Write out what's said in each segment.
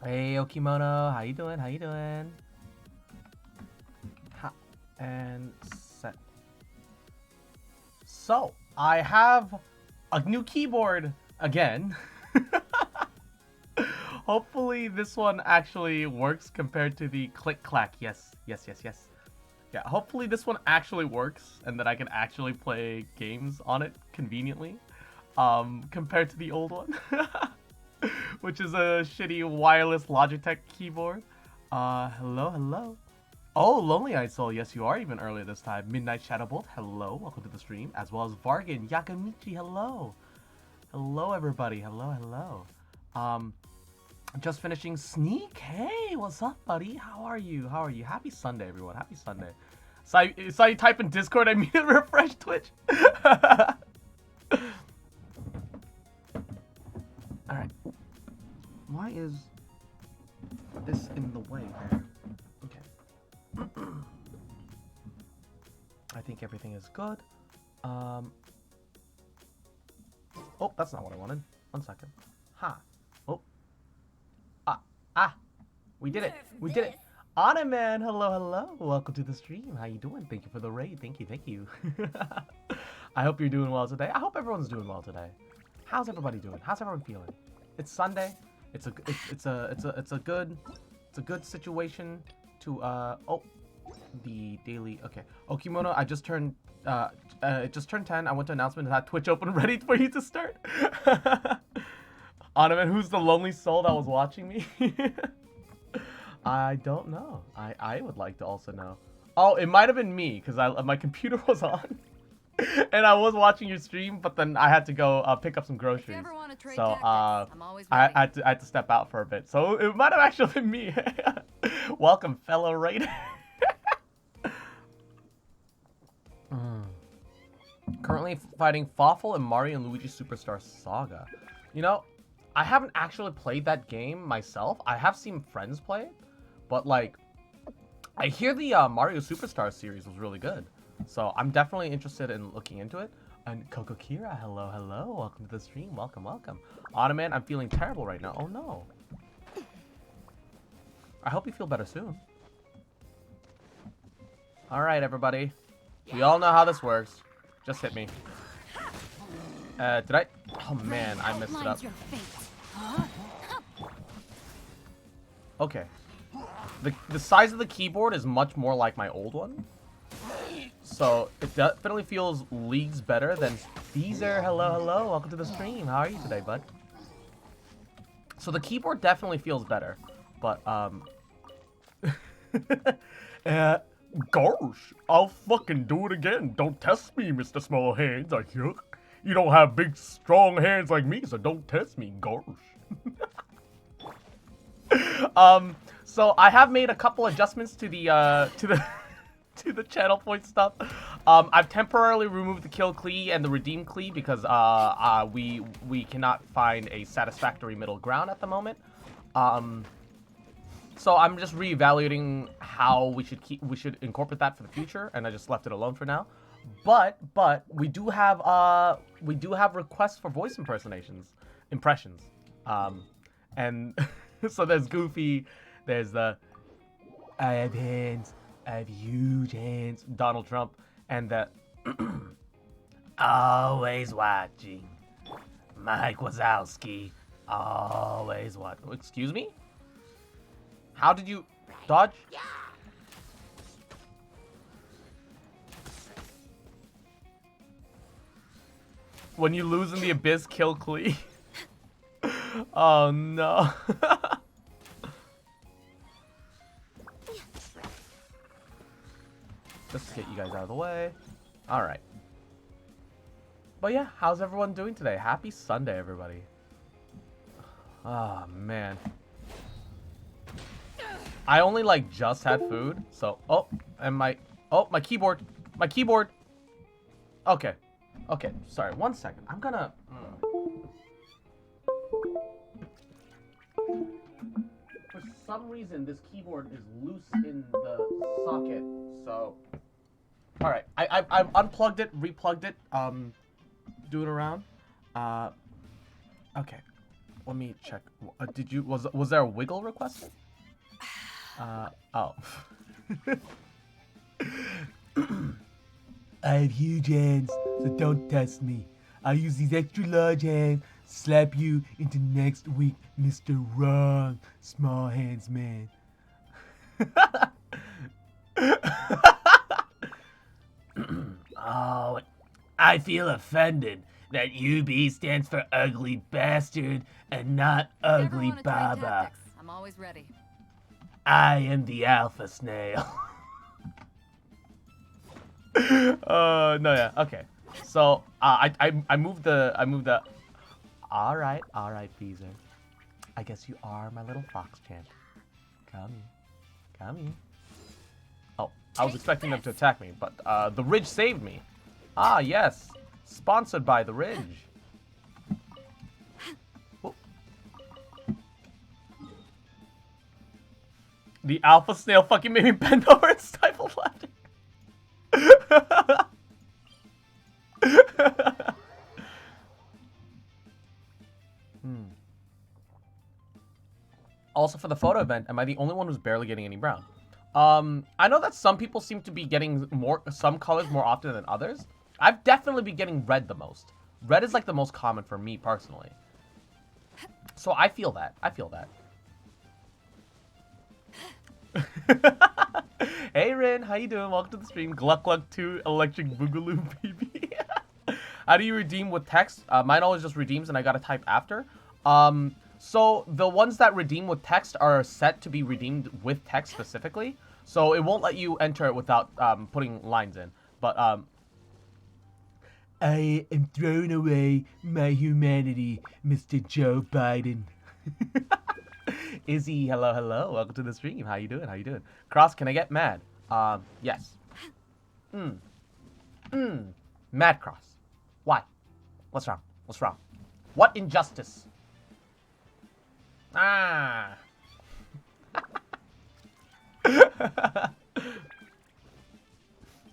Hey, Okimono, how you doing? How you doing? Ha and set. So, I have a new keyboard again. Hopefully this one actually works compared to the click-clack. Yes, yes, yes, yes. Yeah, hopefully this one actually works and that I can actually play games on it conveniently. Compared to the old one. Which is a shitty wireless Logitech keyboard. Hello, hello. Oh, Lonely Eyed Soul, yes, you are even earlier this time. Midnight Shadowbolt, hello, welcome to the stream. As well as Vargan, Yakamichi, hello. Hello, everybody, hello, hello. Um, just finishing Sneak. Hey, what's up, buddy? How are you? How are you? Happy Sunday, everyone. Happy Sunday. Saw you type in Discord, I mean refresh Twitch. Alright. Why is this in the way there? Okay. I think everything is good. Oh, that's not what I wanted. 1 second. Ha. Oh. We did it. We did it. Anna man, hello, hello. Welcome to the stream. How you doing? Thank you for the raid. Thank you, thank you. I hope you're doing well today. I hope everyone's doing well today. How's everybody doing? How's everyone feeling? It's Sunday. It's a good situation to the daily. Okay, Okimono, I just turned it just turned 10. I went to announcement and had Twitch open ready for you to start. Ottoman, who's the lonely soul that was watching me? I don't know. I would like to also know. Oh, it might have been me because my computer was on. And I was watching your stream, but then I had to go pick up some groceries. So I had to step out for a bit. So it might have actually been me. Welcome, fellow raider. Currently fighting Fawful and Mario and Luigi Superstar Saga. You know, I haven't actually played that game myself. I have seen friends play it, but like, I hear the Mario Superstar series was really good. So I'm definitely interested in looking into it. And Coco Kira, hello, hello. Welcome to the stream. Welcome, welcome. Ottoman, I'm feeling terrible right now. Oh no. I hope you feel better soon. Alright, everybody. We all know how this works. Just hit me. Did I? Oh man, I messed it up. Okay. The size of the keyboard is much more like my old one. So it definitely feels leagues better than Caesar. Hello, hello. Welcome to the stream. How are you today, bud? So the keyboard definitely feels better. But, gosh, I'll fucking do it again. Don't test me, Mr. Small Hands. You don't have big, strong hands like me, so don't test me, gosh. So I have made a couple adjustments to the, to the channel point stuff. I've temporarily removed the kill Klee and the redeem Klee because we cannot find a satisfactory middle ground at the moment. So I'm just reevaluating how we should incorporate that for the future, and I just left it alone for now. But we do have requests for voice impressions. And so there's Goofy, there's the I have hands. I have huge hands. Donald Trump. And the always watching. Mike Wazowski. Always watch. Excuse me? How did you dodge? When you lose in the abyss, kill Klee. Oh no. Just to get you guys out of the way. Alright. But yeah, how's everyone doing today? Happy Sunday, everybody. Oh, man. I only, like, just had food, so... Oh, and my... Oh, my keyboard. My keyboard. Okay. Okay, sorry. 1 second. I'm gonna... For some reason, this keyboard is loose in the socket, so... Alright, I've unplugged it, replugged it, do it around. Okay. Let me check. Was there a wiggle requested? Oh. I have huge hands, so don't test me. I'll use these extra large hands to slap you into next week, Mr. Wrong, small hands man. Oh, I feel offended that UB stands for ugly bastard and not ugly baba. I'm always ready. I am the alpha snail. No, yeah, okay. So I moved the. All right, Beezer. I guess you are my little fox champ. Come here. Oh, I was expecting them to attack me, but the Ridge saved me. Ah, yes, sponsored by the Ridge. Whoop. The alpha snail fucking made me bend over and stifle laughter. Also, for the photo event, am I the only one who's barely getting any brown? I know that some people seem to be getting some colors more often than others. I've definitely been getting red the most. Red is like the most common for me personally. So I feel that. Hey Rin, how you doing? Welcome to the stream. Gluck Gluck 2 Electric Boogaloo baby. How do you redeem with text? Mine always just redeems and I gotta type after. So the ones that redeem with text are set to be redeemed with text specifically. So it won't let you enter it without putting lines in. But I am throwing away my humanity, Mr. Joe Biden. Izzy, hello. Welcome to the stream. How you doing? Cross, can I get mad? Yes. Mad Cross. Why? What's wrong? What injustice? Ah.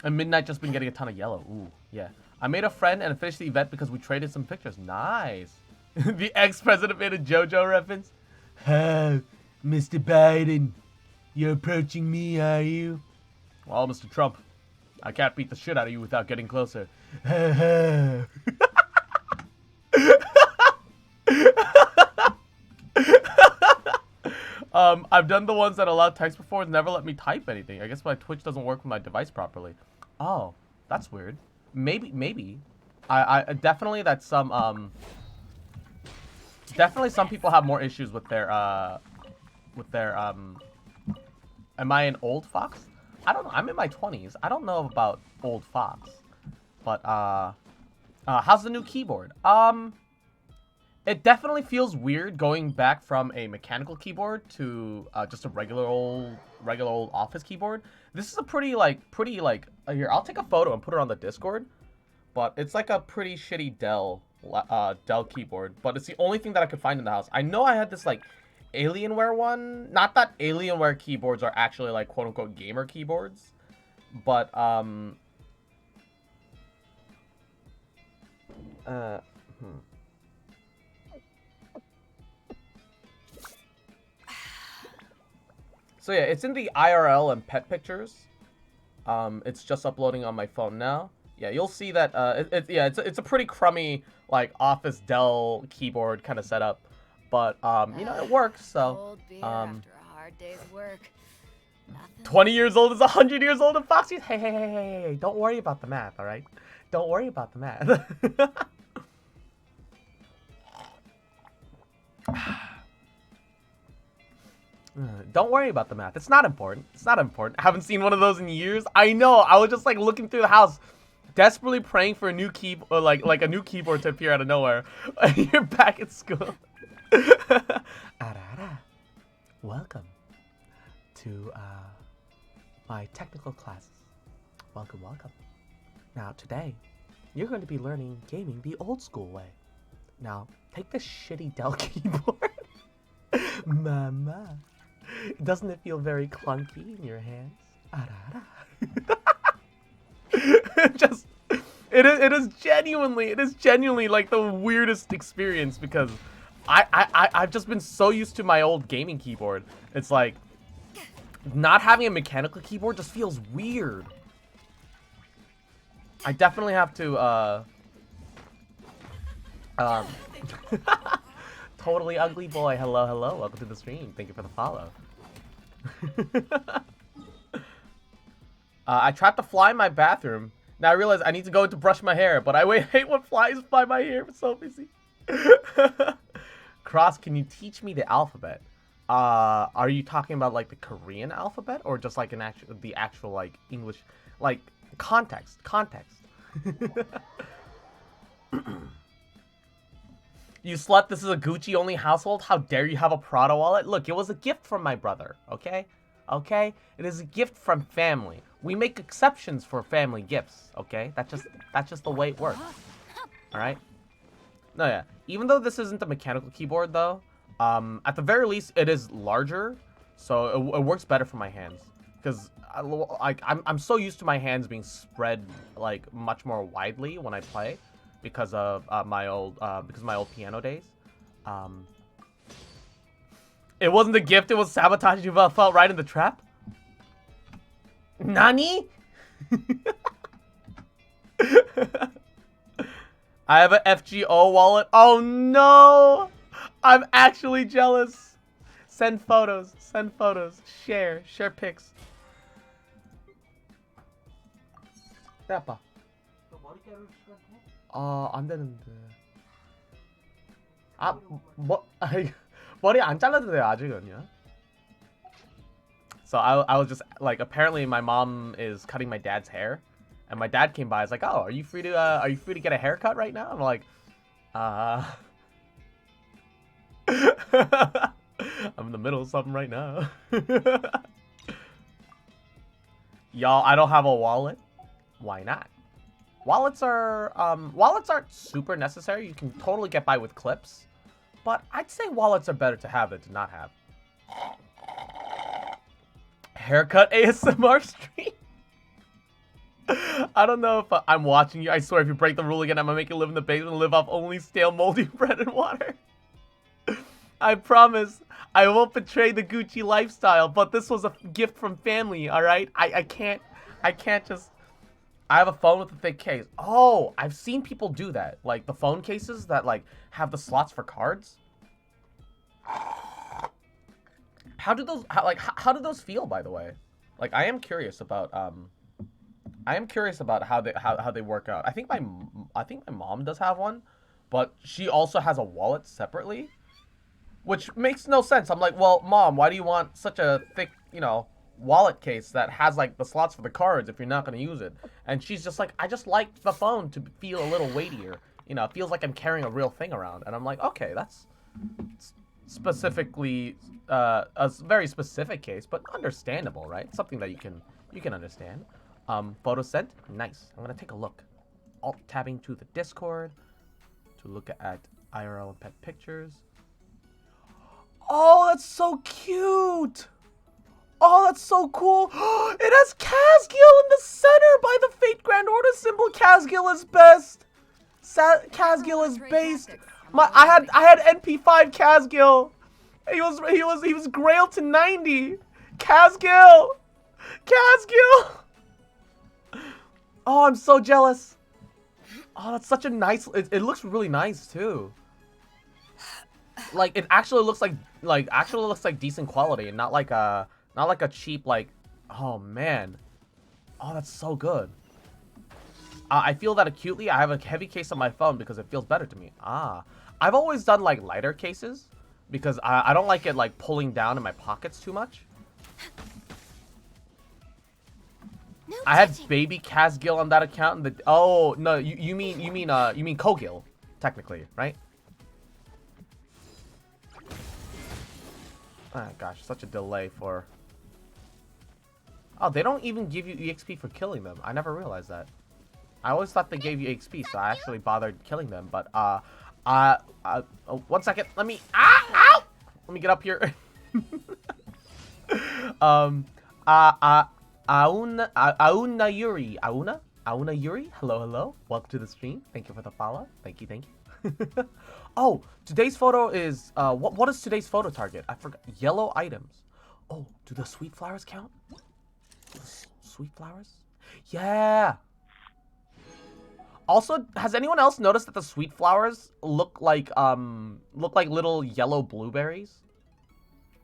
And Midnight just been getting a ton of yellow. Ooh, yeah. I made a friend and finished the event because we traded some pictures. Nice. The ex-president made a JoJo reference. Oh, Mr. Biden, you're approaching me, are you? Well, Mr. Trump, I can't beat the shit out of you without getting closer. I've done the ones that allow text before. It's never let me type anything. I guess my Twitch doesn't work with my device properly. Oh, that's weird. Maybe. I definitely that some definitely some people have more issues with their am I an old fox? I don't know. I'm in my 20s. I don't know about old fox. But how's the new keyboard? It definitely feels weird going back from a mechanical keyboard to just a regular old office keyboard. This is a pretty here, I'll take a photo and put it on the Discord. But it's like a pretty shitty Dell keyboard, but it's the only thing that I could find in the house. I know I had this like Alienware one. Not that Alienware keyboards are actually like quote unquote gamer keyboards, but So yeah, it's in the IRL and pet pictures. It's just uploading on my phone now. Yeah, you'll see that it's a pretty crummy like office Dell keyboard kind of setup, but you know, it works. So after a hard day's work. 20 years old is 100 years old in Foxy. Hey, don't worry about the math, all right? Don't worry about the math. Don't worry about the math. It's not important. I haven't seen one of those in years. I know. I was just like looking through the house, desperately praying for a new keyboard, like a new keyboard to appear out of nowhere. You're back at school. Arara. Welcome to my technical classes. Welcome. Now today, you're going to be learning gaming the old school way. Now take this shitty Dell keyboard. Mama. Doesn't it feel very clunky in your hands? It is genuinely like the weirdest experience because I've just been so used to my old gaming keyboard. It's like, not having a mechanical keyboard just feels weird. I definitely have to, Totally ugly boy. Hello, hello. Welcome to the stream. Thank you for the follow. I trapped a fly in my bathroom. Now I realize I need to go in to brush my hair, but I hate when flies fly my hair. I'm so busy. Cross, can you teach me the alphabet? Are you talking about like the Korean alphabet or just like the actual like English, like context? You slut, this is a Gucci only household? How dare you have a Prada wallet? Look, it was a gift from my brother, okay? Okay? It is a gift from family. We make exceptions for family gifts, okay? That's just the way it works. Alright? No, yeah. Even though this isn't a mechanical keyboard though, at the very least it is larger, so it works better for my hands. Because I'm so used to my hands being spread like much more widely when I play. Because of my old piano days. It wasn't a gift, it was sabotage. You fell right in the trap. Nani? I have an FGO wallet. Oh no! I'm actually jealous. Send photos. Share pics. Peppa. 안 되는데. 머리 안 잘라도 돼요, 아직은요. So I was just like, apparently my mom is cutting my dad's hair, and my dad came by. It's like, oh, are you free to get a haircut right now? I'm like, I'm in the middle of something right now. Y'all, I don't have a wallet. Why not? Wallets aren't super necessary. You can totally get by with clips, but I'd say wallets are better to have than to not have. Haircut ASMR stream. I don't know if I'm watching you. I swear, if you break the rule again, I'm gonna make you live in the basement and live off only stale, moldy bread and water. I promise, I won't betray the Gucci lifestyle. But this was a gift from family. All right, I can't just. I have a phone with a thick case. Oh, I've seen people do that. Like the phone cases that like have the slots for cards. How do those feel, by the way? Like I am curious about how they work out. I think my mom does have one, but she also has a wallet separately, which makes no sense. I'm like, "Well, mom, why do you want such a thick, wallet case that has like the slots for the cards if you're not going to use it?" And she's just like, "I just like the phone to feel a little weightier. It feels like I'm carrying a real thing around." And I'm like, "Okay, that's specifically a very specific case, but understandable, right? Something that you can understand." Photo sent. Nice. I'm going to take a look. Alt tabbing to the Discord to look at IRL and pet pictures. Oh, that's so cute. Oh, that's so cool. It has Casgill in the center by the Fate Grand Order symbol. Casgill is best. Casgill is based. I had NP5 Casgill. He was Grail to 90. Casgill. Oh, I'm so jealous. Oh, that's such a nice. It looks really nice too. Like it actually looks like decent quality and not like a cheap oh man. Oh, that's so good. I feel that acutely. I have a heavy case on my phone because it feels better to me. I've always done like lighter cases because I don't like it like pulling down in my pockets too much. No I had touching. baby Casgill on that account. And oh no, you mean Kogill, technically, right? Oh gosh, such a delay for. Oh, they don't even give you EXP for killing them. I never realized that. I always thought they gave you EXP, so I actually bothered killing them. But oh, 1 second. Let me. Ow! Let me get up here. Auna Yuri. Hello. Welcome to the stream. Thank you for the follow. Thank you. Oh, today's photo is what is today's photo target? I forgot. Yellow items. Oh, do the sweet flowers count? Sweet flowers? Yeah. Also, has anyone else noticed that the sweet flowers look like little yellow blueberries?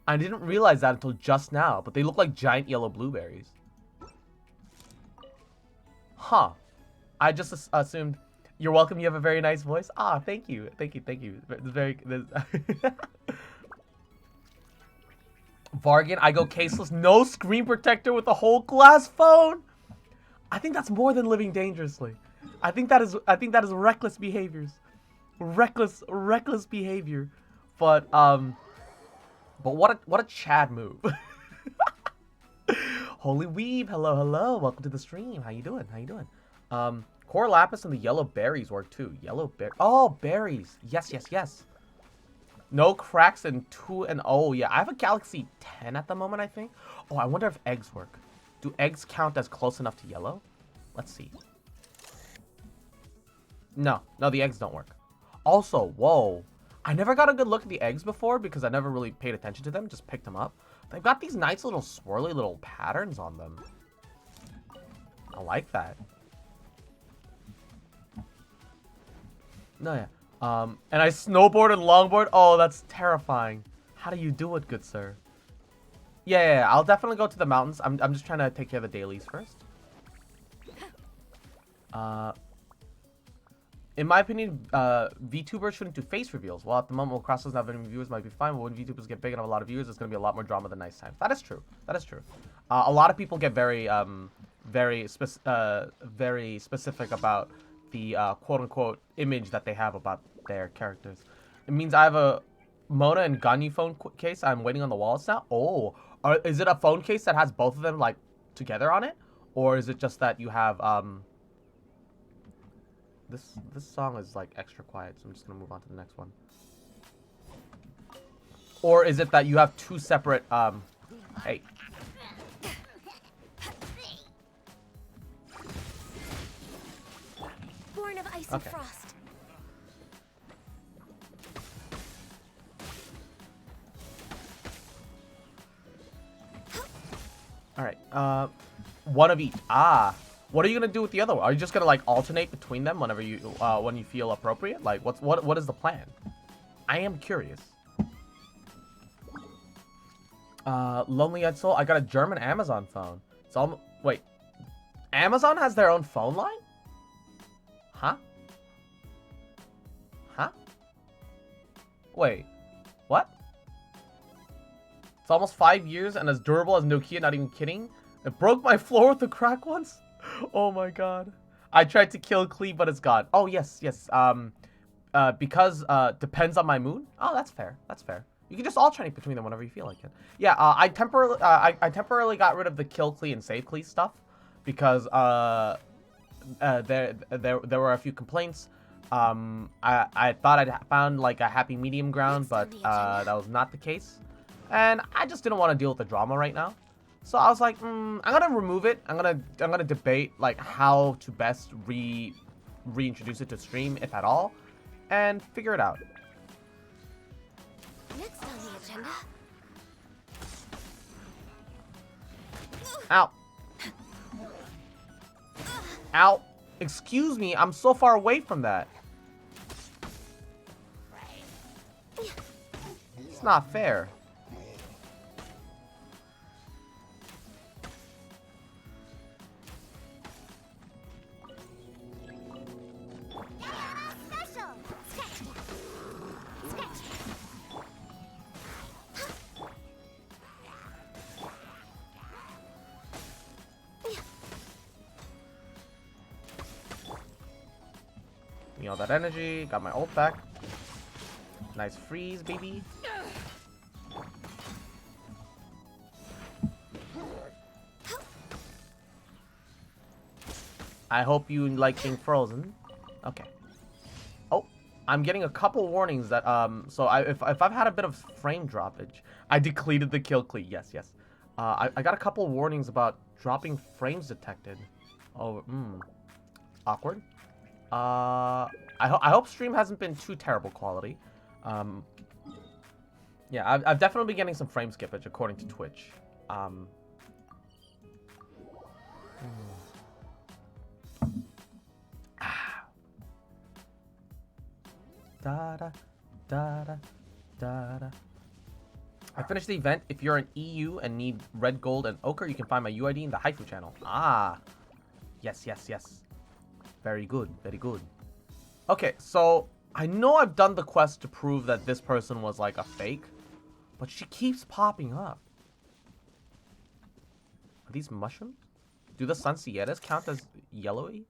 I didn't realize that until just now, but they look like giant yellow blueberries. Huh. I just assumed. You're welcome. You have a very nice voice. Ah, thank you. Thank you. Thank you. Vargan, I go caseless. No screen protector with a whole glass phone. I think that's more than living dangerously. I think that is reckless behaviors. Reckless behavior. But what a Chad move. Holy Weeb, hello. Welcome to the stream. How you doing? Core Lapis and the yellow berries work too. Oh, berries. Yes. No cracks in 2 and oh yeah. I have a Galaxy 10 at the moment, I think. Oh, I wonder if eggs work. Do eggs count as close enough to yellow? Let's see. No, the eggs don't work. Also, whoa. I never got a good look at the eggs before because I never really paid attention to them, just picked them up. They've got these nice little swirly little patterns on them. I like that. No, yeah. And I snowboard and longboard. Oh, that's terrifying. How do you do it, good sir? Yeah. I'll definitely go to the mountains. I'm just trying to take care of the dailies first. In my opinion, VTubers shouldn't do face reveals. Well, at the moment, while Cross doesn't have any viewers, might be fine. But when VTubers get big and have a lot of viewers, there's going to be a lot more drama than nice times. That is true. A lot of people get very specific about the quote-unquote image that they have about their characters. It means I have a Mona and Ganyu phone case I'm waiting on the walls now. Oh, is it a phone case that has both of them like together on it? Or is it just that you have this song is like extra quiet, so I'm just gonna move on to the next one. Or is it that you have two separate hey. Born of ice and frost. All right. One of each. Ah. What are you gonna do with the other one? Are you just gonna like alternate between them whenever you when you feel appropriate? Like what is the plan? I am curious. Lonely Ed Soul. I got a German Amazon phone. It's almost wait. Amazon has their own phone line? Huh? Wait. What? It's almost 5 years and as durable as Nokia, not even kidding. It broke my floor with the crack once. Oh my god. I tried to kill Klee, but it's gone. Oh yes. Because depends on my mood. Oh, that's fair. You can just alternate between them whenever you feel like it. Yeah, I temporarily got rid of the kill Klee and save Klee stuff because there were a few complaints. I thought I'd found like a happy medium ground, but that was not the case. And I just didn't want to deal with the drama right now. So I was like, I'm gonna remove it. I'm gonna debate like how to best reintroduce it to stream, if at all, and figure it out. Next on the agenda. Ow. Ow. Excuse me, I'm so far away from that. It's not fair. Give me all that energy. Got my ult back. Nice freeze, baby. I hope you like being frozen. Okay. Oh, I'm getting a couple warnings that so if I've had a bit of frame droppage, I depleted the kill Klee. Yes. I got a couple warnings about dropping frames detected. Oh, awkward. I hope stream hasn't been too terrible quality. Yeah, I've definitely been getting some frame skippage according to Twitch. Da da da da da da. I finished the event. If you're an EU and need red, gold, and ochre, you can find my UID in the Haifu channel. Ah, yes, yes, yes. Very good, very good. Okay, so I know I've done the quest to prove that this person was like a fake, but she keeps popping up. Are these mushrooms? Do the Sansietas count as yellowy?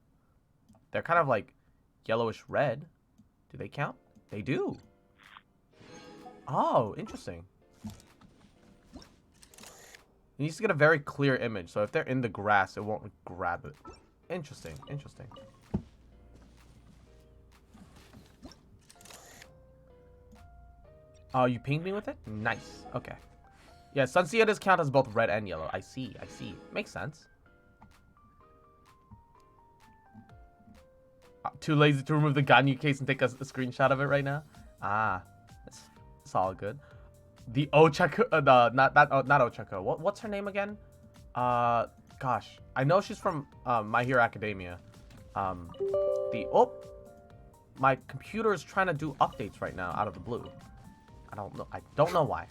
They're kind of like yellowish red. Do they count? They do. Oh, interesting. It needs to get a very clear image, so if they're in the grass, it won't grab it. Interesting, interesting. Oh, you pinged me with it? Nice. Okay. Yeah, Sansietas count as both red and yellow. I see, I see. Makes sense. Too lazy to remove the Ganyu case and take a screenshot of it right now? Ah, it's all good. The Ochako, not Ochako. What's her name again? Gosh, I know she's from My Hero Academia. My computer is trying to do updates right now out of the blue. I don't know why.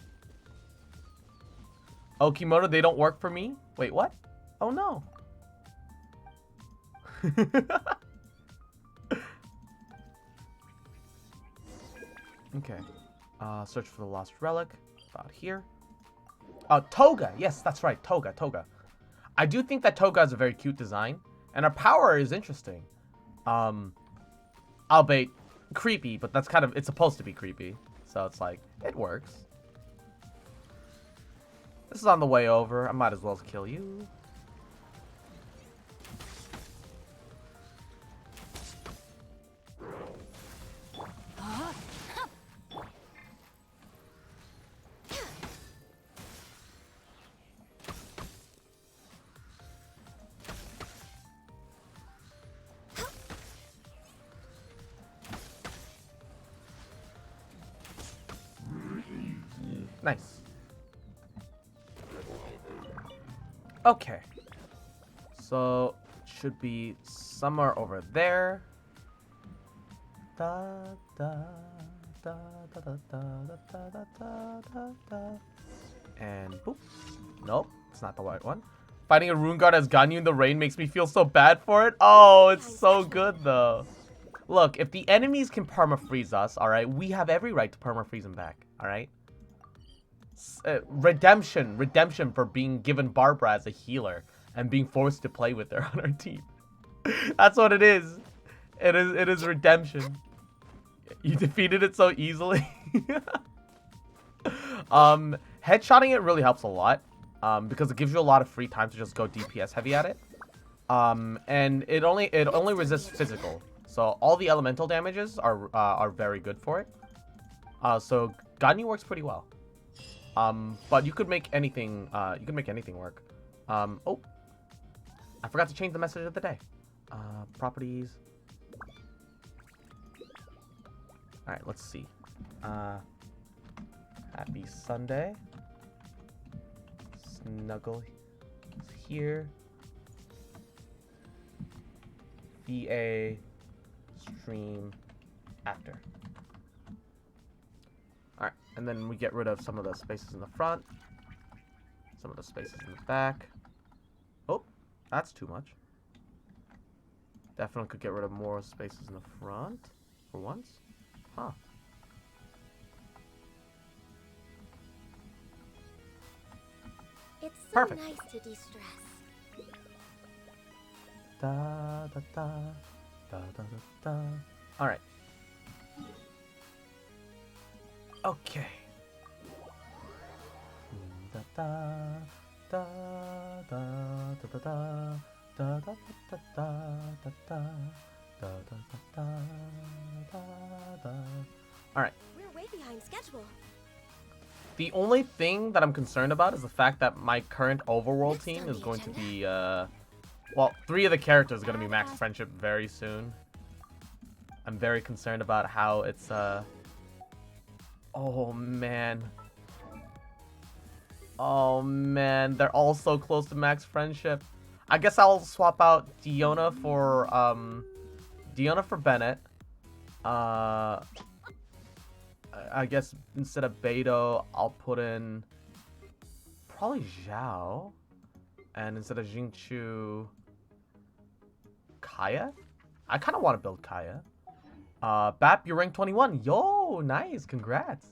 Oh, Kimono, they don't work for me? Wait, what? Oh no. Okay. Search for the lost relic. About here. Toga. Yes, that's right. Toga. I do think that Toga is a very cute design. And her power is interesting. Albeit creepy, but that's kind of... It's supposed to be creepy. So it's like, it works. This is on the way over. I might as well kill you. Nice. Okay. So, should be somewhere over there. Da, da, da, da, da, da, da, da, da, da. And boop. Nope, it's not the right one. Fighting a Rune Guard as Ganyu in the rain makes me feel so bad for it. Oh, it's so good though. Look, if the enemies can perma-freeze us, alright, we have every right to perma-freeze them back, alright? Redemption for being given Barbara as a healer and being forced to play with her on our team. That's what it is. It is redemption. You defeated it so easily. Headshotting it really helps a lot because it gives you a lot of free time to just go DPS heavy at it. And it only resists physical, so all the elemental damages are very good for it. So Ganyu works pretty well. But you could make anything. You could make anything work. Oh, I forgot to change the message of the day. Properties. All right, let's see. Happy Sunday. Snuggle here. VA stream after. Alright, and then we get rid of some of the spaces in the front. Some of the spaces in the back. Oh, that's too much. Definitely could get rid of more spaces in the front for once. Huh. It's so Perfect. nice to de-stress. Da da da da da da da. Alright. Okay. Da da da da da da da da da da da da da da da. Alright. We're way behind schedule. The only thing that I'm concerned about is the fact that my current overworld team is going to be, well, 3 of the characters are going to be max friendship very soon. I'm very concerned about how it's oh man. Oh man, they're all so close to max friendship. I guess I'll swap out Diona for Bennett. I guess instead of Beto, I'll put in probably Zhao. And instead of Jingchu, Kaya? I kind of want to build Kaya. Bap, you're rank 21. Yo, nice. Congrats.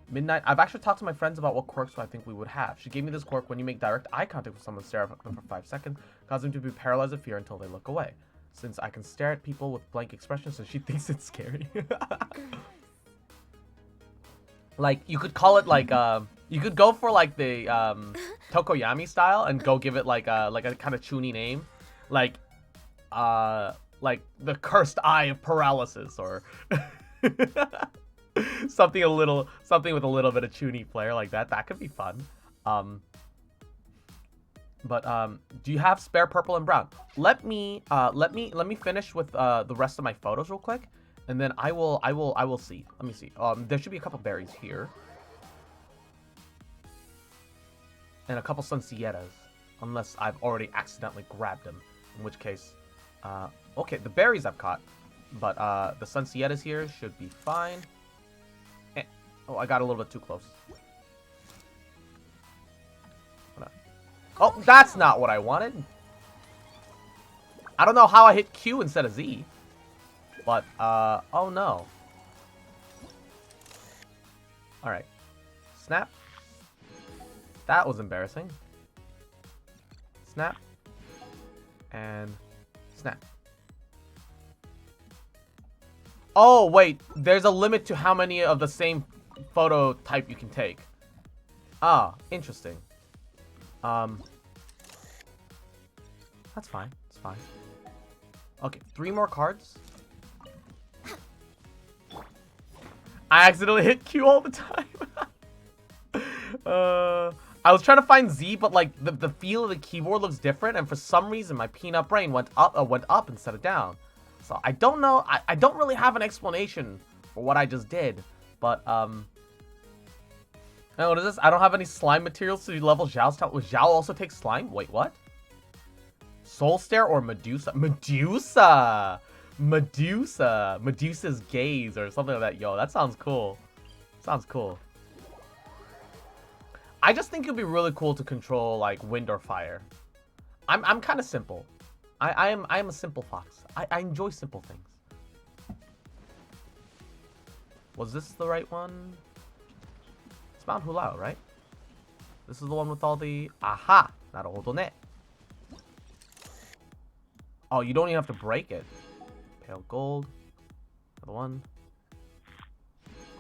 Midnight. I've actually talked to my friends about what quirks I think we would have. She gave me this quirk: when you make direct eye contact with someone, stare at them for 5 seconds, cause them to be paralyzed with fear until they look away. Since I can stare at people with blank expressions, so she thinks it's scary. Like, you could call it like, you could go for like the Tokoyami style and go give it like a kind of chuny name, like the cursed eye of paralysis, or something with a little bit of chuny flair like that. That could be fun. But do you have spare purple and brown? Let me finish with the rest of my photos real quick, and then I will see. Let me see. There should be a couple berries here, and a couple Sunsietas, unless I've already accidentally grabbed them, in which case, okay, the berries I've caught, but the Sunsietas here should be fine. Oh, I got a little bit too close. Oh, that's not what I wanted. I don't know how I hit Q instead of Z. But, oh no. Alright. Snap. That was embarrassing. Snap. And snap. Oh, wait. There's a limit to how many of the same photo type you can take. Ah, interesting. That's fine. It's fine. Okay, 3 more cards. I accidentally hit Q all the time. I was trying to find Z, but like the feel of the keyboard looks different, and for some reason my peanut brain went up instead of down. So I don't know. I don't really have an explanation for what I just did, but oh, what is this? I don't have any slime materials to level Zhao's talent. Will Zhao also take slime? Wait, what? Soul Stare or Medusa? Medusa! Medusa's gaze or something like that. Yo, that sounds cool. Sounds cool. I just think it'd be really cool to control like wind or fire. I'm kind of simple. I am a simple fox. I enjoy simple things. Was this the right one? It's Mount Hulao, right? This is the one with all the... Aha! Naruhodo ne. Oh, you don't even have to break it. Pale gold. Another one.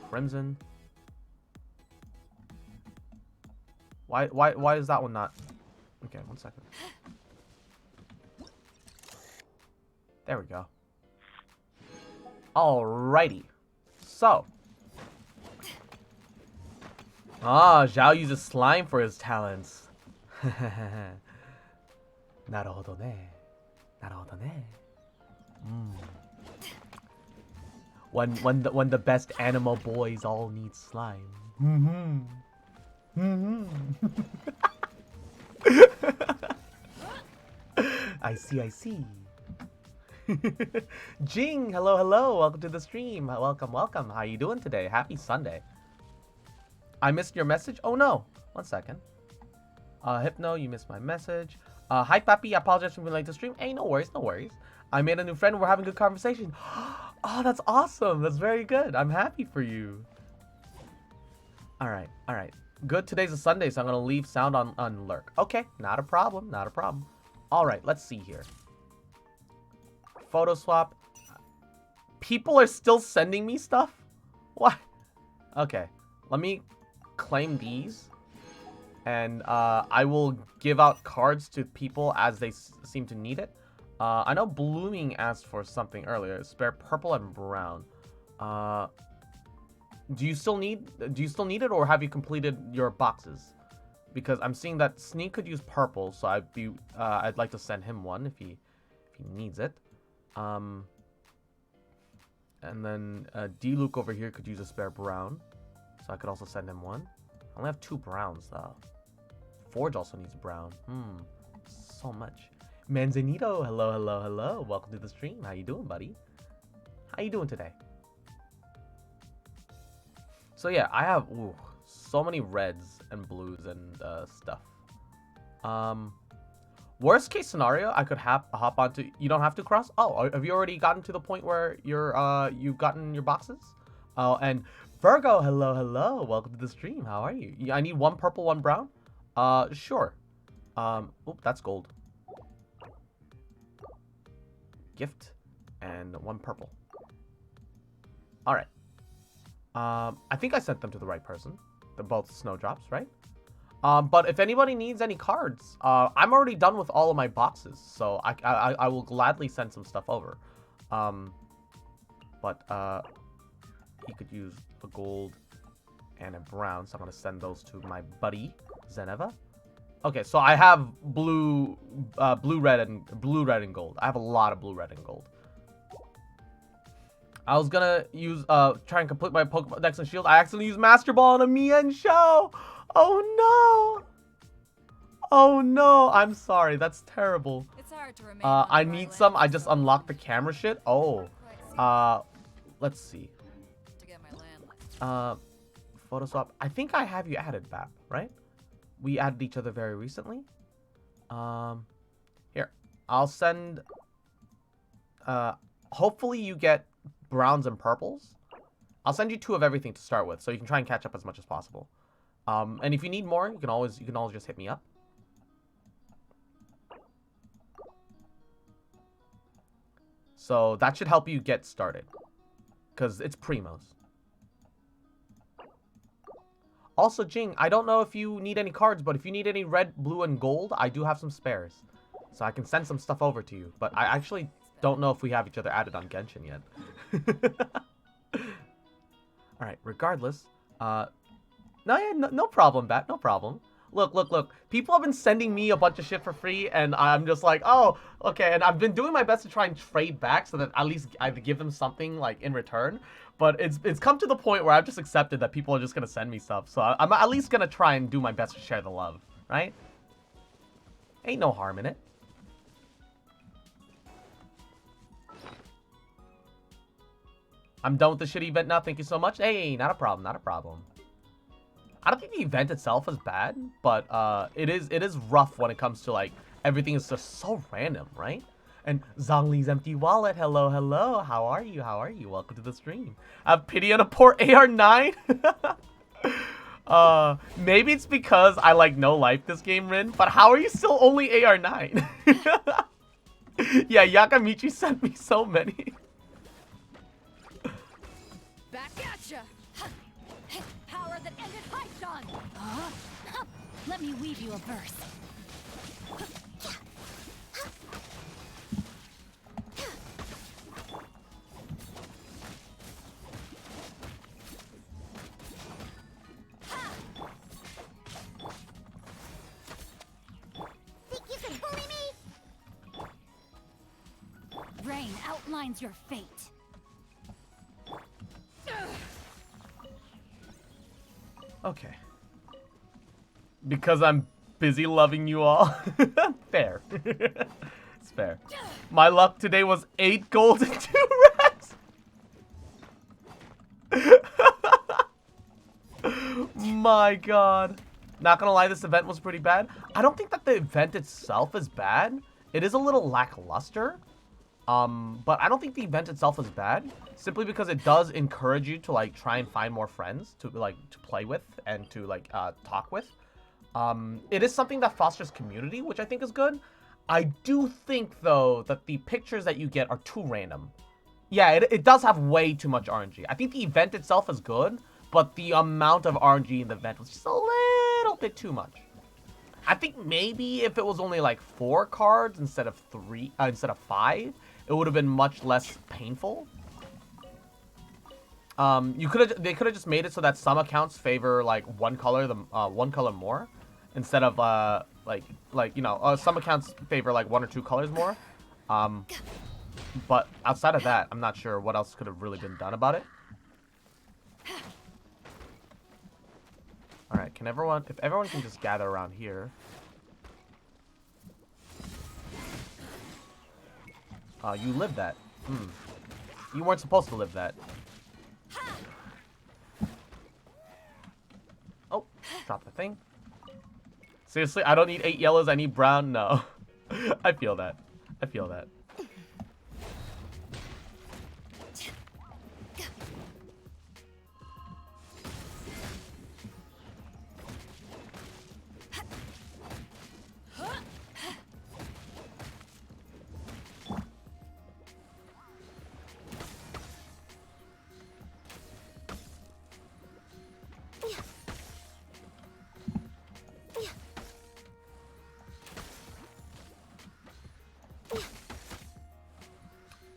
Crimson. Why is that one not... Okay, 1 second. There we go. Alrighty. So. Ah, Zhao uses slime for his talents. Naruhodo ne. Naruhodo ne. When the best animal boys all need slime. I see. Jing, hello. Welcome to the stream. Welcome. How you doing today? Happy Sunday. I missed your message? Oh no. 1 second. Hypno, you missed my message. Hi, Papi. I apologize for being late to stream. Hey, no worries. I made a new friend. We're having a good conversation. Oh, that's awesome. That's very good. I'm happy for you. All right. Good. Today's a Sunday, so I'm going to leave sound on lurk. Okay. Not a problem. All right. Let's see here. Photo swap. People are still sending me stuff? What? Okay. Let me claim these. And I will give out cards to people as they seem to need it. I know Blooming asked for something earlier. Spare purple and brown. Do you still need it, or have you completed your boxes? Because I'm seeing that Sneak could use purple, so I'd like to send him one if he needs it. And then D-Luke over here could use a spare brown. So I could also send him one. I only have 2 browns, though. Forge also needs a brown. So much. Manzanito, hello, hello, hello. Welcome to the stream. How you doing, buddy? How you doing today? So yeah, I have so many reds and blues and stuff. Worst case scenario, I could hop onto. You don't have to cross. Oh, have you already gotten to the point where you've gotten your boxes? Oh, and Virgo, hello, hello. Welcome to the stream. How are you? I need 1 purple, 1 brown. Sure. Oop, that's gold. Gift and 1 purple. All right. I think I sent them to the right person. They're both snowdrops, right? But if anybody needs any cards, I'm already done with all of my boxes, so I will gladly send some stuff over. But you could use a gold and a brown, so I'm gonna send those to my buddy Zeneva. Okay, so I have blue, red, and gold. I have a lot of blue, red, and gold. I was gonna use try and complete my Pokemon Dex and Shield. I accidentally used Master Ball on a Mien Show. Oh no! Oh no! I'm sorry. That's terrible. It's hard to remain I need some. I just unlocked the camera shit. Oh. Let's see. To get my land. Photo swap. I think I have you added, Bap. Right? We added each other very recently. Here. I'll send. Hopefully you get browns and purples. I'll send you 2 of everything to start with, so you can try and catch up as much as possible. And if you need more, you can always just hit me up. So that should help you get started, because it's primos. Also, Jing, I don't know if you need any cards, but if you need any red, blue, and gold, I do have some spares, so I can send some stuff over to you. But I actually don't know if we have each other added on Genshin yet. All right. Regardless, no problem, Bat. No problem. Look. People have been sending me a bunch of shit for free, and I'm just like, oh, okay. And I've been doing my best to try and trade back so that at least I give them something like in return. But it's come to the point where I've just accepted that people are just gonna send me stuff. So I'm at least gonna try and do my best to share the love, right? Ain't no harm in it. I'm done with the shitty event now. Thank you so much. Hey, not a problem. Not a problem. I don't think the event itself is bad, but it is rough when it comes to like everything is just so random, right? And Zhongli's empty wallet. Hello, hello. How are you? How are you? Welcome to the stream. Have pity on a poor AR9. Maybe it's because I like no life this game, Rin. But how are you still only AR9? Yeah, Yakamichi sent me so many. Back at ya! Power that ended Hypedon! Let me weave you a verse. Think you can bully me? Rain outlines your fate. Okay. Because I'm busy loving you all. Fair. It's fair. My luck today was 8 gold and 2 reds. My god. Not gonna lie, this event was pretty bad. I don't think that the event itself is bad. It is a little lackluster. But I don't think the event itself is bad, simply because it does encourage you to like try and find more friends to play with and to like talk with. It is something that fosters community, which I think is good. I do think though that the pictures that you get are too random. Yeah, it does have way too much RNG. I think the event itself is good, but the amount of RNG in the event was just a little bit too much. I think maybe if it was only like 4 cards instead of 5, it would have been much less painful. They could have just made it so that some accounts favor like one color more, instead of some accounts favor like 1 or 2 colors more. But outside of that, I'm not sure what else could have really been done about it. Alright, if everyone can just gather around here. You lived that. You weren't supposed to live that. Oh, drop the thing. Seriously, I don't need 8 yellows, I need brown? No. I feel that. I feel that.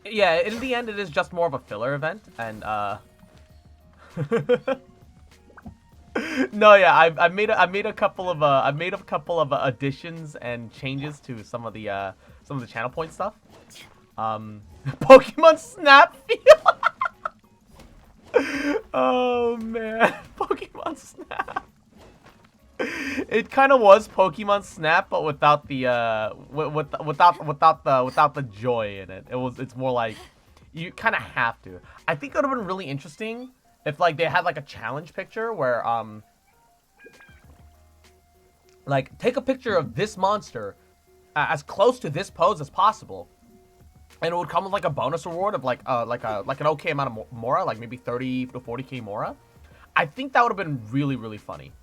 Yeah, in the end, it is just more of a filler event, and no, yeah, I made a couple of additions and changes to some of the channel point stuff. Pokemon Snap feel. Oh man, Pokemon Snap. It kind of was Pokemon Snap, but without the without the joy in it. It's more like you kind of have to. I think it would have been really interesting if like they had like a challenge picture where like take a picture of this monster as close to this pose as possible, and it would come with like a bonus reward of like an okay amount of Mora, like maybe 30 to 40k Mora. I think that would have been really funny.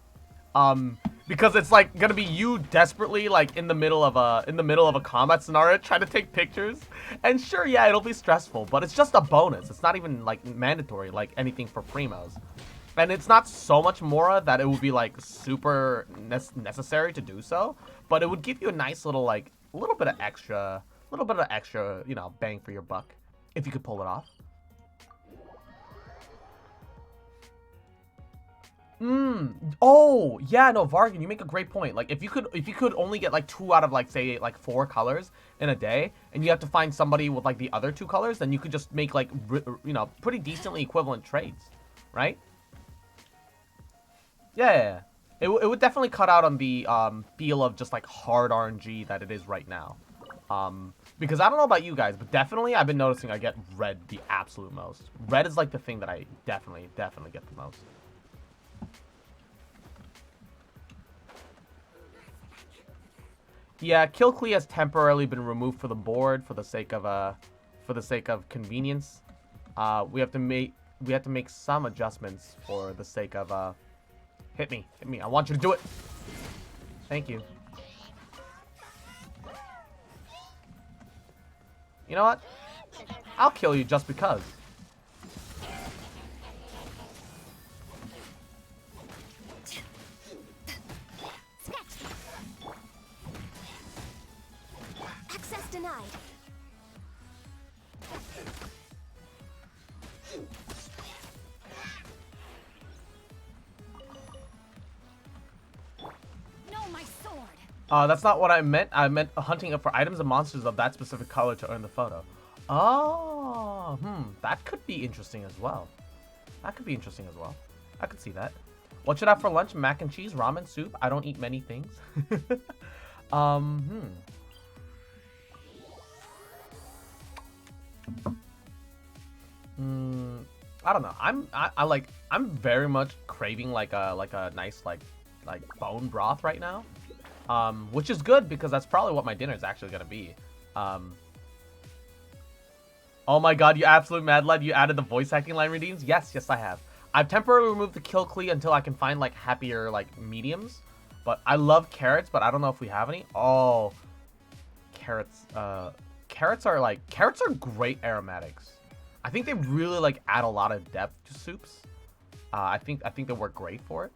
Because it's like gonna be you desperately like in the middle of a combat scenario trying to take pictures, and sure, yeah, it'll be stressful, but it's just a bonus. It's not even like mandatory like anything for primos, and it's not so much Mora that it would be like super necessary to do so, but it would give you a nice little like little bit of extra, you know, bang for your buck if you could pull it off. Oh, yeah, no, Vargan, you make a great point. Like, if you could only get, like, 2 out of, like, say, like, 4 colors in a day, and you have to find somebody with, like, the other 2 colors, then you could just make, like, you know, pretty decently equivalent trades, right? Yeah. It would definitely cut out on the, feel of just, like, hard RNG that it is right now. Because I don't know about you guys, but definitely I've been noticing I get red the absolute most. Red is, like, the thing that I definitely get the most. Yeah, Kill Klee has temporarily been removed for the board for the sake of convenience. We have to make some adjustments for the sake of hit me. I want you to do it. Thank you. You know what? I'll kill you just because. Denied. No, my sword. That's not what I meant. I meant hunting up for items and monsters of that specific color to earn the photo. Oh, that could be interesting as well. I could see that. What should I have for lunch? Mac and cheese, ramen, soup. I don't eat many things. I don't know. I'm very much craving like a nice like bone broth right now, which is good because that's probably what my dinner is actually gonna be. Oh my god, you absolute mad lad! You added the voice acting line redeems. Yes, I have. I've temporarily removed the Kill Klee until I can find like happier like mediums. But I love carrots, but I don't know if we have any. Oh, carrots. Carrots are great aromatics. I think they really like add a lot of depth to soups. I think they work great for it.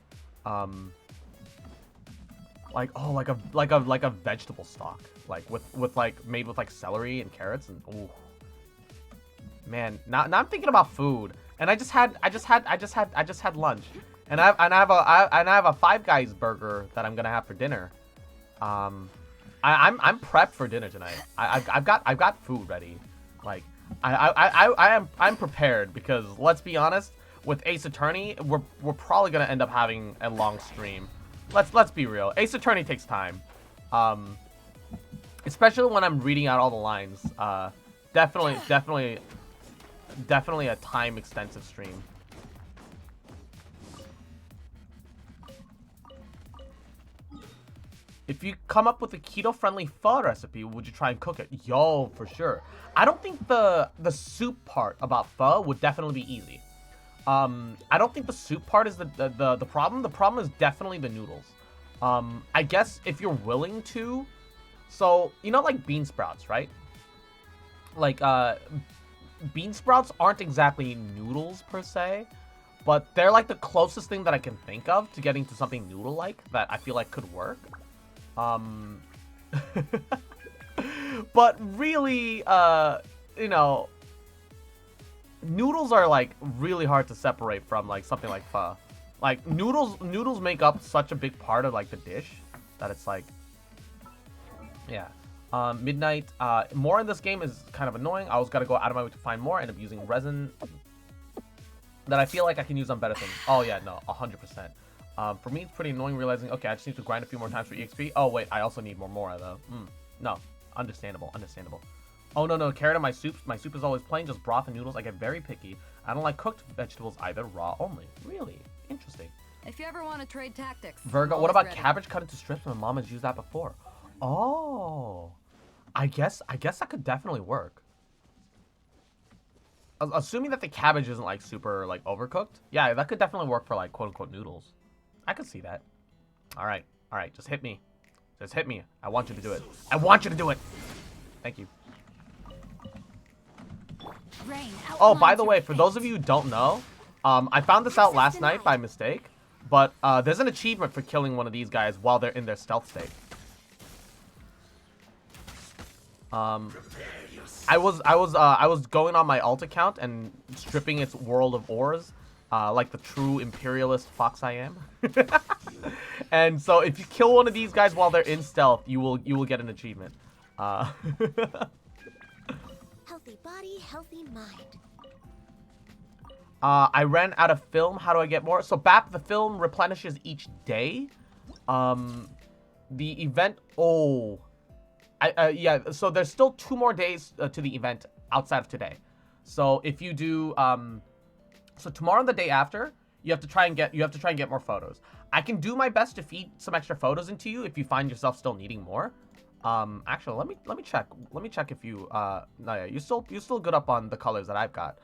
Like a vegetable stock, like with like made with like celery and carrots and ooh. Man, now I'm thinking about food, and I just had lunch, and I have a Five Guys burger that I'm gonna have for dinner. I'm prepped for dinner tonight. I've got food ready. Like, I'm prepared because let's be honest, with Ace Attorney, we're probably gonna end up having a long stream. Let's be real. Ace Attorney takes time, especially when I'm reading out all the lines. Definitely a time extensive stream. If you come up with a keto-friendly pho recipe, would you try and cook it? Yo, for sure. I don't think the soup part about pho would definitely be easy. I don't think the soup part is the problem. The problem is definitely the noodles. I guess if you're willing to, so you know, like bean sprouts, right? Like bean sprouts aren't exactly noodles per se, but they're like the closest thing that I can think of to getting to something noodle-like that I feel like could work. But really, you know, noodles are like really hard to separate from like something like pho. Like noodles make up such a big part of like the dish that it's like, yeah. Midnight. More in this game is kind of annoying. I always gotta go out of my way to find more. End up using resin that I feel like I can use on better things. Oh yeah, no, 100%. For me, it's pretty annoying realizing, okay, I just need to grind a few more times for EXP. Oh, wait, I also need more Mora, though. No, understandable. Oh, no, carrot in my soup. My soup is always plain, just broth and noodles. I get very picky. I don't like cooked vegetables either, raw only. Really? Interesting. If you ever want to trade tactics. Virgo, I'm what about always ready. cabbage cut into strips? My mom has used that before. Oh. I guess that could definitely work. Assuming that the cabbage isn't, like, super, like, overcooked. Yeah, that could definitely work for, like, quote-unquote noodles. I could see that. All right, just hit me. Just hit me. I want you to do it. I want you to do it. Thank you. Rain Oh, by outlines the your way, for those fate. of you who don't know, I found this out last night by mistake, but there's an achievement for killing one of these guys while they're in their stealth state. I was going on my alt account and stripping its world of ores, like the true imperialist fox I am. And so if you kill one of these guys while they're in stealth, you will get an achievement. Healthy body, healthy mind. I ran out of film. How do I get more? So BAP, the film replenishes each day. The event. Oh, yeah. So there's still 2 more days to the event outside of today. So if you do, so tomorrow and the day after, you have to try and get more photos. I can do my best to feed some extra photos into you if you find yourself still needing more. Actually, let me check. Let me check if you no, yeah, you're still good up on the colors that I've got.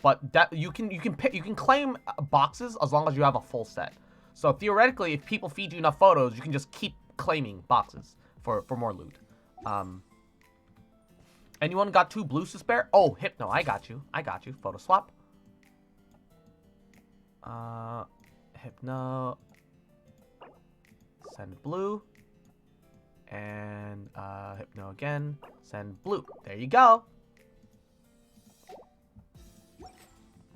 But that you can claim boxes as long as you have a full set. So theoretically, if people feed you enough photos, you can just keep claiming boxes for more loot. Anyone got 2 blues to spare? Oh, Hypno, I got you. Photo swap. Hypno. Send blue. And Hypno again. Send blue. There you go.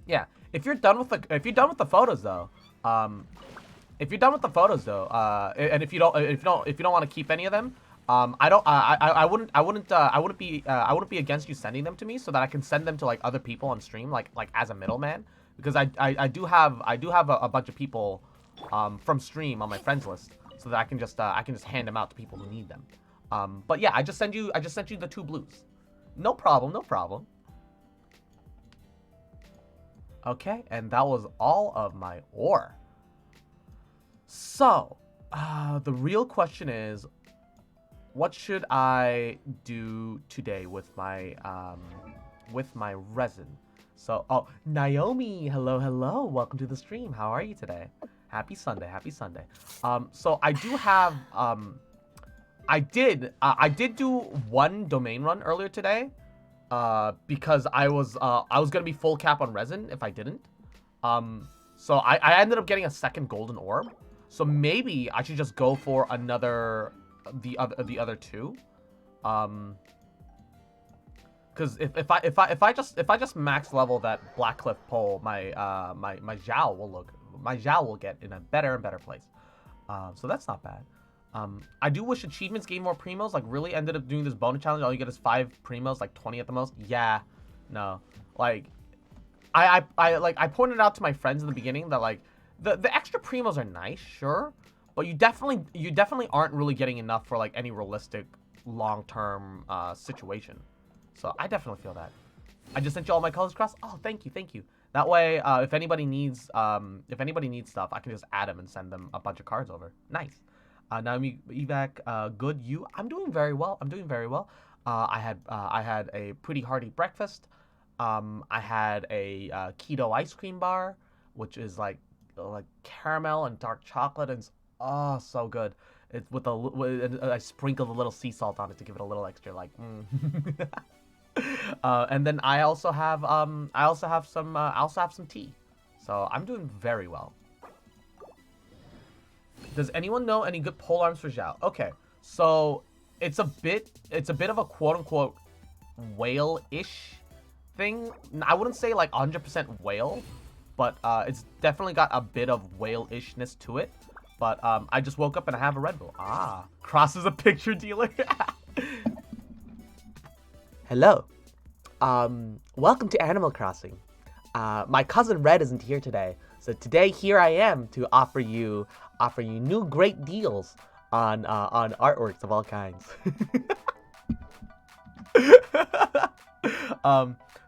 Yeah. If you're done with the photos though, and if you don't want to keep any of them, I wouldn't be against you sending them to me so that I can send them to like other people on stream, like as a middleman, because I do have a bunch of people from stream on my friends list, so that I can just hand them out to people who need them. But yeah, I just sent you the 2 blues. No problem. Okay, and that was all of my ore. So, the real question is, what should I do today with my resin? So, oh, Naomi, hello, welcome to the stream. How are you today? Happy Sunday. So I do have, I did do 1 domain run earlier today, because I was gonna be full cap on resin if I didn't. So I ended up getting a 2nd golden orb. So maybe I should just go for the other 2. Because if I just max level that Blackcliff pole, my Zhao will get in a better and better place. So that's not bad. I do wish achievements gave more primos. Like, really ended up doing this bonus challenge. All you get is 5 primos, like 20 at the most. Yeah, no. Like, I pointed out to my friends in the beginning that like the extra primos are nice, sure, but you definitely aren't really getting enough for like any realistic long-term situation. So I definitely feel that. I just sent you all my colors across. Oh, thank you, thank you. That way, if anybody needs stuff, I can just add them and send them a bunch of cards over. Nice. Now me evac, good. You? I'm doing very well. I'm doing very well. I had a pretty hearty breakfast. I had a keto ice cream bar, which is like caramel and dark chocolate, and it's oh so good. It's I sprinkled a little sea salt on it to give it a little extra like. And then I also have some tea, so I'm doing very well. Does anyone know any good pole arms for Zhao? Okay, so it's a bit of a quote unquote whale-ish thing. I wouldn't say like 100% whale, but it's definitely got a bit of whale-ishness to it. But I just woke up and I have a Red Bull. Ah, Cross is a picture dealer. Hello. Welcome to Animal Crossing. My cousin Red isn't here today, so today here I am to offer you new great deals on artworks of all kinds.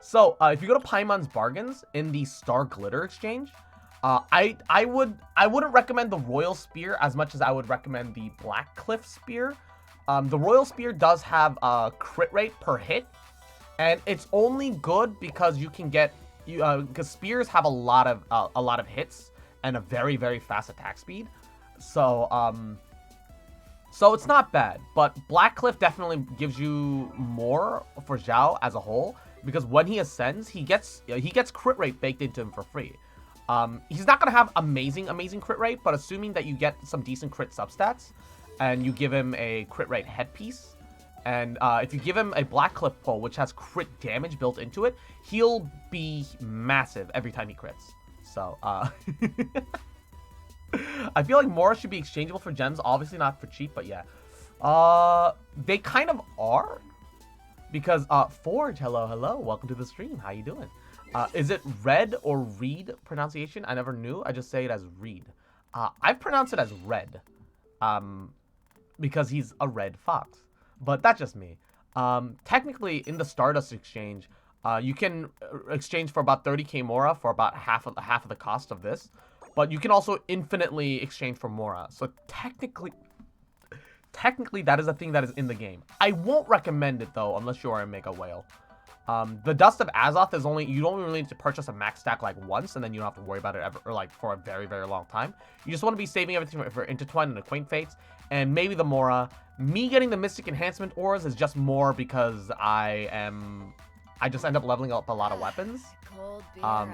So if you go to Paimon's Bargains in the Star Glitter Exchange, I wouldn't recommend the Royal Spear as much as I would recommend the Black Cliff Spear. The Royal Spear does have a crit rate per hit, and it's only good because you can get because spears have a lot of hits and a very, very fast attack speed. So so it's not bad, but Black Cliff definitely gives you more for Zhao as a whole, because when he ascends, he gets crit rate baked into him for free. He's not gonna have amazing crit rate, but assuming that you get some decent crit substats and you give him a crit rate headpiece, and if you give him a Black Cliff pole, which has crit damage built into it, he'll be massive every time he crits. So, I feel like Mora should be exchangeable for gems. Obviously not for cheap, but yeah. They kind of are. Because, Forge, hello. Welcome to the stream. How you doing? Is it Red or Reed pronunciation? I never knew. I just say it as Reed. I've pronounced it as Red. Because he's a red fox. But that's just me. Technically, in the Stardust exchange, you can exchange for about 30k Mora for about half of the cost of this. But you can also infinitely exchange for Mora. So technically that is a thing that is in the game. I won't recommend it though, unless you are a Mega Whale. The Dust of Azoth is you don't really need to purchase a max stack like once, and then you don't have to worry about it ever, or like for a very, very long time. You just want to be saving everything for Intertwine and Acquaint Fates, and maybe the Mora. Me getting the Mystic Enhancement Auras is just more because I just end up leveling up a lot of weapons.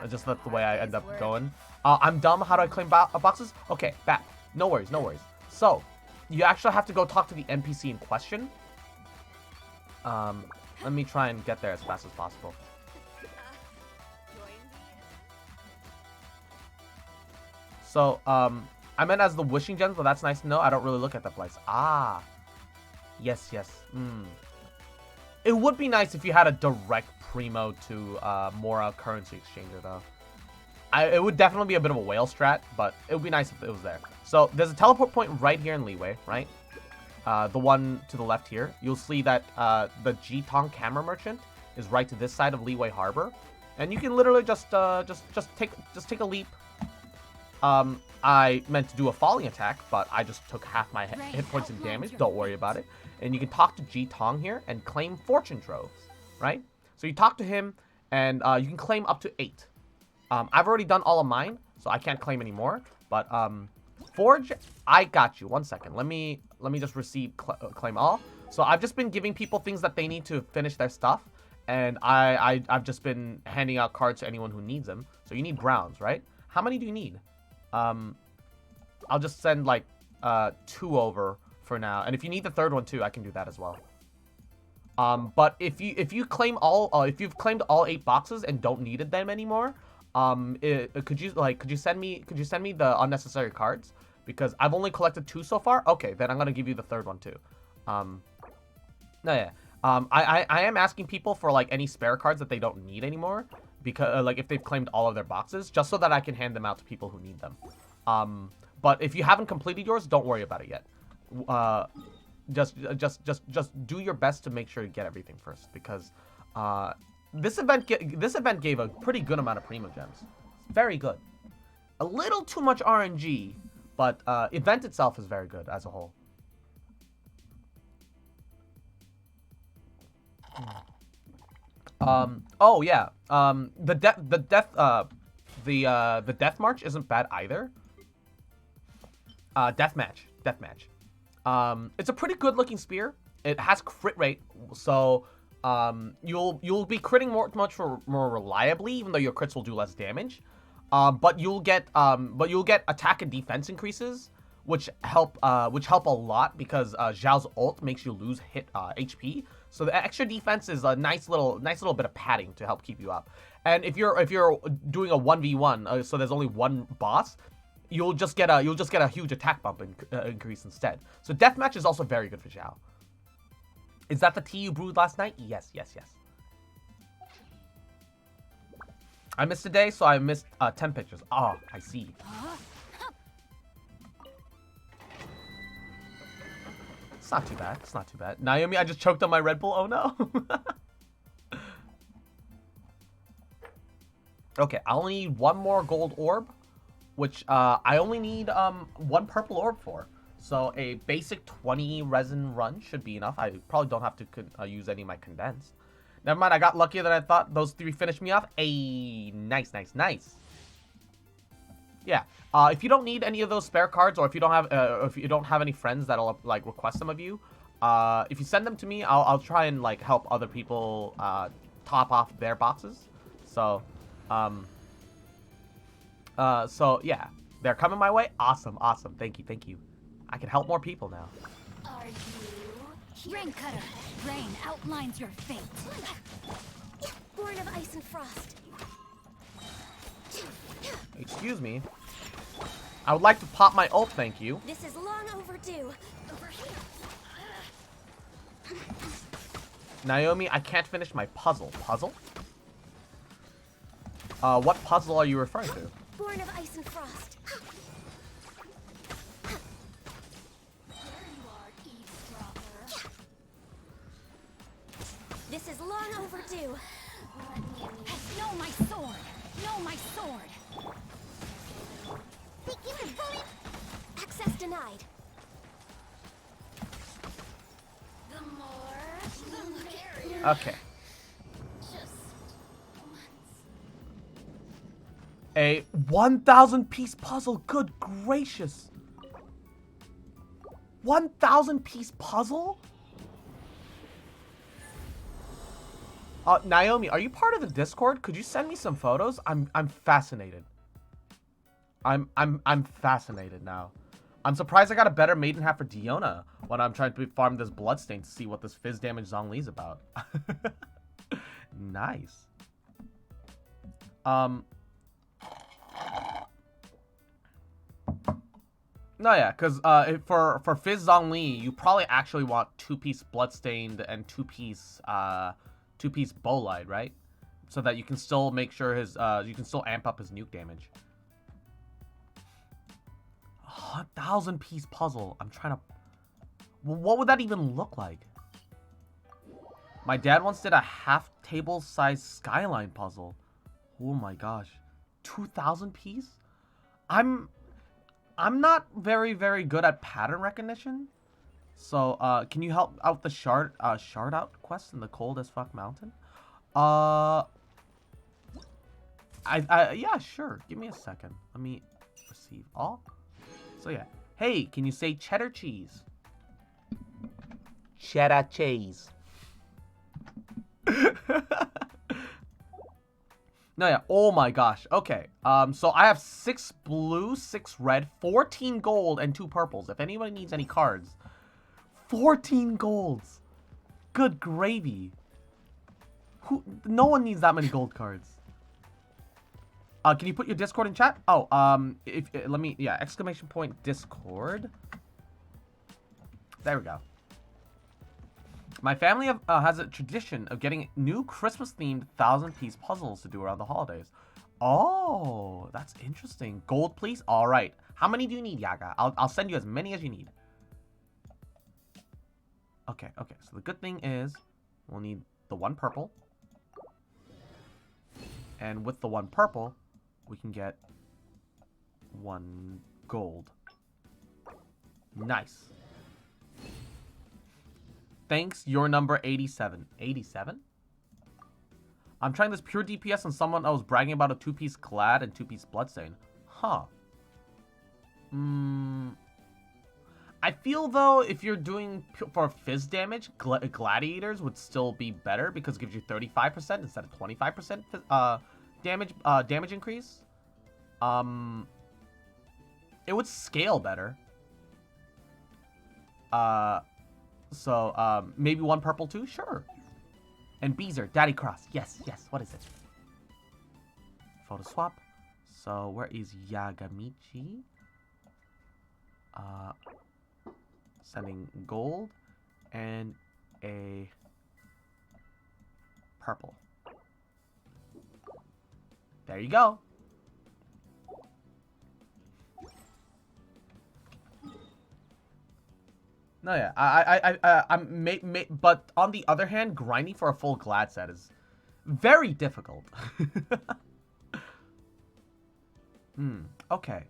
Just that's the way I end up going. I'm dumb. How do I claim boxes? Okay, back. No worries. So, you actually have to go talk to the NPC in question. Let me try and get there as fast as possible. So, I meant as the wishing gems, but that's nice to know. I don't really look at that place. Ah. Yes. It would be nice if you had a direct primo to Mora currency exchanger, though. It would definitely be a bit of a whale strat, but it would be nice if it was there. So, there's a teleport point right here in Leeway, right? The one to the left here. You'll see that the G-Tong Camera Merchant is right to this side of Leeway Harbor. And you can literally just take a leap. I meant to do a falling attack, but I just took half my hit points in damage. Don't worry about it. And you can talk to G-Tong here and claim fortune troves, right? So you talk to him, and you can claim up to 8. I've already done all of mine, so I can't claim anymore. But Forge, I got you. 1 second. Let me just claim all. So I've just been giving people things that they need to finish their stuff, and I've just been handing out cards to anyone who needs them. So you need browns, right? How many do you need? I'll just send like 2 over for now, and if you need the third one too, I can do that as well. But if you claim all, if you've claimed all 8 boxes and don't need them anymore, could you send me the unnecessary cards? because I've only collected 2 so far. Okay, then I'm gonna give you the 3rd one too. No, yeah. I am asking people for like any spare cards that they don't need anymore, because like if they've claimed all of their boxes, just so that I can hand them out to people who need them. But if you haven't completed yours, don't worry about it yet. Just do your best to make sure you get everything first, because this event gave a pretty good amount of Primo Gems. Very good. A little too much RNG, but event itself is very good as a whole. Oh yeah. The death march isn't bad either. Death match. It's a pretty good looking spear. It has crit rate, so you'll be critting much more reliably, even though your crits will do less damage. But you'll get attack and defense increases, which help a lot, because Zhao's ult makes you lose hit HP. So the extra defense is a nice little bit of padding to help keep you up. And if you're doing a 1v1, so there's only one boss, you'll just get a huge attack bump increase instead. So deathmatch is also very good for Zhao. Is that the tea you brewed last night? Yes. I missed a day, so I missed 10 pictures. Oh, I see. It's not too bad. It's not too bad. Naomi, I just choked on my Red Bull. Oh no. Okay, I only need 1 more gold orb, which I only need 1 purple orb for. So a basic 20 resin run should be enough. I probably don't have to use any of my condensed. Never mind, I got luckier than I thought. Those 3 finished me off. Nice. Yeah. If you don't need any of those spare cards, or if you don't have any friends that'll like request them of you, if you send them to me, I'll try and like help other people top off their boxes. So, yeah, they're coming my way. Awesome. Thank you. I can help more people now. Are you? Rain Cutter. Rain outlines your fate. Born of ice and frost. Excuse me. I would like to pop my ult, thank you. This is long overdue. Over here. Naomi, I can't finish my puzzle. Puzzle? What puzzle are you referring to? Born of ice and frost. This is long overdue. No, my sword. Access denied. Okay. A 1,000 piece puzzle. Good gracious. 1,000 piece puzzle? Naomi, are you part of the Discord? Could you send me some photos? I'm fascinated. I'm fascinated now. I'm surprised I got a better maiden half for Diona when I'm trying to farm this bloodstain to see what this fizz damage Zhongli's about. Nice. No, yeah, because for Fizz Zhongli, you probably actually want 2-piece Bloodstained and 2-piece Bolide, right? So that you can still make sure his you can still amp up his nuke damage. 1,000-piece puzzle. I'm trying to. What would that even look like? My dad once did a half-table-sized skyline puzzle. Oh my gosh, 2,000 piece? I'm not very good at pattern recognition. So can you help out the shard out quest in the cold as fuck mountain? Yeah, sure. Give me a second. Let me receive all. So yeah. Hey, can you say cheddar cheese? Cheddar cheese. No, yeah. Oh my gosh. Okay. So I have 6 blue, 6 red, 14 gold, and 2 purples. If anybody needs any cards. 14 golds. Good gravy. No one needs that many gold cards. Can you put your Discord in chat? Oh, let me, yeah, exclamation point Discord. There we go. My family has a tradition of getting new Christmas-themed 1,000-piece puzzles to do around the holidays. Oh, that's interesting. Gold, please? All right. How many do you need, Yaga? I'll send you as many as you need. Okay, okay. So the good thing is we'll need the one purple. And with the one purple, we can get one gold. Nice. Thanks, your number 87. 87? I'm trying this pure DPS on someone I was bragging about a 2-piece Glad and 2-piece Bloodstain. Huh. I feel, though, if you're doing for fizz damage, Gladiators would still be better because it gives you 35% instead of 25% damage increase. It would scale better. So, maybe one purple too? Sure. And Beezer, Daddy Cross. Yes, yes. What is it? Photo swap. So, where is Yagamichi? Sending gold and a purple. There you go. No, yeah, but on the other hand, grinding for a full Glad set is very difficult. Okay.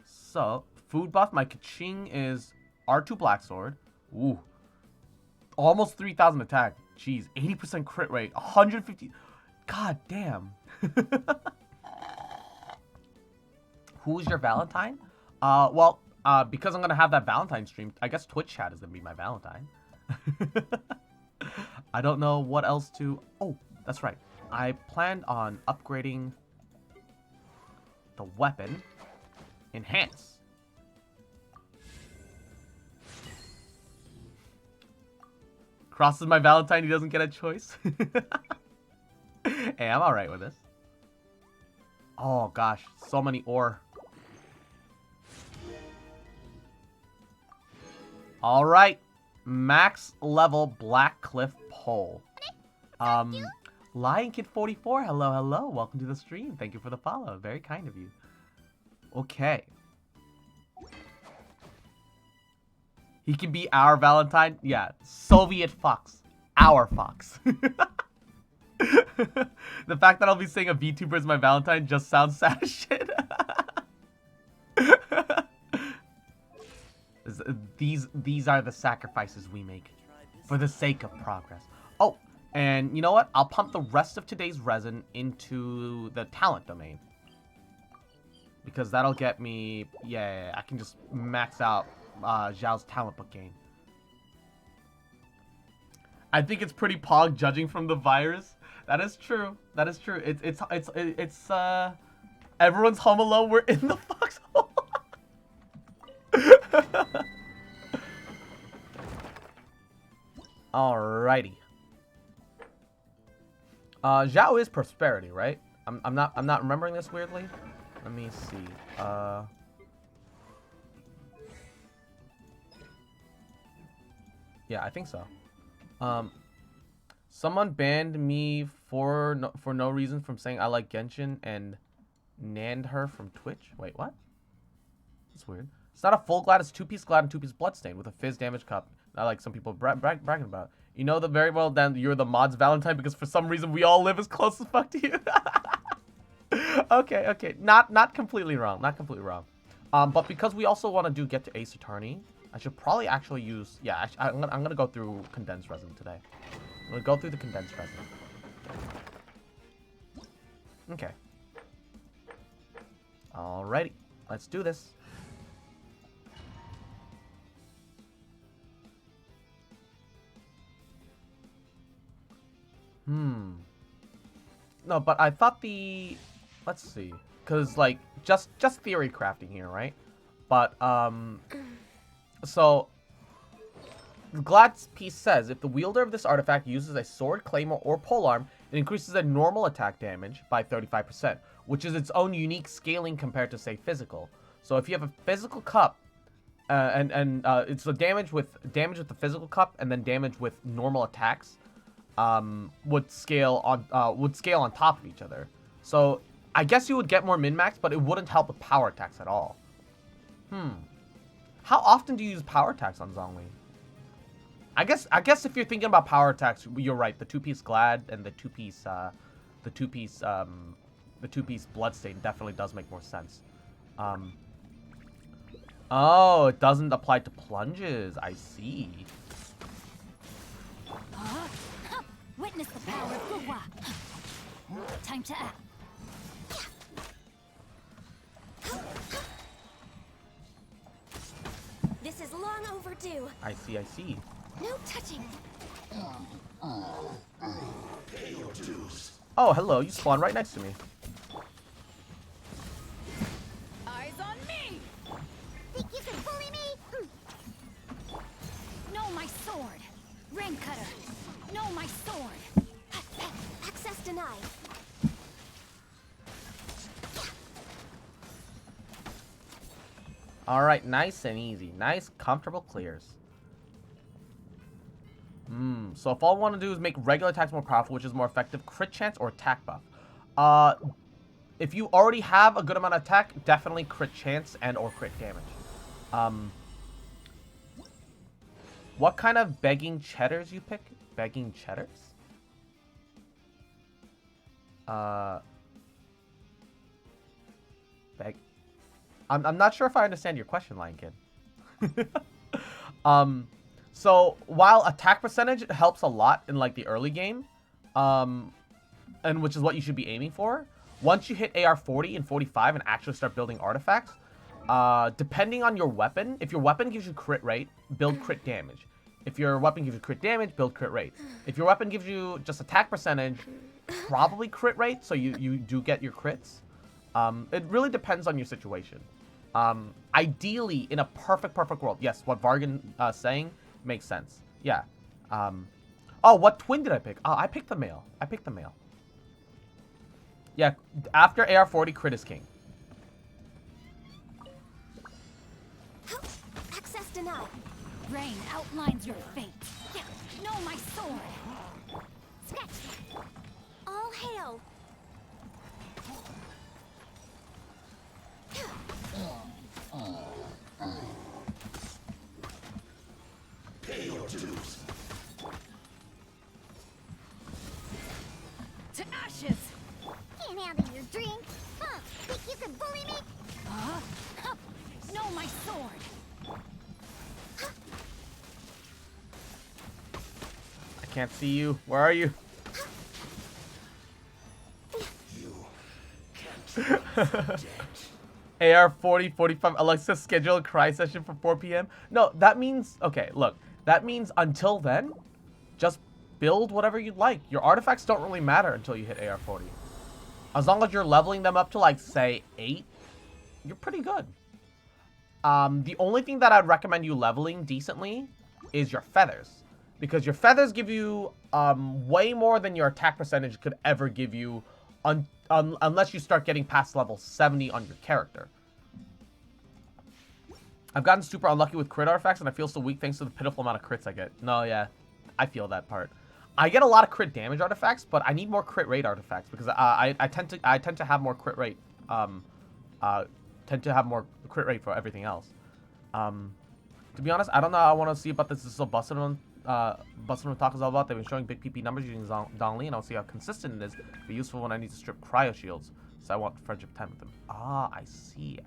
So, food buff, my Kaching is R2 Black Sword. Ooh. Almost 3,000 attack. Jeez, 80% crit rate, 150. God damn. Who's your Valentine? Well, because I'm going to have that Valentine stream, I guess Twitch chat is going to be my Valentine. I don't know what else to... Oh, that's right. I planned on upgrading the weapon. Enhance. Cross is my Valentine. He doesn't get a choice. Hey, I'm alright with this. Oh, gosh. So many ore. Alright. Max level Black Cliff Pole. Lion Kid 44. Hello, hello. Welcome to the stream. Thank you for the follow. Very kind of you. Okay. He can be our Valentine. Yeah. Soviet Fox. Our Fox. The fact that I'll be saying a VTuber is my Valentine just sounds sad as shit. These are the sacrifices we make for the sake of progress. Oh, and you know what? I'll pump the rest of today's resin into the talent domain. Because that'll get me... Yeah, I can just max out Zhao's talent book gain. I think it's pretty pog judging from the virus. That is true. That is true. It's everyone's home alone. We're in the foxhole. Alrighty. Zhao is prosperity, right? I'm not remembering this weirdly. Let me see. Yeah, I think so. Someone banned me for no reason from saying I like Genshin and nanned her from Twitch. Wait, what? That's weird. It's not a full Glad, it's 2-piece Glad and 2-piece Bloodstain with a fizz damage cup. Not like some people bragging about. You know very well then you're the mod's Valentine because for some reason we all live as close as fuck to you. Okay. Not completely wrong. Not completely wrong. But because we also want to get to Ace Attorney, I should probably actually use... Yeah, I'm gonna go through condensed resin today. I'm gonna go through the condensed resin. Okay. Alrighty. Let's do this. No, but I thought the... Let's see. Because, like, just theory crafting here, right? But, so... Glad's piece says, if the wielder of this artifact uses a sword, claymore, or polearm, it increases their normal attack damage by 35%. which is its own unique scaling compared to, say, physical. So if you have a physical cup, it's the damage with the physical cup, and then damage with normal attacks, would scale on top of each other. So I guess you would get more min-max, but it wouldn't help with power attacks at all. How often do you use power attacks on Zhongli? I guess if you're thinking about power attacks, you're right. The two-piece Glad and the two-piece Bloodstain definitely does make more sense. Oh, it doesn't apply to plunges. I see. Witness the power of Guhua. Time to act. This is long overdue. I see. No touching. Oh, hello. You spawned right next to me. Eyes on me! Think you can bully me? No, my sword. Rain cutter. No, my sword. Access denied. Alright, nice and easy. Nice, comfortable clears. So if all I want to do is make regular attacks more powerful, which is more effective, crit chance or attack buff. If you already have a good amount of attack, definitely crit chance and or crit damage. What kind of begging cheddars you pick? Begging cheddars? I'm not sure if I understand your question, Lion Kid. So while attack percentage helps a lot in like the early game, and which is what you should be aiming for, once you hit AR 40 and 45 and actually start building artifacts, depending on your weapon, if your weapon gives you crit rate, build crit damage. If your weapon gives you crit damage, build crit rate. If your weapon gives you just attack percentage, probably crit rate, so you do get your crits. It really depends on your situation. Ideally, in a perfect world, yes, what Vargan saying makes sense. Yeah. Oh, what twin did I pick? Oh, I picked the male. Yeah, after AR 40, crit is king. Access denied. Rain outlines your fate. No, my sword. Sketch. All hail. Pay your dues. To ashes! Can't handle your drink. Huh? Think you can bully me? No, my sword. I can't see you. Where are you? You can't. AR 40, 45, Alexa, schedule a cry session for 4 p.m. No, that means, okay, look. That means until then, just build whatever you'd like. Your artifacts don't really matter until you hit AR 40. As long as you're leveling them up to, like, say, 8, you're pretty good. The only thing that I'd recommend you leveling decently is your feathers. Because your feathers give you way more than your attack percentage could ever give you unless you start getting past level 70 on your character. I've gotten super unlucky with crit artifacts, and I feel so weak thanks to the pitiful amount of crits I get. No, yeah, I feel that part. I get a lot of crit damage artifacts, but I need more crit rate artifacts because I tend to have more crit rate. Tend to have more crit rate for everything else. To be honest, I don't know. I want to see about this. This is so busted on Tacos all about. They've been showing big PP numbers using Dongli, and I'll see how consistent it is. Be useful when I need to strip cryo shields. So I want friendship time with them. Ah, I see.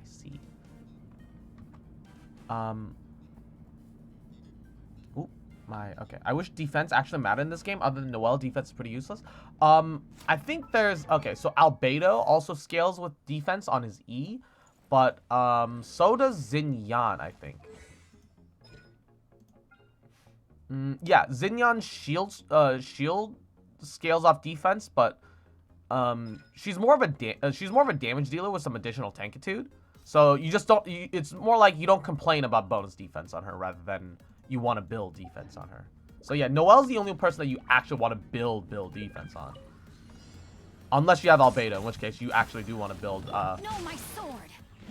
Okay. I wish defense actually mattered in this game. Other than Noelle, defense is pretty useless. I think there's... Okay, so Albedo also scales with defense on his E. But, so does Xinyan, I think. Yeah, Xinyan's shield scales off defense, but, she's more of a damage dealer with some additional tankitude. So you just don't... it's more like you don't complain about bonus defense on her rather than you want to build defense on her. So yeah, Noelle's the only person that you actually want to build defense on. Unless you have Albedo, in which case you actually do want to build. No, my sword.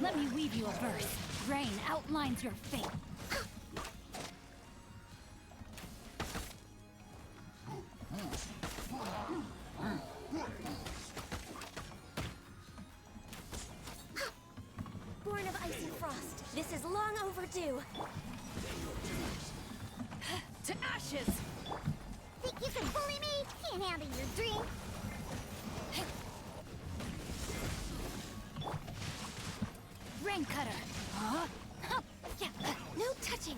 Let me weave you a verse. Rain outlines your fate. Born of ice and frost. This is long overdue. To ashes! Think you can bully me? Can't handle your drink. Rain cutter. Huh? Yeah, no touching.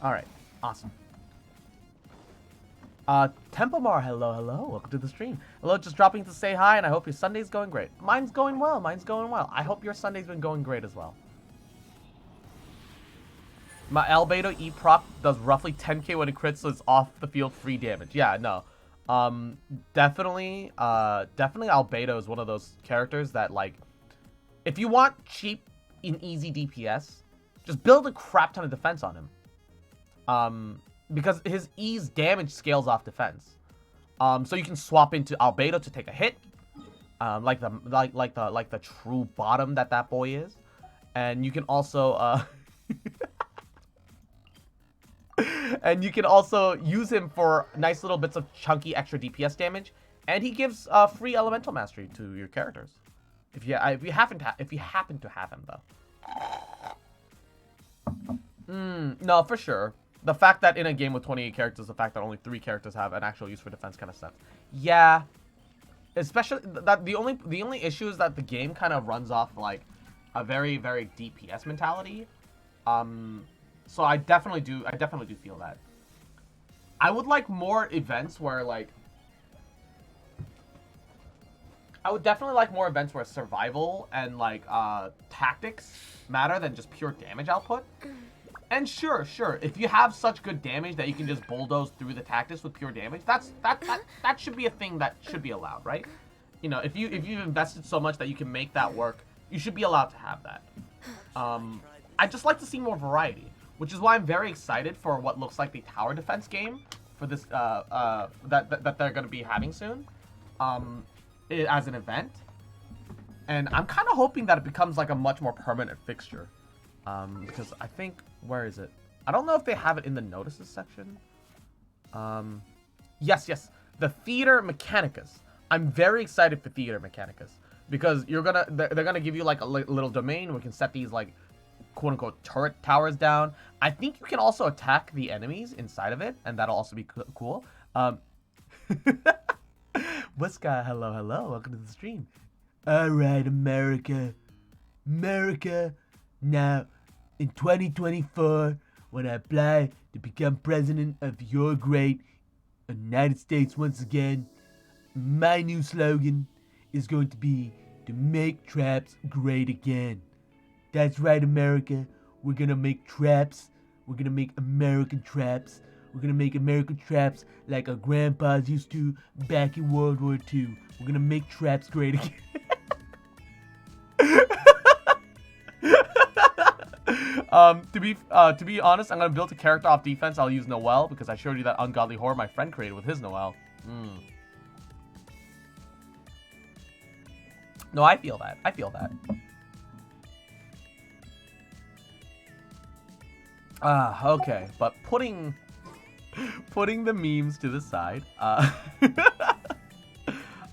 All right, awesome. Tempomar, hello, welcome to the stream. Hello, just dropping to say hi, and I hope your Sunday's going great. Mine's going well, I hope your Sunday's been going great as well. My Albedo E proc does roughly 10k when it crits, so it's off the field free damage. Yeah, no. Definitely Albedo is one of those characters that, like, if you want cheap and easy DPS, just build a crap ton of defense on him. Because his E's damage scales off defense. So you can swap into Albedo to take a hit, like the true bottom that boy is, and you can also and you can also use him for nice little bits of chunky extra DPS damage, and he gives free elemental mastery to your characters if you happen to have him though. No, for sure. The fact that in a game with 28 characters, the fact that only 3 characters have an actual use for defense kind of stuff. Yeah. Especially that the only issue is that the game kind of runs off like a very, very DPS mentality. So I definitely do feel that. I would like more events where like survival and like tactics matter than just pure damage output. And sure, if you have such good damage that you can just bulldoze through the tactics with pure damage, that should be a thing that should be allowed, right? You know, if you've invested so much that you can make that work, you should be allowed to have that. I'd just like to see more variety, which is why I'm very excited for what looks like the tower defense game for this that they're going to be having soon, as an event. And I'm kind of hoping that it becomes like a much more permanent fixture. Because I think, where is it? I don't know if they have it in the notices section. Yes, the Theater Mechanicus. I'm very excited for Theater Mechanicus because they're gonna give you like a little domain where you can set these like quote unquote turret towers down. I think you can also attack the enemies inside of it, and that'll also be cool. Whiska, hello, welcome to the stream. All right, America. Now, in 2024, when I apply to become president of your great United States once again, my new slogan is going to be to make traps great again. That's right, America. We're gonna make traps. We're gonna make American traps. We're gonna make American traps like our grandpas used to back in World War II. We're gonna make traps great again. To be honest, I'm gonna build a character off defense. I'll use Noel because I showed you that ungodly horror my friend created with his Noel. No, I feel that. Okay, but putting the memes to the side.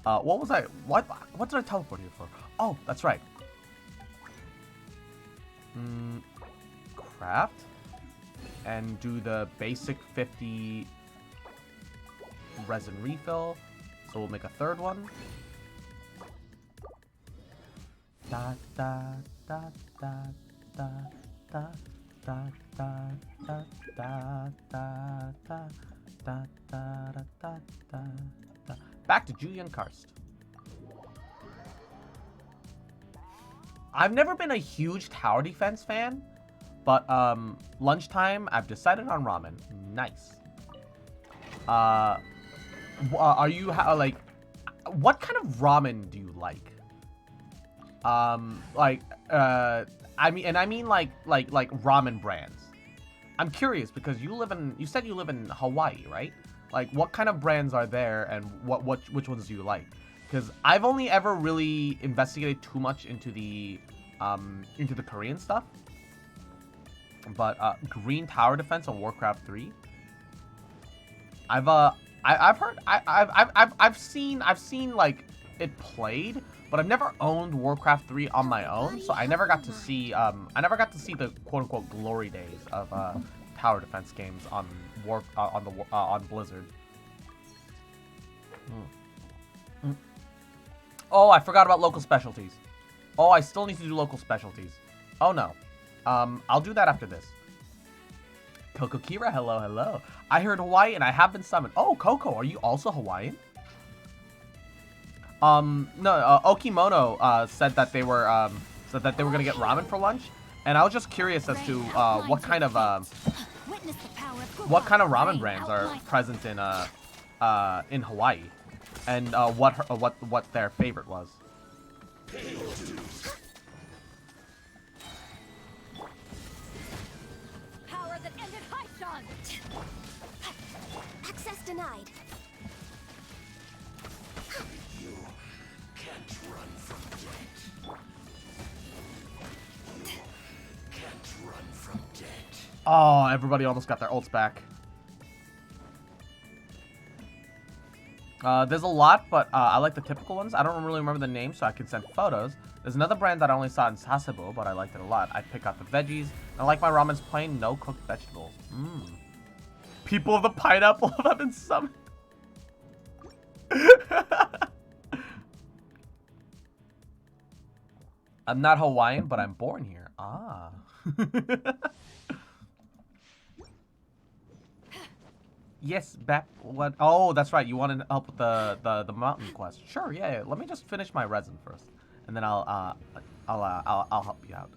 What was I? What did I teleport here for? Oh, that's right. Craft and do the basic 50 resin refill. So we'll make a third one. Da da da da da da da da da da da da da da da. Back to Julian Karst. I've never been a huge tower defense fan, but lunchtime I've decided on ramen. Nice. Are you like, what kind of ramen do you like? I mean like ramen brands. I'm curious because you said you live in Hawaii, right? Like, what kind of brands are there, and which ones do you like? Because I've only ever really investigated too much into the Korean stuff. But Green Tower Defense on Warcraft 3. I've seen like it played, but I've never owned Warcraft 3 on my own, so I never got to see the quote unquote glory days of tower defense games on Blizzard. Oh, I forgot about local specialties. Oh, I still need to do local specialties. Oh no. I'll do that after this. Coco Kira, hello, hello. I heard Hawaii and I have been summoned. Oh, Coco, are you also Hawaiian? No, Okimono said that they were gonna get ramen for lunch, and I was just curious as to what kind of ramen brands are present in Hawaii, and what their favorite was. Power that ended Haishan. Access denied. You can't run from death. You can't run from death. Oh, everybody almost got their ults back. There's a lot, but I like the typical ones. I don't really remember the name, so I can send photos. There's another brand that I only saw in Sasebo, but I liked it a lot. I pick out the veggies. I like my ramen's plain, no cooked vegetables. People of the pineapple have been summoned. I'm not Hawaiian, but I'm born here. Ah. Yes, back. What? Oh, that's right. You wanted help with the mountain quest. Sure. Yeah. Let me just finish my resin first, and then I'll help you out.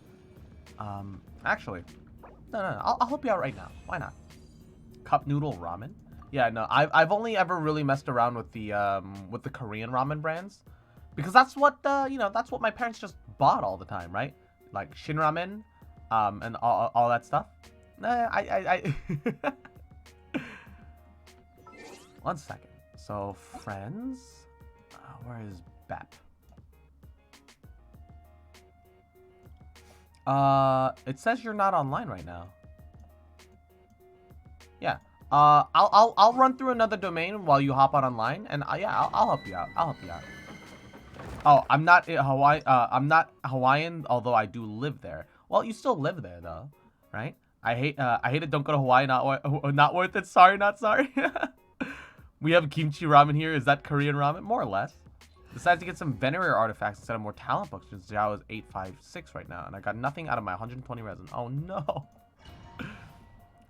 Actually, no. I'll help you out right now. Why not? Cup noodle ramen. Yeah. No. I've only ever really messed around with the Korean ramen brands, because that's what that's what my parents just bought all the time, right? Like Shin Ramen, and all that stuff. I One second. So, friends. Where is Bep? It says you're not online right now. Yeah. I'll run through another domain while you hop on online, and yeah, I'll help you out. I'll help you out. Oh, I'm not Hawaii. I'm not Hawaiian, although I do live there. Well, you still live there though, right? I hate it. Don't go to Hawaii. Not worth it. Sorry, not sorry. We have kimchi ramen here. Is that Korean ramen? More or less. Decided to get some Venereer artifacts instead of more talent books since Zhao is 856 right now. And I got nothing out of my 120 resin. Oh no.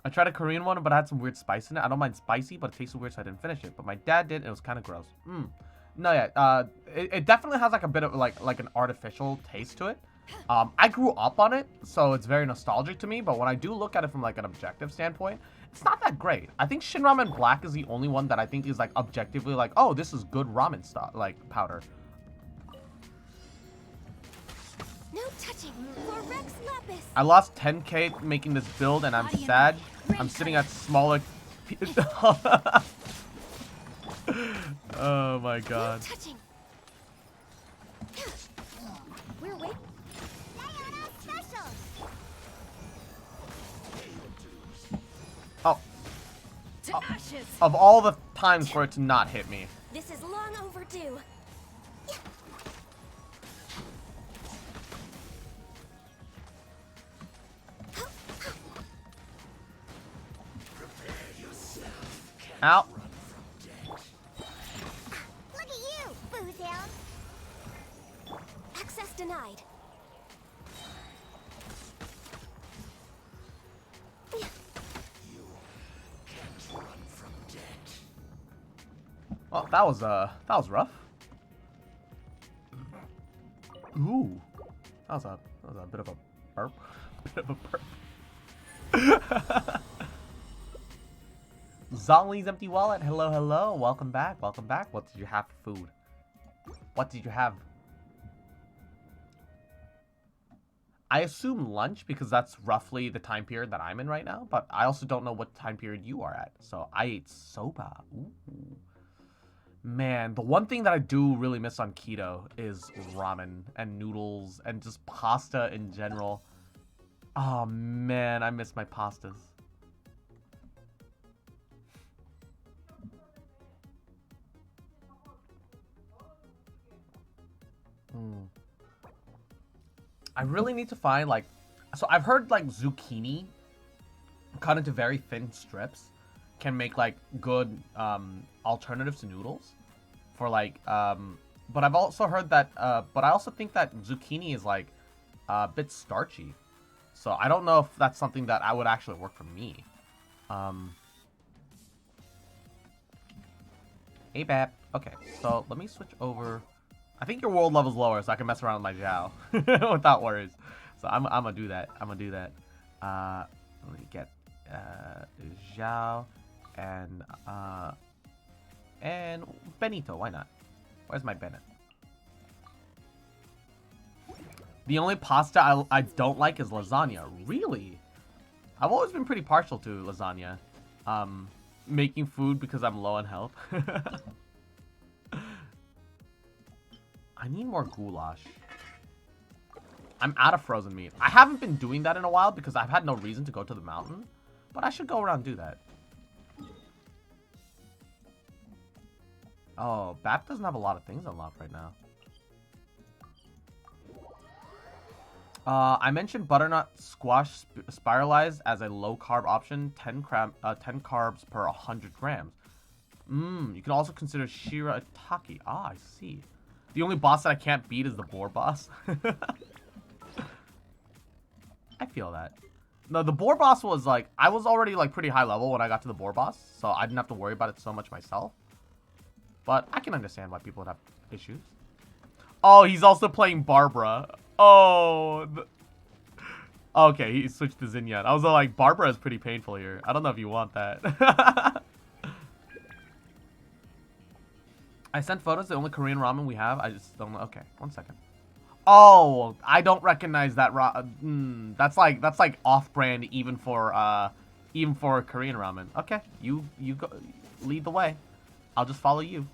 I tried a Korean one, but I had some weird spice in it. I don't mind spicy, but it tasted weird, so I didn't finish it. But my dad did, and it was kind of gross. No, yeah. It definitely has like a bit of like an artificial taste to it. I grew up on it, so it's very nostalgic to me. But when I do look at it from like an objective standpoint, it's not that great. I think Shin Ramen Black is the only one that I think is like objectively like, oh, this is good ramen stock, like powder. No touching for Rex Lapis. I lost 10k making this build, and I'm sad. I'm sitting at smaller. Oh my god. No touching. We're waiting. Special. Oh. To ashes. Of all the times for it to not hit me. This is long overdue. Ow. Look at you, Boozound. Access denied. Well, that was rough. Ooh, that was a bit of a burp. Bit of a burp. Zolly's empty wallet. Hello, hello. Welcome back. Welcome back. What did you have for food? What did you have? I assume lunch because that's roughly the time period that I'm in right now, but I also don't know what time period you are at. So I ate soba. Ooh. Man, the one thing that I do really miss on keto is ramen and noodles and just pasta in general. Oh man, I miss my pastas. I really need to find like, so I've heard like zucchini cut into very thin strips can make like good alternatives to noodles for like but I've also heard that but I also think that zucchini is like a bit starchy, so I don't know if that's something that I would actually work for me. Hey Bab. Okay, so let me switch over. I think your world level's lower, so I can mess around with my Zhao without worries. So I'm gonna do that. I'm gonna do that. Let me get Zhao and Benito. Why not? Where's my Bennett? The only pasta I don't like is lasagna. Really? I've always been pretty partial to lasagna. Making food because I'm low on health. I need more goulash. I'm out of frozen meat. I haven't been doing that in a while because I've had no reason to go to the mountain. But I should go around and do that. Oh, Bap doesn't have a lot of things unlocked right now. I mentioned butternut squash spiralized as a low-carb option. 10 carbs per 100 grams. You can also consider Shira Itaki. Ah, I see. The only boss that I can't beat is the boar boss. I feel that. No, the boar boss was like, I was already like pretty high level when I got to the boar boss, so I didn't have to worry about it so much myself. But I can understand why people would have issues. Oh, he's also playing Barbara. Oh. Okay, he switched to Zinyan. I was like, Barbara is pretty painful here. I don't know if you want that. I sent photos. The only Korean ramen we have. I just don't know. Okay, 1 second. Oh, I don't recognize that that's like off-brand even for Korean ramen. Okay, you go lead the way. I'll just follow you.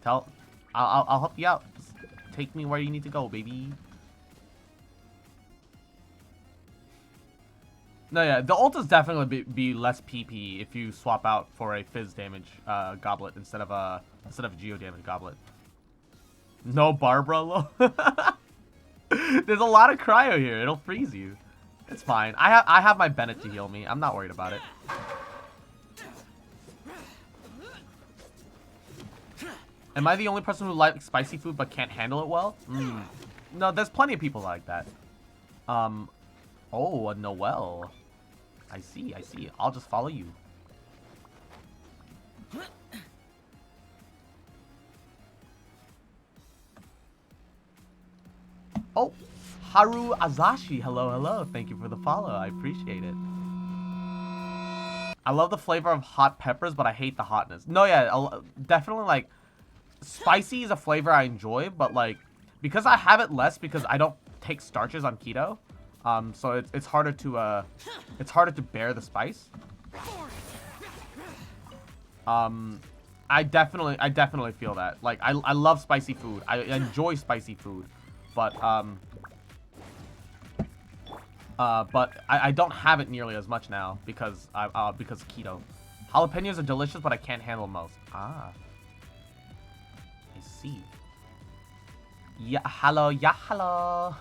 I'll help you out. Just take me where you need to go, baby. No, yeah, the ult is definitely be less PP if you swap out for a fizz damage goblet instead of a geo damage goblet. No Barbara. There's a lot of cryo here. It'll freeze you. It's fine. I have my Bennett to heal me. I'm not worried about it. Am I the only person who likes spicy food but can't handle it well? No, there's plenty of people like that. Oh, a Noelle. I see. I'll just follow you. Oh, Haru Azashi. Hello. Thank you for the follow. I appreciate it. I love the flavor of hot peppers, but I hate the hotness. No, yeah, definitely, like, spicy is a flavor I enjoy, but, like, because I have it less because I don't take starches on keto, so it's harder to bear the spice. I definitely feel that. Like, I love spicy food. I enjoy spicy food. But I don't have it nearly as much now because of keto. Jalapenos are delicious, but I can't handle most. Ah, I see. Yeah, hello.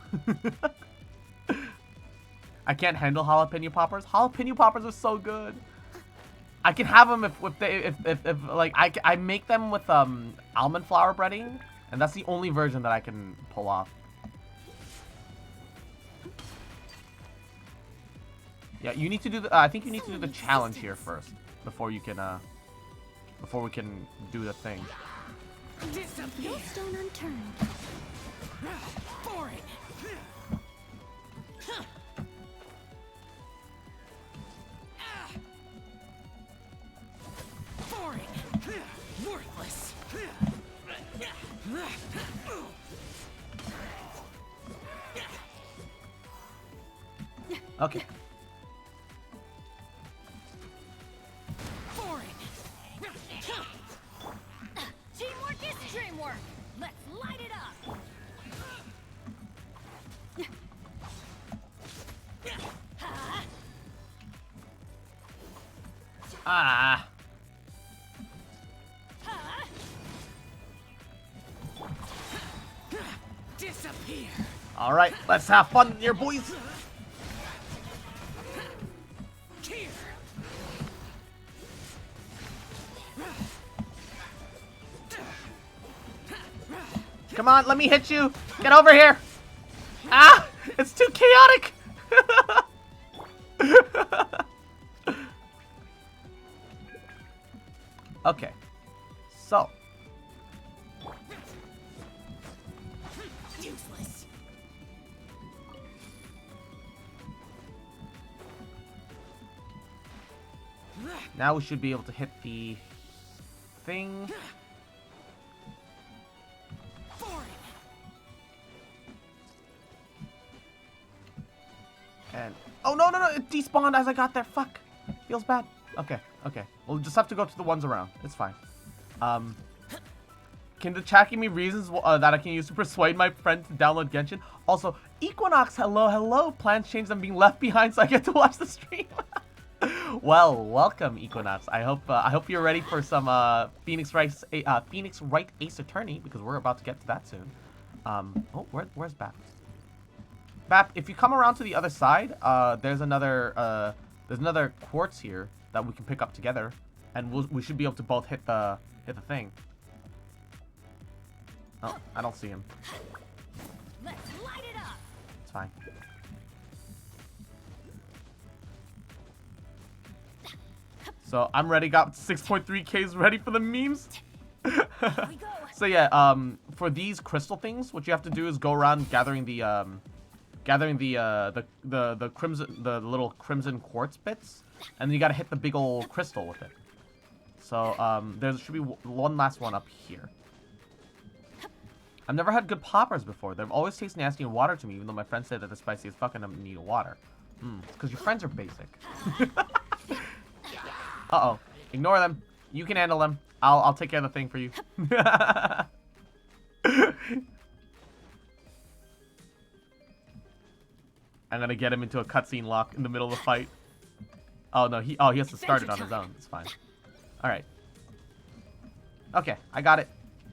I can't handle jalapeno poppers. Jalapeno poppers are so good. I can have them if like I make them with almond flour breading, and that's the only version that I can pull off. Yeah, you need to do the. I think you need to do the challenge here first before you can. Before we can do the thing. No stone unturned. For it. For it. Worthless. Okay. Teamwork is dreamwork. Let's light it up. Ah. Disappear. All right, let's have fun here, boys. Here. Come on, let me hit you. Get over here. Ah, it's too chaotic. Okay, so Useless. now we should be able to hit the thing. And oh no, it despawned as I got there. Fuck, feels bad. Okay. We'll just have to go to the ones around. It's fine. Can the chat give me reasons that I can use to persuade my friend to download Genshin? Also, Equinox, hello. Plans change. I'm being left behind, so I get to watch the stream. Well, welcome, Equinox. I hope you're ready for some Phoenix Wright Ace Attorney, because we're about to get to that soon. Oh, where's Bap? Bap, if you come around to the other side, there's another quartz here that we can pick up together, and we should be able to both hit the thing. Oh, I don't see him. Let's light it up. It's fine. So I'm ready. Got 6.3Ks ready for the memes. Here we go. So yeah, for these crystal things, what you have to do is go around gathering the little crimson quartz bits, and then you gotta hit the big old crystal with it. So there should be one last one up here. I've never had good poppers before. They've always tasted nasty and water to me, even though my friends say that they're spicy as fuck and I need water. It's because your friends are basic. Uh-oh. Ignore them. You can handle them. I'll take care of the thing for you. I'm gonna get him into a cutscene lock in the middle of the fight. Oh no, he has to start it on his own. It's fine. Alright. Okay, I got it.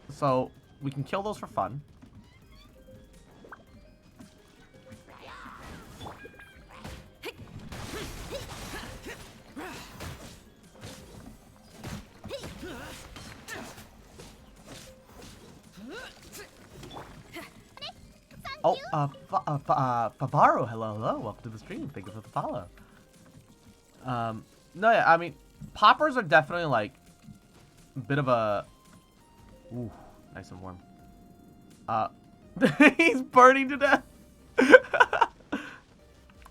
So we can kill those for fun. Oh, Favaro, hello, welcome to the stream. Thank you for the follow. No, yeah, I mean, poppers are definitely like a bit of a. Ooh, nice and warm. He's burning to death.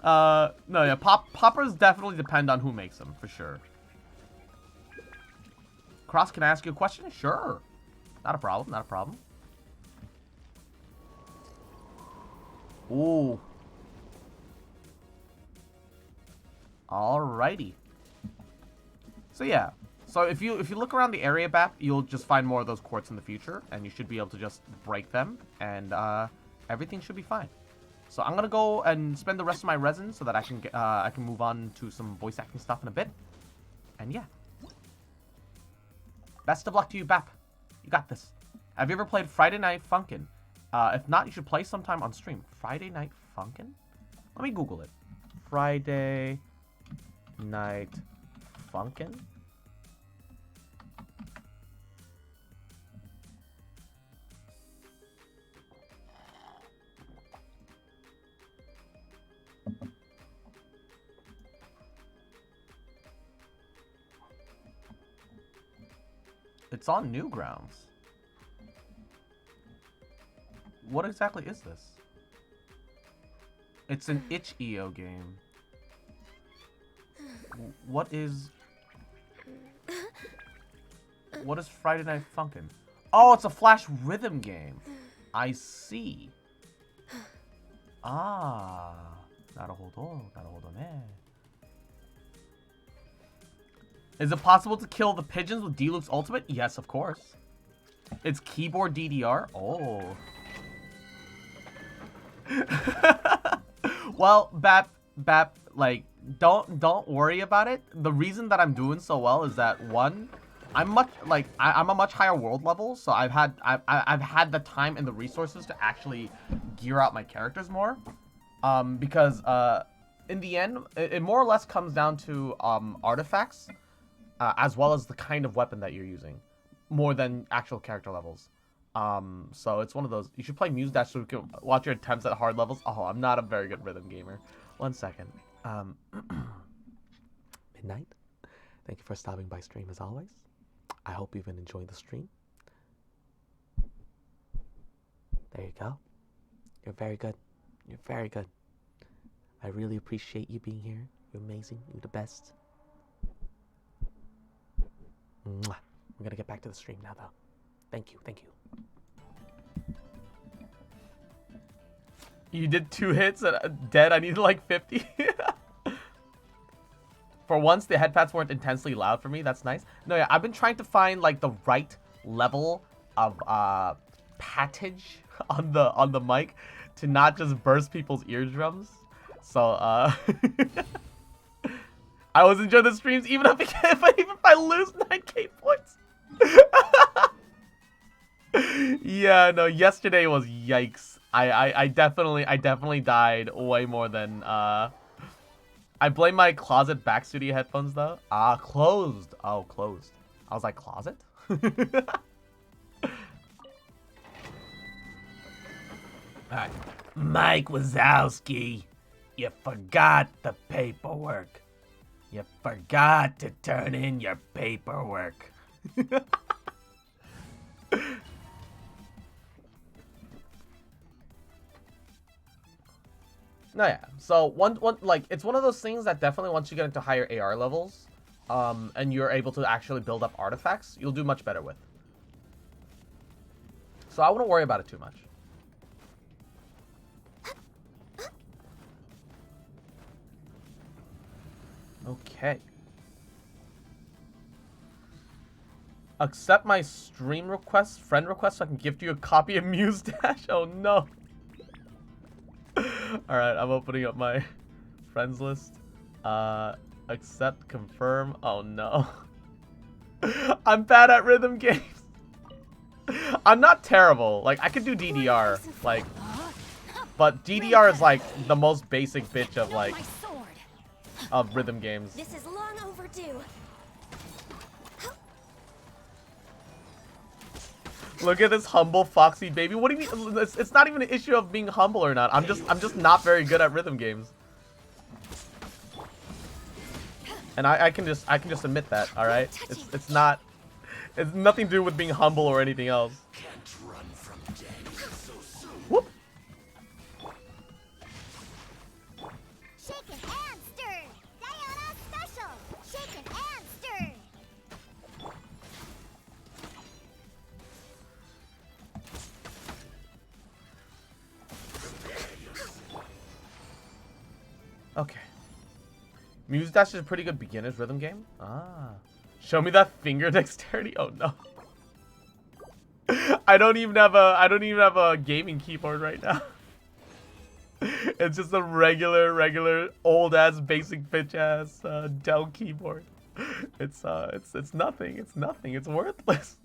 No, yeah, poppers definitely depend on who makes them for sure. Cross, can I ask you a question? Sure, not a problem, not a problem. Ooh. Alrighty. So yeah. So if you look around the area map, you'll just find more of those quartz in the future, and you should be able to just break them, and everything should be fine. So I'm gonna go and spend the rest of my resin so that I can move on to some voice acting stuff in a bit. And yeah. Best of luck to you, Bap. You got this. Have you ever played Friday Night Funkin'? If not, you should play sometime on stream. Friday Night Funkin'? Let me Google it. Friday Night Funkin'? It's on Newgrounds. What exactly is this? It's an itch.io game. What is Friday Night Funkin'? Oh, it's a Flash rhythm game. I see. Ah. 나ruhodo ne. Is it possible to kill the pigeons with D-Luke's ultimate? Yes, of course. It's keyboard DDR? Oh. Well, Bap, like, don't worry about it. The reason that I'm doing so well is that, one, I'm a much higher world level, so I've had the time and the resources to actually gear out my characters more. Because in the end, it more or less comes down to artifacts, as well as the kind of weapon that you're using, more than actual character levels. So it's one of those. You should play Muse Dash so we can watch your attempts at hard levels. Oh, I'm not a very good rhythm gamer. 1 second. Midnight. Thank you for stopping by stream as always. I hope you've been enjoying the stream. There you go. You're very good. You're very good. I really appreciate you being here. You're amazing. You're the best. Mwah. I'm gonna get back to the stream now, though. Thank you. Thank you. You did 2 hits and dead. I needed like 50. For once, the headpads weren't intensely loud for me. That's nice. No, yeah, I've been trying to find like the right level of pattage on the mic to not just burst people's eardrums. So I was enjoying the streams even if I lose 9k points. Yeah, no, yesterday was yikes. I definitely died way more than I blame my closet back studio headphones though. Ah, closed. Oh, closed. I was like, closet? Alright. Mike Wazowski, you forgot the paperwork. You forgot to turn in your paperwork. No, yeah. So one like it's one of those things that definitely once you get into higher AR levels, and you're able to actually build up artifacts, you'll do much better with. So I wouldn't worry about it too much. Okay. Accept my stream request, friend request, so I can gift you a copy of Muse Dash. Oh no. Alright, I'm opening up my friends list. Accept, confirm. Oh no. I'm bad at rhythm games. I'm not terrible. Like, I could do DDR. Like, but DDR is like the most basic bitch of like of rhythm games. This is long overdue. Look at this humble foxy baby. What do you mean? It's not even an issue of being humble or not. I'm just not very good at rhythm games. And I can just admit that, all right? It's nothing to do with being humble or anything else. Can't run from death so soon. Whoop. Shaken and stirred. Diana special. Shaken and stirred. Okay. Muse Dash is a pretty good beginner's rhythm game. Ah. Show me that finger dexterity. Oh no. I don't even have a gaming keyboard right now. It's just a regular old ass basic bitch ass Dell keyboard. It's nothing. It's nothing. It's worthless.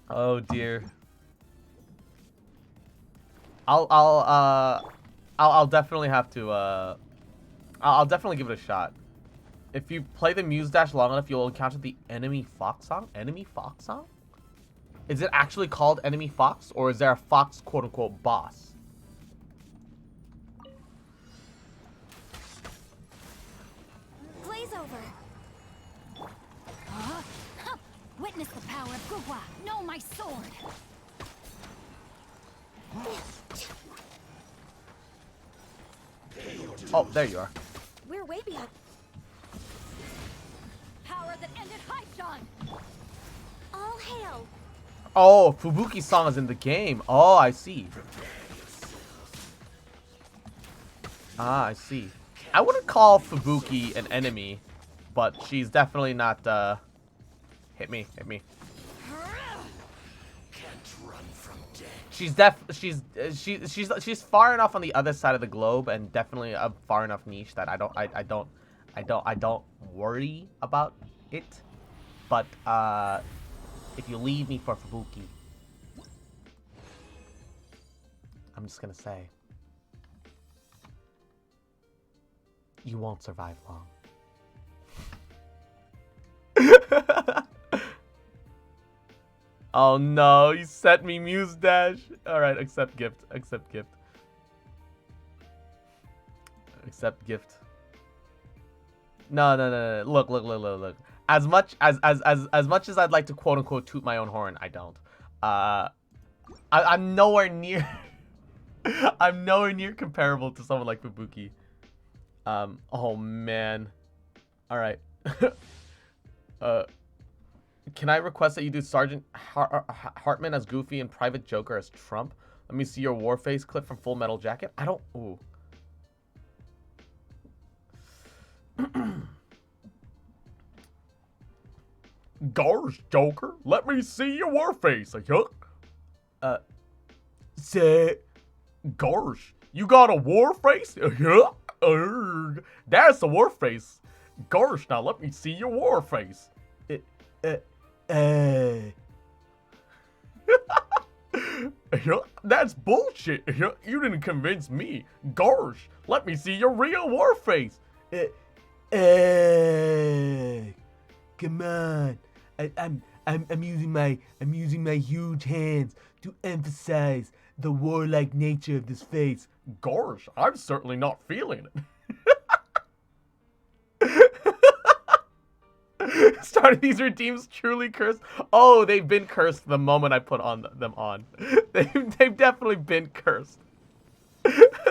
Oh dear. I'll definitely have to I'll definitely give it a shot. If you play the Muse Dash long enough, you'll encounter the enemy fox song. Enemy fox song? Is it actually called enemy fox, or is there a fox quote unquote boss? Glaze over. Witness the power of Gugwa. Know my sword. Oh, there you are. We're way beyond. Power that ended Haichan. All hail. Oh, Fubuki's song is in the game. Oh, I see. Ah, I see. I wouldn't call Fubuki an enemy, but she's definitely not, hit me, hit me. Can't run from death. She's far enough on the other side of the globe and definitely a far enough niche that I don't worry about it. But, if you leave me for Fubuki, I'm just gonna say, you won't survive long. Oh no, you sent me Muse Dash. Alright, accept gift. Accept gift. Accept gift. No. Look. As much as I'd like to quote unquote toot my own horn, I don't. I'm nowhere near I'm nowhere near comparable to someone like Fubuki. Oh man. Alright. Can I request that you do Sergeant Hartman as Goofy and Private Joker as Trump? Let me see your Warface clip from Full Metal Jacket. I don't... Ooh. Gosh, Joker, let me see your Warface. Say... Gosh, you got a Warface? That's a Warface. Gosh, now let me see your Warface. That's bullshit. You didn't convince me. Gosh, let me see your real Warface. Come on. I'm using my huge hands to emphasize the warlike nature of this face. Gosh, I'm certainly not feeling it. Starting these redeems truly cursed. Oh, they've been cursed the moment I put them on. They've definitely been cursed.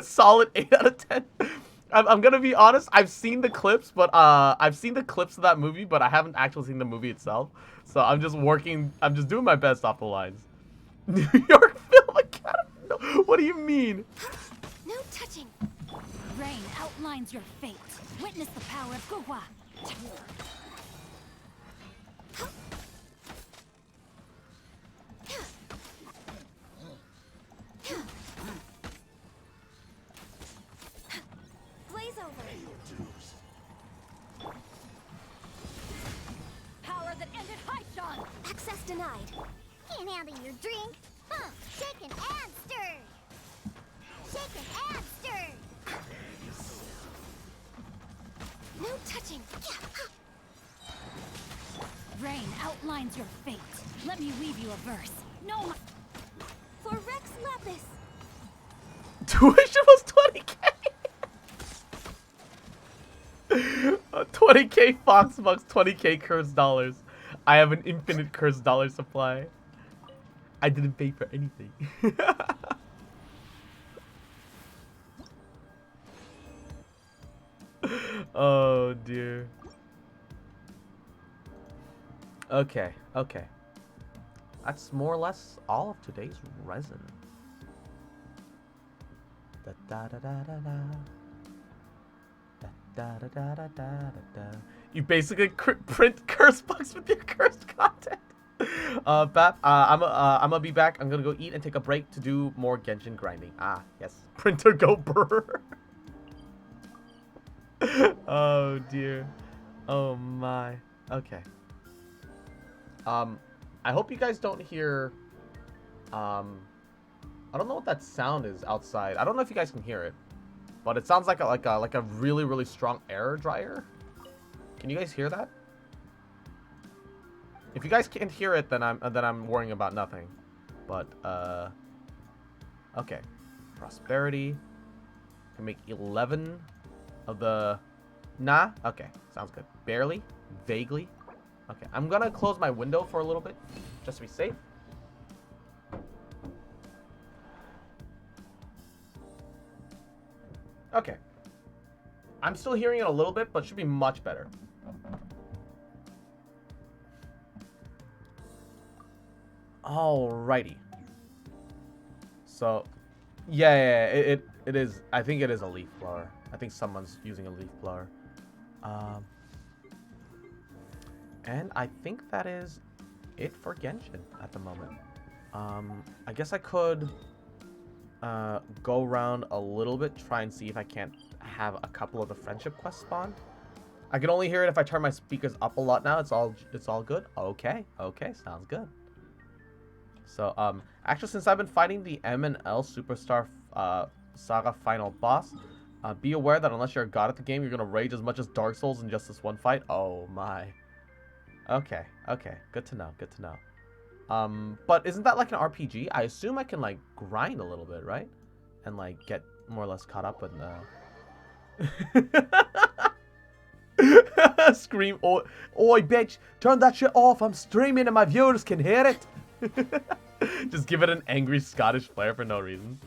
Solid 8 out of 10. I'm gonna be honest. I've seen the clips, but I've seen the clips of that movie, but I haven't actually seen the movie itself. So I'm just doing my best off the lines. New York Film Academy. No, what do you mean? No touching. Rain outlines your fate. Witness the power of Gugwa. Blaze over. Power that ended Haishan. Access denied. Can't handle your drink. Huh. Shaken and stirred. Shaken and stirred. No touching. Rain outlines your fate. Let me weave you a verse. No. For Rex Lapis. Tuition was 20k. 20k Fox Bucks, 20k cursed dollars. I have an infinite cursed dollar supply. I didn't pay for anything. Oh dear. Okay. That's more or less all of today's resin. Da da da da da da. Da da da da da da da. You basically print curse books with your cursed content. Bap, I'm gonna be back. I'm gonna go eat and take a break to do more Genshin grinding. Ah, yes. Printer go brr. Oh dear. Oh my. Okay. I hope you guys don't hear. I don't know what that sound is outside. I don't know if you guys can hear it, but it sounds like a really strong air dryer. Can you guys hear that? If you guys can't hear it, then I'm worrying about nothing. But okay. Prosperity. Can make 11 of the. Nah. Okay. Sounds good. Barely. Vaguely. Okay. I'm gonna close my window for a little bit, just to be safe. Okay. I'm still hearing it a little bit, but it should be much better. Alrighty. So, yeah, it is. I think it is a leaf blower. I think someone's using a leaf blower. And I think that is it for Genshin at the moment. I guess I could go around a little bit, try and see if I can't have a couple of the friendship quests spawn. I can only hear it if I turn my speakers up a lot now. It's all good. Okay, sounds good. So actually, since I've been fighting the M and L Superstar Saga final boss, be aware that unless you're a god at the game, you're gonna rage as much as Dark Souls in just this one fight. Oh my. Okay, good to know, but isn't that like an RPG? I assume I can like grind a little bit, right? And like get more or less caught up in scream, oi bitch, turn that shit off, I'm streaming and my viewers can hear it. Just give it an angry Scottish flair for no reason.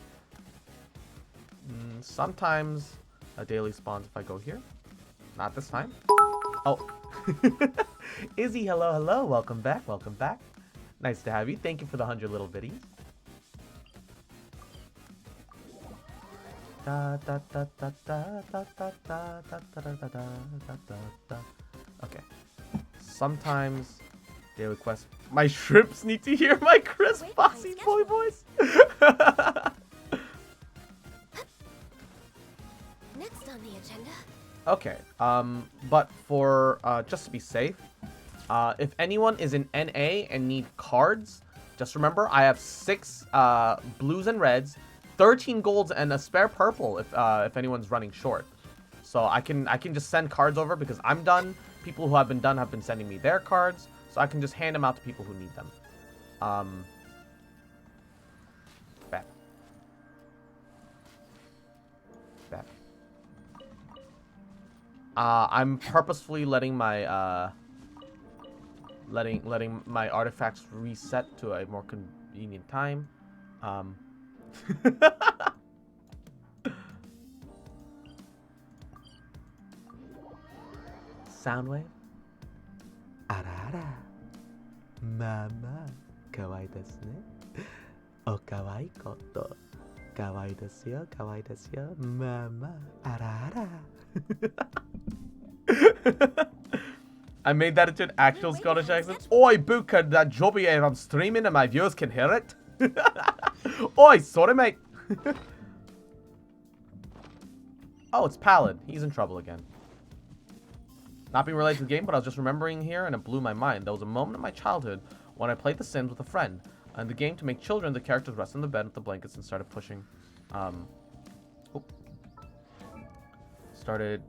Sometimes a daily spawns if I go here. Not this time. Oh. Izzy, hello, welcome back. Nice to have you. Thank you for the 100 little biddies. Okay. Sometimes daily quest. My shrimps need to hear my crisp bossy boy voice. Next on the agenda. Okay, but for, just to be safe, if anyone is in NA and need cards, just remember I have 6 blues and reds, 13 golds, and a spare purple if anyone's running short. So I can just send cards over because I'm done. People who have been done have been sending me their cards, so I can just hand them out to people who need them. Bet. I'm purposefully letting my letting my artifacts reset to a more convenient time. Soundwave. Arara. Mama. Kawaii desu ne. O kawaii koto. Kawaii desu yo. Kawaii desu yo. Mama. Arara. I made that into an actual Scottish accent. Oi, Booker, that jobby if I'm streaming and my viewers can hear it. Oi, sorry, mate. Oh, it's Pallid. He's in trouble again. Not being related to the game, but I was just remembering here and it blew my mind. There was a moment in my childhood when I played The Sims with a friend. In the game, to make children, the characters rest on the bed with the blankets and started pushing. Started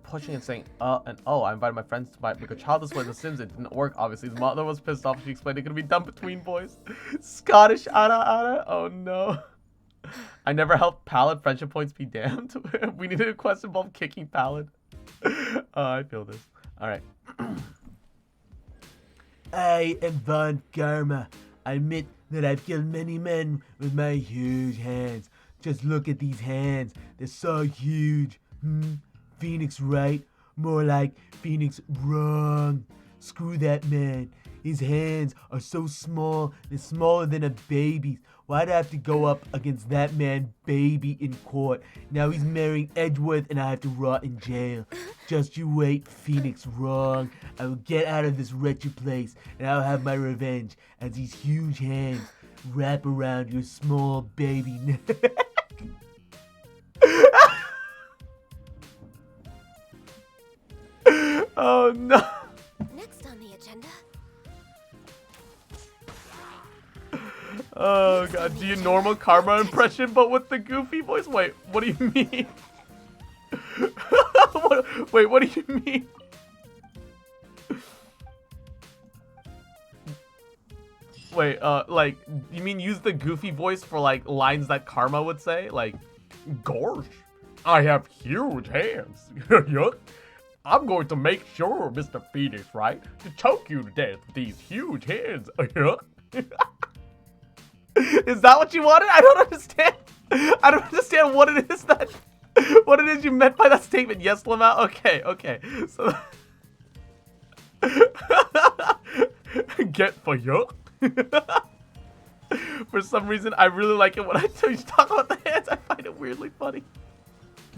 pushing and saying and oh. I invited my friends to make a childless play The Sims. It didn't work, obviously. His mother was pissed off. She explained it could be done between boys. Scottish ara. Oh no. I never helped Pallid. Friendship points be damned. We needed a quest involved kicking Pallid. I feel this. Alright. I am Von Karma. I admit that I've killed many men with my huge hands. Just look at these hands. They're so huge. Phoenix right? More like Phoenix wrong. Screw that man. His hands are so small, they're smaller than a baby's. Why'd I have to go up against that man baby in court? Now he's marrying Edgeworth and I have to rot in jail. Just you wait, Phoenix wrong. I will get out of this wretched place and I'll have my revenge as these huge hands wrap around your small baby neck. Oh no. Next on the agenda. Oh god, do you normal Karma impression but with the goofy voice? Wait, what do you mean? Wait, what do you mean? Wait, like, you mean use the goofy voice for like lines that Karma would say? Like, gosh, I have huge hands. Yuck. I'm going to make sure, Mr. Phoenix, right, to choke you to death with these huge hands. Is that what you wanted? I don't understand. I don't understand what it is that, what it is you meant by that statement. Yes, Lamau? Okay. So, get for you. For some reason, I really like it when I talk about the hands. I find it weirdly funny.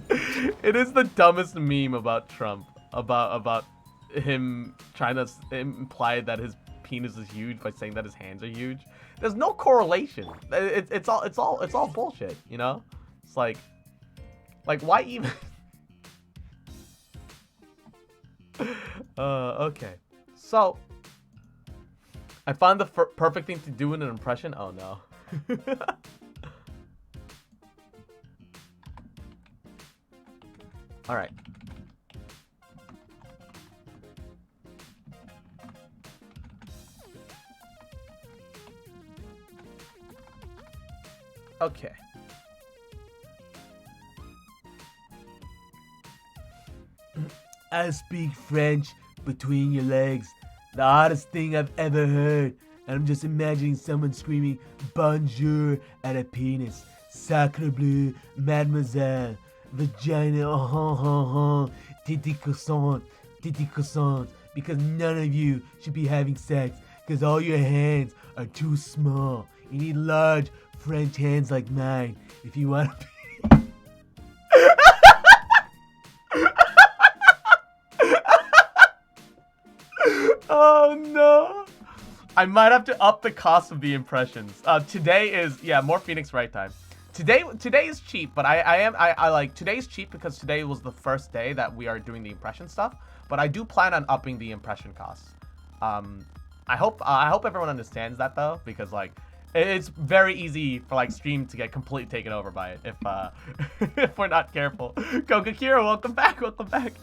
It is the dumbest meme about Trump. About him trying to imply that his penis is huge by saying that his hands are huge. There's no correlation. It's all bullshit, you know? It's like why even? Okay. So I found the perfect thing to do in an impression. Oh no. All right. Okay. I speak French between your legs. The hardest thing I've ever heard. And I'm just imagining someone screaming bonjour at a penis. Sacre bleu, mademoiselle. Vagina, titty croissant, because none of you should be having sex, because all your hands are too small. You need large French hands like mine if you want to be. Oh no. I might have to up the cost of the impressions. Today is, yeah, more Phoenix Wright time. Today is cheap, but I like today's cheap because today was the first day that we are doing the impression stuff. But I do plan on upping the impression costs. I hope everyone understands that though, because like it's very easy for like stream to get completely taken over by it if if we're not careful. Kokakira, welcome back, welcome back.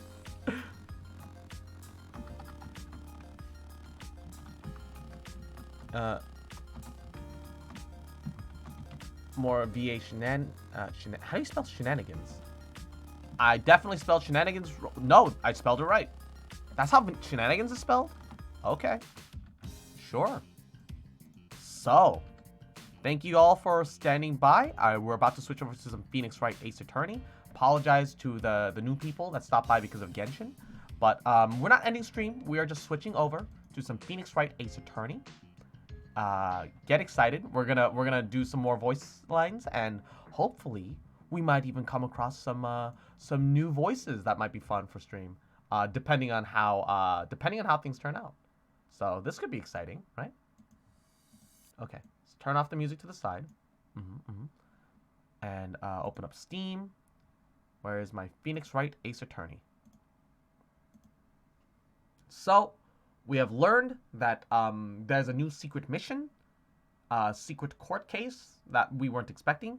More VA how do you spell shenanigans? I definitely spelled shenanigans. No, I spelled it right. That's how shenanigans is spelled? Okay. Sure. So, thank you all for standing by. We're about to switch over to some Phoenix Wright Ace Attorney. Apologize to the new people that stopped by because of Genshin. But we're not ending stream. We are just switching over to some Phoenix Wright Ace Attorney. Get excited. We're gonna do some more voice lines, and hopefully we might even come across some new voices that might be fun for stream, depending on how things turn out. So this could be exciting, right? Okay, let's turn off the music to the side, and open up Steam. Where is my Phoenix Wright Ace Attorney? So we have learned that there's a new secret mission, secret court case that we weren't expecting.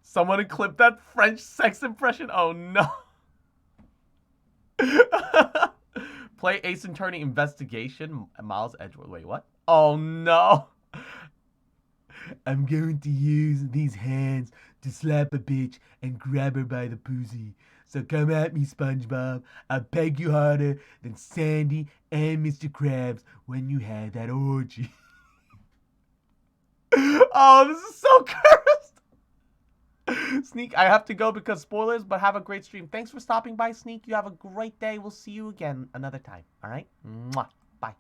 Someone clipped that French sex impression. Oh no. Play Ace Attorney Investigation, Miles Edgeworth. Wait, what? Oh no. I'm going to use these hands to slap a bitch and grab her by the pussy. So come at me, SpongeBob. I'll peg you harder than Sandy and Mr. Krabs when you had that orgy. Oh, this is so cursed. Sneak, I have to go because spoilers, but have a great stream. Thanks for stopping by, Sneak. You have a great day. We'll see you again another time. All right? Mwah. Bye.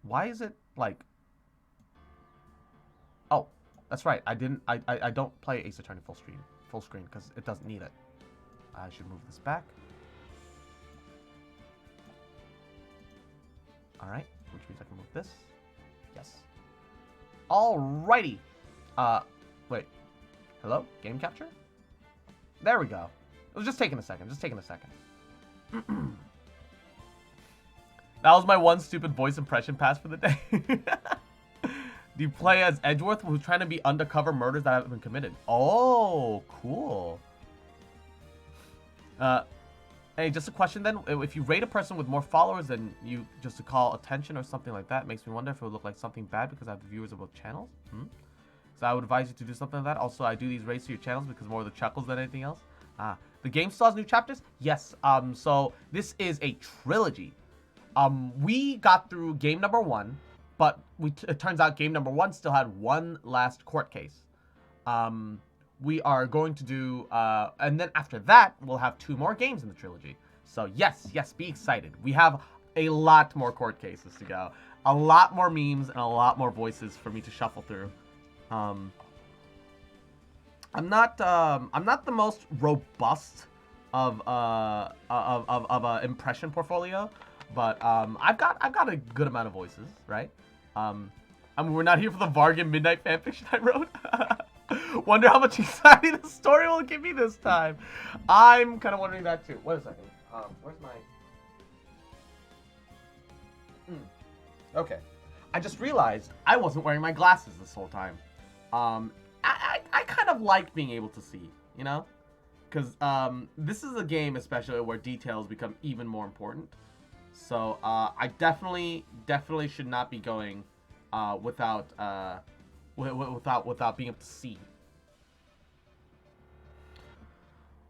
Why is it like... Oh, that's right. I don't play Ace Attorney full screen because it doesn't need it. I should move this back. Alright, which means I can move this. Yes. Alrighty. Wait. Hello? Game capture? There we go. It was just taking a second. That was my one stupid voice impression pass for the day. Do you play as Edgeworth, who's trying to be undercover murders that haven't been committed? Oh, cool. Hey, just a question then. If you rate a person with more followers than you, just to call attention or something like that, makes me wonder if it would look like something bad because I have the viewers of both channels. So I would advise you to do something like that. Also, I do these rates to your channels because more of the chuckles than anything else. The game still has new chapters? Yes. So this is a trilogy. We got through game number 1. But it turns out game number 1 still had one last court case. We are going to do, and then after that, we'll have 2 more games in the trilogy. So yes, be excited. We have a lot more court cases to go. a lot more memes and a lot more voices for me to shuffle through. I'm not the most robust of a impression portfolio, but I've got a good amount of voices, right? I mean, we're not here for the Vargan Midnight fanfiction I wrote. Wonder how much anxiety the story will give me this time. I'm kind of wondering that too. Wait a second. Where's my... Okay. I just realized I wasn't wearing my glasses this whole time. I kind of like being able to see, you know? Because this is a game especially where details become even more important. So I definitely should not be going without being able to see.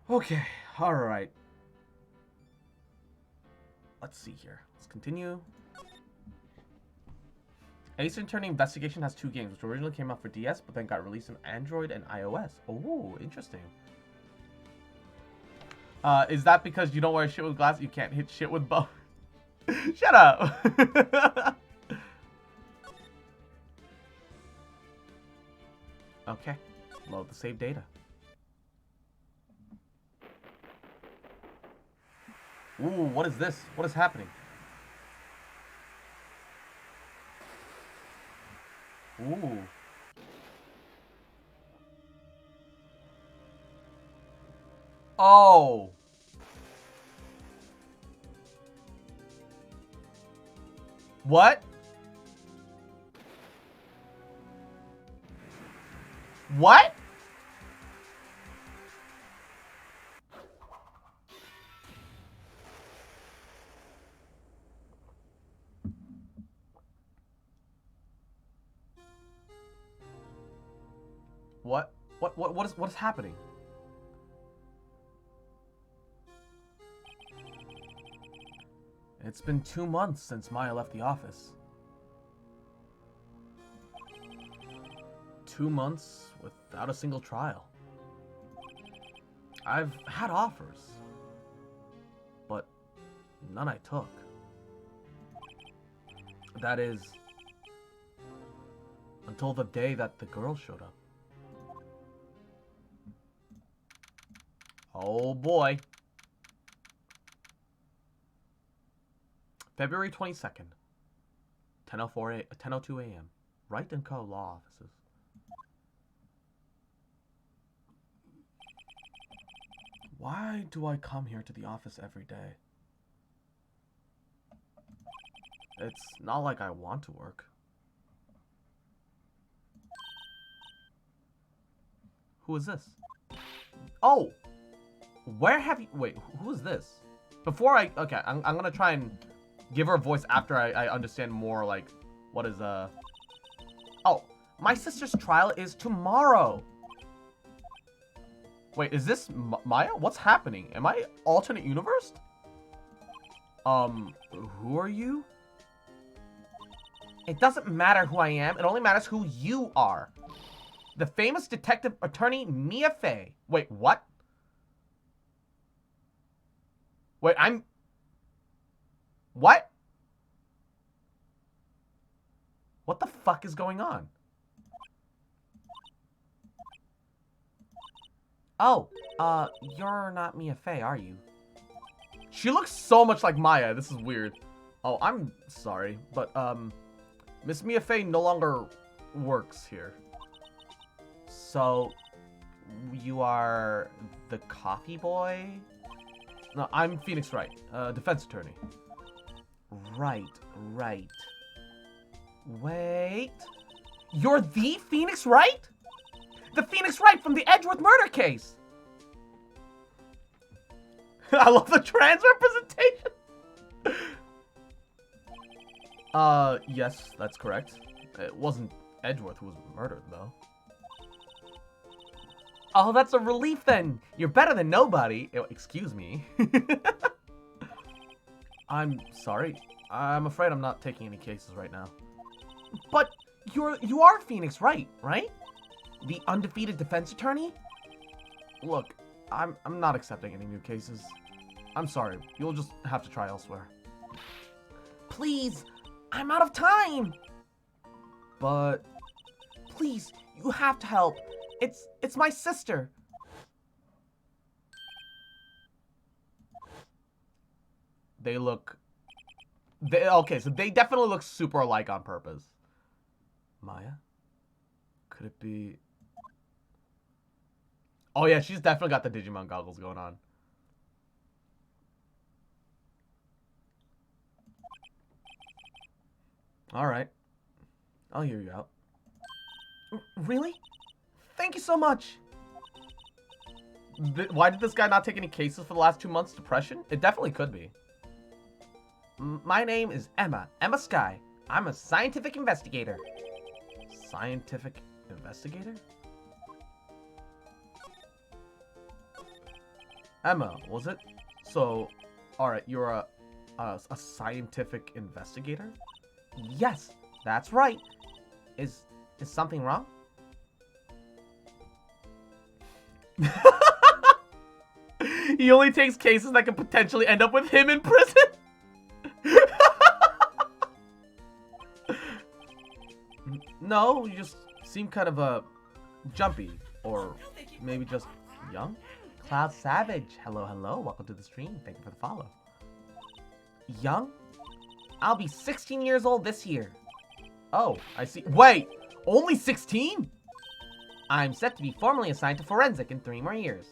Okay, all right. Let's see here. Let's continue. Ace Attorney Investigation has 2 games, which originally came out for DS, but then got released on Android and iOS. Oh, interesting. Is that because you don't wear shit with glasses? You can't hit shit with both. Shut up. Okay. Load the saved data. Ooh, what is this? What is happening? Ooh. Oh. What? What? What is happening? It's been 2 months since Maya left the office. 2 months without a single trial. I've had offers, but none I took. That is, until the day that the girl showed up. Oh boy. February 22nd, 10:02 a.m. Wright & Co. Law Offices. Why do I come here to the office every day? It's not like I want to work. Who is this? Oh! Where have you... Wait, who is this? Before I... Okay, I'm gonna try and give her a voice after I understand more, like, what is, Oh, my sister's trial is tomorrow! Wait, is this Maya? What's happening? Am I alternate universe? Who are you? It doesn't matter who I am. It only matters who you are. The famous detective attorney Mia Fey. Wait, what? Wait, I'm... What? What the fuck is going on? Oh, you're not Mia Fey, are you? She looks so much like Maya. This is weird. Oh, I'm sorry, but, Miss Mia Fey no longer works here. So, you are the coffee boy? No, I'm Phoenix Wright, defense attorney. Right. Wait. You're the Phoenix Wright? The Phoenix Wright from the Edgeworth murder case! I love the trans representation! Yes, that's correct. It wasn't Edgeworth who was murdered, though. Oh, that's a relief then! You're better than nobody! Excuse me. I'm sorry. I'm afraid I'm not taking any cases right now. But you are Phoenix Wright, right? The undefeated defense attorney? Look, I'm not accepting any new cases. I'm sorry. You'll just have to try elsewhere. Please, I'm out of time! But... Please, you have to help. It's my sister. They look... okay, so they definitely look super alike on purpose. Maya? Could it be... Oh yeah, she's definitely got the Digimon goggles going on. Alright. I'll hear you out. Really? Thank you so much! Why did this guy not take any cases for the last 2 months? Depression? It definitely could be. My name is Emma. Emma Sky. I'm a scientific investigator. Scientific investigator? Emma, was it? So, alright, you're a scientific investigator? Yes, that's right. Is something wrong? He only takes cases that could potentially end up with him in prison? No, you just seem kind of jumpy, or maybe just young. Cloud Savage, hello, hello, welcome to the stream. Thank you for the follow. Young? I'll be 16 years old this year. Oh, I see. Wait, only 16? I'm set to be formally assigned to forensic in 3 more years.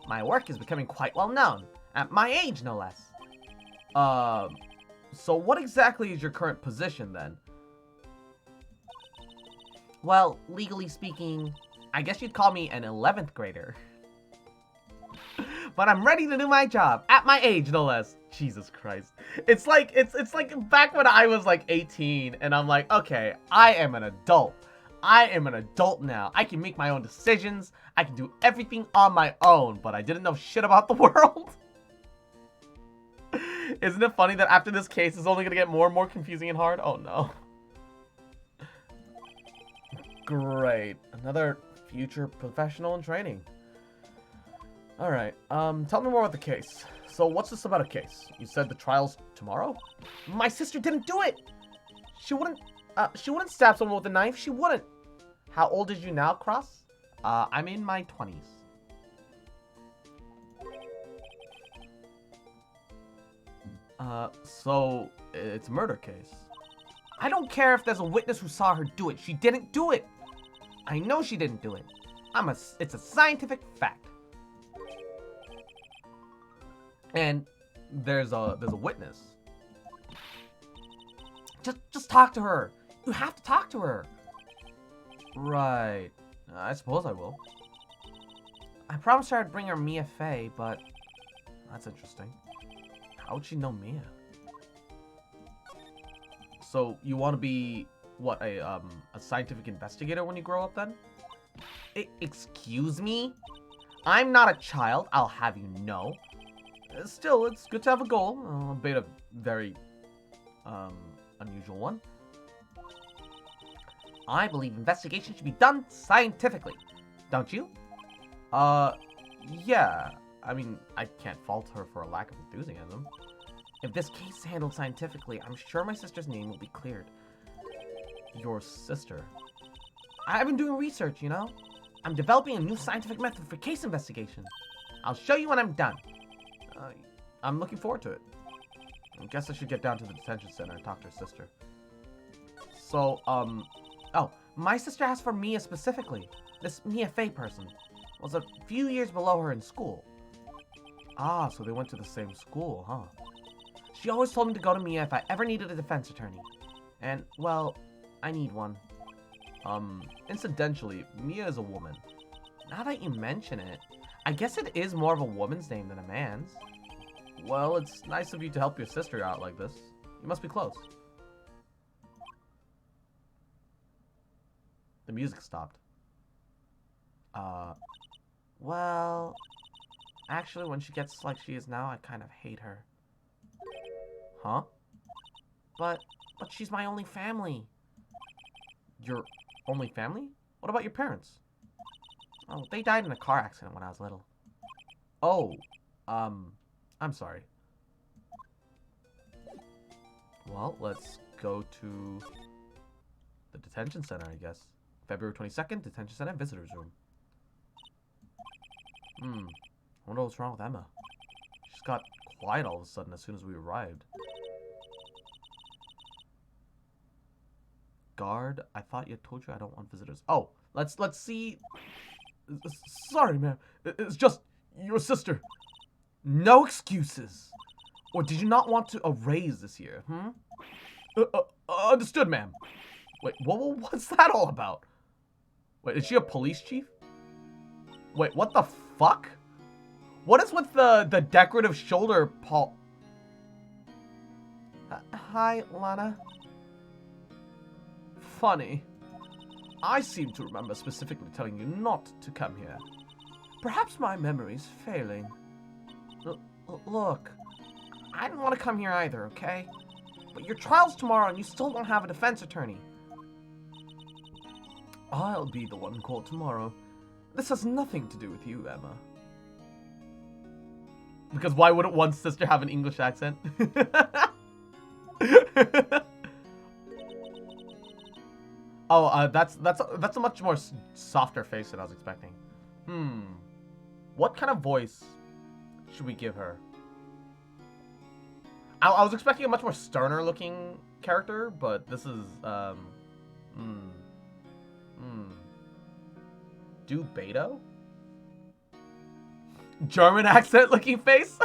My work is becoming quite well known, at my age no less. So what exactly is your current position then? Well, legally speaking, I guess you'd call me an 11th grader. But I'm ready to do my job, at my age no less. Jesus Christ. It's like back when I was like 18 and I'm like, okay, I am an adult. I am an adult now. I can make my own decisions. I can do everything on my own, but I didn't know shit about the world. Isn't it funny that after this case, it's only gonna get more and more confusing and hard? Oh no. Great. Another future professional in training. Alright, tell me more about the case. So what's this about a case? You said the trial's tomorrow? My sister didn't do it! She wouldn't stab someone with a knife. She wouldn't. How old is you now, Cross? I'm in my 20s. So it's a murder case. I don't care if there's a witness who saw her do it. She didn't do it. I know she didn't do it. It's a scientific fact. And there's a witness. Just talk to her. You have to talk to her. Right. I suppose I will. I promised her I'd bring her Mia Fey, but that's interesting. How would she know Mia? So you want to be what, a scientific investigator when you grow up then? Excuse me? I'm not a child, I'll have you know. Still, it's good to have a goal, albeit a very unusual one. I believe investigation should be done scientifically. Don't you? Yeah. I mean, I can't fault her for a lack of enthusiasm. If this case is handled scientifically, I'm sure my sister's name will be cleared. Your sister? I've been doing research, you know? I'm developing a new scientific method for case investigation. I'll show you when I'm done. I'm looking forward to it. I guess I should get down to the detention center and talk to her sister. So, oh, my sister asked for Mia specifically. This Mia Fey person was a few years below her in school. Ah, so they went to the same school, huh? She always told me to go to Mia if I ever needed a defense attorney. And, well, I need one. Incidentally, Mia is a woman. Now that you mention it, I guess it is more of a woman's name than a man's. Well, it's nice of you to help your sister out like this. You must be close. The music stopped. Well... Actually, when she gets like she is now, I kind of hate her. Huh? But she's my only family. Your only family? What about your parents? Oh, they died in a car accident when I was little. Oh, I'm sorry. Well, let's go to the detention center, I guess. February 22nd, detention center, visitors room. I wonder what's wrong with Emma. She's got quiet all of a sudden as soon as we arrived. Guard, I thought you told you I don't want visitors. Oh, let's see. Sorry, ma'am. It's just your sister. No excuses. Or did you not want a raise this year? Understood, ma'am. Wait, what's that all about? Wait, is she a police chief? Wait, what the fuck? What is with the decorative shoulder pul... Hi, Lana. Funny. I seem to remember specifically telling you not to come here. Perhaps my memory's failing. Look, I didn't want to come here either, okay? But your trial's tomorrow and you still don't have a defense attorney. I'll be the one called tomorrow. This has nothing to do with you, Emma. Because why wouldn't one sister have an English accent? Oh, that's a much more softer face than I was expecting. What kind of voice should we give her? I was expecting a much more sterner looking character, but this is Do Beto? German accent looking face?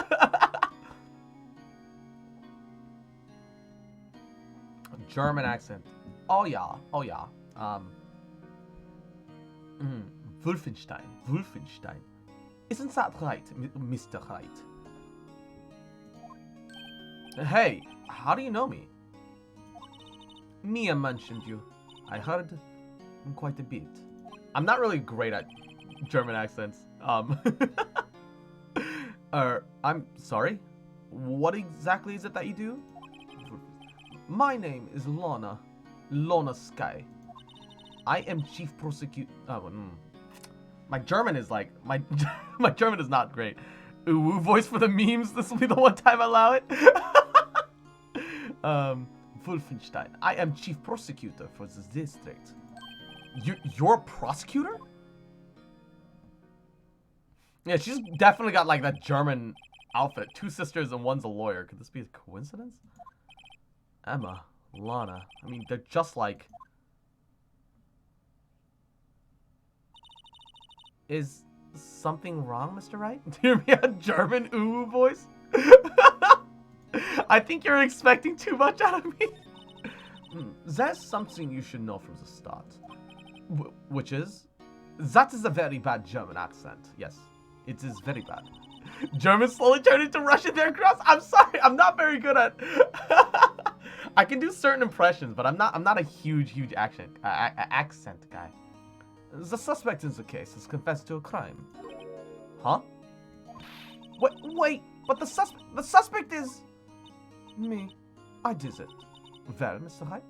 German accent. Oh yeah, oh yeah. Wolfenstein. Isn't that right, Mr. Wright? Hey, how do you know me? Mia mentioned you. I heard quite a bit. I'm not really great at German accents. I'm sorry? What exactly is it that you do? My name is Lana. Lana Sky. I am chief prosecutor. My German is like my German is not great. Ooh, voice for the memes. This will be the one time I allow it. Wolfenstein. I am chief prosecutor for this district. You're a prosecutor? Yeah, she's definitely got like that German outfit. 2 sisters and one's a lawyer. Could this be a coincidence? Emma, Lana. I mean, they're just like... Is something wrong, Mr. Wright? Do you hear me a German ooh voice? I think you're expecting too much out of me. There's something you should know from the start. Which is? That is a very bad German accent. Yes, it is very bad. German slowly turned into Russian there, Cross. I'm sorry, I'm not very good at... I can do certain impressions, but I'm not a huge accent guy. The suspect in the case has confessed to a crime. Huh? Wait, but the suspect is... Me. I did it. Well, Mr. Hyde?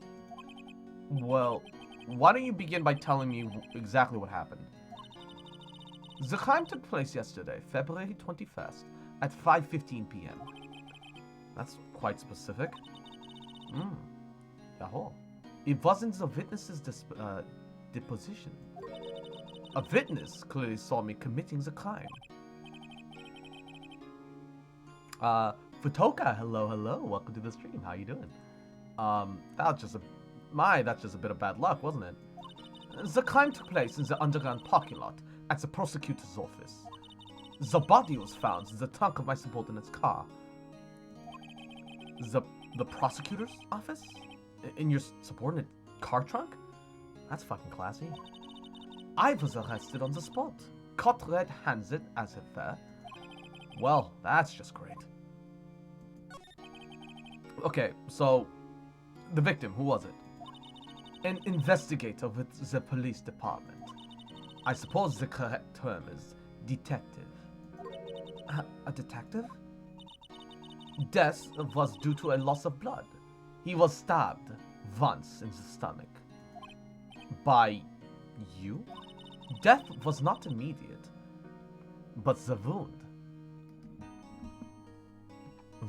Well, why don't you begin by telling me exactly what happened? The crime took place yesterday, February 21st, at 5:15 p.m. That's quite specific. Yahoo. It wasn't the witness's deposition. A witness clearly saw me committing the crime. Futoka, hello, welcome to the stream. How you doing? That's just a bit of bad luck, wasn't it? The crime took place in the underground parking lot at the prosecutor's office. The body was found in the trunk of my subordinate's car. The prosecutor's office? In your subordinate car trunk? That's fucking classy. I was arrested on the spot. Caught red-handed, as it were. Well, that's just great. Okay, so... The victim, who was it? An investigator with the police department. I suppose the correct term is detective. A detective? Death was due to a loss of blood. He was stabbed once in the stomach. By you? Death was not immediate, but the wound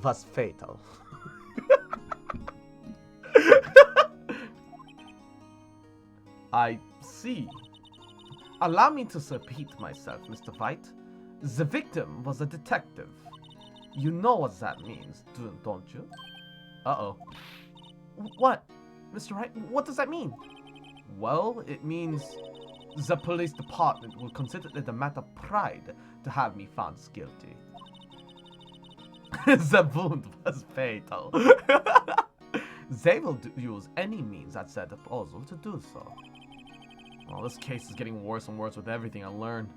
was fatal. I see. Allow me to repeat myself, Mr. White. The victim was a detective. You know what that means, don't you? Uh-oh. What? Mr. White, what does that mean? Well, it means the police department will consider it a matter of pride to have me found guilty. The wound was fatal. They will use any means at their disposal to do so. Well, this case is getting worse and worse with everything I learn.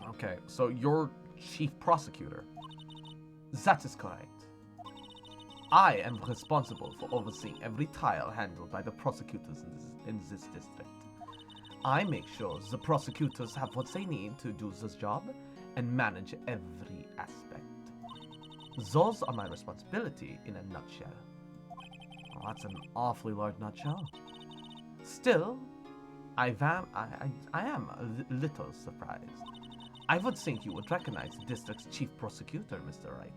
Okay, so you're chief prosecutor. That is correct. I am responsible for overseeing every trial handled by the prosecutors in this district. I make sure the prosecutors have what they need to do this job and manage every aspect. Those are my responsibility in a nutshell. Well, that's an awfully large nutshell. Still, I am a little surprised. I would think you would recognize the district's chief prosecutor, Mr. Wright.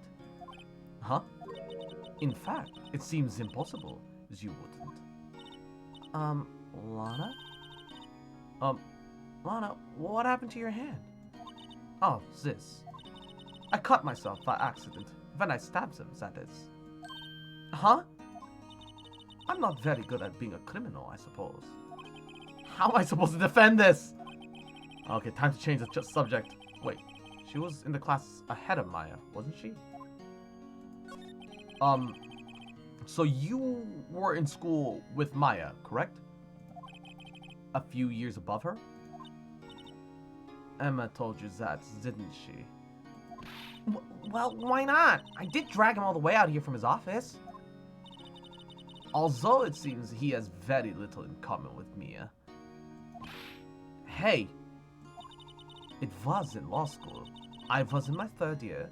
Huh? In fact, it seems impossible you wouldn't. Lana? Lana, what happened to your hand? Oh, this. I cut myself by accident. When I stabbed him, that is. Huh? I'm not very good at being a criminal, I suppose. How am I supposed to defend this? Okay, time to change the subject. Wait, she was in the class ahead of Maya, wasn't she? So you were in school with Maya, correct? A few years above her? Emma told you that, didn't she? Well, why not? I did drag him all the way out here from his office. Although it seems he has very little in common with Mia. Hey! It was in law school. I was in my 3rd year,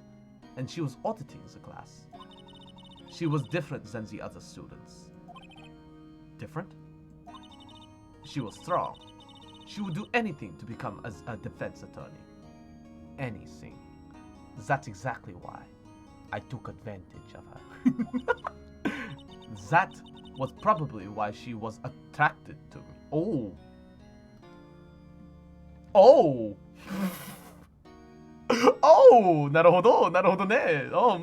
and she was auditing the class. She was different than the other students. Different? She was strong. She would do anything to become a defense attorney. Anything. That's exactly why I took advantage of her. That was probably why she was attracted to me. Oh. Oh! Oh! なるほど、なるほどね。Oh,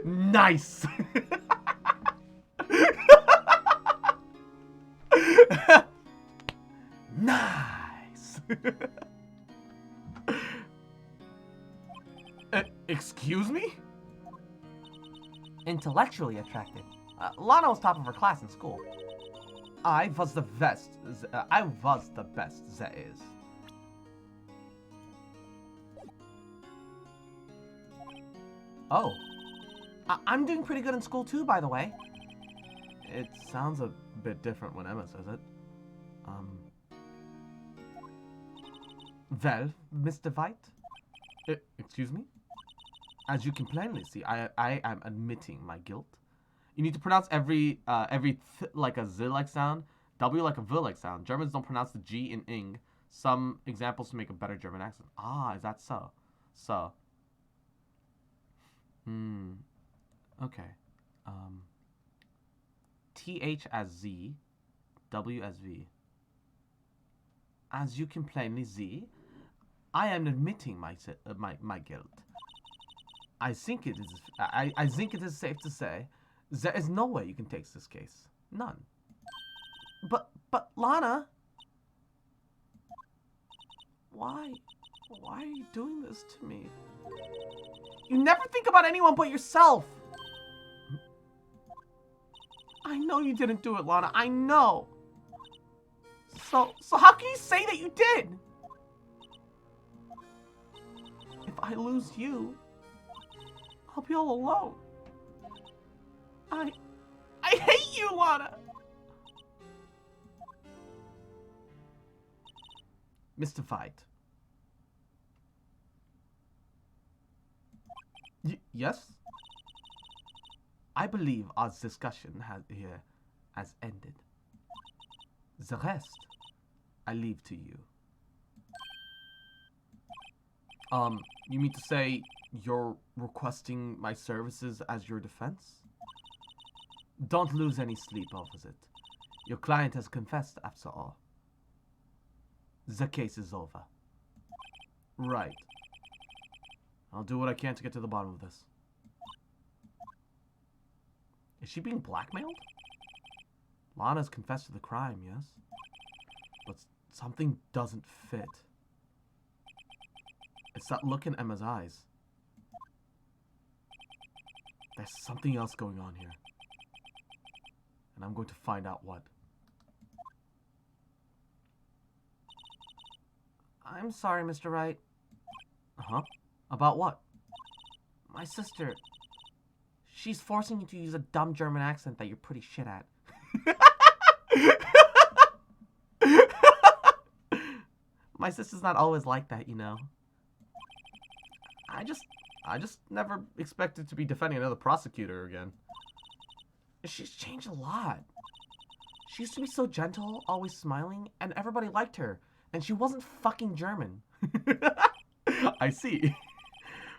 Nice! Nice! Excuse me? Intellectually attracted. Lana was top of her class in school. I was the best. I was the best there is. Oh. I'm doing pretty good in school too, by the way. It sounds a bit different when Emma says it. Well, Mr. White? Excuse me? As you can plainly see, I am admitting my guilt. You need to pronounce every like a z-like sound, w like a v-like sound. Germans don't pronounce the g in ing. Some examples to make a better German accent. Ah, is that so? So. Okay. TH as Z, W as V. As you can plainly see, I am admitting my guilt. I think it is safe to say there is no way you can take this case. None. But Lana, why are you doing this to me? You never think about anyone but yourself. I know you didn't do it, Lana. I know. So how can you say that you did? If I lose you, I'll be all alone. I hate you, Lana. Mr. White. Yes? I believe our discussion has ended. The rest, I leave to you. You mean to say You're requesting my services as your defense? Don't lose any sleep over it. Your client has confessed after all. The case is over. Right. I'll do what I can to get to the bottom of this. Is she being blackmailed? Lana's confessed to the crime, yes? But something doesn't fit. It's that look in Emma's eyes. There's something else going on here. And I'm going to find out what. I'm sorry, Mr. Wright. Uh-huh. About what? My sister. She's forcing you to use a dumb German accent that you're pretty shit at. My sister's not always like that, you know. I just never expected to be defending another prosecutor again. She's changed a lot. She used to be so gentle, always smiling, and everybody liked her. And she wasn't fucking German. I see.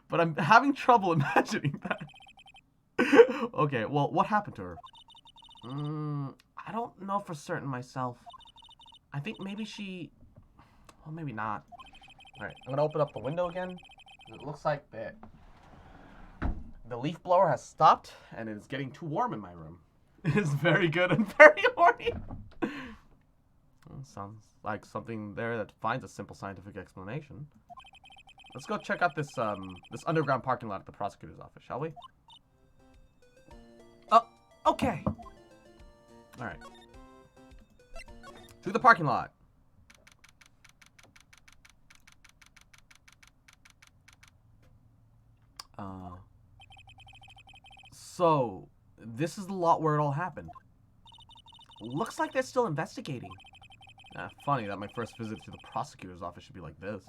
But I'm having trouble imagining that. Okay, well, what happened to her? I don't know for certain myself. I think maybe she... Well, maybe not. Alright, I'm gonna open up the window again. It looks like the leaf blower has stopped, and it is getting too warm in my room. It is very good and very horny. Sounds like something there that finds a simple scientific explanation. Let's go check out this this underground parking lot at the prosecutor's office, shall we? Oh, okay. All right. To the parking lot. So, this is the lot where it all happened. Looks like they're still investigating. Funny that my first visit to the prosecutor's office should be like this.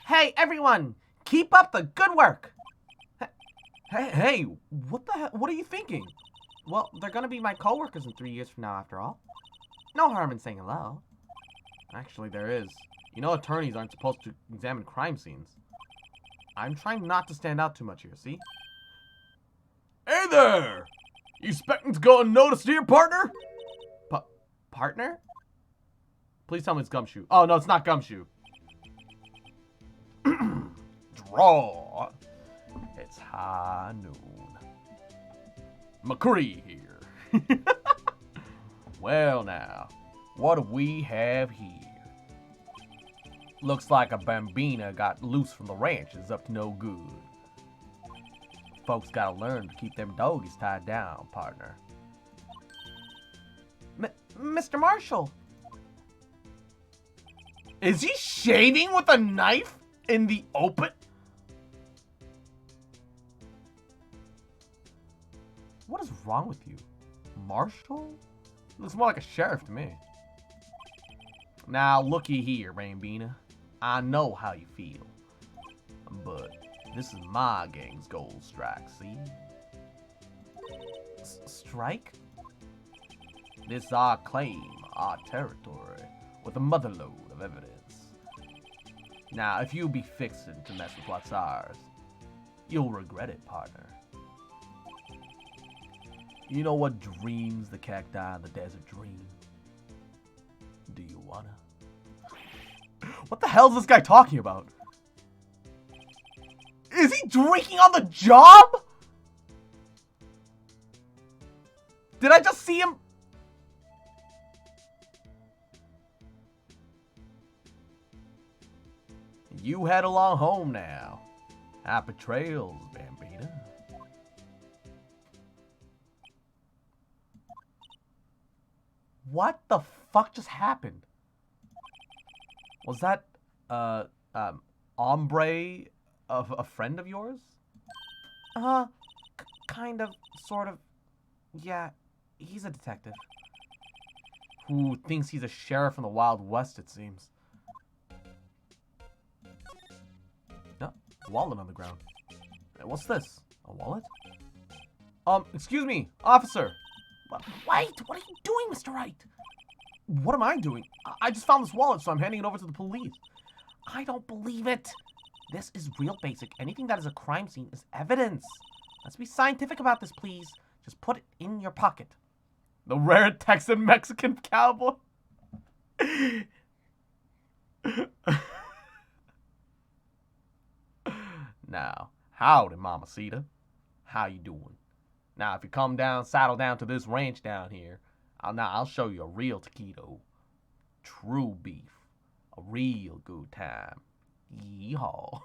Hey, everyone! Keep up the good work! Hey, what the hell? What are you thinking? Well, they're gonna be my coworkers in 3 years from now, after all. No harm in saying hello. Actually, there is. You know attorneys aren't supposed to examine crime scenes. I'm trying not to stand out too much here, see? Hey there! You expecting to go unnoticed here, partner? Partner? Please tell me it's Gumshoe. Oh, no, it's not Gumshoe. Draw. It's high noon. McCree here. Well now, what do we have here? Looks like a bambina got loose from the ranch and is up to no good. Folks gotta learn to keep them doggies tied down, partner. Mr. Marshall. Is he shaving with a knife in the open? What is wrong with you? Marshall? Looks more like a sheriff to me. Now, looky here, Bambina. I know how you feel. But this is my gang's gold strike, see? Strike? This is our claim, our territory, with a motherload of evidence. Now, if you be fixing to mess with what's ours, you'll regret it, partner. You know what dreams the cacti in the desert dream? Do you wanna? What the hell is this guy talking about? Is he drinking on the job? Did I just see him? You head along home now. Happy trails, Bambina. What the fuck just happened? Was that, hombre of a friend of yours? Kind of, sort of. Yeah, he's a detective. Who thinks he's a sheriff in the Wild West, it seems. No, wallet on the ground. Hey, what's this? A wallet? Excuse me, officer. Wait, what are you doing, Mr. Wright? What am I doing? I just found this wallet, so I'm handing it over to the police. I don't believe it. This is real basic. Anything that is a crime scene is evidence. Let's be scientific about this, please. Just put it in your pocket. The rare Texan Mexican cowboy. Now, howdy, Mamacita. How you doing? Now, if you come down, saddle down to this ranch down here, I'll show you a real taquito. True beef. A real good time. Yeehaw.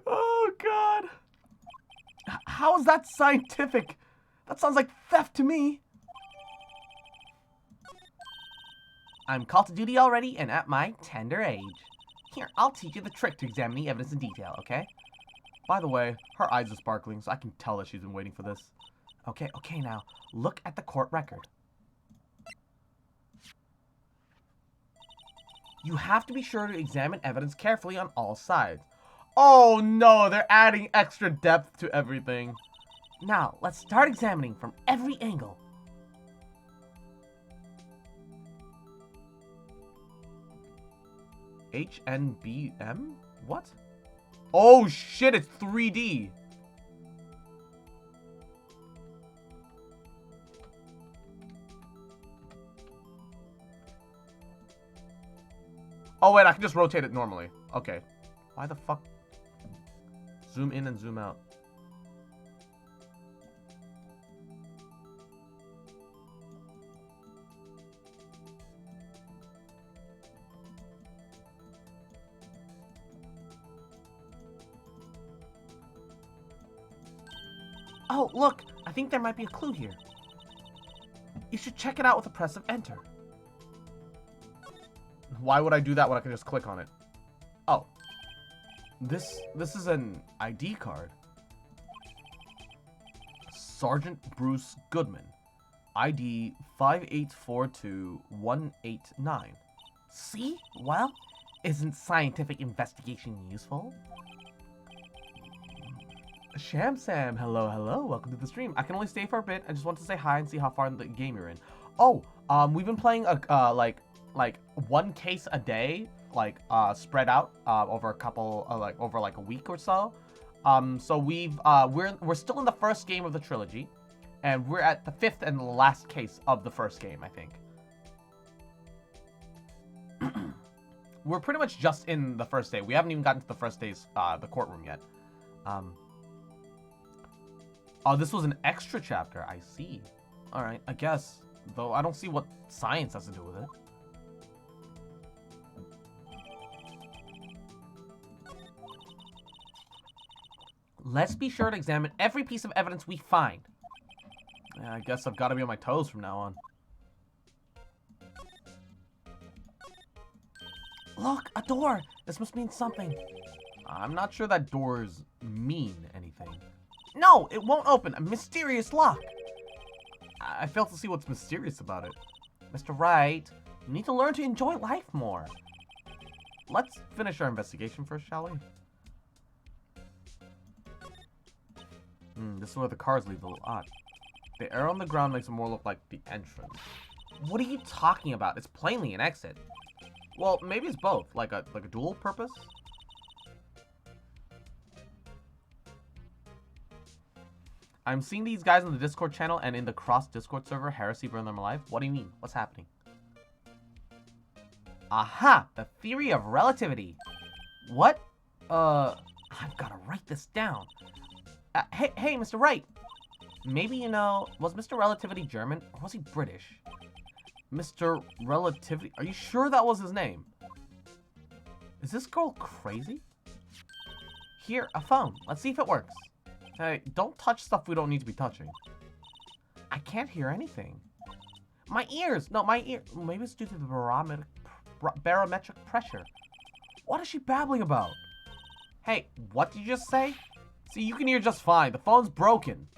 Oh, God. How is that scientific? That sounds like theft to me. I'm called to duty already and at my tender age. Here, I'll teach you the trick to examining evidence in detail, okay? By the way, her eyes are sparkling, so I can tell that she's been waiting for this. Okay, now, look at the court record. You have to be sure to examine evidence carefully on all sides. Oh no, they're adding extra depth to everything. Now, let's start examining from every angle. HNBM? What? Oh shit, it's 3D. Oh wait, I can just rotate it normally. Okay. Why the fuck? Zoom in and zoom out. Oh, look! I think there might be a clue here. You should check it out with a press of enter. Why would I do that when I can just click on it? Oh. This is an ID card. Sergeant Bruce Goodman. ID 5842189. See? Well, isn't scientific investigation useful? Sham Sam, hello, welcome to the stream. I can only stay for a bit. I just want to say hi and see how far in the game you're in. Oh, we've been playing a like one case a day, spread out over a couple, over a week or so. So we're still in the first game of the trilogy, and we're at the 5th and the last case of the first game, I think. We're pretty much just in the first day. We haven't even gotten to the first day's the courtroom yet. Oh, this was an extra chapter. I see. All right, I guess. Though I don't see what science has to do with it. Let's be sure to examine every piece of evidence we find. Yeah, I guess I've got to be on my toes from now on. Look, a door! This must mean something. I'm not sure that doors mean anything. No, it won't open. A mysterious lock. I fail to see what's mysterious about it. Mr. Wright, you need to learn to enjoy life more. Let's finish our investigation first, shall we? This is where the cars leave the lot. The arrow on the ground makes it more look like the entrance. What are you talking about? It's plainly an exit. Well, maybe it's both. Like a dual purpose? I'm seeing these guys on the Discord channel and in the cross Discord server, Heresy Burn Them Alive. What do you mean? What's happening? Aha! The theory of relativity. What? I've got to write this down. Hey, Mr. Wright. Maybe you know, was Mr. Relativity German or was he British? Mr. Relativity. Are you sure that was his name? Is this girl crazy? Here, a phone. Let's see if it works. Hey, don't touch stuff we don't need to be touching. I can't hear anything. My ears! No, my ear. Maybe it's due to the barometric pressure. What is she babbling about? Hey, what did you just say? See, you can hear just fine. The phone's broken.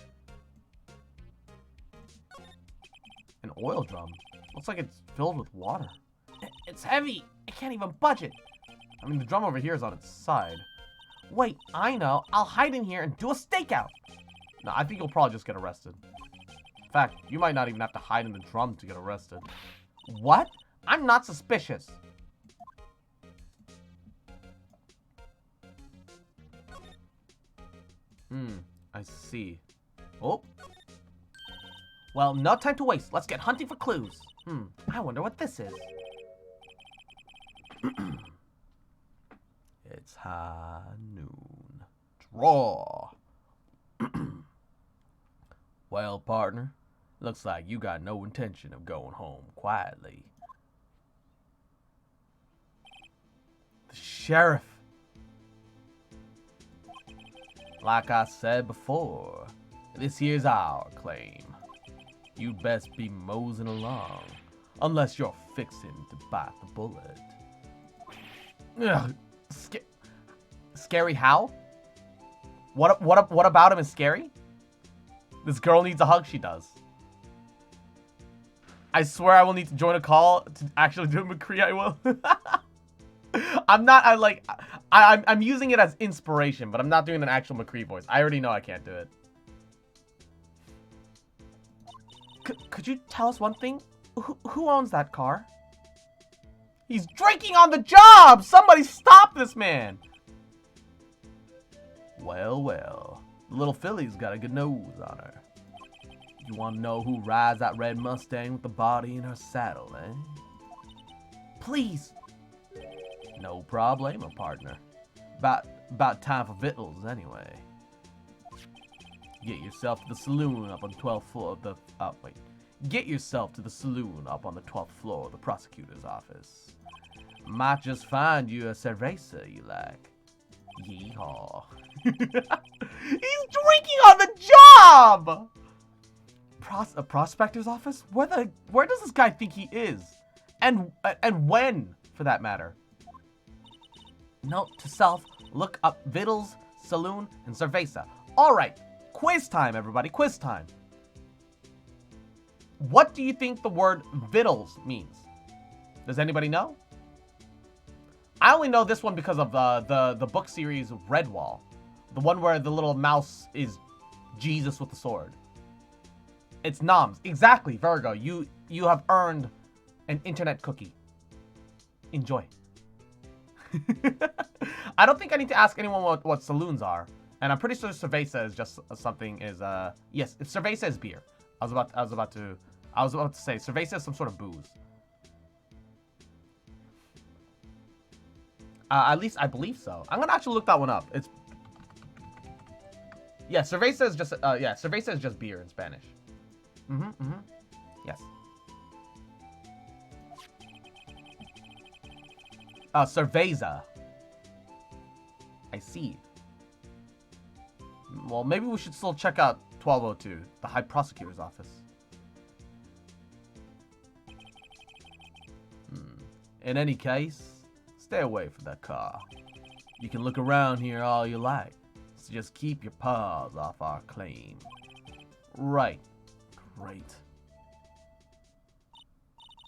An oil drum. Looks like it's filled with water. It's heavy. I can't even budge it. I mean, the drum over here is on its side. Wait, I know. I'll hide in here and do a stakeout. No, I think you'll probably just get arrested. In fact, you might not even have to hide in the drum to get arrested. What? I'm not suspicious. I see. Oh. Well, no time to waste. Let's get hunting for clues. I wonder what this is. It's high noon. Draw. Well, partner, looks like you got no intention of going home quietly. The sheriff. Like I said before, this here's our claim. You best be moseying along, unless you're fixing to bite the bullet. Ugh, scary how? What about him is scary? This girl needs a hug, she does. I swear I will need to join a call to actually do McCree, I will. I'm using it as inspiration, but I'm not doing an actual McCree voice. I already know I can't do it. Could you tell us one thing? Who owns that car? He's drinking on the job! Somebody stop this man! Well, well. The little filly's got a good nose on her. You want to know who rides that red Mustang with the body in her saddle, eh? Please! No problemo, partner. About time for victuals, anyway. Get yourself to the saloon up on the 12th floor of the... Get yourself to the saloon up on the 12th floor of the prosecutor's office. Might just find you a cerveza you like. Yeehaw. He's drinking on the job! A prospector's office? Where does this guy think he is? And when, for that matter? Note to self, look up Vittles, Saloon, and Cerveza. Alright, quiz time, everybody, quiz time. What do you think the word Vittles means? Does anybody know? I only know this one because of the book series Redwall. The one where the little mouse is Jesus with the sword. It's Noms. Exactly, Virgo. You have earned an internet cookie. Enjoy. I don't think I need to ask anyone what saloons are. And I'm pretty sure cerveza is just something yes, cerveza is beer. I was about to say cerveza is some sort of booze. At least I believe so. I'm gonna actually look that one up. Yeah, cerveza is just cerveza is just beer in Spanish. Yes. Cerveza. I see. Well, maybe we should still check out 1202, the High Prosecutor's office. In any case, stay away from that car. You can look around here all you like, so just keep your paws off our claim. Right. Great.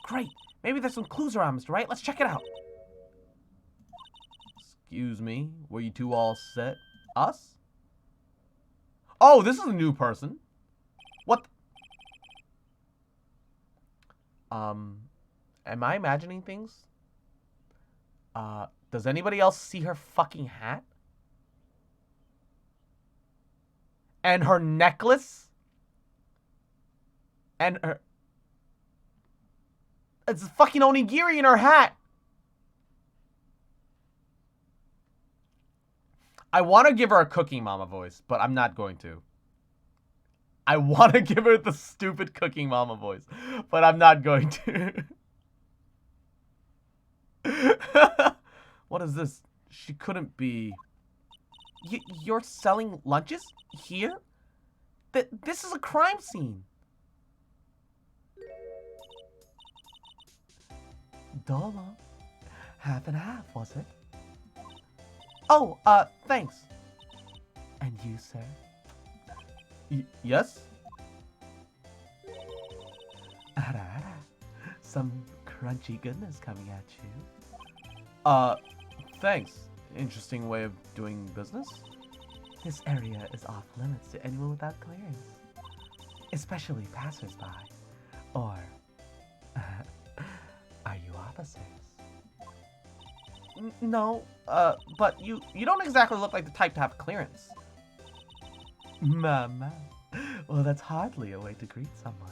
Great. Maybe there's some clues around, Mr. Wright. Let's check it out. Excuse me. Were you two all set? Us? Oh, this is a new person. What? Am I imagining things? Does anybody else see her fucking hat? And her necklace? And her... It's fucking onigiri in her hat! I want to give her a Cooking Mama voice, but I'm not going to. I want to give her the stupid Cooking Mama voice, but I'm not going to. What is this? She couldn't be... You're selling lunches? Here? This is a crime scene. Dolo. Half and half, was it? Oh, thanks. And you, sir? Yes? Some crunchy goodness coming at you. Thanks. Interesting way of doing business. This area is off limits to anyone without clearance. especially passersby. Or are you officers? No, but you don't exactly look like the type to have clearance. Mama. Well, that's hardly a way to greet someone.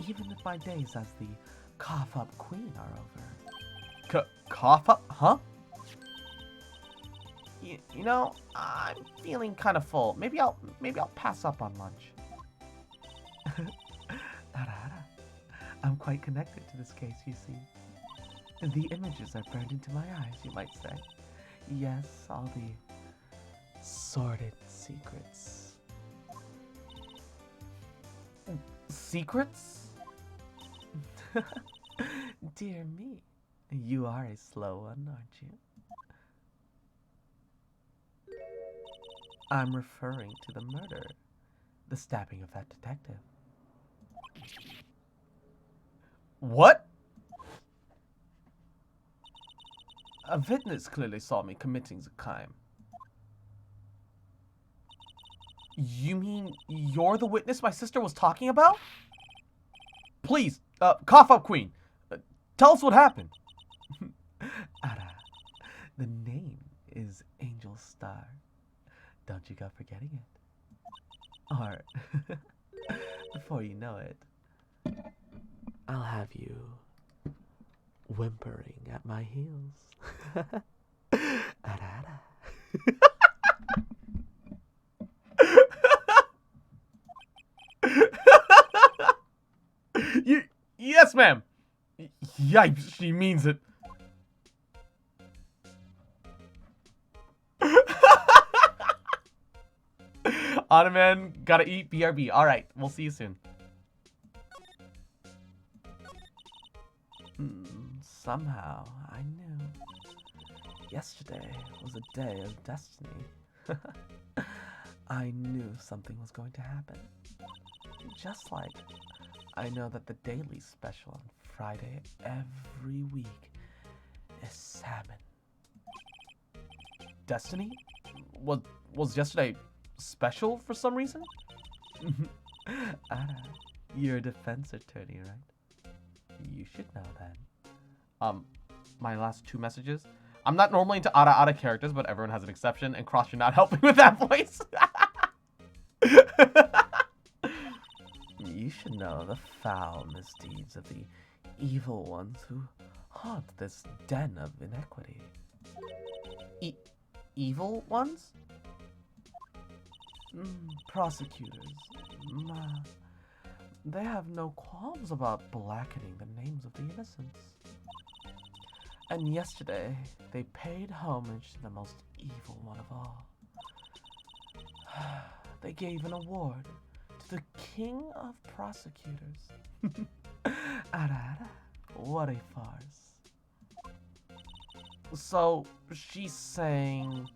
Even if my days as the cough-up queen are over. Cough up? Huh? You know, I'm feeling kind of full. Maybe I'll pass up on lunch. Arara. I'm quite connected to this case, you see. The images are burned into my eyes, you might say. Yes, all the sordid secrets. Secrets? Dear me, you are a slow one, aren't you? I'm referring to the murder, the stabbing of that detective. What? A witness clearly saw me committing the crime. You mean you're the witness my sister was talking about? Please, cough up, Queen. Tell us what happened. Ara, the name is Angel Star. Don't you go forgetting it. Or, before you know it, I'll have you whimpering at my heels. Ara. Yes, ma'am. Yipes, she means it. Ottoman, gotta eat, BRB. Alright, we'll see you soon. Somehow, I knew. Yesterday was a day of destiny. I knew something was going to happen. Just like I know that the daily special on Friday every week is salmon. Destiny? Was yesterday special for some reason? Anna, you're a defense attorney, right? You should know then. My last two messages. I'm not normally into Ara characters, but everyone has an exception, and Cross, you're not helping with that voice. You should know the foul misdeeds of the evil ones who haunt this den of inequity. Evil ones? Prosecutors. They have no qualms about blackening the names of the innocents. And yesterday, they paid homage to the most evil one of all. They gave an award to the king of prosecutors. Ara, what a farce. So, she's saying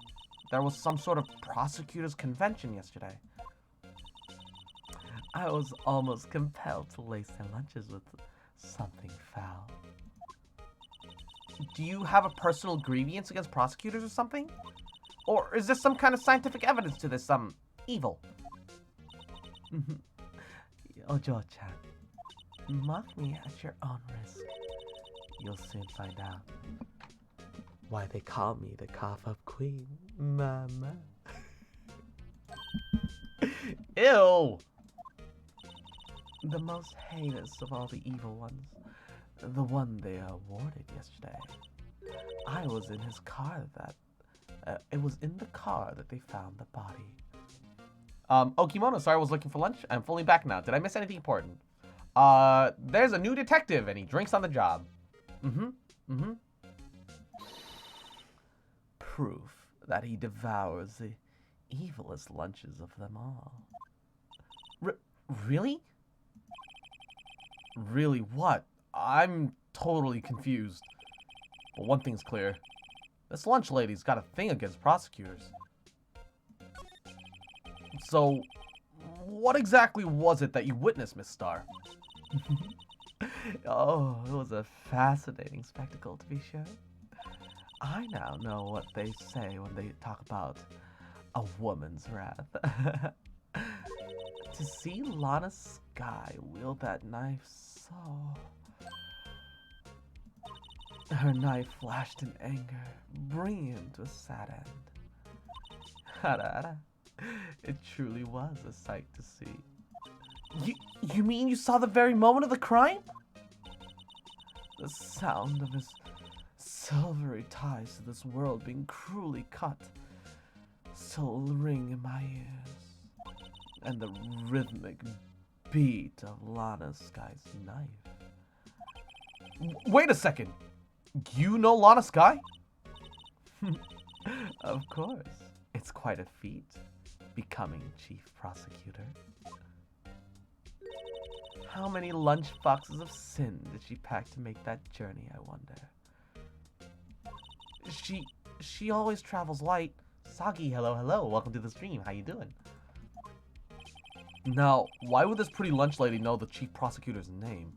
there was some sort of prosecutors convention yesterday. I was almost compelled to lace their lunches with something foul. Do you have a personal grievance against prosecutors or something? Or is there some kind of scientific evidence to this, evil? Ojo-chan, mock me at your own risk. You'll soon find out why they call me the cough-up queen, mama. Ew! The most heinous of all the evil ones. The one they awarded yesterday. I was in his car it was in the car that they found the body. Okimono, sorry I was looking for lunch. I'm fully back now. Did I miss anything important? There's a new detective and he drinks on the job. Proof that he devours the evilest lunches of them all. Really? Really what? I'm totally confused. But one thing's clear. This lunch lady's got a thing against prosecutors. So, what exactly was it that you witnessed, Miss Star? Oh, it was a fascinating spectacle, to be sure. I now know what they say when they talk about a woman's wrath. To see Lana Sky wield that knife so... Her knife flashed in anger, bringing him to a sad end. Hara. It truly was a sight to see. You mean you saw the very moment of the crime? The sound of his silvery ties to this world being cruelly cut still ring in my ears. And the rhythmic beat of Lana Sky's knife. Wait a second! You know Lana Sky? Of course. It's quite a feat, becoming chief prosecutor. How many lunch boxes of sin did she pack to make that journey, I wonder? She always travels light. Sagi, hello. Welcome to the stream. How you doing? Now, why would this pretty lunch lady know the chief prosecutor's name?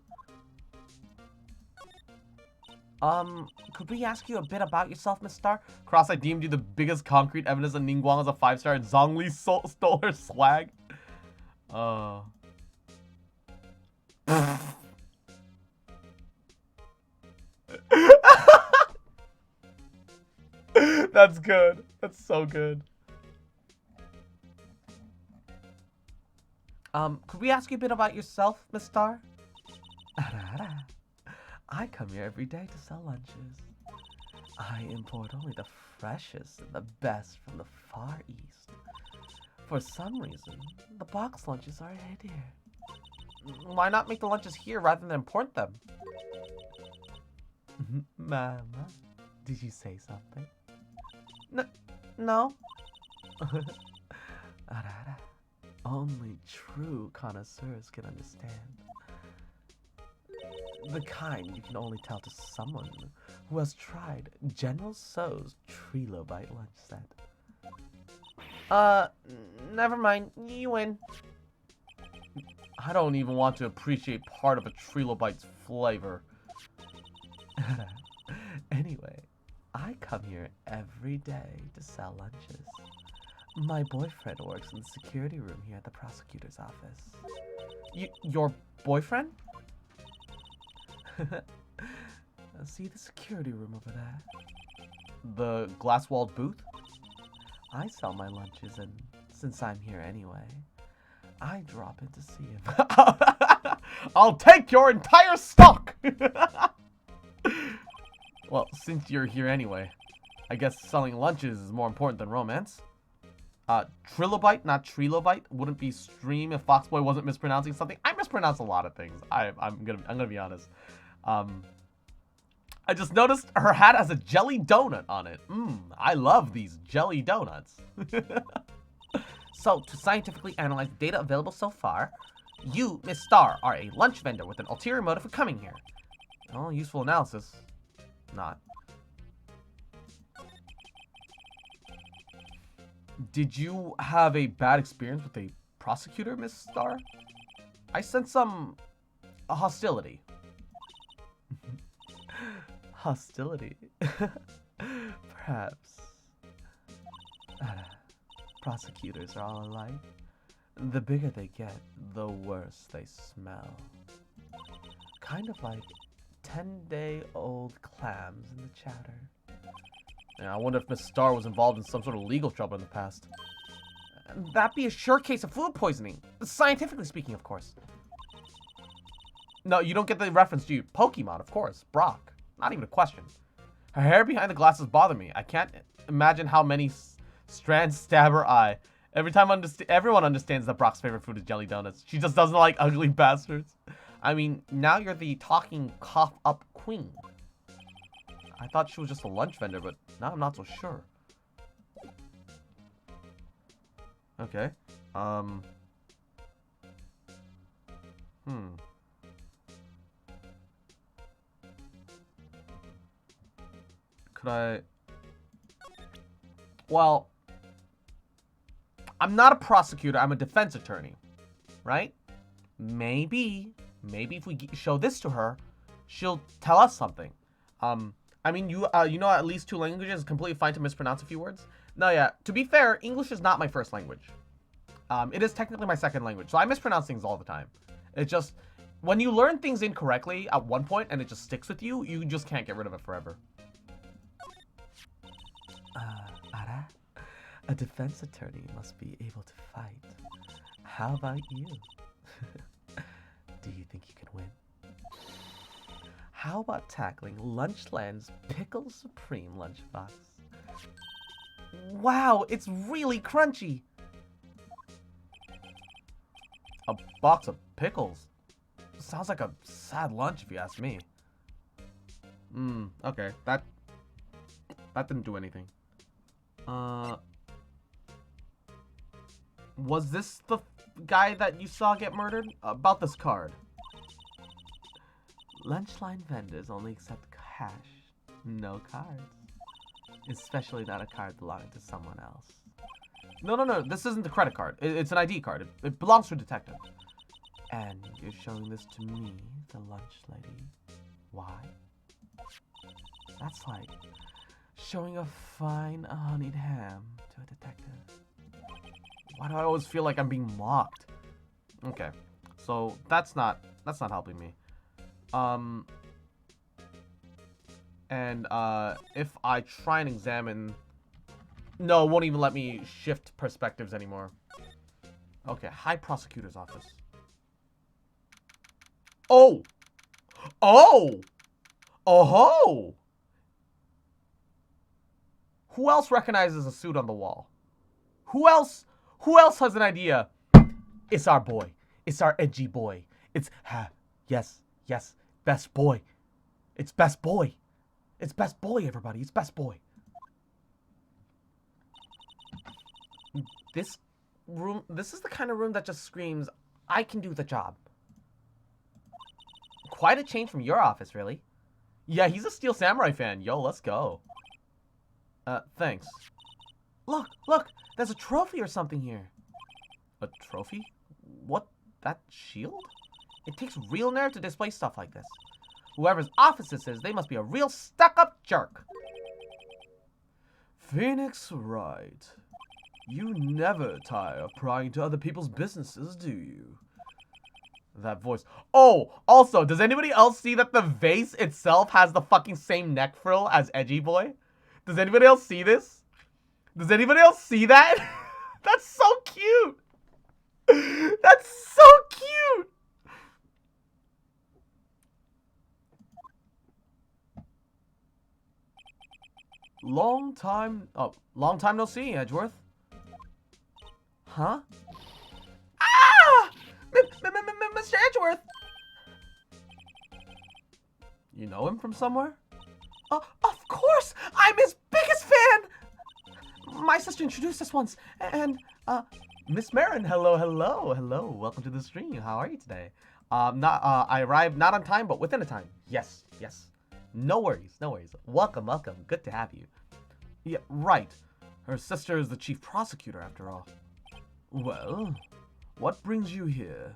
Could we ask you a bit about yourself, Miss Star? Cross, I deemed you the biggest concrete evidence that Ningguang is a 5-star and Zhongli stole her swag. That's good. That's so good. Could we ask you a bit about yourself, Miss Star? I come here every day to sell lunches. I import only the freshest and the best from the Far East. For some reason, the box lunches are hid here. Why not make the lunches here rather than import them? Mama, did you say something? No. Only true connoisseurs can understand. The kind you can only tell to someone who has tried General So's Trilobite lunch set. Never mind. You win. I don't even want to appreciate part of a Trilobite's flavor. Anyway, I come here every day to sell lunches. My boyfriend works in the security room here at the prosecutor's office. Your boyfriend? See the security room over there? The glass-walled booth? I sell my lunches, and since I'm here anyway, I drop in to see him. I'll take your entire stock! Well, since you're here anyway, I guess selling lunches is more important than romance. Trilobite, not Trilobite, wouldn't be stream if Foxboy wasn't mispronouncing something. I mispronounce a lot of things. I'm gonna be honest. I just noticed her hat has a jelly donut on it. I love these jelly donuts. So, to scientifically analyze the data available so far, you, Miss Star, are a lunch vendor with an ulterior motive for coming here. Oh, useful analysis. Not. Did you have a bad experience with a prosecutor, Miss Star? I sense some hostility. Hostility? Perhaps. Prosecutors are all alike. The bigger they get, the worse they smell. Kind of like 10-day-old clams in the chowder. Yeah, I wonder if Miss Star was involved in some sort of legal trouble in the past. That'd be a sure case of food poisoning. Scientifically speaking, of course. No, you don't get the reference, do you? Pokemon, of course. Brock. Not even a question. Her hair behind the glasses bother me. I can't imagine how many strands stab her eye. Everyone understands that Brock's favorite food is jelly donuts. She just doesn't like ugly bastards. I mean, now you're the talking cough-up queen. I thought she was just a lunch vendor, but now I'm not so sure. Okay. Could I... Well, I'm not a prosecutor, I'm a defense attorney, right? Maybe if we show this to her, she'll tell us something. I mean, you know at least 2 languages, it's completely fine to mispronounce a few words. No, yeah, to be fair, English is not my first language. It is technically my second language, so I mispronounce things all the time. It's just, when you learn things incorrectly at one point and it just sticks with you, you just can't get rid of it forever. Ara, a defense attorney must be able to fight. How about you? Do you think you can win? How about tackling Lunchland's Pickle Supreme lunchbox? Wow, it's really crunchy! A box of pickles? Sounds like a sad lunch if you ask me. Okay. That didn't do anything. Was this the guy that you saw get murdered? About this card. Lunchline vendors only accept cash, no cards. Especially not a card belonging to someone else. No, this isn't the credit card. It's an ID card. It belongs to a detective. And you're showing this to me, the lunch lady. Why? That's like showing a fine honeyed ham to a detective. Why do I always feel like I'm being mocked? Okay, so that's not helping me. If I try and examine... No, it won't even let me shift perspectives anymore. Okay, High Prosecutor's Office. Oh! Oh! Oh-ho! Who else recognizes a suit on the wall? Who else has an idea? It's our boy. It's our edgy boy. It's, yes, best boy. It's best boy. It's best boy, everybody. It's best boy. This is the kind of room that just screams, I can do the job. Quite a change from your office, really. Yeah, he's a Steel Samurai fan. Yo, let's go. Thanks. Look, there's a trophy or something here. A trophy? What? That shield? It takes real nerve to display stuff like this. Whoever's office this is, they must be a real stuck-up jerk. Phoenix Wright. You never tire of prying into other people's businesses, do you? That voice. Oh, also, does anybody else see that the vase itself has the fucking same neck frill as Edgy Boy? Does anybody else see this? Does anybody else see that? That's so cute. That's so cute. Long time no see, Edgeworth. Huh? Ah! Mr. Edgeworth! You know him from somewhere? Of course! I'm his biggest fan! My sister introduced us once, and, Miss Marin, hello. Welcome to the stream. How are you today? I arrived not on time, but within a time. Yes. No worries. Welcome. Good to have you. Yeah, right. Her sister is the chief prosecutor, after all. Well, what brings you here?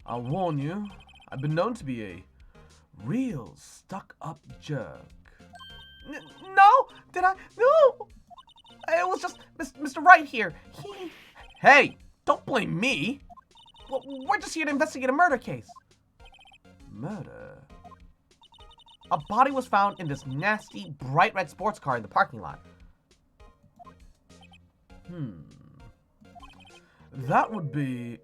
I'll warn you, I've been known to be a real stuck-up jerk. No! Did I? No! It was just Mr. Wright here. Hey, don't blame me. We're just here to investigate a murder case. Murder? A body was found in this nasty, bright red sports car in the parking lot. That would be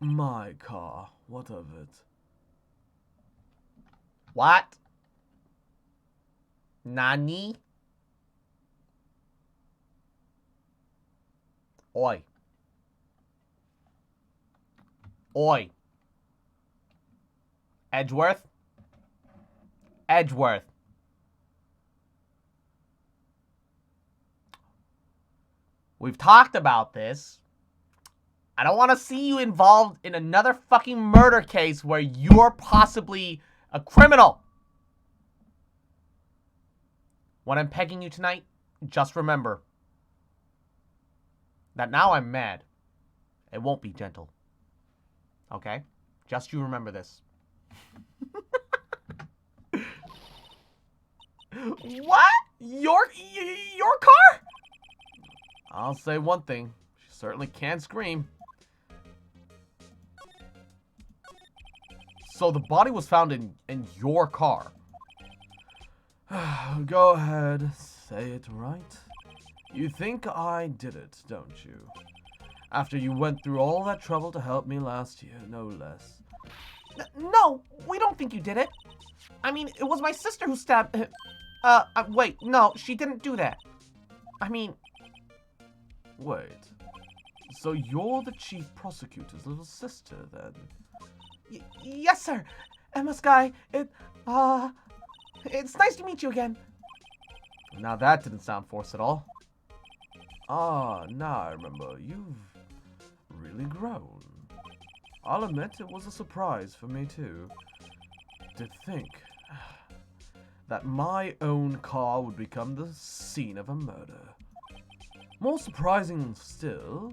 my car. What of it? What? Nani? Oi. Edgeworth? We've talked about this. I don't want to see you involved in another fucking murder case where you're possibly a criminal. When I'm pegging you tonight, just remember that now I'm mad. It won't be gentle. Okay? Just you remember this. What? Your car? I'll say one thing. She certainly can scream. So the body was found in your car. Go ahead, say it right. You think I did it, don't you? After you went through all that trouble to help me last year, no less. No, we don't think you did it. I mean, it was my sister who stabbed him. Wait, no, she didn't do that. I mean... Wait. So you're the chief prosecutor's little sister, then? Yes, sir. Emma Sky, it's nice to meet you again. Now that didn't sound forced at all. Ah, now I remember. You've really grown. I'll admit it was a surprise for me too. To think that my own car would become the scene of a murder. More surprising still,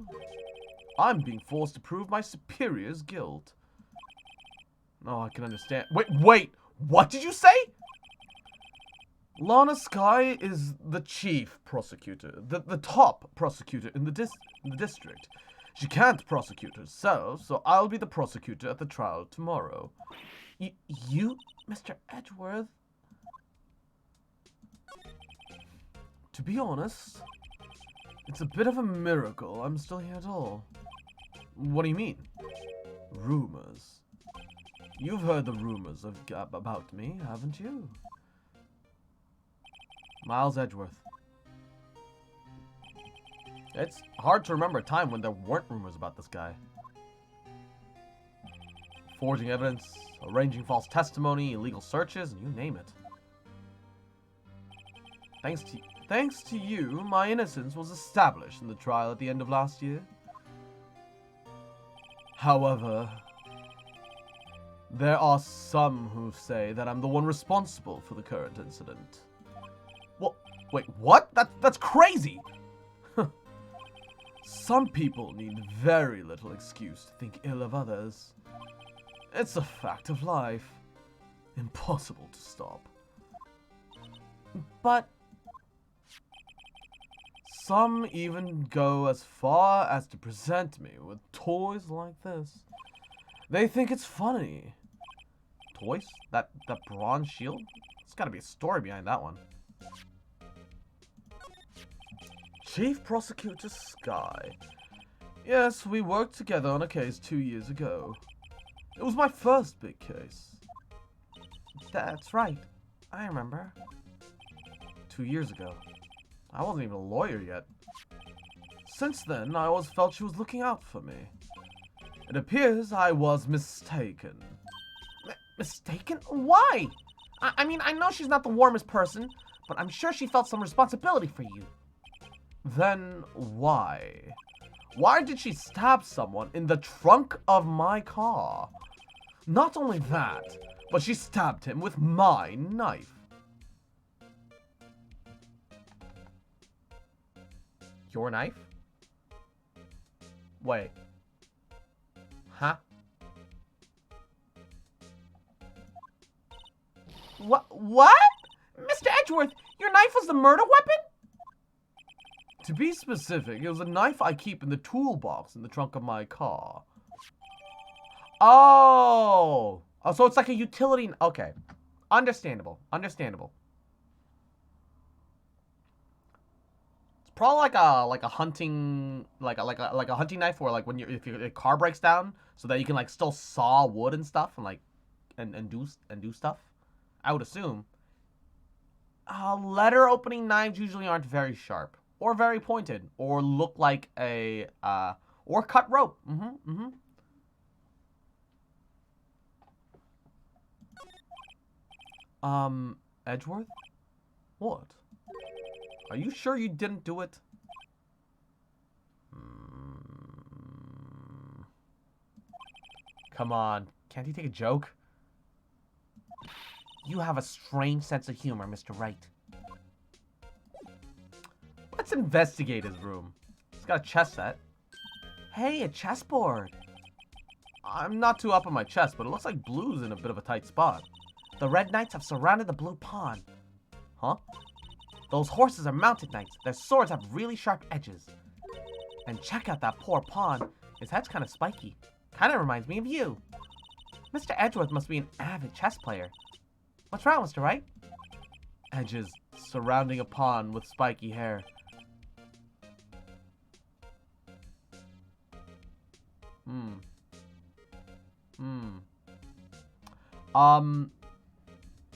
I'm being forced to prove my superior's guilt. Oh, I can understand. Wait! What did you say? Lana Sky is the chief prosecutor, the top prosecutor in the district. She can't prosecute herself, so I'll be the prosecutor at the trial tomorrow. You, Mr. Edgeworth? To be honest, it's a bit of a miracle I'm still here at all. What do you mean? Rumors. You've heard the rumors about me, haven't you? Miles Edgeworth. It's hard to remember a time when there weren't rumors about this guy. Forging evidence, arranging false testimony, illegal searches, and you name it. Thanks to you, my innocence was established in the trial at the end of last year. However, there are some who say that I'm the one responsible for the current incident. What? Wait, what? That's crazy! Some people need very little excuse to think ill of others. It's a fact of life. Impossible to stop. But... Some even go as far as to present me with toys like this. They think it's funny. Toys? That bronze shield? There's gotta be a story behind that one. Chief Prosecutor Sky. Yes, we worked together on a case 2 years ago. It was my first big case. That's right. I remember. 2 years ago. I wasn't even a lawyer yet. Since then, I always felt she was looking out for me. It appears I was mistaken. Mistaken? Why? I mean, I know she's not the warmest person, but I'm sure she felt some responsibility for you. Then why? Why did she stab someone in the trunk of my car? Not only that, but she stabbed him with my knife. Your knife? Wait. Huh? What? Mr. Edgeworth, your knife was the murder weapon? To be specific, it was a knife I keep in the toolbox in the trunk of my car. Oh, so it's like a utility. Okay, understandable. It's probably like a hunting like a hunting knife, where like when if your car breaks down, so that you can like still saw wood and stuff and like and do stuff. I would assume. Letter opening knives usually aren't very sharp or very pointed or look like a or cut rope. Edgeworth? What? Are you sure you didn't do it? Come on, can't he take a joke? You have a strange sense of humor, Mr. Wright. Let's investigate his room. He's got a chess set. Hey, a chessboard. I'm not too up on my chess, but it looks like blue's in a bit of a tight spot. The red knights have surrounded the blue pawn. Huh? Those horses are mounted knights. Their swords have really sharp edges. And check out that poor pawn. His head's kind of spiky. Kind of reminds me of you. Mr. Edgeworth must be an avid chess player. What's wrong, Mr. Wright? Edges surrounding a pawn with spiky hair.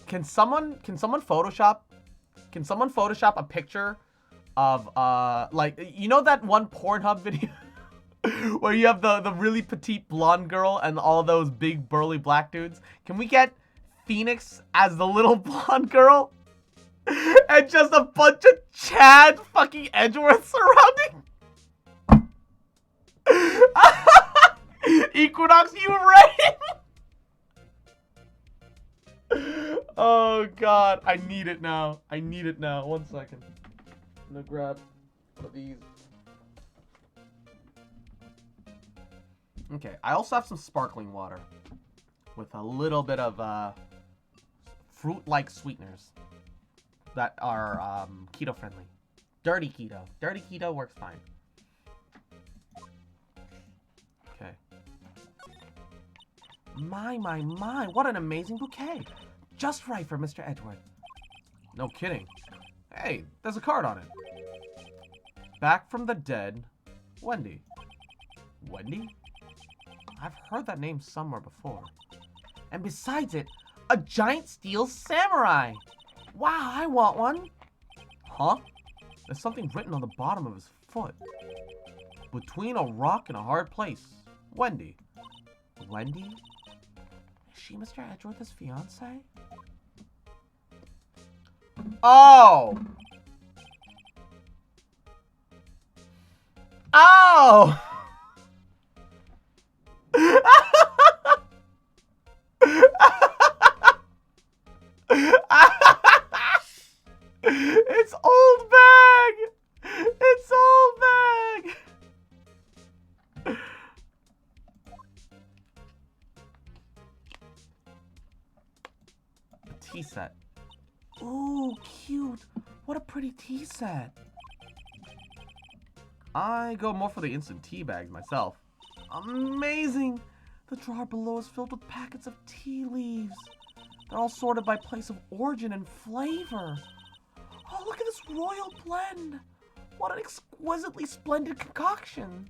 Can someone Photoshop a picture of like, you know that one Pornhub video where you have the really petite blonde girl and all those big burly black dudes? Can we get Phoenix as the little blonde girl and just a bunch of Chad fucking Edgeworth surrounding? Equinox, you ready? Oh god, I need it now. I need it now. 1 second. I'm gonna grab one of these. Okay, I also have some sparkling water with a little bit of fruit-like sweeteners that are keto friendly. Dirty keto. Dirty keto works fine. Okay. My, what an amazing bouquet. Just right for Mr. Edgeworth. No kidding. Hey, there's a card on it. Back from the dead, Wendy. Wendy? I've heard that name somewhere before. And besides it, a giant steel samurai. Wow, I want one. Huh? There's something written on the bottom of his foot. Between a rock and a hard place. Wendy. Wendy? Is she Mr. Edgeworth's fiance? Oh! Oh! It's old bag! It's old bag! A tea set. Ooh, cute. What a pretty tea set. I go more for the instant tea bags myself. Amazing! The drawer below is filled with packets of tea leaves. They're all sorted by place of origin and flavor. Oh, look at this royal blend. What an exquisitely splendid concoction.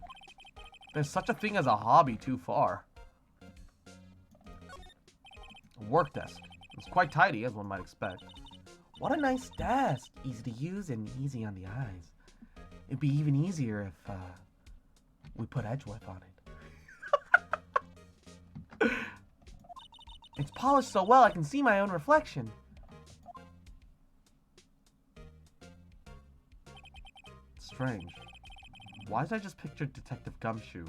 There's such a thing as a hobby too far. A work desk. It's quite tidy, as one might expect. What a nice desk. Easy to use and easy on the eyes. It'd be even easier if we put Edgeworth on it. It's polished so well I can see my own reflection. Strange. Why did I just picture Detective Gumshoe?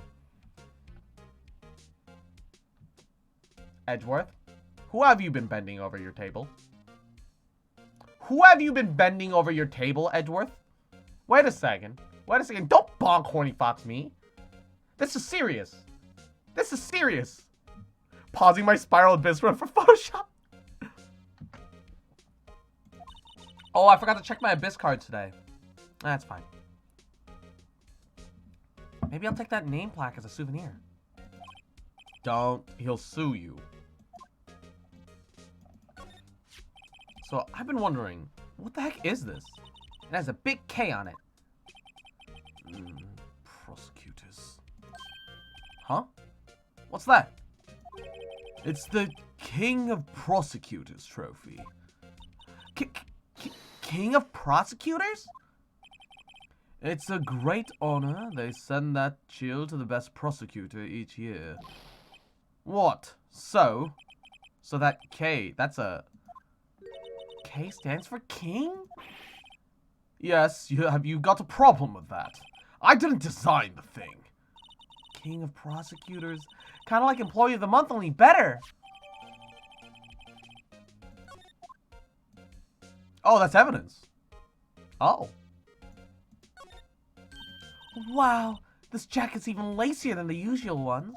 Edgeworth, who have you been bending over your table? Who have you been bending over your table, Edgeworth? Wait a second. Wait a second. Don't bonk horny fox me. This is serious. This is serious. Pausing my Spiral Abyss run for Photoshop. Oh, I forgot to check my Abyss card today. That's fine. Maybe I'll take that name plaque as a souvenir. Don't. He'll sue you. So, I've been wondering, what the heck is this? It has a big K on it. Prosecutors. Huh? What's that? It's the King of Prosecutors trophy. King of Prosecutors? It's a great honor. They send that shield to the best prosecutor each year. What? So that K, that's a... K stands for king? Yes, you got a problem with that. I didn't design the thing. King of Prosecutors. Kind of like Employee of the Month, only better. Oh, that's evidence. Oh. Wow, this jacket's even lacier than the usual ones.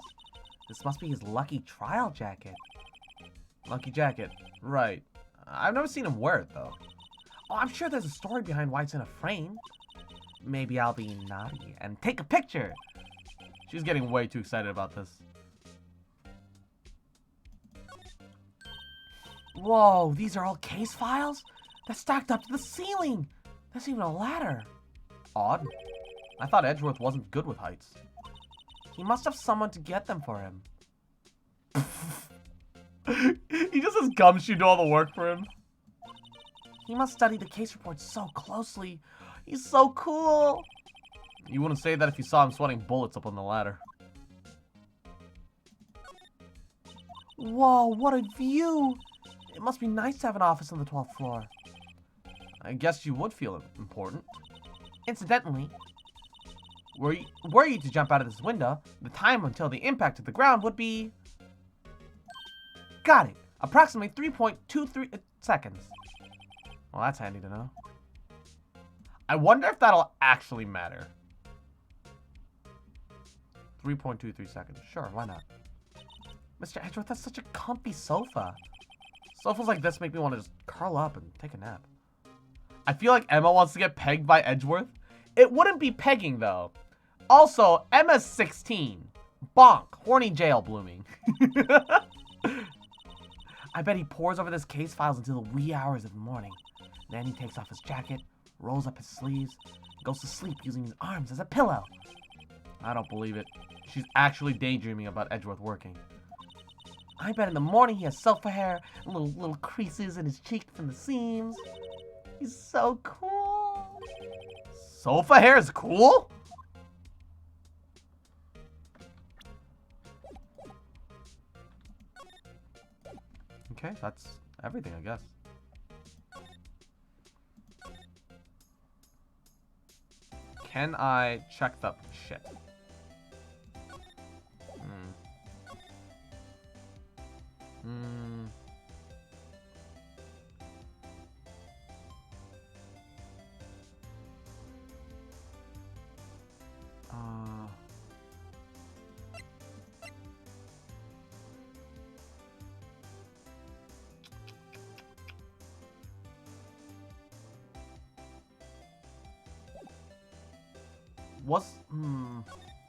This must be his lucky trial jacket. Lucky jacket, right. I've never seen him wear it, though. Oh, I'm sure there's a story behind why it's in a frame. maybe I'll be naughty and take a picture. She's getting way too excited about this. Whoa, these are all case files? They're stacked up to the ceiling. There's even a ladder. Odd. I thought Edgeworth wasn't good with heights. He must have someone to get them for him. He just has gumshoe do all the work for him. He must study the case reports so closely. He's so cool. You wouldn't say that if you saw him sweating bullets up on the ladder. Whoa, what a view. It must be nice to have an office on the 12th floor. I guess you would feel important. Incidentally, were you to jump out of this window, the time until the impact of the ground would be... Got it. Approximately 3.23 seconds. Well, that's handy to know. I wonder if that'll actually matter. 3.23 seconds. Sure, why not? Mr. Edgeworth, that's such a comfy sofa. Sofas like this make me want to just curl up and take a nap. I feel like Emma wants to get pegged by Edgeworth. It wouldn't be pegging, though. Also, Emma's 16. Bonk. Horny jail blooming. I bet he pores over this case files until the wee hours of the morning. Then he takes off his jacket, rolls up his sleeves, and goes to sleep using his arms as a pillow. I don't believe it. She's actually daydreaming about Edgeworth working. I bet in the morning he has sofa hair and little creases in his cheek from the seams. He's so cool. Sofa hair is cool? Okay, that's everything, I guess. Can I check the shit?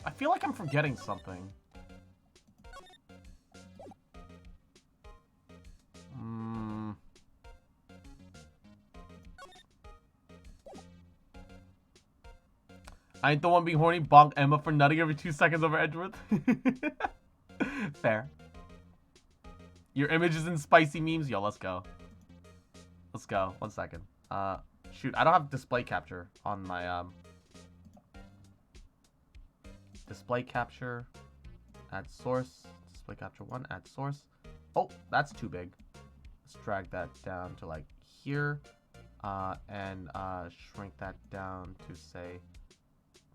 I feel like I'm forgetting something. I ain't the one being horny. Bonk Emma for nutting every 2 seconds over Edgeworth. Fair. Your images in spicy memes? Yo, let's go. Let's go. 1 second. Shoot, I don't have display capture on my, display capture. Add source. Display capture 1. Add source. Oh, that's too big. Let's drag that down to, like, here. And shrink that down to, say...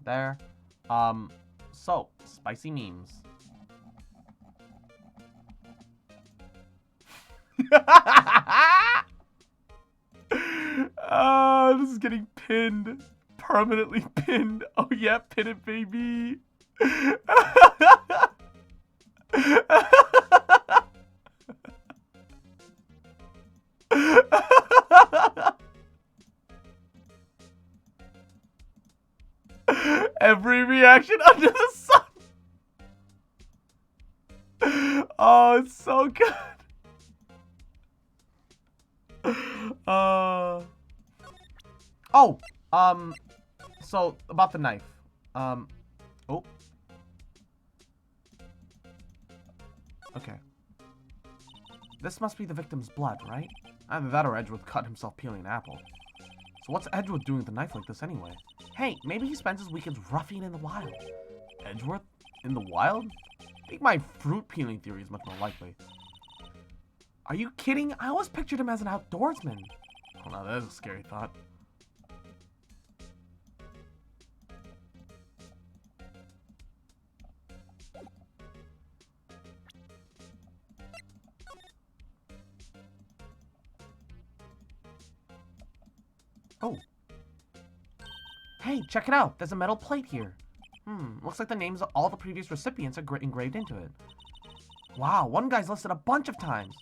there. So, spicy memes. This is getting pinned. Permanently pinned. Oh yeah, pin it, baby. Every reaction under the sun. Oh, it's so good. So about the knife. Oh. Okay. This must be the victim's blood, right? Either that or Edgeworth cut himself peeling an apple. So what's Edgeworth doing with a knife like this anyway? Hey, maybe he spends his weekends roughing in the wild. Edgeworth? In the wild? I think my fruit peeling theory is much more likely. Are you kidding? I always pictured him as an outdoorsman. Oh no, that is a scary thought. Oh. Hey, check it out. There's a metal plate here. Looks like the names of all the previous recipients are engraved into it. Wow, one guy's listed a bunch of times.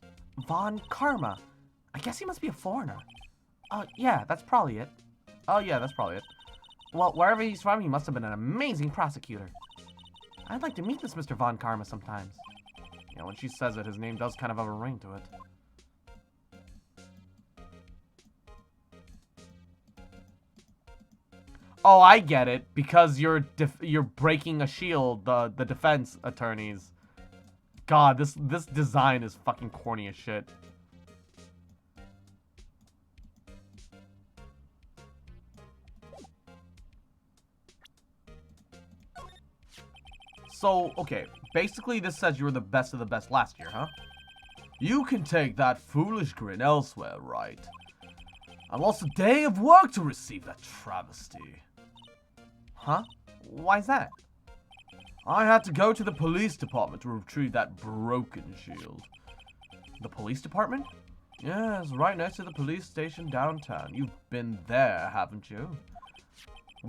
Von Karma. I guess he must be a foreigner. Yeah, that's probably it. Oh, yeah, that's probably it. Well, wherever he's from, he must have been an amazing prosecutor. I'd like to meet this Mr. Von Karma sometimes. You know, when she says it, his name does kind of have a ring to it. Oh, I get it. Because you're breaking a shield, the defense attorneys. God, this design is fucking corny as shit. So, okay, basically this says you were the best of the best last year, huh? You can take that foolish grin elsewhere, right? I lost a day of work to receive that travesty. Huh? Why's that? I had to go to the police department to retrieve that broken shield. The police department? Yes, right next to the police station downtown. You've been there, haven't you?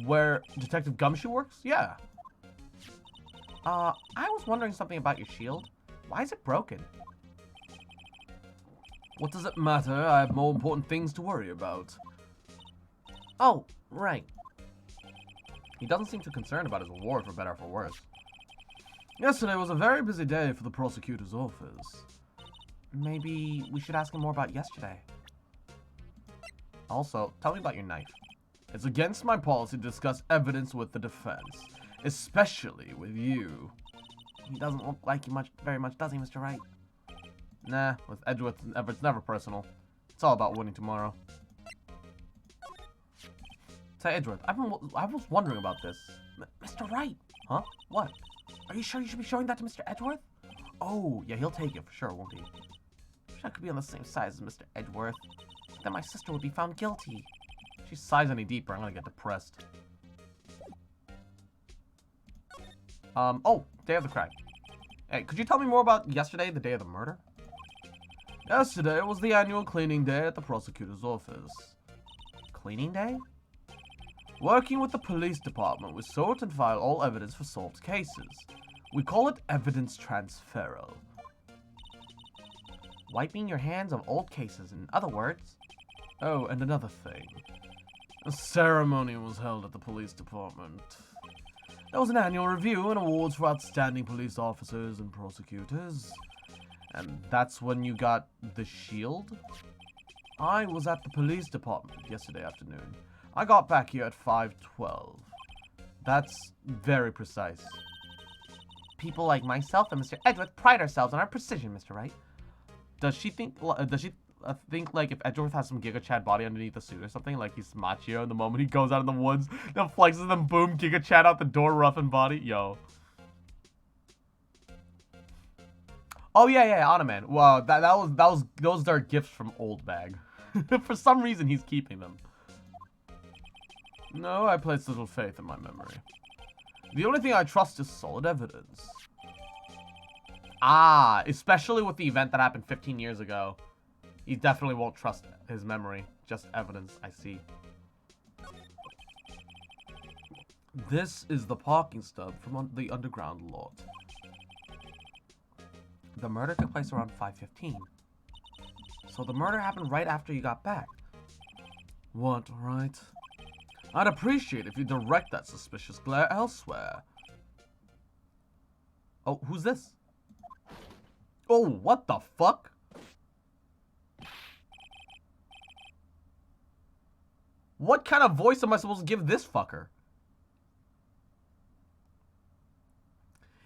Where Detective Gumshoe works? Yeah. I was wondering something about your shield. Why is it broken? What does it matter? I have more important things to worry about. Oh, right. He doesn't seem too concerned about his reward, for better or for worse. Yesterday was a very busy day for the prosecutor's office. Maybe we should ask him more about yesterday. Also, tell me about your knife. It's against my policy to discuss evidence with the defense. Especially with you. He doesn't look like you very much, does he, Mr. Wright? Nah, with Edgeworth, it's never personal. It's all about winning tomorrow. Say, Edgeworth, I was wondering about this. Mr. Wright! Huh? What? Are you sure you should be showing that to Mr. Edgeworth? Oh, yeah, he'll take it for sure, won't he? Wish I could be on the same size as Mr. Edgeworth. Then my sister would be found guilty. If she sighs any deeper, I'm gonna get depressed. Oh, day of the crime. Hey, could you tell me more about yesterday, the day of the murder? Yesterday was the annual cleaning day at the prosecutor's office. Cleaning day? Working with the police department, we sort and file all evidence for solved cases. We call it evidence transferal. Wiping your hands of old cases, in other words. Oh, and another thing. A ceremony was held at the police department. There was an annual review and awards for outstanding police officers and prosecutors. And that's when you got the shield? I was at the police department yesterday afternoon. I got back here at 5:12. That's very precise. People like myself and Mr. Edgeworth pride ourselves on our precision, Mr. Wright. Does she think like if Edgeworth has some Giga Chad body underneath the suit or something, like he's Machio, and the moment he goes out in the woods, then flexes and boom, Giga Chad out the door, rough and body? Yo. Oh yeah, Anna Man. Wow, those are gifts from Old Bag. For some reason, he's keeping them. No, I place little faith in my memory. The only thing I trust is solid evidence. Ah, especially with the event that happened 15 years ago. He definitely won't trust his memory. Just evidence, I see. This is the parking stub from the underground lot. The murder took place around 5:15. So the murder happened right after you got back. What, right? I'd appreciate if you direct that suspicious glare elsewhere. Oh, who's this? Oh, what the fuck? What kind of voice am I supposed to give this fucker?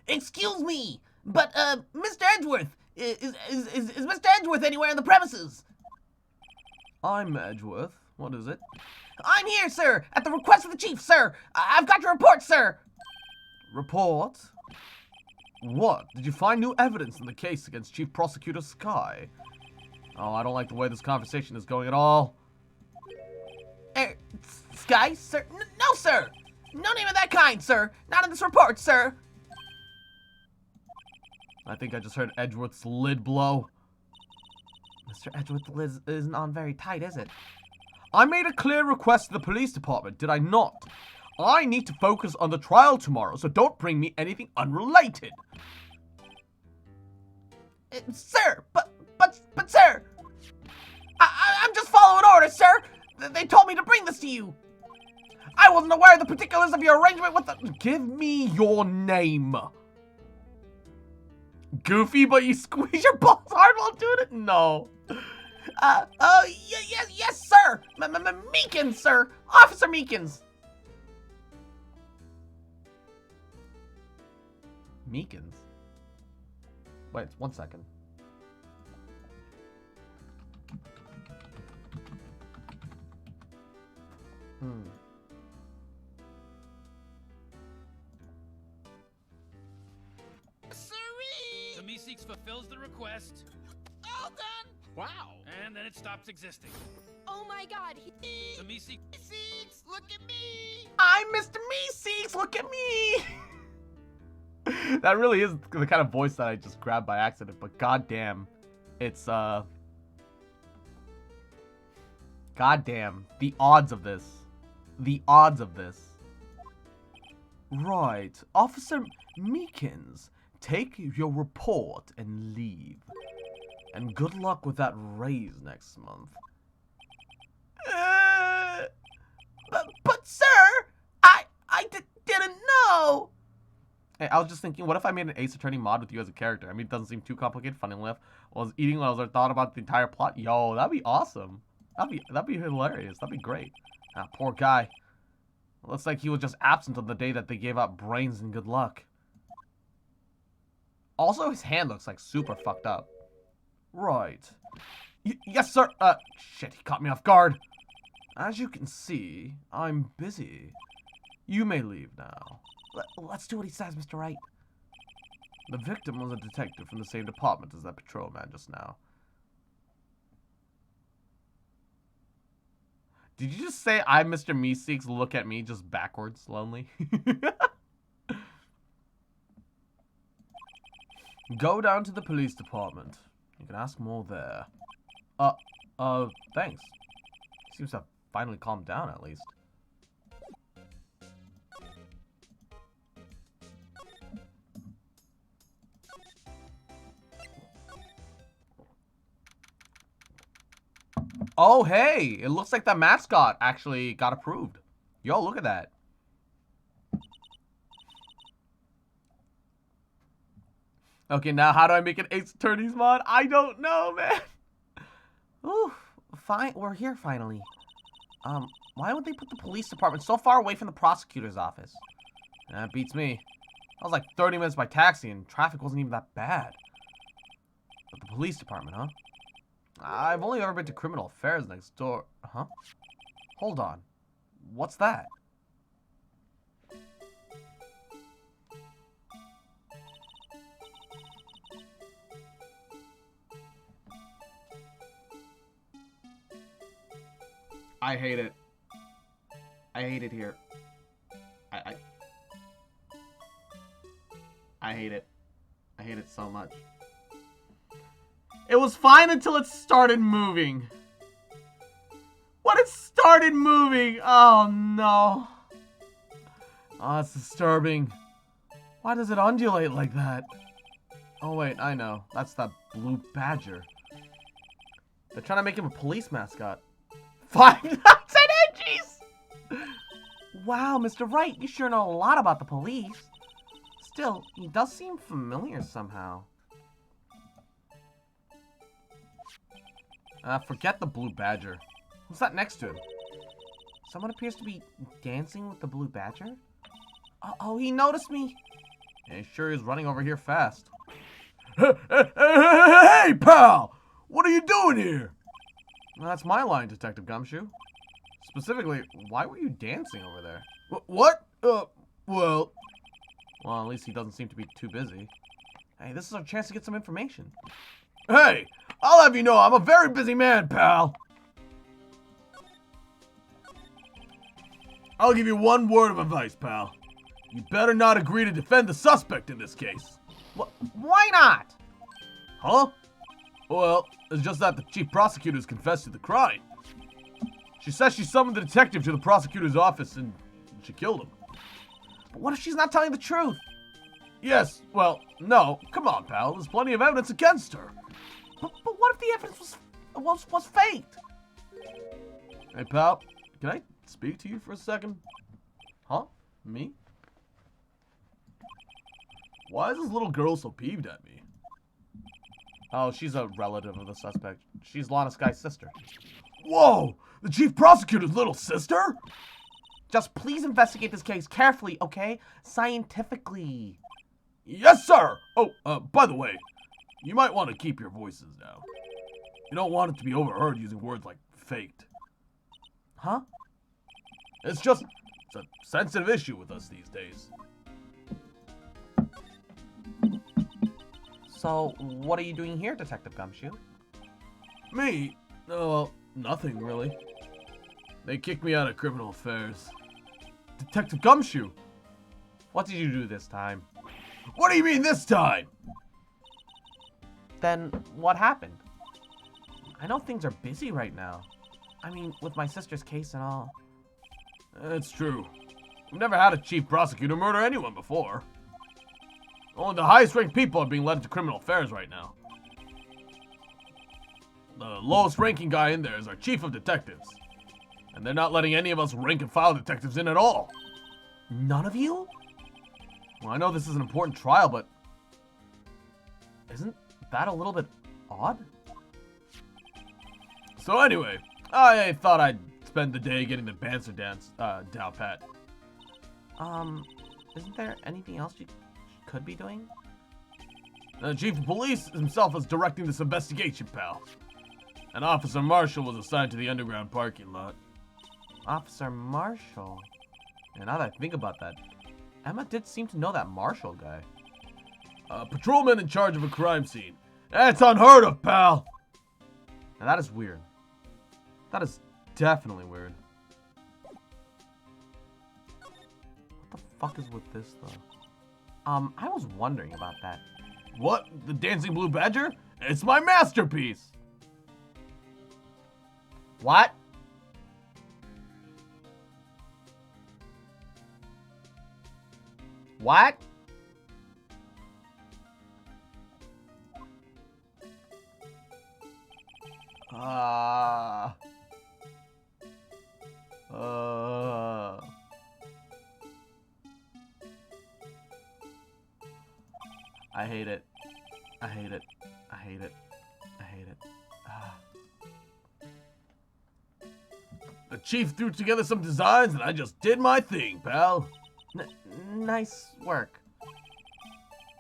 Excuse me, but, Mr. Edgeworth, is Mr. Edgeworth anywhere on the premises? I'm Edgeworth. What is it? I'm here, sir, at the request of the chief, sir. I've got your report, sir. Report? What? Did you find new evidence in the case against Chief Prosecutor Sky? Oh, I don't like the way this conversation is going at all. Sky, sir? No, sir. No name of that kind, sir. Not in this report, sir. I think I just heard Edgeworth's lid blow. Mr. Edgeworth's lid isn't on very tight, is it? I made a clear request to the police department, did I not? I need to focus on the trial tomorrow, so don't bring me anything unrelated. Sir, but sir, I'm just following orders, sir. They told me to bring this to you. I I wasn't aware of the particulars of your arrangement with the... Give me your name. Goofy, but you squeeze your balls hard while doing it? No. Yes, sir. Meekins, sir. Officer Meekins. Meekins? Wait, 1 second. The Meeseeks fulfills the request. All done. Wow. And then it stops existing. Oh my god, The Meeseeks, look at me. I'm Mr. Meeseeks, look at me! That really is the kind of voice that I just grabbed by accident, but goddamn, it's, goddamn, the odds of this. The odds of this. Right, Officer Meekins, take your report and leave. And good luck with that raise next month. But sir, I didn't know. Hey, I was just thinking, what if I made an Ace Attorney mod with you as a character? I mean, it doesn't seem too complicated. Funny enough, I was eating while I was thought about the entire plot. Yo, that'd be awesome. That'd be hilarious. That'd be great. Ah, poor guy. Looks like he was just absent on the day that they gave out brains and good luck. Also, his hand looks like super fucked up. Right. Yes, sir. Shit, he caught me off guard. As you can see, I'm busy. You may leave now. Let's do what he says, Mr. Wright. The victim was a detective from the same department as that patrolman just now. Did you just say I'm Mr. Meeseeks, look at me, just backwards, lonely? Go down to the police department. You can ask more there. Thanks. Seems to have finally calmed down, at least. Oh, hey! It looks like the mascot actually got approved. Yo, look at that. Okay, now how do I make an Ace Attorneys mod? I don't know, man. Ooh, fine. We're here finally. Why would they put the police department so far away from the prosecutor's office? That beats me. I was like 30 minutes by taxi and traffic wasn't even that bad. But the police department, huh? I've only ever been to criminal affairs next door. Huh? Hold on. What's that? I hate it. I hate it here. I hate it. I hate it so much. It was fine until it started moving. When it started moving, oh no. Oh, that's disturbing. Why does it undulate like that? Oh wait, I know. That's that blue badger. They're trying to make him a police mascot. 5 10 edgies! Wow, Mr. Wright, you sure know a lot about the police. Still, he does seem familiar somehow. Forget the blue badger. Who's that next to him? Someone appears to be dancing with the blue badger? Oh, he noticed me. Yeah, he sure is running over here fast. Hey, pal! What are you doing here? Well, that's my line, Detective Gumshoe. Specifically, why were you dancing over there? What? Well, at least he doesn't seem to be too busy. Hey, this is our chance to get some information. Hey, I'll have you know I'm a very busy man, pal. I'll give you one word of advice, pal. You better not agree to defend the suspect in this case. Why not? Huh? Well, it's just that the chief prosecutor's confessed to the crime. She says she summoned the detective to the prosecutor's office and she killed him. But what if she's not telling the truth? Yes, well, no. Come on, pal. There's plenty of evidence against her. But what if the evidence was faked? Hey, pal. Can I speak to you for a second? Huh? Me? Why is this little girl so peeved at me? Oh, she's a relative of the suspect. She's Lana Sky's sister. Whoa! The chief prosecutor's little sister? Just please investigate this case carefully, okay? Scientifically. Yes, sir! Oh, by the way, you might want to keep your voices down. You don't want it to be overheard using words like faked. Huh? It's a sensitive issue with us these days. So, what are you doing here, Detective Gumshoe? Me? Well, nothing really. They kicked me out of criminal affairs. Detective Gumshoe? What did you do this time? What do you mean this time? Then, what happened? I know things are busy right now. I mean, with my sister's case and all. It's true. We've never had a chief prosecutor murder anyone before. Only the highest ranked people are being led into criminal affairs right now. The lowest ranking guy in there is our chief of detectives. And they're not letting any of us rank and file detectives in at all. None of you? Well, I know this is an important trial, but isn't that a little bit odd? So anyway, I thought I'd spend the day getting the Banster dance down pat. Isn't there anything else you could be doing? The chief of police himself is directing this investigation, pal. And Officer Marshall was assigned to the underground parking lot. Officer Marshall? And now that I think about that, Emma did seem to know that Marshall guy. A patrolman in charge of a crime scene. That's unheard of, pal! Now that is weird. That is definitely weird. What the fuck is with this, though? I was wondering about that. What? The Dancing Blue Badger? It's my masterpiece! What? What? I hate it. I hate it. I hate it. I hate it. The chief threw together some designs and I just did my thing, pal. Nice work.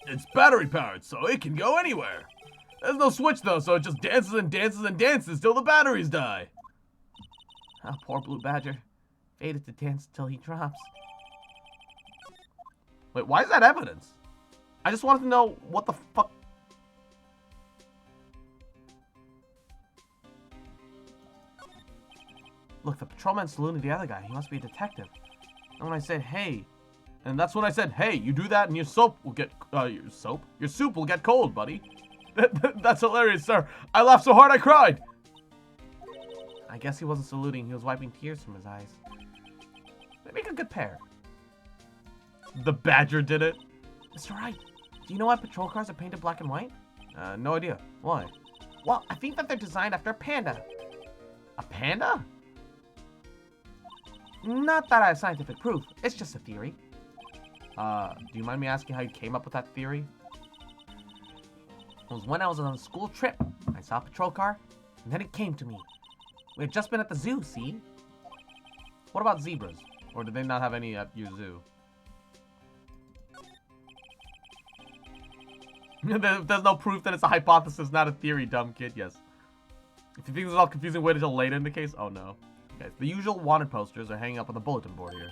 It's battery powered, so it can go anywhere. There's no switch though, so it just dances and dances and dances till the batteries die. Oh, poor Blue Badger. Fated to dance till he drops. Wait, why is that evidence? I just wanted to know what the fuck. Look, the patrolman saluted the other guy. He must be a detective. And when I said, hey, and that's when I said, hey, you do that and your soap will get, your soup will get cold, buddy. That's hilarious, sir. I laughed so hard I cried. I guess he wasn't saluting. He was wiping tears from his eyes. They make a good pair. The Badger did it. Mr. Wright, do you know why patrol cars are painted black and white? No idea. Why? Well, I think that they're designed after a panda. A panda? Not that I have scientific proof. It's just a theory. Do you mind me asking how you came up with that theory? It was when I was on a school trip. I saw a patrol car, and then it came to me. We had just been at the zoo, see? What about zebras? Or did they not have any at your zoo? There's no proof that it's a hypothesis, not a theory, dumb kid. Yes. If you think this is all confusing, wait until later in the case. Oh no. Okay, the usual wanted posters are hanging up on the bulletin board here.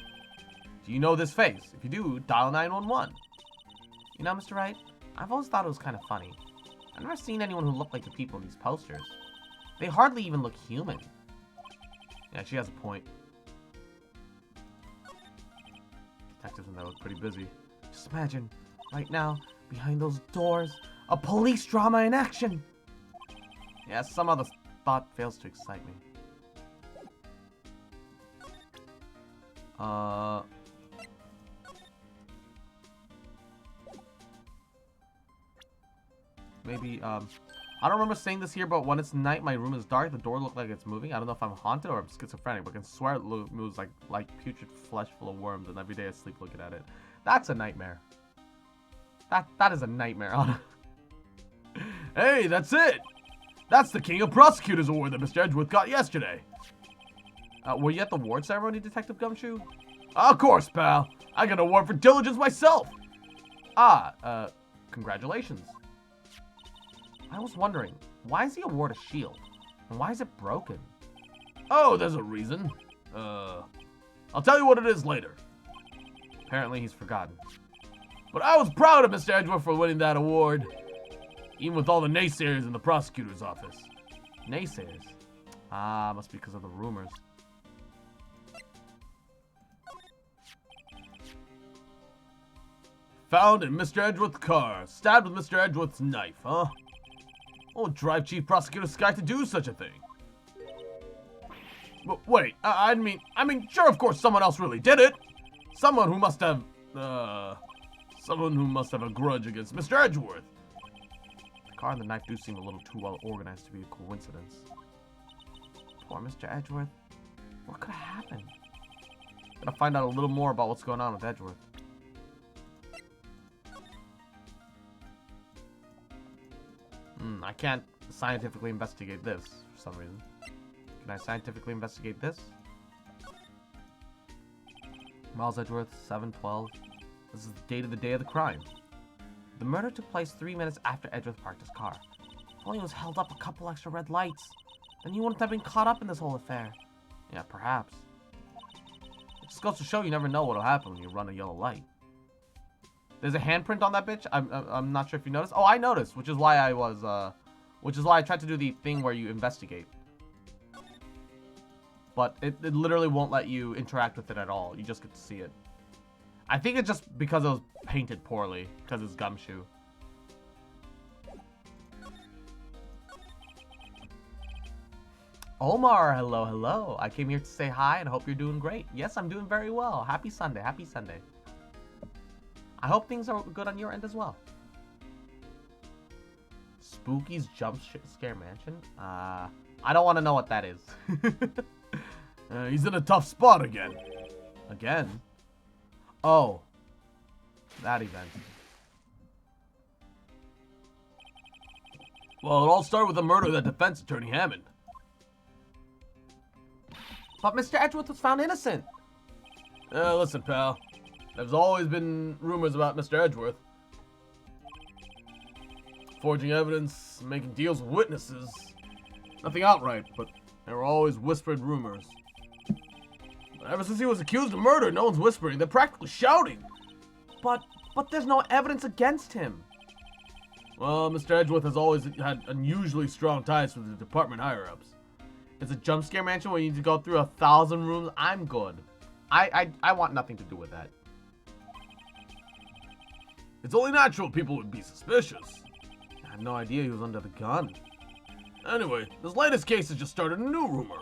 Do you know this face? If you do, dial 911. You know, Mr. Wright, I've always thought it was kind of funny. I've never seen anyone who looked like the people in these posters. They hardly even look human. Yeah, she has a point. Detectives in there look pretty busy. Just imagine, right now, behind those doors, a police drama in action! Yeah, some other thought fails to excite me. Maybe, I don't remember saying this here, but when it's night, my room is dark. The door looks like it's moving. I don't know if I'm haunted or I'm schizophrenic, but I can swear it moves like putrid flesh full of worms, and every day I sleep looking at it. That's a nightmare. That is a nightmare. Hey, that's it! That's the King of Prosecutors Award that Mr. Edgeworth got yesterday. Were you at the award ceremony, Detective Gumshoe? Of course, pal. I got an award for diligence myself. Congratulations. I was wondering, why is the award a shield? And why is it broken? Oh, there's a reason. I'll tell you what it is later. Apparently he's forgotten. But I was proud of Mr. Edgeworth for winning that award. Even with all the naysayers in the prosecutor's office. Naysayers? Must be because of the rumors. Found in Mr. Edgeworth's car. Stabbed with Mr. Edgeworth's knife, huh? What would drive Chief Prosecutor Sky to do such a thing? Wait, I mean, sure, of course, someone else really did it. Someone who must have a grudge against Mr. Edgeworth. The car and the knife do seem a little too well organized to be a coincidence. Poor Mr. Edgeworth. What could have happened? Gotta find out a little more about what's going on with Edgeworth. I can't scientifically investigate this for some reason. Can I scientifically investigate this? Miles Edgeworth, 7/12. This is the date of the day of the crime. The murder took place 3 minutes after Edgeworth parked his car. If only he was held up a couple extra red lights, then he wouldn't have been caught up in this whole affair. Yeah, perhaps. It just goes to show you never know what'll happen when you run a yellow light. There's a handprint on that bitch. I'm not sure if you noticed. Oh, I noticed, which is why I tried to do the thing where you investigate. But it literally won't let you interact with it at all. You just get to see it. I think it's just because it was painted poorly, because it's Gumshoe. Omar, hello, hello. I came here to say hi and hope you're doing great. Yes, I'm doing very well. Happy Sunday, happy Sunday. I hope things are good on your end as well. Spooky's Jump Scare Mansion? I don't want to know what that is. He's in a tough spot again. Again? Oh. That event. Well, it all started with the murder of that defense attorney, Hammond. But Mr. Edgeworth was found innocent. Listen, pal. There's always been rumors about Mr. Edgeworth. Forging evidence, making deals with witnesses. Nothing outright, but there were always whispered rumors. But ever since he was accused of murder, no one's whispering. They're practically shouting. But there's no evidence against him. Well, Mr. Edgeworth has always had unusually strong ties with the department higher-ups. It's a jump scare mansion where you need to go through 1,000 rooms. I'm good. I want nothing to do with that. It's only natural people would be suspicious. I had no idea he was under the gun. Anyway, this latest case has just started a new rumor.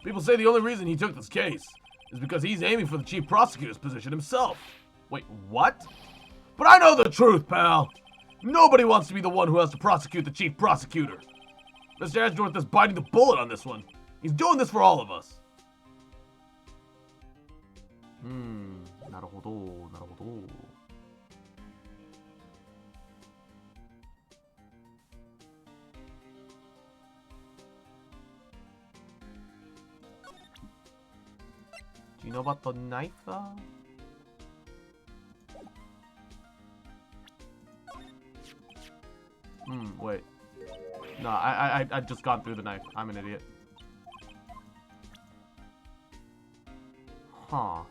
People say the only reason he took this case is because he's aiming for the chief prosecutor's position himself. Wait, what? But I know the truth, pal. Nobody wants to be the one who has to prosecute the chief prosecutor. Mr. Edgeworth is biting the bullet on this one. He's doing this for all of us. 나루호도, 나루호도. Do you know about the knife, though? Wait. No, I just gone through the knife. I'm an idiot. Huh.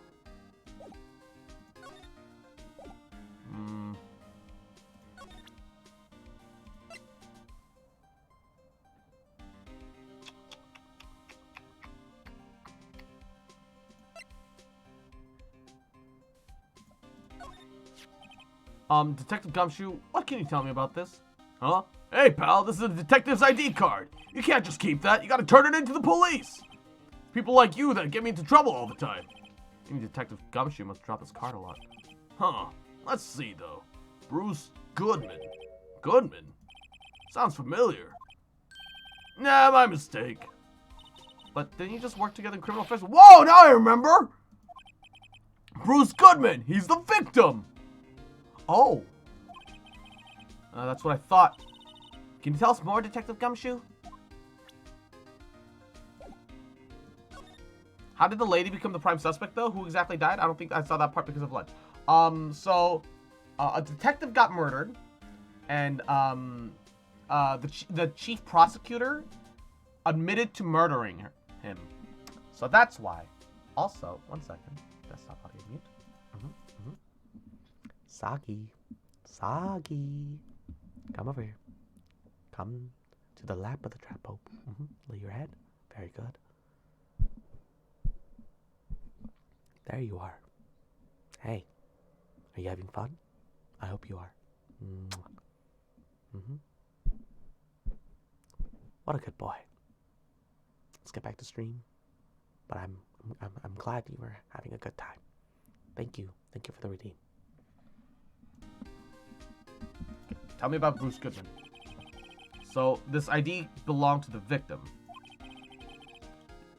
Detective Gumshoe, what can you tell me about this? Huh? Hey, pal, this is a detective's ID card. You can't just keep that. You gotta turn it into the police. People like you that get me into trouble all the time. Maybe Detective Gumshoe must drop his card a lot. Huh. Let's see, though. Bruce Goodman. Goodman? Sounds familiar. Nah, my mistake. But didn't you just work together in criminal affairs? Whoa, now I remember! Bruce Goodman, he's the victim! Oh. That's what I thought. Can you tell us more, Detective Gumshoe? How did the lady become the prime suspect, though? Who exactly died? I don't think I saw that part because of lunch. A detective got murdered, and the chief prosecutor admitted to murdering him. So that's why. Also, one second. Desktop audio mute. Soggy. Come over here. Come to the lap of the trap pope. Lay your head. Very good. There you are. Hey, are you having fun? I hope you are. What a good boy. Let's get back to stream. But I'm glad you were having a good time. Thank you for the redeem. Tell me about Bruce Goodman. So this ID belonged to the victim.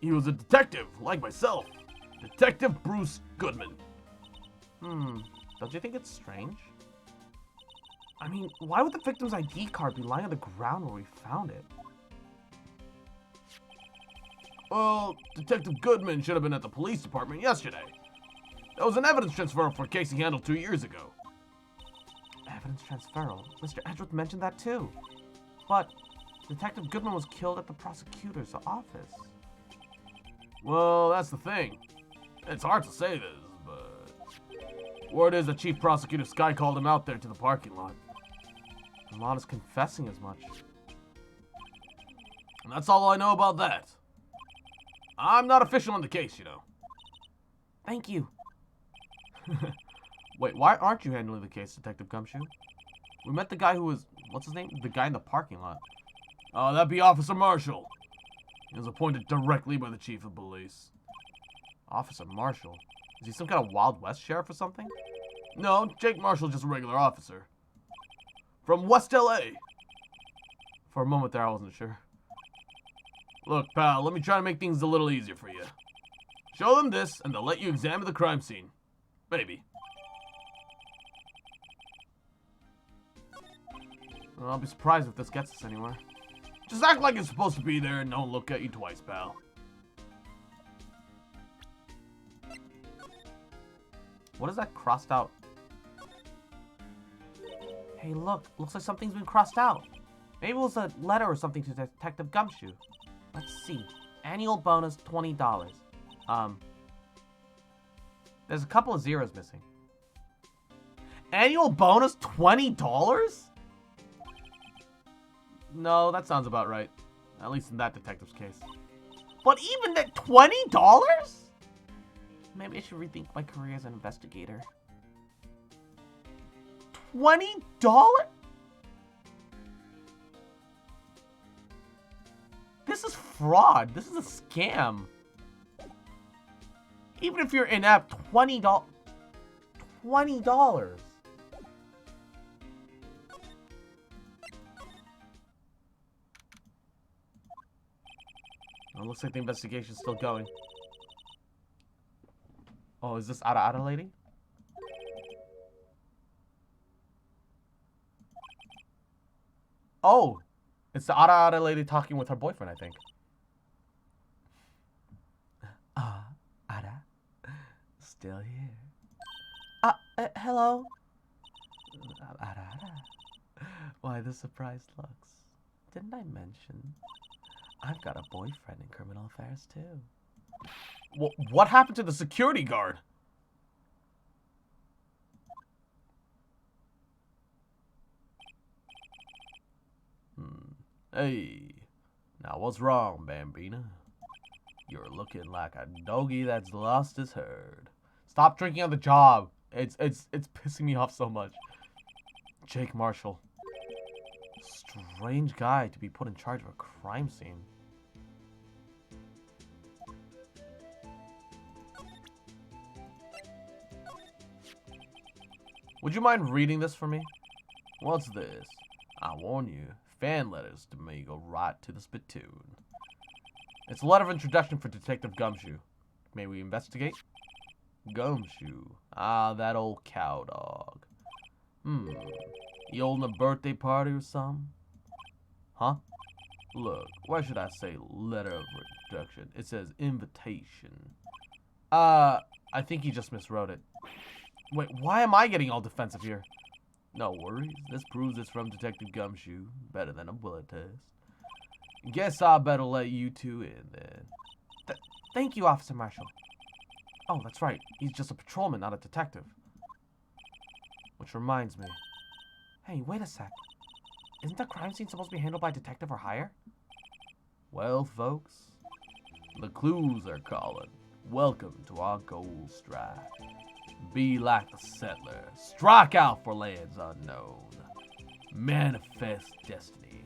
He was a detective, like myself. Detective Bruce Goodman. Don't you think it's strange? I mean, why would the victim's ID card be lying on the ground where we found it? Well, Detective Goodman should have been at the police department yesterday. That was an evidence transfer for a case he handled 2 years ago. Evidence transferal? Mr. Edgeworth mentioned that too. But Detective Goodman was killed at the prosecutor's office. Well, that's the thing. It's hard to say this, but word is the chief prosecutor Sky called him out there to the parking lot. And Lon is confessing as much. And that's all I know about that. I'm not official on the case, you know. Thank you. Wait, why aren't you handling the case, Detective Gumshoe? We met the guy who was... What's his name? The guy in the parking lot. Oh, that'd be Officer Marshall. He was appointed directly by the chief of police. Officer Marshall? Is he some kind of Wild West sheriff or something? No, Jake Marshall's just a regular officer. From West LA. For a moment there, I wasn't sure. Look, pal, let me try to make things a little easier for you. Show them this, and they'll let you examine the crime scene. Maybe. Well, I'll be surprised if this gets us anywhere. Just act like it's supposed to be there and don't look at you twice, pal. What is that crossed out? Hey, look. Looks like something's been crossed out. Maybe it was a letter or something to Detective Gumshoe. Let's see. Annual bonus, $20. There's a couple of zeros missing. Annual bonus, $20? No, that sounds about right. At least in that detective's case. But even at $20? Maybe I should rethink my career as an investigator. $20? This is fraud. This is a scam. Even if you're inept, $20. $20. Well, looks like the investigation's still going. Oh, is this Ada lady? Oh, it's the Ada lady talking with her boyfriend, I think. Ada, still here. Hello. Ada. Why the surprised looks? Didn't I mention? I've got a boyfriend in criminal affairs, too. What happened to the security guard? Hey, now what's wrong, Bambina? You're looking like a doggy that's lost his herd. Stop drinking on the job. It's pissing me off so much. Jake Marshall. Strange guy to be put in charge of a crime scene. Would you mind reading this for me? What's this? I warn you, fan letters to me go right to the spittoon. It's a letter of introduction for Detective Gumshoe. May we investigate? Gumshoe. Ah, that old cow dog. You holding a birthday party or something? Huh? Look, why should I say letter of introduction? It says invitation. I think he just miswrote it. Wait, why am I getting all defensive here? No worries. This proves it's from Detective Gumshoe. Better than a bullet test. Guess I better let you two in then. Thank you, Officer Marshall. Oh, that's right. He's just a patrolman, not a detective. Which reminds me. Hey, wait a sec. Isn't the crime scene supposed to be handled by detective or higher? Well, folks, the clues are calling. Welcome to our gold strike. Be like the settler. Strike out for lands unknown. Manifest destiny.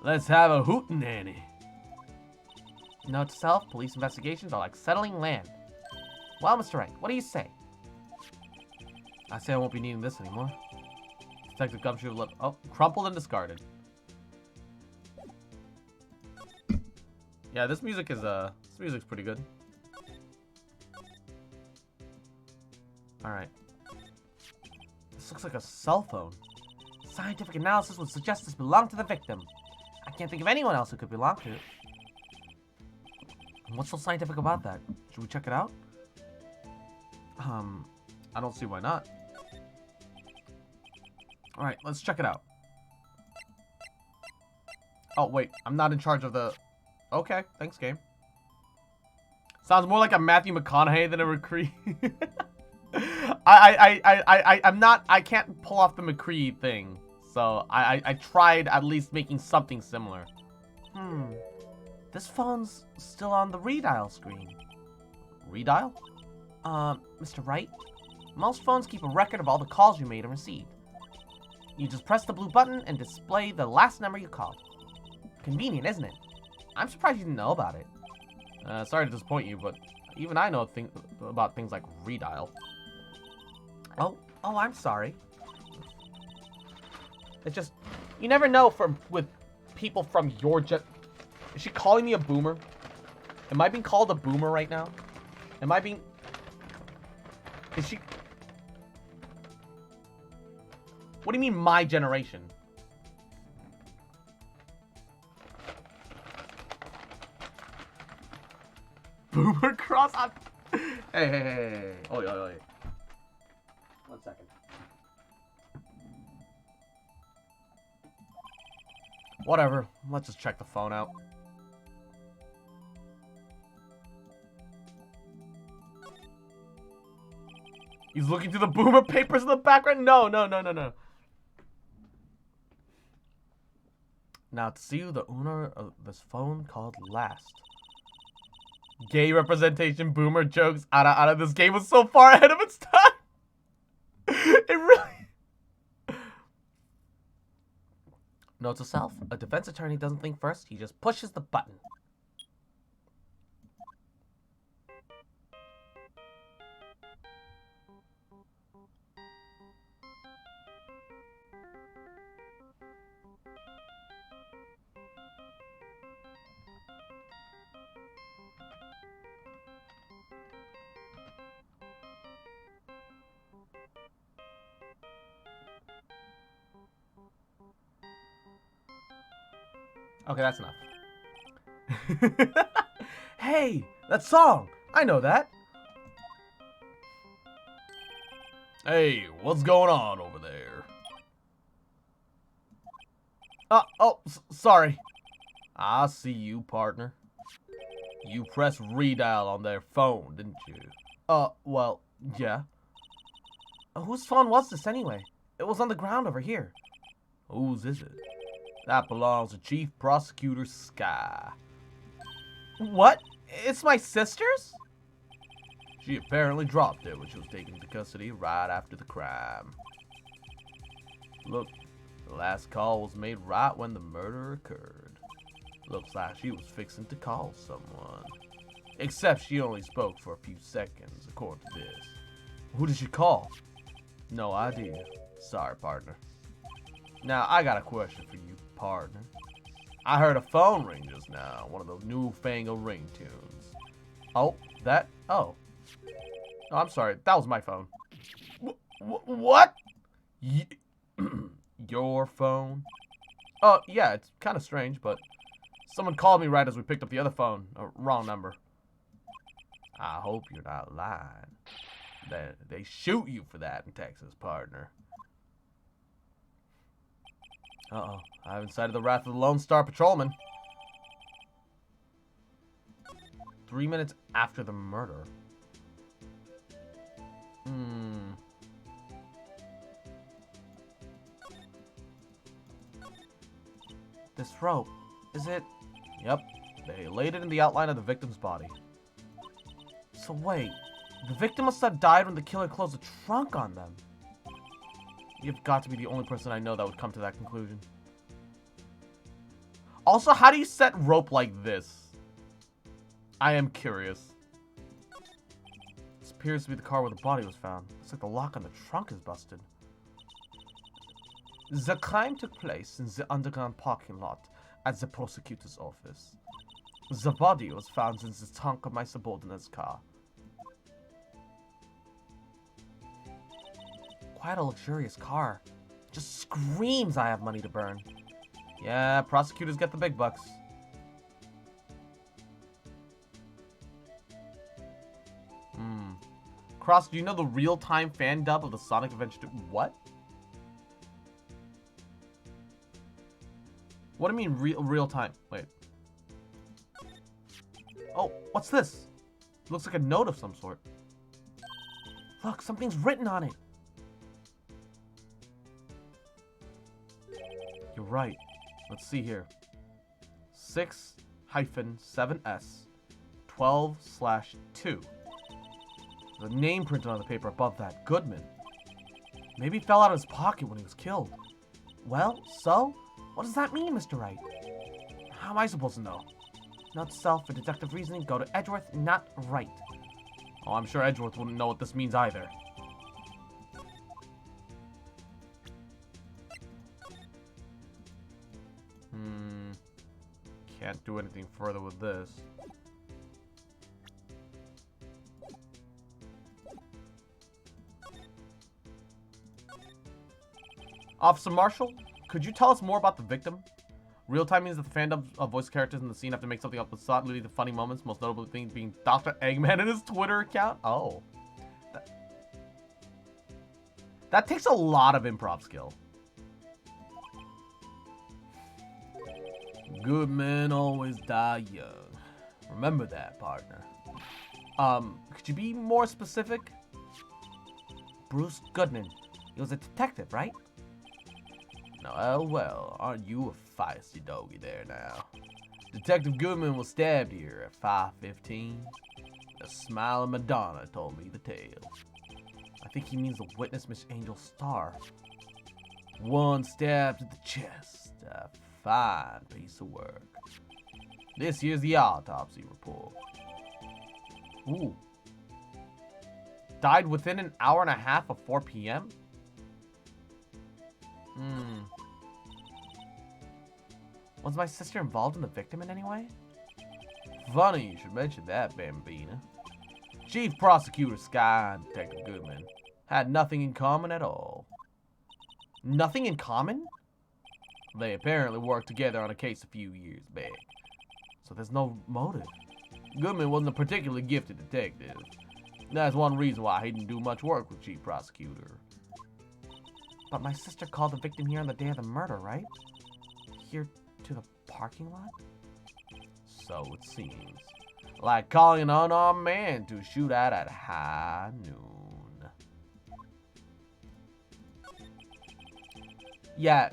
Let's have a hootenanny. Note to self, police investigations are like settling land. Well, Mr. Wright, what do you say? I say I won't be needing this anymore. Detective Gumshoe left. Oh, crumpled and discarded. Yeah, this music's pretty good. Alright. This looks like a cell phone. Scientific analysis would suggest this belonged to the victim. I can't think of anyone else who could belong to it. What's so scientific about that? Should we check it out? I don't see why not. Alright, let's check it out. Oh, wait. I'm not in charge of the... Okay, thanks, game. Sounds more like a Matthew McConaughey than a McCree. I can't pull off the McCree thing. So, I tried at least making something similar. This phone's still on the redial screen. Redial? Mr. Wright? Most phones keep a record of all the calls you made and received. You just press the blue button and display the last number you called. Convenient, isn't it? I'm surprised you didn't know about it. Sorry to disappoint you, but even I know about things like redial. Oh, I'm sorry. It's just, you never know with people from your Is she calling me a boomer? Am I being called a boomer right now? Am I being... Is she... What do you mean, my generation? Boomer cross? Hey. Oh. 1 second. Whatever. Let's just check the phone out. He's looking through the boomer papers in the background? No. Now, to see who the owner of this phone called last. Gay representation boomer jokes out of this game was so far ahead of its time. It really... Note to self, a defense attorney doesn't think first, he just pushes the button. Okay, that's enough. Hey, that song! I know that. Hey, what's going on over there? Sorry. I see you, partner. You pressed redial on their phone, didn't you? Well, yeah. Whose phone was this anyway? It was on the ground over here. Whose is it? That belongs to Chief Prosecutor Sky. What? It's my sister's? She apparently dropped it when she was taken into custody right after the crime. Look, the last call was made right when the murder occurred. Looks like she was fixing to call someone. Except she only spoke for a few seconds, according to this. Who did she call? No idea. Sorry, partner. Now, I got a question for you. partner. I heard a phone ring just now. One of those newfangled ringtones. Oh, that? Oh. Oh, I'm sorry. That was my phone. What? Your phone? Oh, yeah, it's kind of strange, but someone called me right as we picked up the other phone. Wrong number. I hope you're not lying. They shoot you for that in Texas, partner. Uh-oh. I haven't sighted the wrath of the Lone Star Patrolman. 3 minutes after the murder. This rope, is it? Yep. They laid it in the outline of the victim's body. So wait, the victim must have died when the killer closed the trunk on them. You've got to be the only person I know that would come to that conclusion. Also, how do you set rope like this? I am curious. This appears to be the car where the body was found. Looks like the lock on the trunk is busted. The crime took place in the underground parking lot at the prosecutor's office. The body was found in the trunk of my subordinate's car. Quite a luxurious car. Just screams I have money to burn. Yeah, prosecutors get the big bucks. Cross, do you know the real-time fan dub of the Sonic Adventure 2? What? What do you mean real time? Wait. Oh, what's this? It looks like a note of some sort. Look, something's written on it. You're right. Let's see here. 6-7S 12/2. The name printed on the paper above that. Goodman. Maybe it fell out of his pocket when he was killed. Well, so? What does that mean, Mr. Wright? How am I supposed to know? Note self for deductive reasoning. Go to Edgeworth, not Wright. Oh, I'm sure Edgeworth wouldn't know what this means either. Can't do anything further with this. Officer Marshall, could you tell us more about the victim? Real time means that the fandom of voice characters in the scene have to make something up with solidly the funny moments, most notable thing being Dr. Eggman and his Twitter account. Oh. That takes a lot of improv skill. Good men always die young. Remember that, partner. Could you be more specific? Bruce Goodman. He was a detective, right? No, well, aren't you a feisty doggy there now? Detective Goodman was stabbed here at 5:15. The smiling Madonna told me the tale. I think he means the witness, Miss Angel Starr. One stab to the chest. A fine piece of work. This here's the autopsy report. Ooh. Died within an hour and a half of 4 p.m.? Was my sister involved in the victim in any way? Funny you should mention that, Bambina. Chief Prosecutor Sky and Detective Goodman had nothing in common at all. Nothing in common? They apparently worked together on a case a few years back. So there's no motive. Goodman wasn't a particularly gifted detective. That's one reason why he didn't do much work with Chief Prosecutor. But my sister called the victim here on the day of the murder, right? Here to the parking lot? So it seems. Like calling an unarmed man to shoot at high noon. Yeah,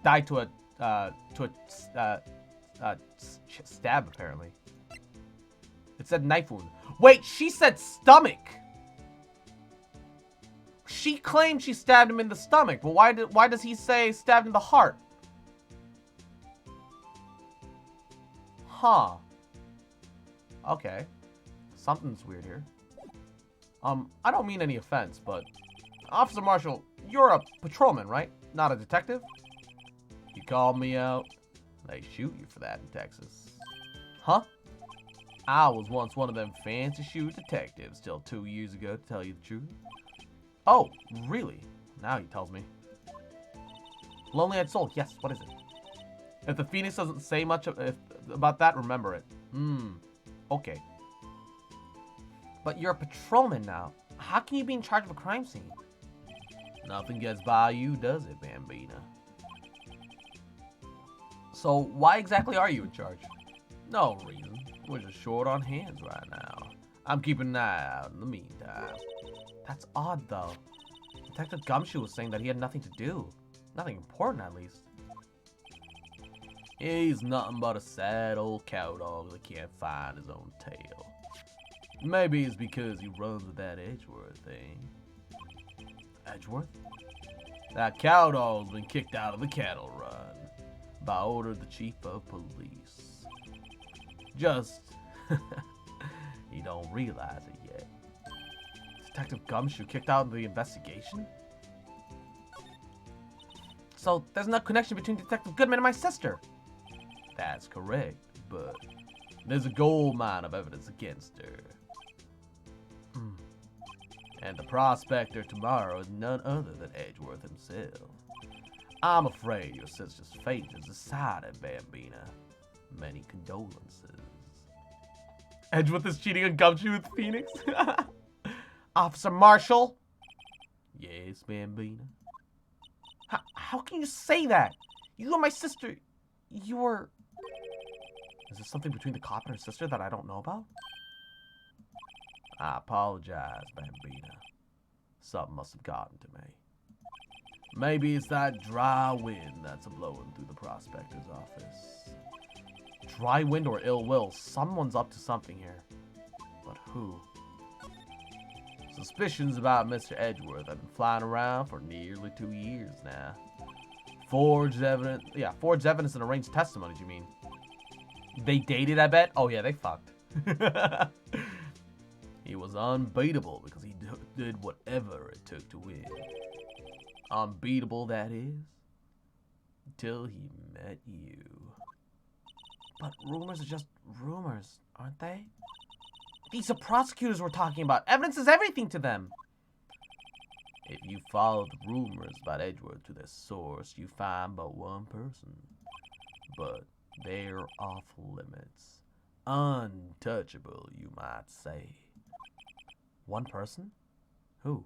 died to a stab, apparently. It said knife wound. Wait, she said stomach! She claimed she stabbed him in the stomach, but why does he say stabbed in the heart? Huh. Okay. Something's weird here. I don't mean any offense, but Officer Marshall, you're a patrolman, right? Not a detective? You call me out, they shoot you for that in Texas. Huh? I was once one of them fancy shoe detectives till 2 years ago, to tell you the truth. Oh, really? Now he tells me. Lonely-eyed soul. Yes, what is it? If the Phoenix doesn't say much about that, remember it. Okay. But you're a patrolman now. How can you be in charge of a crime scene? Nothing gets by you, does it, Bambina? So, why exactly are you in charge? No reason. We're just short on hands right now. I'm keeping an eye out in the meantime. That's odd, though. Detective Gumshoe was saying that he had nothing to do. Nothing important, at least. He's nothing but a sad old cowdog that can't find his own tail. Maybe it's because he runs with that Edgeworth thing. Edgeworth? That cowdog's been kicked out of the cattle run by order of the chief of police. Just, you don't realize it yet. Detective Gumshoe kicked out of the investigation? So, there's no connection between Detective Goodman and my sister. That's correct, but there's a gold mine of evidence against her. And the prospector tomorrow is none other than Edgeworth himself. I'm afraid your sister's fate is decided, Bambina. Many condolences. Edgeworth is cheating on Gumshoe with Phoenix? Officer Marshall? Yes, Bambina? How can you say that? You and my sister, you were... Is there something between the cop and her sister that I don't know about? I apologize, Bambina. Something must have gotten to me. Maybe it's that dry wind that's a-blowing through the prospector's office. Dry wind or ill will, someone's up to something here. But who? Suspicions about Mr. Edgeworth have been flying around for nearly 2 years now. Forged evidence, forged evidence and arranged testimonies, you mean? They dated, I bet? Oh yeah, they fucked. He was unbeatable because he did whatever it took to win. Unbeatable, that is. Until he met you. But rumors are just rumors, aren't they? These are prosecutors we're talking about. Evidence is everything to them. If you follow the rumors about Edgeworth to their source, you find but one person. But they're off limits. Untouchable, you might say. One person? Who?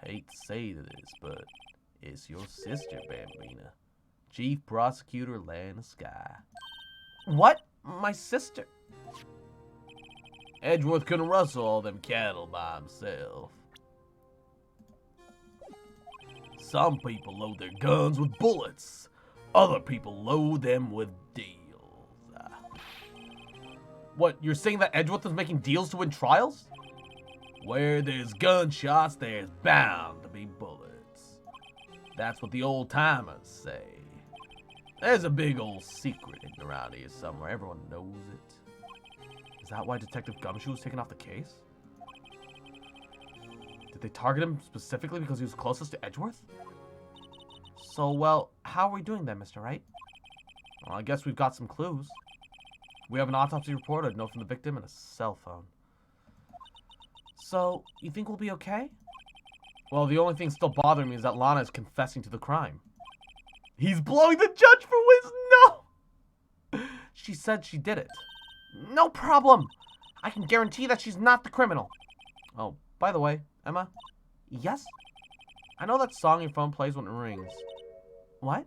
Hate to say this, but it's your sister, Bambina. Chief Prosecutor Lana Sky. What? My sister? Edgeworth couldn't rustle all them cattle by himself. Some people load their guns with bullets. Other people load them with deals. What, you're saying that Edgeworth was making deals to win trials? Where there's gunshots, there's bound to be bullets. That's what the old-timers say. There's a big old secret hidden around here somewhere. Everyone knows it. Is that why Detective Gumshoe was taken off the case? Did they target him specifically because he was closest to Edgeworth? So, well, how are we doing then, Mr. Wright? Well, I guess we've got some clues. We have an autopsy report, a note from the victim, and a cell phone. So, you think we'll be okay? Well, the only thing still bothering me is that Lana is confessing to the crime. He's blowing the judge for Wiz. No! She said she did it. No problem. I can guarantee that she's not the criminal. Oh, by the way, Emma? Yes? I know that song your phone plays when it rings. What?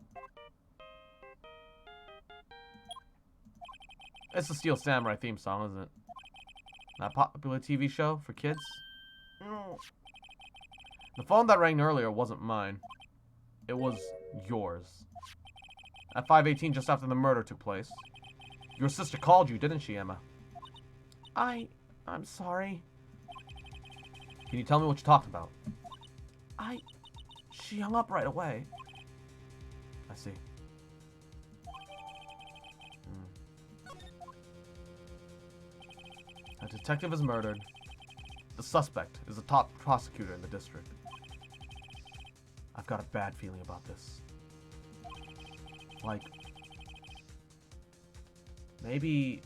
It's the Steel Samurai theme song, isn't it? That popular TV show for kids? The phone that rang earlier wasn't mine. It was yours. At 5:18, just after the murder took place. Your sister called you, didn't she, Emma? I'm sorry. Can you tell me what you talked about? She hung up right away. I see. A detective is murdered. The suspect is the top prosecutor in the district. I've got a bad feeling about this. Like, maybe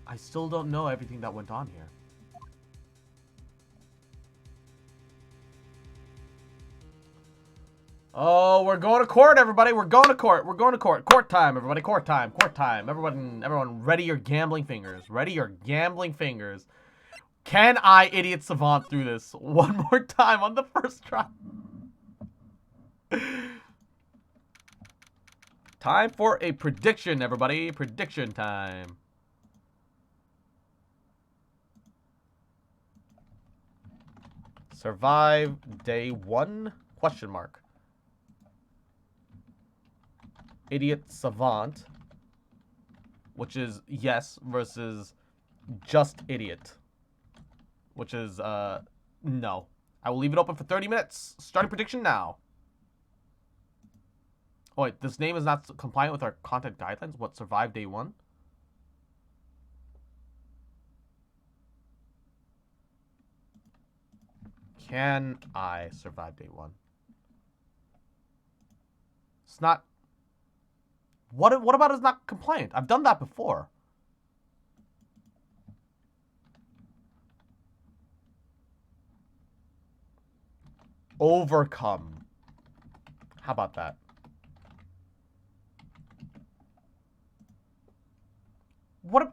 I still don't know everything that went on here. Oh, we're going to court, everybody. We're going to court. We're going to court. Court time, everybody. Court time. Court time. Everyone, ready your gambling fingers. Ready your gambling fingers. Can I, idiot savant, through this one more time on the first try? Time for a prediction, everybody. Prediction time. Survive day 1? Question mark. Idiot savant, which is yes, versus just idiot, which is no. I will leave it open for 30 minutes. Starting prediction now. Oh wait, this name is not compliant with our content guidelines. What, survive day 1? Can I survive day 1? It's not. What about is not compliant? I've done that before. Overcome. How about that? What?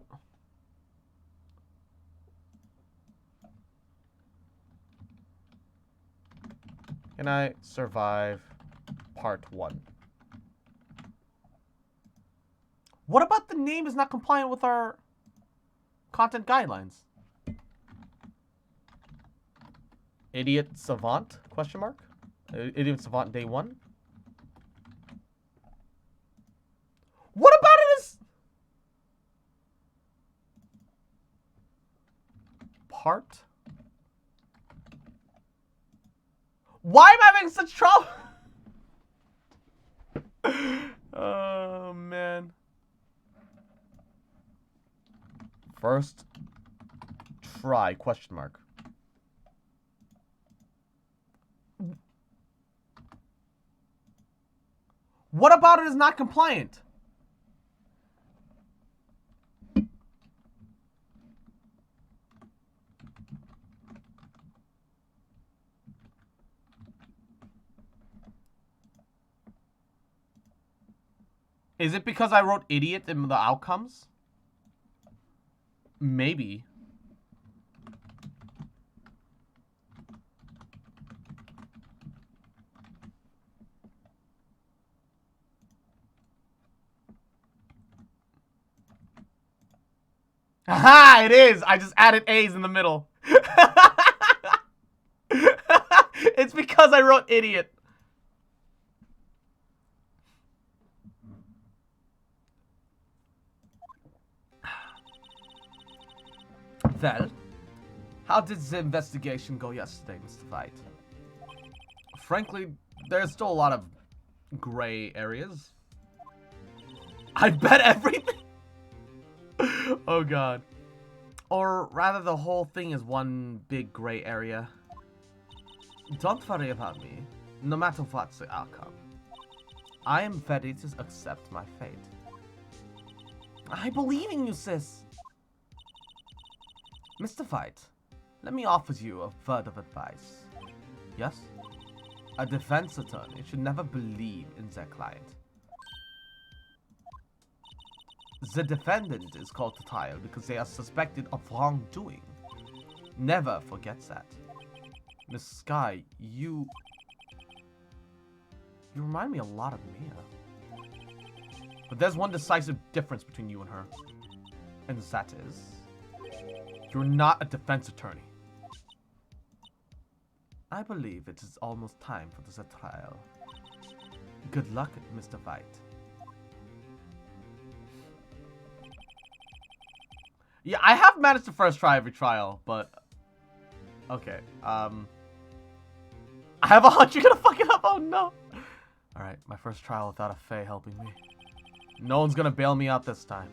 Can I survive part 1? What about the name is not compliant with our content guidelines? Idiot savant? Question mark? Idiot savant day 1? What about it is part? Why am I having such trouble? Oh man. First try, question mark. What about it is not compliant? Is it because I wrote idiot in the outcomes? Maybe. Aha! It is! I just added A's in the middle. It's because I wrote idiot. Well, how did the investigation go yesterday, Mr. White? Frankly, there's still a lot of gray areas. I bet everything. Oh god. Or rather, the whole thing is one big gray area. Don't worry about me, no matter what's the outcome. I am ready to accept my fate. I believe in you, sis. Mr. White, let me offer you a word of advice. Yes? A defense attorney should never believe in their client. The defendant is called to trial because they are suspected of wrongdoing. Never forget that. Miss Sky, you remind me a lot of Mia. But there's one decisive difference between you and her. And that is, you're not a defense attorney. I believe it is almost time for the trial. Good luck, Mr. White. Yeah, I have managed to first try every trial, but... Okay, I have a hunch you're gonna fuck it up, oh no! Alright, my first trial without a Fae helping me. No one's gonna bail me out this time.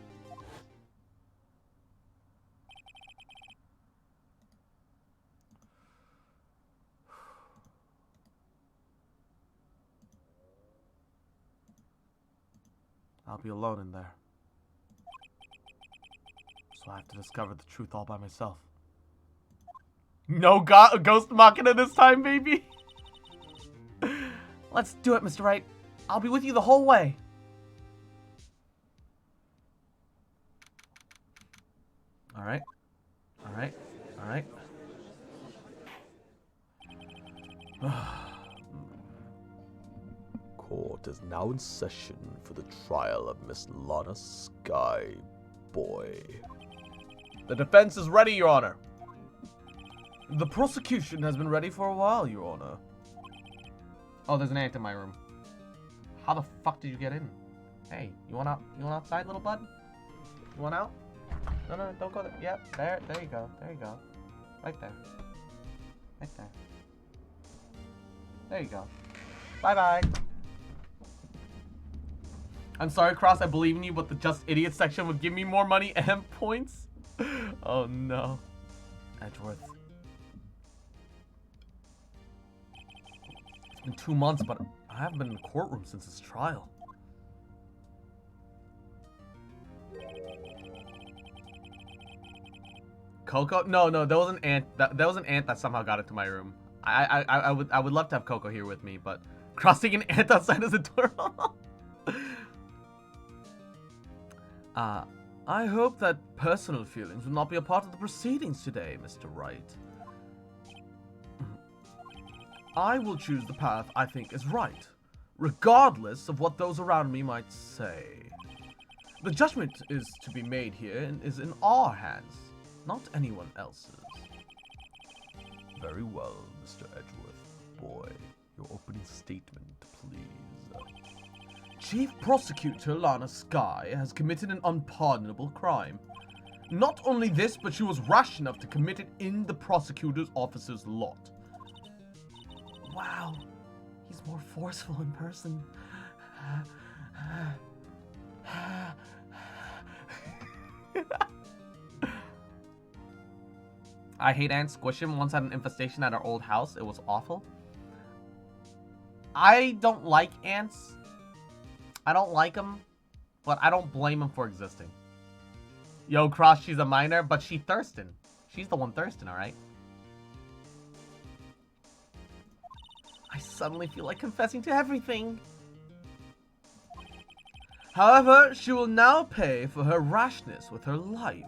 I'll be alone in there. So I have to discover the truth all by myself. No ghost machina this time, baby! Let's do it, Mr. Wright. I'll be with you the whole way. Alright. Alright. Alright. Court is now in session for the trial of Miss Lana Sky, boy. The defense is ready, Your Honor. The prosecution has been ready for a while, Your Honor. Oh, there's an ant in my room. How the fuck did you get in? Hey, you want out? You want outside, little bud? You want out? No, no, don't go there. Yep, there you go. There you go. Right there. Right there. There you go. Bye-bye. I'm sorry, Cross, I believe in you, but the Just Idiot section would give me more money and points. Oh, no. Edgeworth. It's been 2 months, but I haven't been in the courtroom since his trial. Coco? No, there was an ant. There was an ant that somehow got into my room. I would love to have Coco here with me, but crossing an ant outside is adorable. I hope that personal feelings will not be a part of the proceedings today, Mr. Wright. I will choose the path I think is right, regardless of what those around me might say. The judgment is to be made here and is in our hands, not anyone else's. Very well, Mr. Edgeworth, boy. Your opening statement, please. Chief Prosecutor Lana Sky has committed an unpardonable crime. Not only this, but she was rash enough to commit it in the prosecutor's officer's lot. Wow, he's more forceful in person. I hate ants. Squish'em once had an infestation at our old house. It was awful. I don't like ants. I don't like them, but I don't blame them for existing. Yo, Cross, she's a minor, but she thirsting. She's the one thirsting, alright? I suddenly feel like confessing to everything. However, she will now pay for her rashness with her life.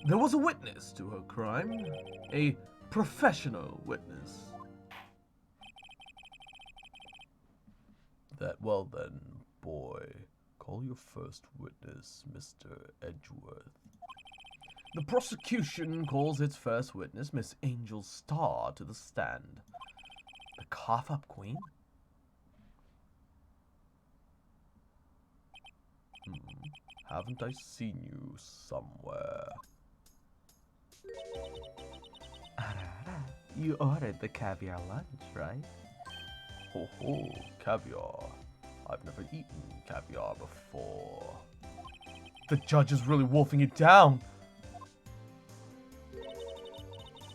There was a witness to her crime. A professional witness. That well then, boy. Call your first witness, Mr. Edgeworth. The prosecution calls its first witness, Miss Angel Star, to the stand. The cough-up queen? Haven't I seen you somewhere? You ordered the caviar lunch, right? Ho ho, caviar. I've never eaten caviar before. The judge is really wolfing it down.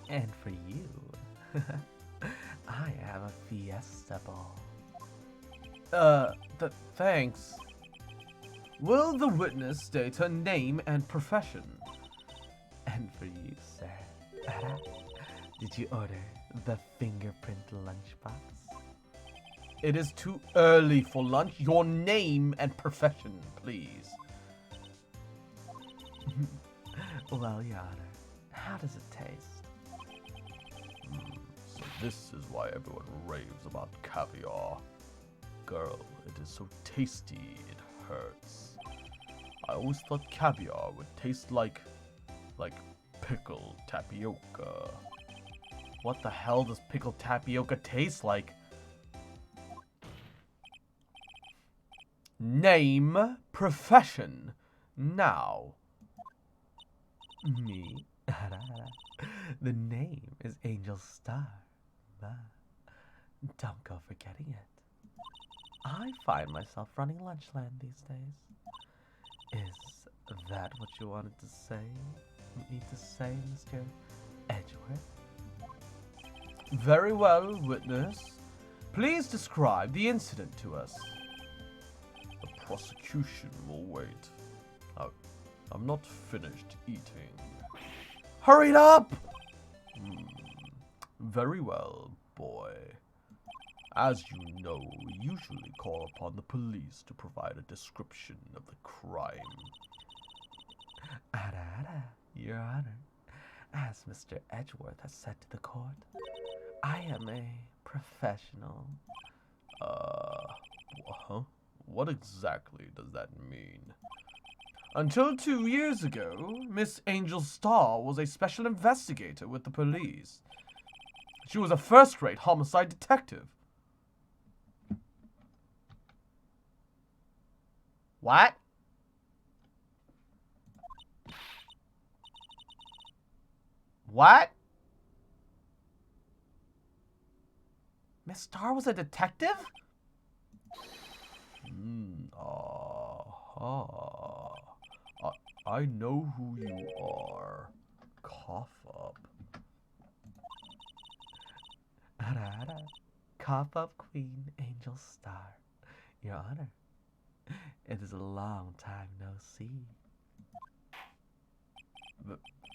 And for you, I have a fiesta ball. Thanks. Will the witness state her name and profession? And for you, sir, did you order the fingerprint lunchbox? It is too early for lunch. Your name and profession, please. Well, Your Honor, how does it taste? So this is why everyone raves about caviar. Girl, it is so tasty, it hurts. I always thought caviar would taste like pickled tapioca. What the hell does pickled tapioca taste like? Name, profession, now. Me? The name is Angel Star. Don't go forgetting it. I find myself running Lunchland these days. Is that what you wanted to say? Need to say, Mr. Edgeworth? Very well, witness. Please describe the incident to us. The prosecution will wait. I'm not finished eating. Hurry it up! Very well, boy. As you know, we usually call upon the police to provide a description of the crime. Your Honor. As Mr. Edgeworth has said to the court, I am a professional. Huh? What exactly does that mean? Until 2 years ago, Miss Angel Starr was a special investigator with the police. She was a first-rate homicide detective. What? What? Miss Starr was a detective? I know who you are. Cough up. Cough up, Queen Angel Star. Your Honor, it is a long time no see.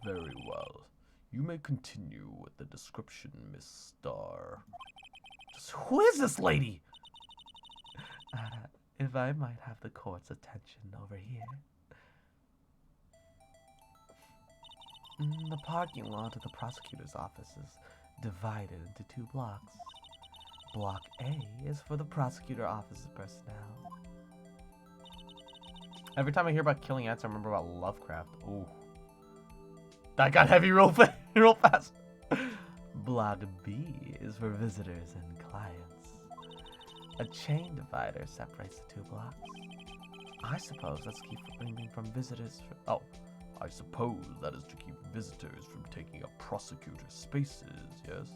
Very well. You may continue with the description, Miss Starr. Just who is this lady? If I might have the court's attention over here. The parking lot of the prosecutor's office is divided into 2 blocks. Block A is for the prosecutor office's personnel. Every time I hear about killing ants, I remember about Lovecraft. Ooh. That got heavy real fast. Block B is for visitors and clients. A chain divider separates the 2 blocks. I suppose that's to keep anything from visitors. Oh, I suppose that is to keep visitors from taking up prosecutor's spaces, yes?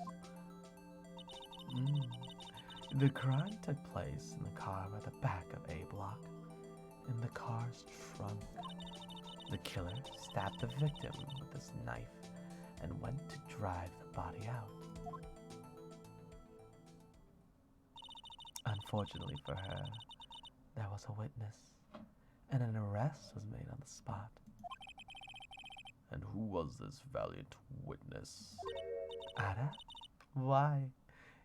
The crime took place in the car by the back of A block, in the car's trunk. The killer stabbed the victim with his knife and went to drive the body out. Unfortunately for her, there was a witness, and an arrest was made on the spot. And who was this valiant witness? Ada? Why,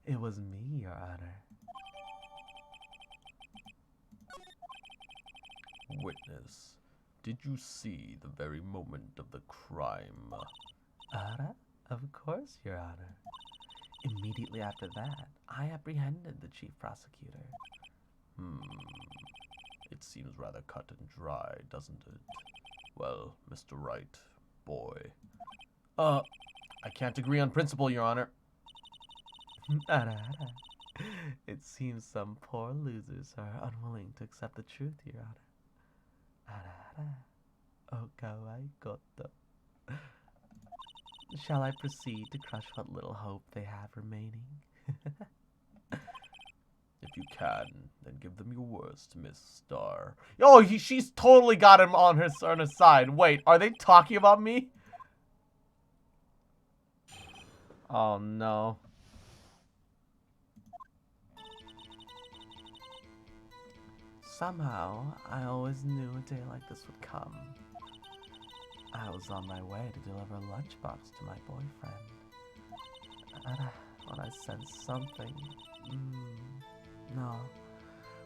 it was me, Your Honor. Witness, did you see the very moment of the crime? Ada? Of course, Your Honor. Immediately after that, I apprehended the chief prosecutor. It seems rather cut and dry, doesn't it? Well, Mr. Wright, boy. I can't agree on principle, Your Honor. Ada. It seems some poor losers are unwilling to accept the truth, Your Honor. Ada. Oh, kawaii koto. Shall I proceed to crush what little hope they have remaining? If you can, then give them your worst, Miss Starr. Oh, she's totally got him on her side. Wait, are they talking about me? Oh, no. Somehow, I always knew a day like this would come. I was on my way to deliver a lunchbox to my boyfriend. When I sensed something. No.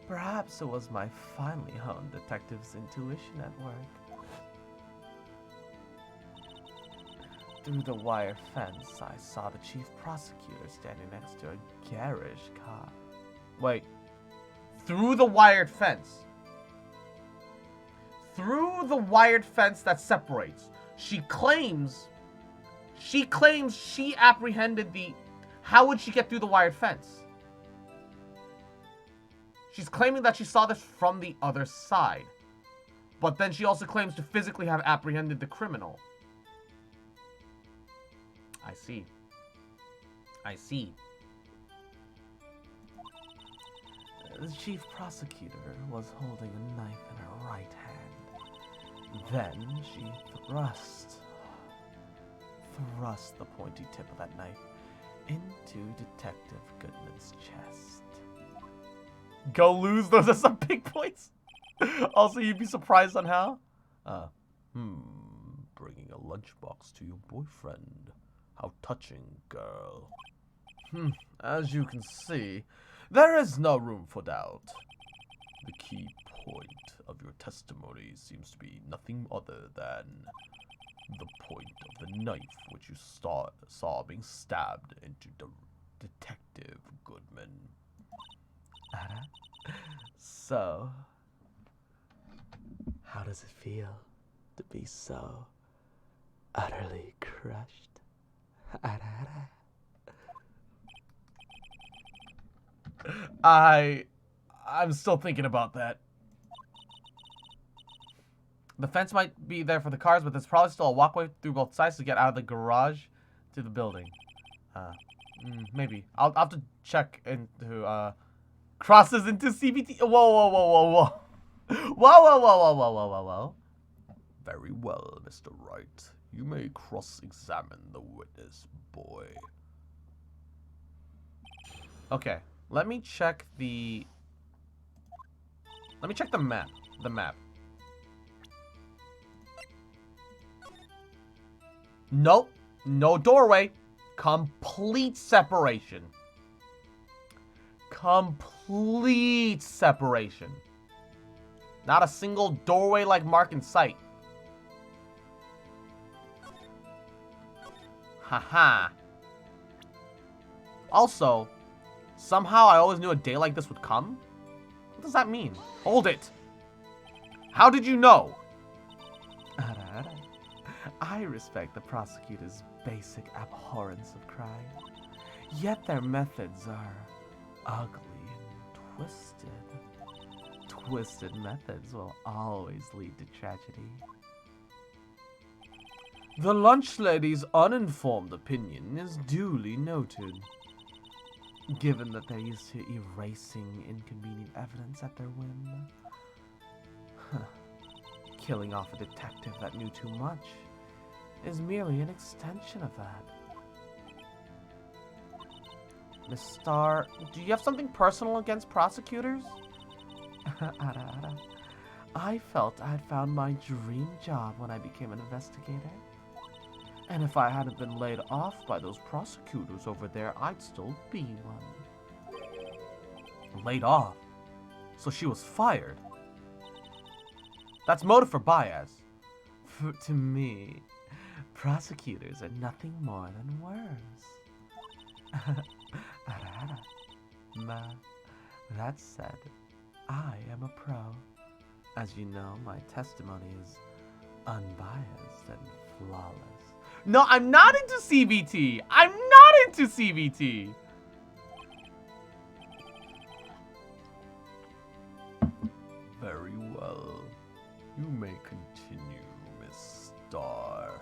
Perhaps it was my finely honed detective's intuition at work. Through the wire fence, I saw the chief prosecutor standing next to a garish cop. Wait. Through the wired fence? Through the wired fence that separates. She claims she apprehended the... How would she get through the wired fence? She's claiming that she saw this from the other side. But then she also claims to physically have apprehended the criminal. I see. I see. The chief prosecutor was holding a knife in her right hand. Then she thrust the pointy tip of that knife into Detective Goodman's chest. Go lose, those are some big points. Also, you'd be surprised on how. Bringing a lunchbox to your boyfriend. How touching, girl. As you can see, there is no room for doubt. The key point of your testimony seems to be nothing other than the point of the knife which you saw being stabbed into Detective Goodman. So, how does it feel to be so utterly crushed? I'm still thinking about that. The fence might be there for the cars, but there's probably still a walkway through both sides to get out of the garage to the building. Maybe. I'll have to check into, crosses into CBT. Whoa, whoa, whoa, whoa, whoa. Whoa, whoa, whoa, whoa, whoa, whoa, whoa, whoa. Very well, Mr. Wright. You may cross-examine the witness, boy. Okay, let me check the map. The map. Nope. No doorway. Complete separation. Complete separation. Not a single doorway-like mark in sight. Haha. Also, somehow I always knew a day like this would come? What does that mean? Hold it! How did you know? I respect the prosecutor's basic abhorrence of crime. Yet their methods are ugly and twisted. Twisted methods will always lead to tragedy. The lunch lady's uninformed opinion is duly noted. Given that they're used to erasing inconvenient evidence at their whim. Killing off a detective that knew too much is merely an extension of that. Miss Starr, do you have something personal against prosecutors? I felt I'd found my dream job when I became an investigator. And if I hadn't been laid off by those prosecutors over there, I'd still be one. Laid off? So she was fired. That's motive for bias. To me, prosecutors are nothing more than worms. That said, I am a pro. As you know, my testimony is unbiased and flawless. No, I'm not into CBT. I'm not into CBT. Very well. You may continue, Miss Starr.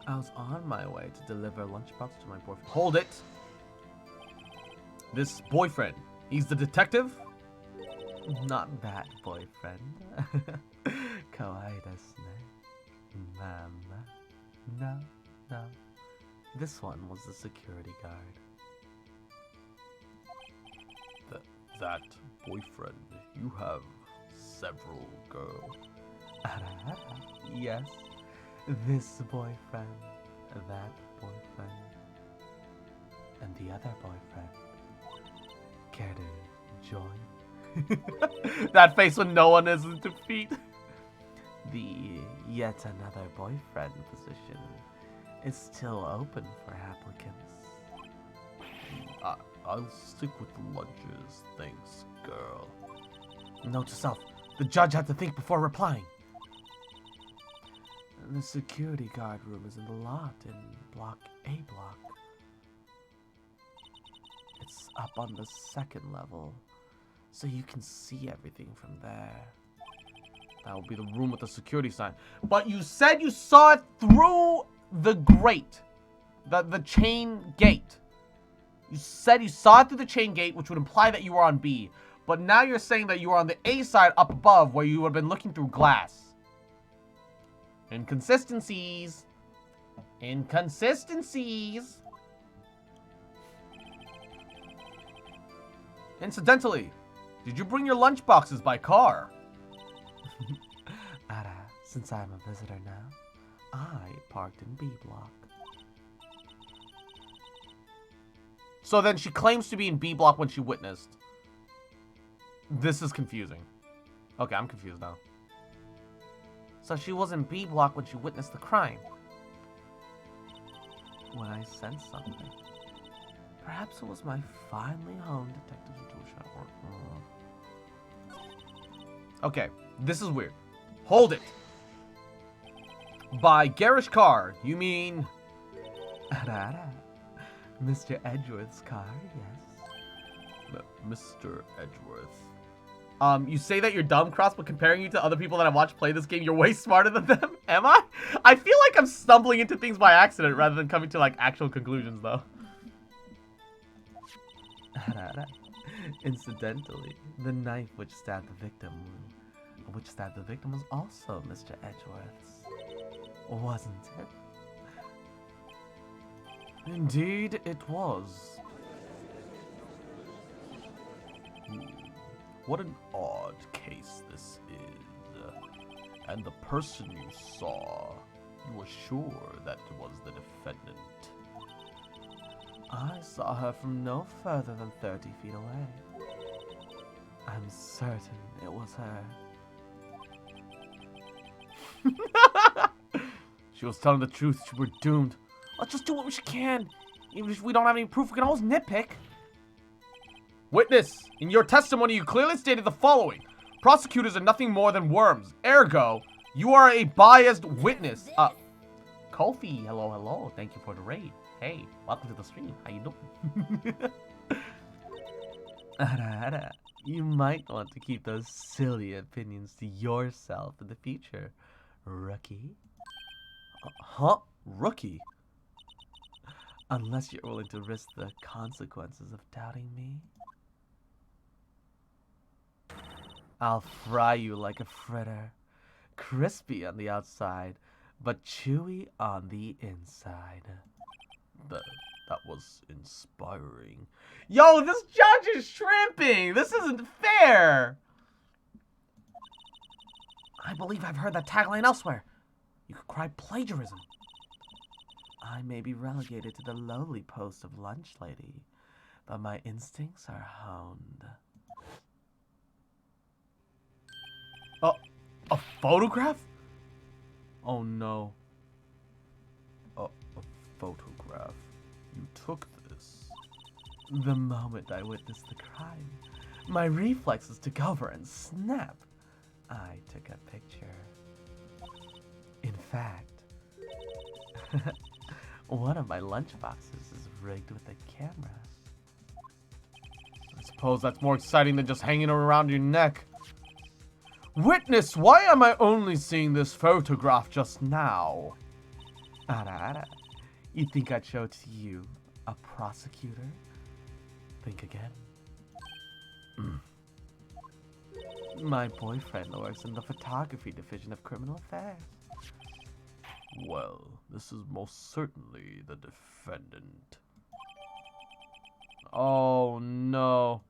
I was on my way to deliver a lunchbox to my boyfriend. Hold it! This boyfriend, he's the detective? Not that boyfriend. Kawaii desu ne. Mama. No, no. This one was the security guard. That boyfriend, you have several girls. Yes. This boyfriend, that boyfriend, and the other boyfriend. Care to join? That face when no one is in defeat. The yet another boyfriend position is still open for applicants. I'll stick with the lunches, thanks, girl. Note to self, the judge had to think before replying. The security guard room is in the lot in block A block. It's up on the second level, so you can see everything from there. That will be the room with the security sign. But you said you saw it through the grate. The chain gate. You said you saw it through the chain gate, which would imply that you were on B. But now you're saying that you were on the A side up above, where you would have been looking through glass. Inconsistencies. Inconsistencies. Incidentally, Did you bring your lunch boxes by car? Ada, since I'm a visitor now, I parked in B block. So then she claims to be in B block when she witnessed. This is confusing. Okay, I'm confused now. So she was in B block when she witnessed the crime. When I sensed something. Perhaps it was my finely honed detective intuition at work. Okay, this is weird. Hold it. By garish car, you mean... Mr. Edgeworth's car, yes. Mr. Edgeworth. You say that you're dumb, Cross, but comparing you to other people that I've watched play this game, you're way smarter than them? Am I? I feel like I'm stumbling into things by accident rather than coming to, like, actual conclusions, though. Incidentally, the knife which stabbed the victim was also Mr. Edgeworth's. Wasn't it? Indeed, it was. What an odd case this is. And the person you saw, you were sure that it was the defendant. I saw her from no further than 30 feet away. I'm certain it was her. She was telling the truth. We're doomed. Let's just do what we can. Even if we don't have any proof, we can always nitpick. Witness, in your testimony, you clearly stated the following. Prosecutors are nothing more than worms. Ergo, you are a biased witness. Kofi, hello, hello. Thank you for the raid. Hey, welcome to the stream. How you doing? Ara, you might want to keep those silly opinions to yourself in the future, rookie. Huh? Rookie? Unless you're willing to risk the consequences of doubting me. I'll fry you like a fritter. Crispy on the outside, but chewy on the inside. That was inspiring. Yo, this judge is shrimping! This isn't fair! I believe I've heard that tagline elsewhere. You could cry plagiarism. I may be relegated to the lowly post of lunch lady, but my instincts are honed. A photograph? Oh no. A photograph. You took this. The moment I witnessed the crime, my reflexes took over and snap. I took a picture. In fact, one of my lunch boxes is rigged with a camera. I suppose that's more exciting than just hanging around your neck. Witness, why am I only seeing this photograph just now? Ara, you think I'd show it to you, a prosecutor? Think again. My boyfriend works in the photography division of criminal affairs. Well, this is most certainly the defendant. Oh no.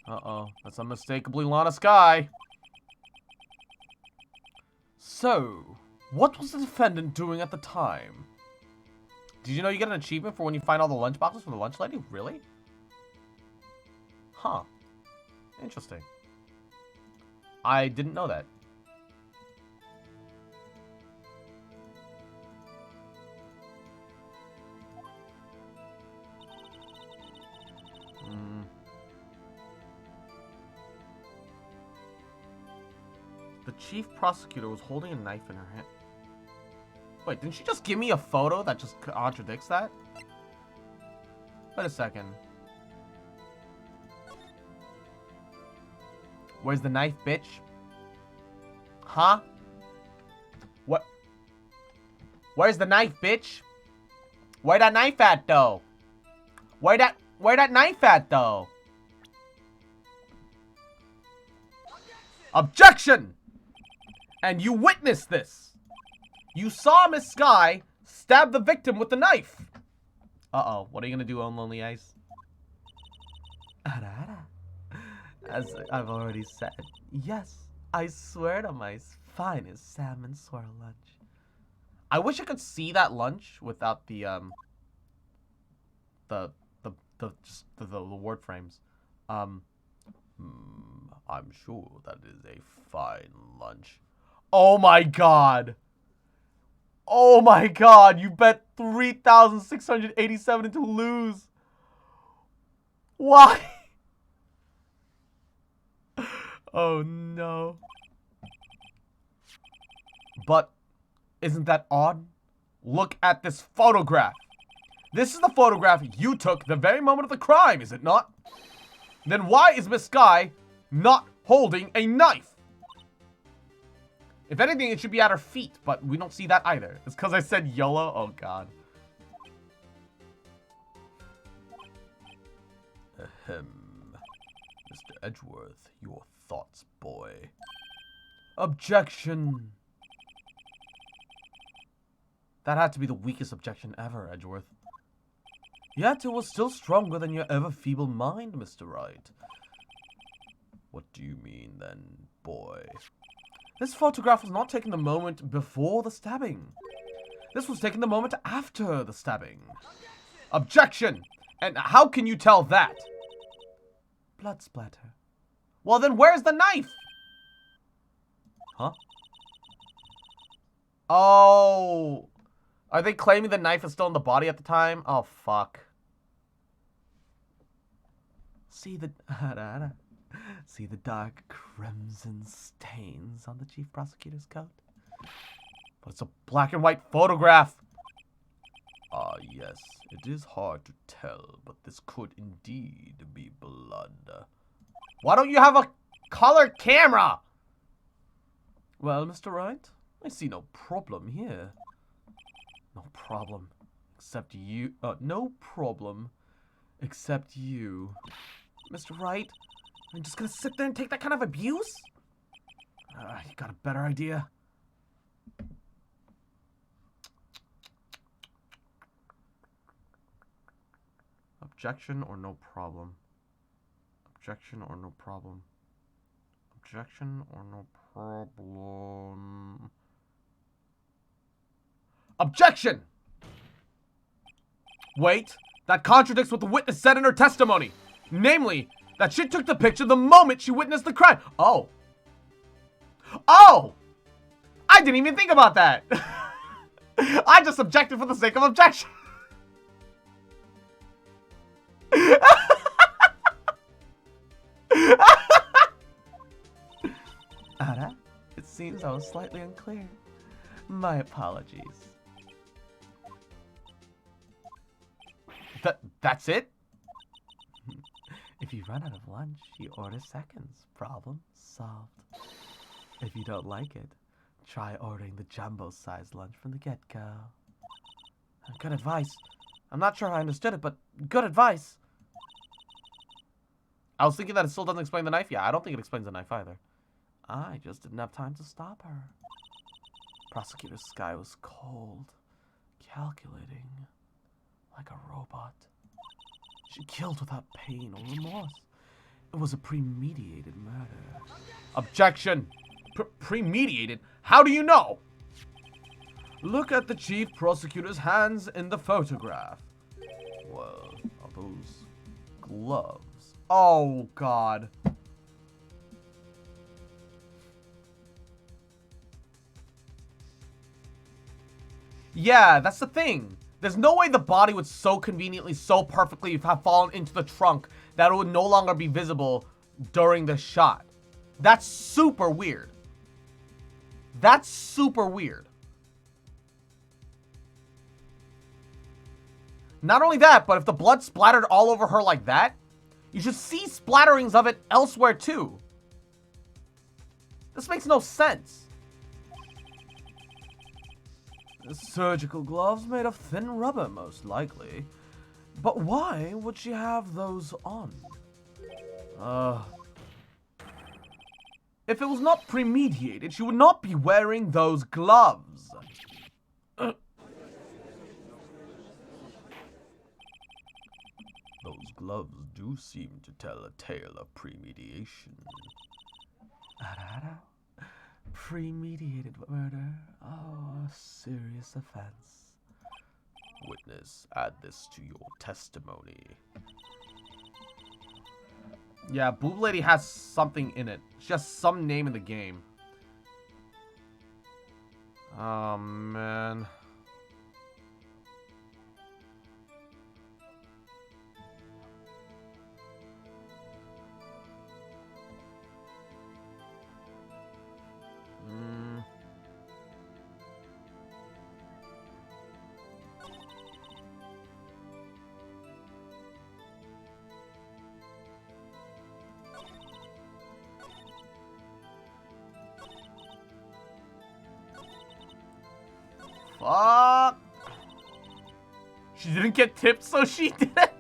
Uh-oh, that's unmistakably Lana Sky. So, what was the defendant doing at the time? Did you know you get an achievement for when you find all the lunch boxes for the lunch lady? Really? Huh. Interesting. I didn't know that. The chief prosecutor was holding a knife in her hand. Wait, didn't she just give me a photo that just contradicts that? Wait a second. Where's the knife, bitch? Huh? What? Where's the knife, bitch? Where that knife at, though? Where that knife at, though? Objection! And you witnessed this. You saw Miss Sky stab the victim with the knife. Uh-oh. What are you gonna do on Lonely Ice? Ara, As I've already said, yes, I swear to my finest salmon swirl lunch. I wish I could see that lunch without the word frames. I'm sure that is a fine lunch. Oh my god. Oh my god, you bet 3,687 to lose. Why? Oh no. But isn't that odd? Look at this photograph. This is the photograph you took the very moment of the crime, is it not? Then why is Miss Sky not holding a knife? If anything, it should be at her feet, but we don't see that either. It's because I said YOLO? Oh god. Ahem. Mr. Edgeworth, your thoughts, boy. Objection. That had to be the weakest objection ever, Edgeworth. Yet it was still stronger than your ever feeble mind, Mr. Wright. What do you mean, then, boy? This photograph was not taken the moment before the stabbing. This was taken the moment after the stabbing. Objection! And how can you tell that? Blood splatter. Well, then where's the knife? Huh? Oh. Are they claiming the knife is still in the body at the time? Oh, fuck. See the dark crimson stains on the chief prosecutor's coat? But it's a black and white photograph. Ah, yes, it is hard to tell, but this could indeed be blood. Why don't you have a color camera? Well, Mr. Wright, I see no problem here. No problem. Except you. No problem. Except you. Mr. Wright, I'm just gonna sit there and take that kind of abuse? You got a better idea? Objection or no problem? Objection or no problem? Objection or no problem? Objection! Wait, that contradicts what the witness said in her testimony. Namely, that she took the picture the moment she witnessed the crime. Oh. Oh! I didn't even think about that. I just objected for the sake of objection. Ada, it seems I was slightly unclear. My apologies. That's it? If you run out of lunch, you order seconds. Problem solved. If you don't like it, try ordering the jumbo-sized lunch from the get-go. Good advice. I'm not sure I understood it, but good advice. I was thinking that it still doesn't explain the knife. Yeah, I don't think it explains the knife either. I just didn't have time to stop her. Prosecutor Sky was cold, calculating, like a robot. She killed without pain or remorse. It was a premeditated murder. Objection! Premeditated? How do you know? Look at the chief prosecutor's hands in the photograph. Well, are those gloves? Oh, God. Yeah, that's the thing. There's no way the body would so conveniently, so perfectly have fallen into the trunk that it would no longer be visible during the shot. That's super weird. That's super weird. Not only that, but if the blood splattered all over her like that, you should see splatterings of it elsewhere too. This makes no sense. Surgical gloves made of thin rubber, most likely. But why would she have those on? If it was not premeditated, she would not be wearing those gloves. Those gloves do do seem to tell a tale of premeditation. Premeditated murder? Oh, a serious offense. Witness, add this to your testimony. Yeah, Boob Lady has something in it. She has some name in the game. Oh, man. Fuck. She didn't get tipped, so she did it.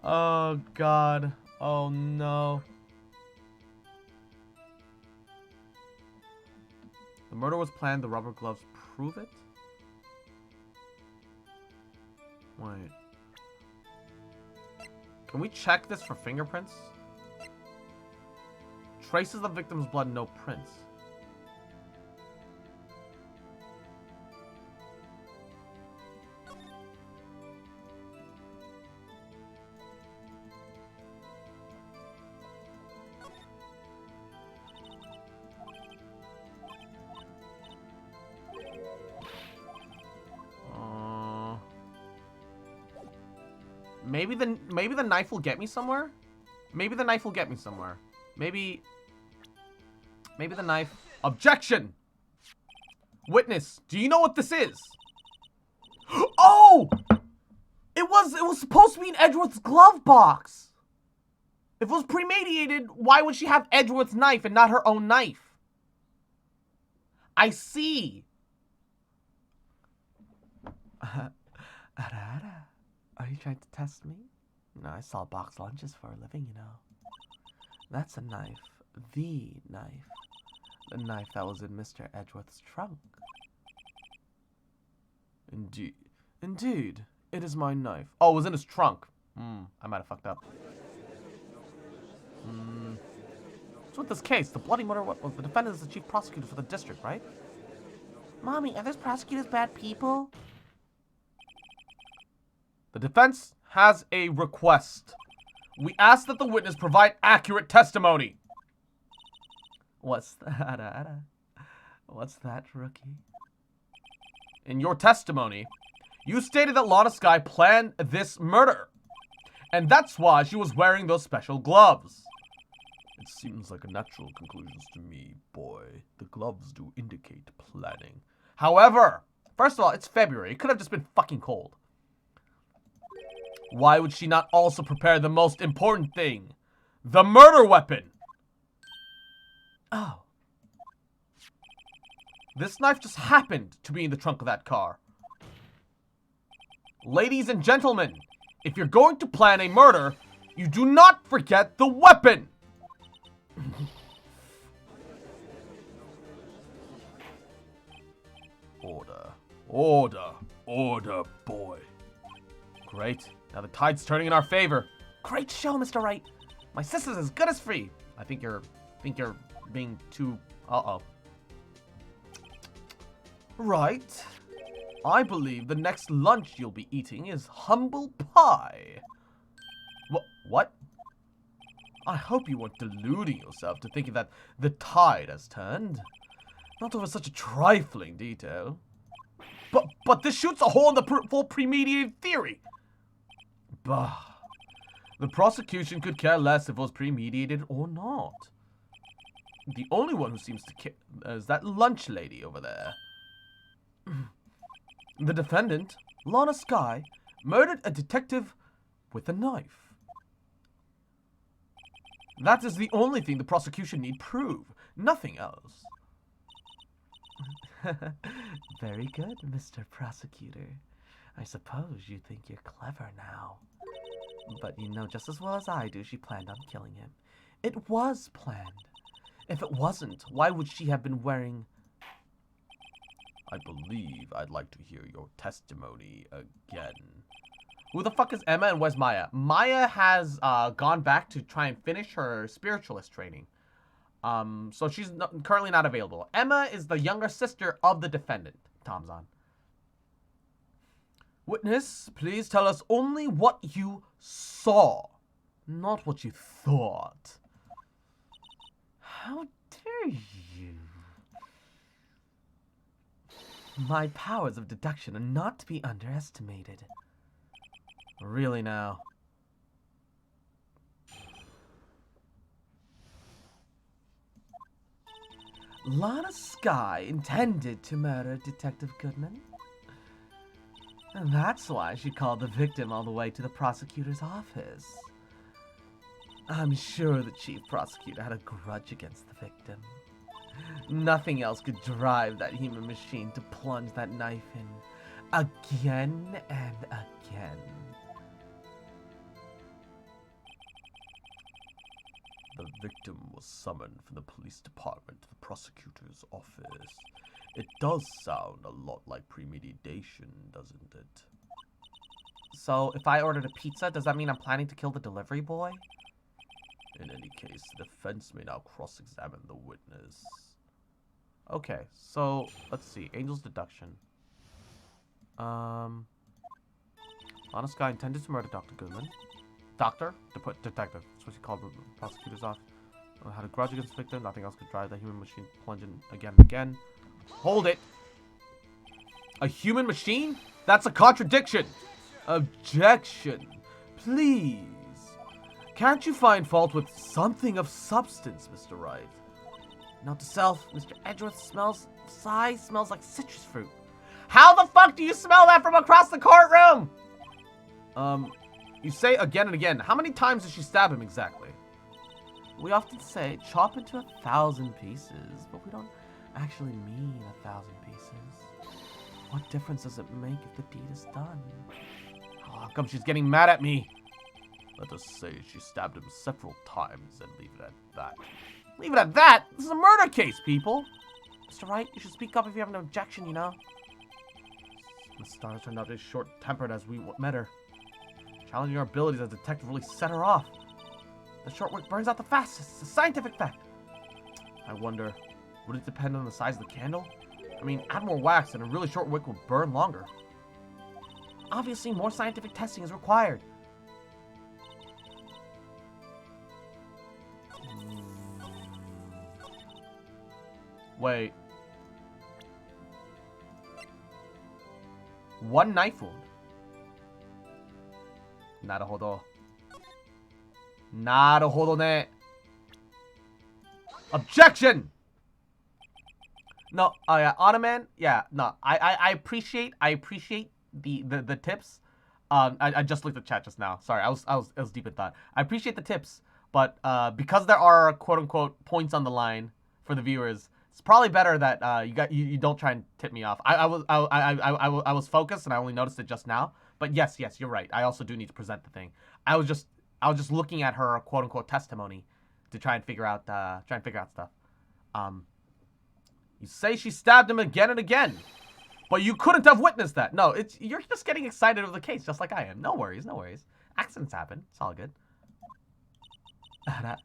Oh, God. Oh, no. The murder was planned. The rubber gloves prove it? Wait. Can we check this for fingerprints? Traces of the victim's blood, no prints. Maybe the knife will get me somewhere? Maybe the knife will get me somewhere. Maybe the knife... Objection! Witness, do you know what this is? Oh! It was supposed to be in Edgeworth's glove box. If it was premeditated, why would she have Edgeworth's knife and not her own knife? I see. Are you trying to test me? No, I sell box lunches for a living, you know. That's a knife. The knife. The knife that was in Mr. Edgeworth's trunk. Indeed. It is my knife. Oh, it was in his trunk. I might have fucked up. So with this case, the bloody murder, the defendant is the chief prosecutor for the district, right? Mommy, are those prosecutors bad people? The defense has a request. We ask that the witness provide accurate testimony. What's that? What's that, rookie? In your testimony, you stated that Lana Skye planned this murder. And that's why she was wearing those special gloves. It seems like a natural conclusion to me, boy. The gloves do indicate planning. However, first of all, it's February. It could have just been fucking cold. Why would she not also prepare the most important thing? The murder weapon! Oh. This knife just happened to be in the trunk of that car. Ladies and gentlemen, if you're going to plan a murder, you do not forget the weapon! Order, boy. Great. Now the tide's turning in our favor. Great show, Mr. Wright. My sister's as good as free. I think you're being too... Uh-oh. Right. I believe the next lunch you'll be eating is humble pie. What? I hope you weren't deluding yourself to thinking that the tide has turned. Not over such a trifling detail. But this shoots a hole in the full premeditated theory. Bah. The prosecution could care less if it was premeditated or not. The only one who seems to care is that lunch lady over there. The defendant, Lana Skye, murdered a detective with a knife. That is the only thing the prosecution need prove. Nothing else. Very good, Mr. Prosecutor. I suppose you think you're clever now. But you know just as well as I do she planned on killing him. It was planned. If it wasn't, why would she have been wearing... I believe I'd like to hear your testimony again. Who the fuck is Emma and where's Maya? Maya has gone back to try and finish her spiritualist training. So she's currently not available. Emma is the younger sister of the defendant. Tom's on. Witness, please tell us only what you saw, not what you thought. How dare you? My powers of deduction are not to be underestimated. Really now. Lana Skye intended to murder Detective Goodman. And that's why she called the victim all the way to the prosecutor's office. I'm sure the chief prosecutor had a grudge against the victim. Nothing else could drive that human machine to plunge that knife in again and again. The victim was summoned from the police department to the prosecutor's office. It does sound a lot like premeditation, doesn't it? So, if I ordered a pizza, does that mean I'm planning to kill the delivery boy? In any case, the defense may now cross-examine the witness. Okay, so, let's see. Angel's deduction. Lana Skye intended to murder Dr. Goodman. Doctor? Detective. That's what she called the prosecutor's office. Had a grudge against the victim. Nothing else could drive the human machine plunging again and again. Hold it! A human machine? That's a contradiction! Objection! Please! Can't you find fault with something of substance, Mr. Wright? Note to self, Mr. Edgeworth smells like citrus fruit. How the fuck do you smell that from across the courtroom? You say again and again. How many times did she stab him exactly? We often say chop into 1,000 pieces, but we don't actually mean 1,000 pieces. What difference does it make if the deed is done? Oh, how come she's getting mad at me? Let us say she stabbed him several times and leave it at that. Leave it at that? This is a murder case, people. Mr. Wright, you should speak up if you have an objection, you know. Miss Starr turned out as short-tempered as we met her. Challenging our abilities as a detective really set her off. The short wick burns out the fastest. It's a scientific fact. I wonder, would it depend on the size of the candle? I mean, add more wax and a really short wick will burn longer. Obviously, more scientific testing is required. Wait. One knife wound. Naruhodo. Naruhodo ne. Objection! No, yeah, Ottoman, yeah, no, I appreciate the tips. I just looked at chat just now. Sorry, I was deep in thought. I appreciate the tips, but because there are quote unquote points on the line for the viewers, it's probably better that you don't try and tip me off. I was focused and I only noticed it just now. But yes, you're right. I also do need to present the thing. I was just looking at her quote unquote testimony to try and figure out stuff. You say she stabbed him again and again, but you couldn't have witnessed that. No, you're just getting excited over the case, just like I am. No worries. Accidents happen. It's all good. Are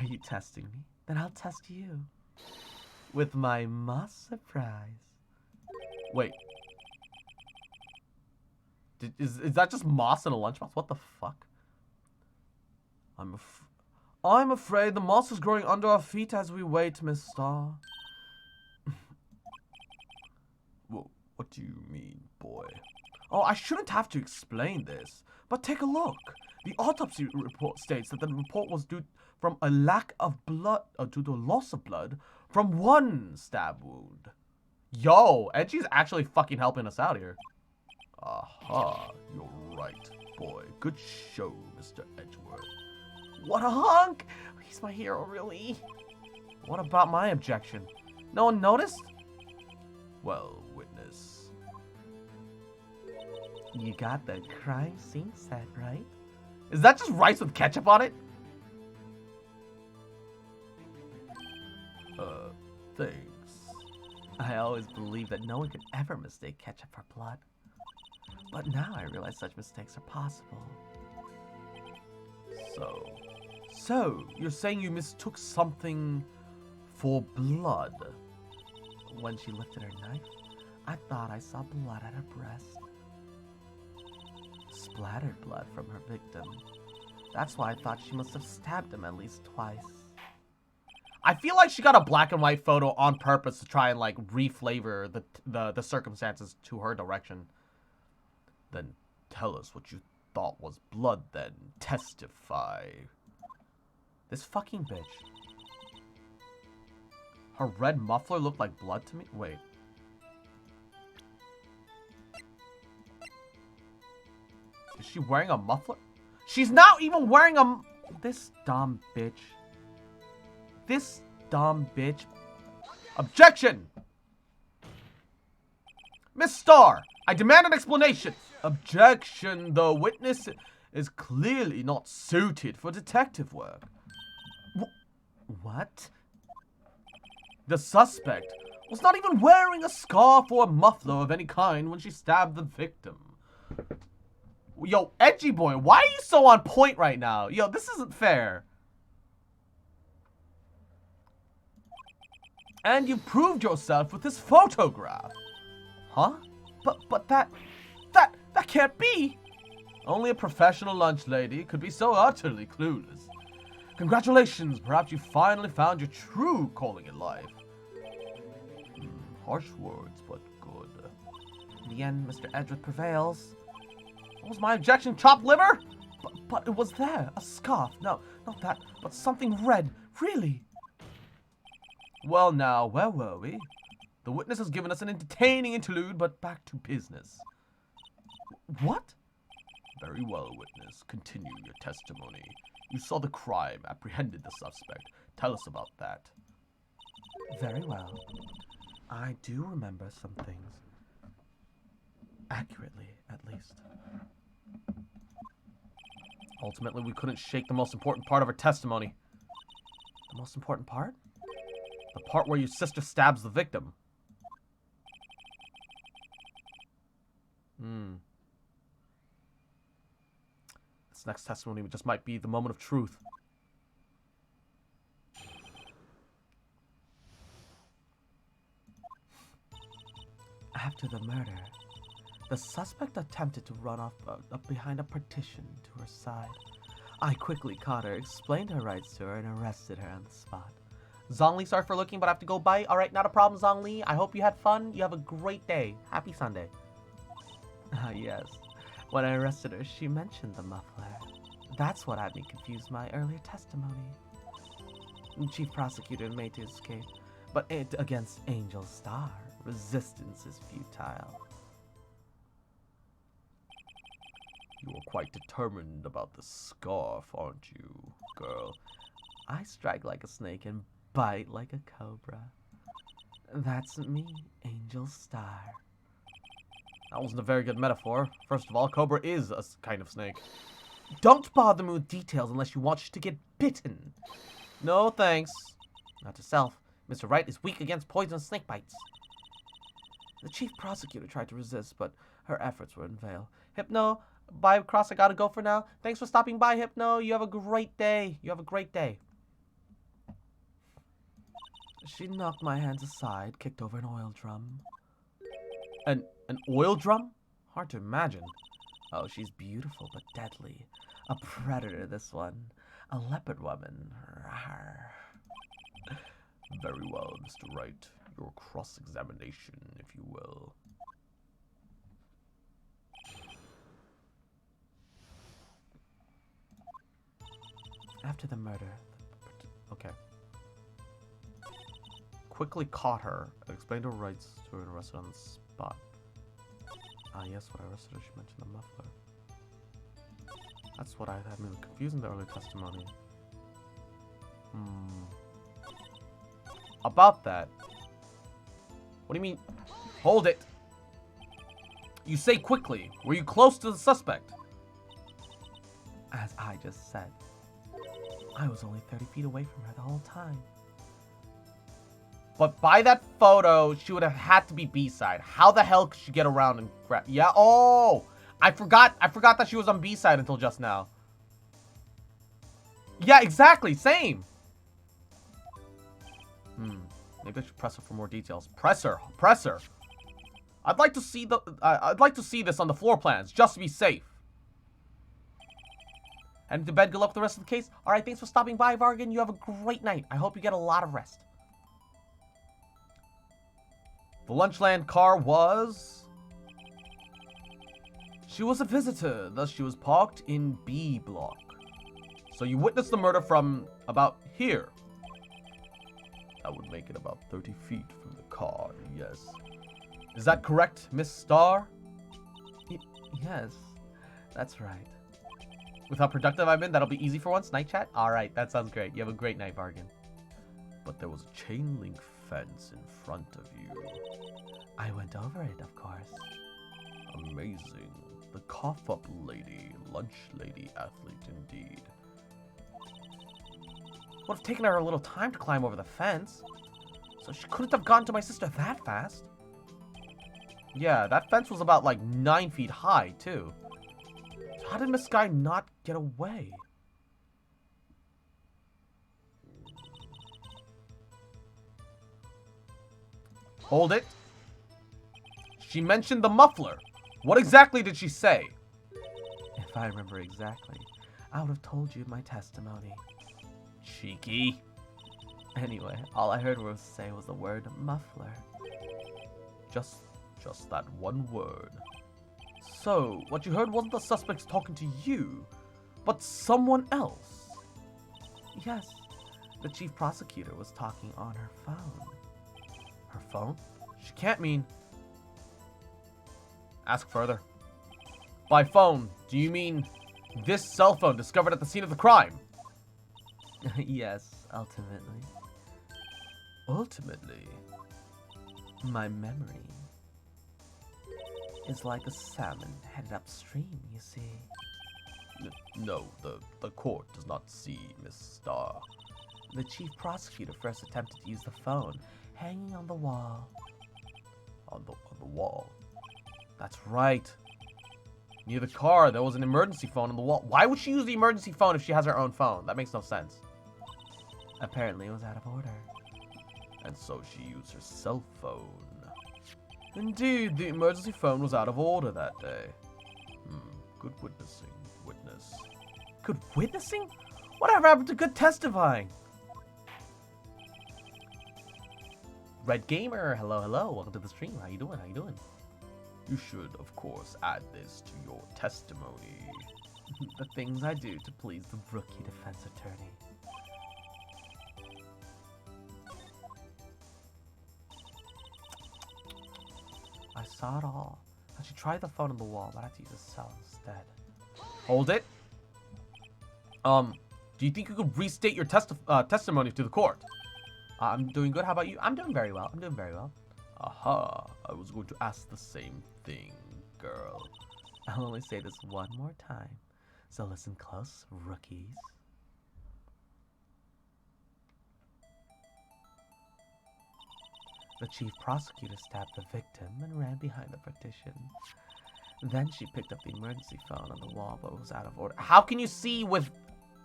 you testing me? Then I'll test you with my moss surprise. Wait. Is that just moss in a lunchbox? What the fuck? I'm afraid the moss is growing under our feet as we wait, Miss Starr. Well, what do you mean, boy? Oh, I shouldn't have to explain this, but take a look. The autopsy report states that the report was due from a lack of blood, due to a loss of blood from one stab wound. Yo, Edgy's actually fucking helping us out here. Aha, you're right, boy. Good show, Mr. Edgeworth. What a hunk! He's my hero, really. What about my objection? No one noticed? Well, witness. You got the crime scene set, right? Is that just rice with ketchup on it? Thanks. I always believed that no one could ever mistake ketchup for blood. But now I realize such mistakes are possible. So, you're saying you mistook something for blood? When she lifted her knife, I thought I saw blood at her breast. Splattered blood from her victim. That's why I thought she must have stabbed him at least twice. I feel like she got a black and white photo on purpose to try and like reflavor the circumstances to her direction. Then tell us what you thought was blood then. Testify. This fucking bitch. Her red muffler looked like blood to me? Wait. Is she wearing a muffler? She's not even wearing a... This dumb bitch. This dumb bitch. Objection! Miss Starr, I demand an explanation. Objection. The witness is clearly not suited for detective work. What? The suspect was not even wearing a scarf or a muffler of any kind when she stabbed the victim. Yo, Edgy Boy, why are you so on point right now? Yo, this isn't fair. And you proved yourself with this photograph. Huh? But that can't be. Only a professional lunch lady could be so utterly clueless. Congratulations, perhaps you finally found your true calling in life. Harsh words, but good. In the end, Mr. Edgeworth prevails. What was my objection, chopped liver? But it was there, a scarf. No, not that, but something red, really. Well now, where were we? The witness has given us an entertaining interlude, but back to business. What? Very well, witness. Continue your testimony. You saw the crime, apprehended the suspect. Tell us about that. Very well. I do remember some things. Accurately, at least. Ultimately, we couldn't shake the most important part of her testimony. The most important part? The part where your sister stabs the victim. This next testimony just might be the moment of truth. After the murder, the suspect attempted to run off up behind a partition to her side. I quickly caught her, explained her rights to her, and arrested her on the spot. Zhongli, sorry for looking, but I have to go bye. Alright, not a problem, Zhongli. I hope you had fun. You have a great day. Happy Sunday. Yes. When I arrested her, she mentioned the muffler. That's what had me confuse my earlier testimony. Chief Prosecutor made to escape, but against Angel Star, resistance is futile. You are quite determined about the scarf, aren't you, girl? I strike like a snake and bite like a cobra. That's me, Angel Star. That wasn't a very good metaphor. First of all, cobra is a kind of snake. Don't bother me with details unless you want to get bitten. No, thanks. Not to self. Mr. Wright is weak against poisonous snake bites. The chief prosecutor tried to resist, but her efforts were in vain. Hypno, bye, Cross, I gotta go for now. Thanks for stopping by, Hypno. You have a great day. You have a great day. She knocked my hands aside, kicked over an oil drum. An oil drum? Hard to imagine. Oh, she's beautiful but deadly. A predator, this one. A leopard woman. Rawr. Very well, Mr. Wright. Your cross-examination, if you will. After the murder... Okay. Quickly caught her, explained her rights to her and arrested on the spot. Ah, yes, when I arrested her, she mentioned the muffler. That's what I had me confused in the earlier testimony. About that. What do you mean? Hold it. You say quickly. Were you close to the suspect? As I just said, I was only 30 feet away from her the whole time. But by that photo, she would have had to be B-side. How the hell could she get around and grab? Yeah, oh! I forgot that she was on B side until just now. Yeah, exactly. Same. Maybe I should press her for more details. Press her. Press her. I'd like to see this on the floor plans, just to be safe. Heading to bed. Good luck with the rest of the case. All right, thanks for stopping by, Vargan. You have a great night. I hope you get a lot of rest. The Lunchland car was... She was a visitor, thus she was parked in B block. So you witnessed the murder from about here. That would make it about 30 feet from the car, yes. Is that correct, Miss Starr? Yes, that's right. With how productive I've been, that'll be easy for once. Night chat? Alright, that sounds great. You have a great night, Vargan. But there was a chain link fence in front of you. I went over it, of course. Amazing. The cough-up lady, lunch lady athlete indeed. Would have taken her a little time to climb over the fence. So she couldn't have gotten to my sister that fast. Yeah, that fence was about like 9 feet high, too. So how did Miss Sky not get away? Hold it. She mentioned the muffler. What exactly did she say? If I remember exactly, I would have told you my testimony. Cheeky. Anyway, all I heard her say was the word muffler. Just that one word. So, what you heard wasn't the suspects talking to you, but someone else. Yes, the chief prosecutor was talking on her phone. Her phone? She can't mean... Ask further. By phone, do you mean this cell phone discovered at the scene of the crime? Yes, ultimately. Ultimately? My memory is like a salmon headed upstream, you see. No, the court does not see, Miss Starr. The chief prosecutor first attempted to use the phone hanging on the wall. On the wall? That's right. Near the car, there was an emergency phone on the wall. Why would she use the emergency phone if she has her own phone? That makes no sense. Apparently, it was out of order. And so she used her cell phone. Indeed, the emergency phone was out of order that day. Good witnessing, witness. Good witnessing? Whatever happened to good testifying? Red Gamer, hello, hello. Welcome to the stream. How you doing? How you doing? You should, of course, add this to your testimony. The things I do to please the rookie defense attorney. I saw it all. And she tried the phone on the wall, but I had to use a cell instead. Hold it. Do you think you could restate your testimony to the court? I'm doing good. How about you? I'm doing very well. I'm doing very well. Aha, I was going to ask the same thing, girl. I'll only say this one more time, so listen close, rookies. The chief prosecutor stabbed the victim and ran behind the partition. Then she picked up the emergency phone on the wall, but it was out of order. How can you see with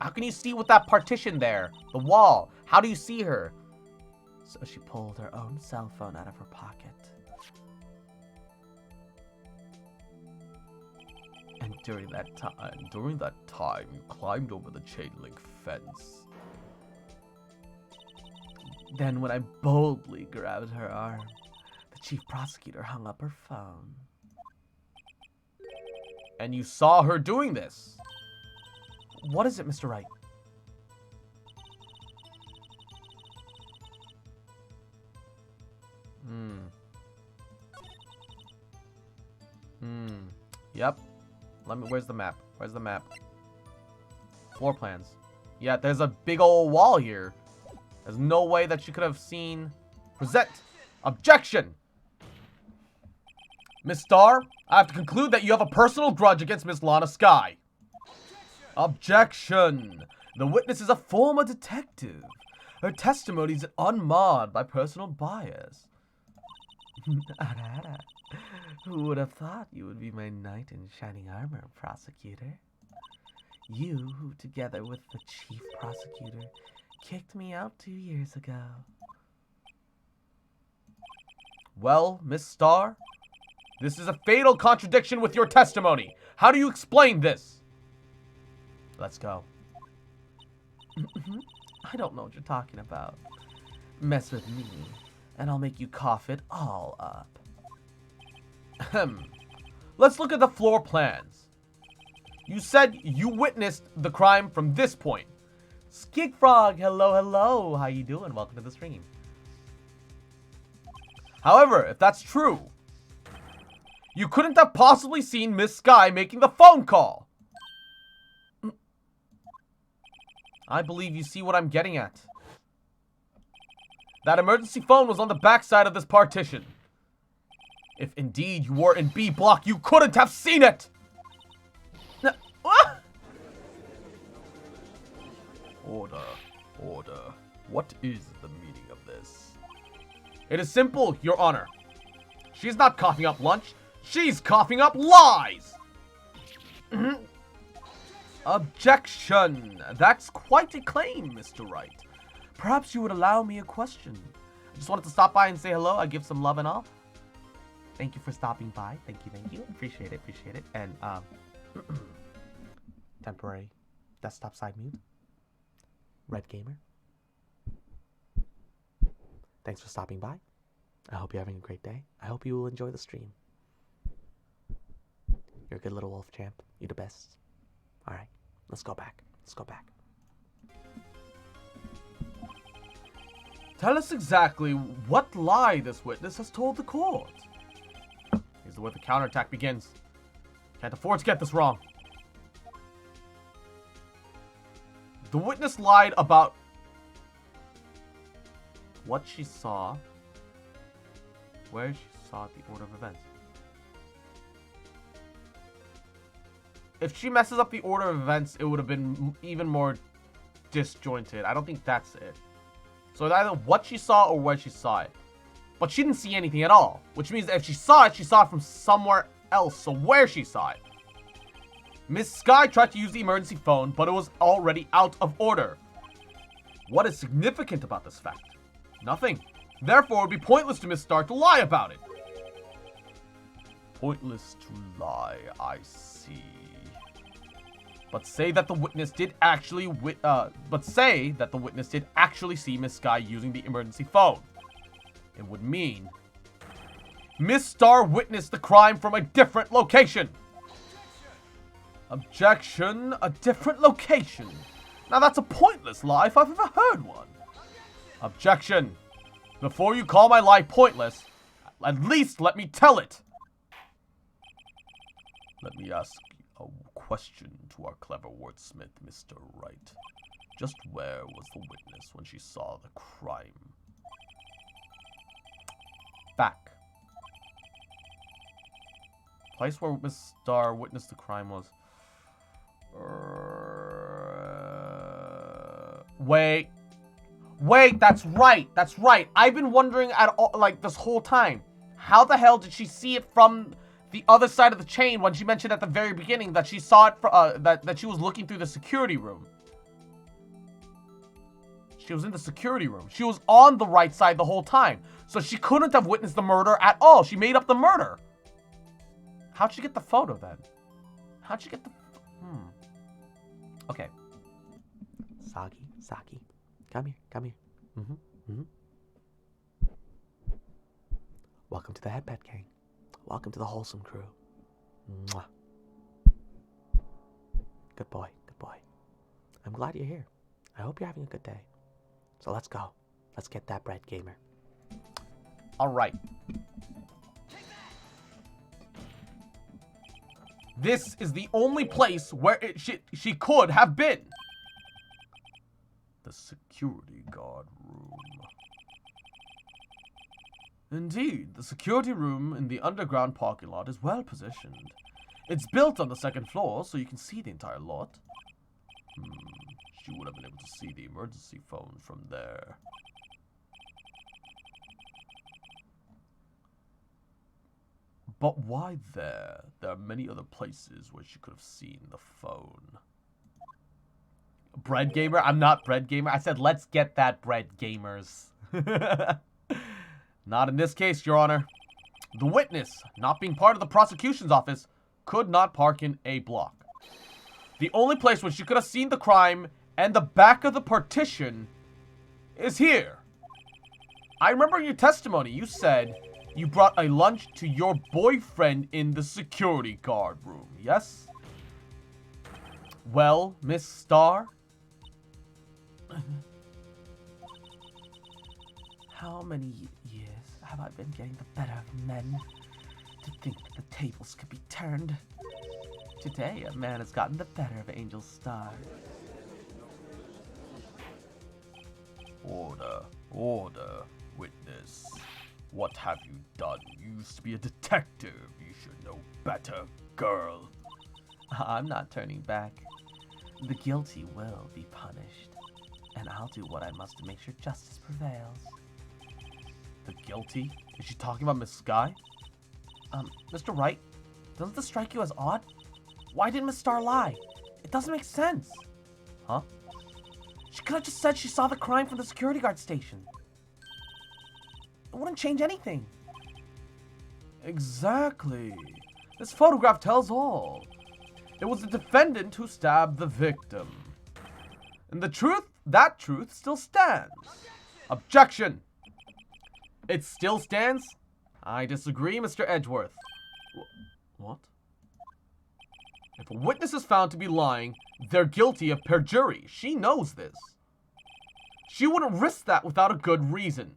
that partition there? The wall. How do you see her? So she pulled her own cell phone out of her pocket. And during that time, you climbed over the chain link fence. Then when I boldly grabbed her arm, the chief prosecutor hung up her phone. And you saw her doing this? What is it, Mr. Wright? Yep. Where's the map? Where's the map? Floor plans. Yeah, there's a big old wall here. There's no way that you could have seen... Present! Objection! Miss Starr, I have to conclude that you have a personal grudge against Miss Lana Sky. Objection! The witness is a former detective. Her testimony is unmarred by personal bias. Arara. Who would have thought you would be my knight in shining armor, prosecutor? You, who, together with the chief prosecutor, kicked me out 2 years ago. Well, Miss Starr, this is a fatal contradiction with your testimony. How do you explain this? Let's go. I don't know what you're talking about. Mess with me, and I'll make you cough it all up. Let's look at the floor plans. You said you witnessed the crime from this point. Skig Frog, hello, hello. How you doing? Welcome to the stream. However, if that's true, you couldn't have possibly seen Miss Sky making the phone call. I believe you see what I'm getting at. That emergency phone was on the backside of this partition. If indeed you were in B block, you couldn't have seen it! Order. Order. What is the meaning of this? It is simple, Your Honor. She's not coughing up lunch. She's coughing up lies! Objection! That's quite a claim, Mr. Wright. Perhaps you would allow me a question. I just wanted to stop by and say hello. I give some love and all. Thank you for stopping by. Thank you. Appreciate it, And, temporary desktop side mute. Red Gamer. Thanks for stopping by. I hope you're having a great day. I hope you will enjoy the stream. You're a good little wolf champ. You're the best. Alright, let's go back. Tell us exactly what lie this witness has told the court. Here's where the counterattack begins. Can't afford to get this wrong. The witness lied about what she saw, where she saw the order of events. If she messes up the order of events, it would have been even more disjointed. I don't think that's it. So it's either what she saw or where she saw it. But she didn't see anything at all. Which means that if she saw it from somewhere else. So where she saw it. Miss Sky tried to use the emergency phone, but it was already out of order. What is significant about this fact? Nothing. Therefore, it would be pointless to Miss Starr to lie about it. Pointless to lie, I see. But say that the witness did actually see Miss Sky using the emergency phone. It would mean Miss Starr witnessed the crime from a different location. Objection, a different location. Now that's a pointless lie if I've ever heard one. Objection. Before you call my lie pointless, at least let me tell it. Let me ask a question to our clever wordsmith, Mr. Wright. Just where was the witness when she saw the crime? Back. Place where Miss Starr witnessed the crime was... Wait, that's right. I've been wondering this whole time. How the hell did she see it from the other side of the chain when she mentioned at the very beginning that she saw it, that she was looking through the security room? She was in the security room. She was on the right side the whole time. So she couldn't have witnessed the murder at all. She made up the murder. How'd she get the photo then? How'd she get the... Okay. Saki. Come here. Welcome to the Headpet Gang. Welcome to the wholesome crew. Mwah. Good boy. I'm glad you're here. I hope you're having a good day. So let's go. Let's get that bread, gamer. Alright. This is the only place where she could have been. The security guard room. Indeed, the security room in the underground parking lot is well positioned. It's built on the second floor, so you can see the entire lot. She would have been able to see the emergency phone from there. But why there? There are many other places where she could have seen the phone. Bread gamer? I'm not bread gamer. I said, let's get that bread, gamers. Not in this case, Your Honor. The witness, not being part of the prosecution's office, could not park in A block. The only place where she could have seen the crime and the back of the partition is here. I remember in your testimony, you said you brought a lunch to your boyfriend in the security guard room, yes? Well, Miss Starr? How many years have I been getting the better of men? To think that the tables could be turned. Today, a man has gotten the better of Angel Starr. Order, order, witness. What have you done? You used to be a detective. You should know better, girl. I'm not turning back. The guilty will be punished. And I'll do what I must to make sure justice prevails. The guilty? Is she talking about Miss Sky? Mr. Wright, doesn't this strike you as odd? Why didn't Miss Starr lie? It doesn't make sense. Huh? She could have just said she saw the crime from the security guard station. It wouldn't change anything. Exactly. This photograph tells all. It was the defendant who stabbed the victim. And that truth still stands. Objection! It still stands? I disagree, Mr. Edgeworth. What? If a witness is found to be lying, they're guilty of perjury. She knows this. She wouldn't risk that without a good reason.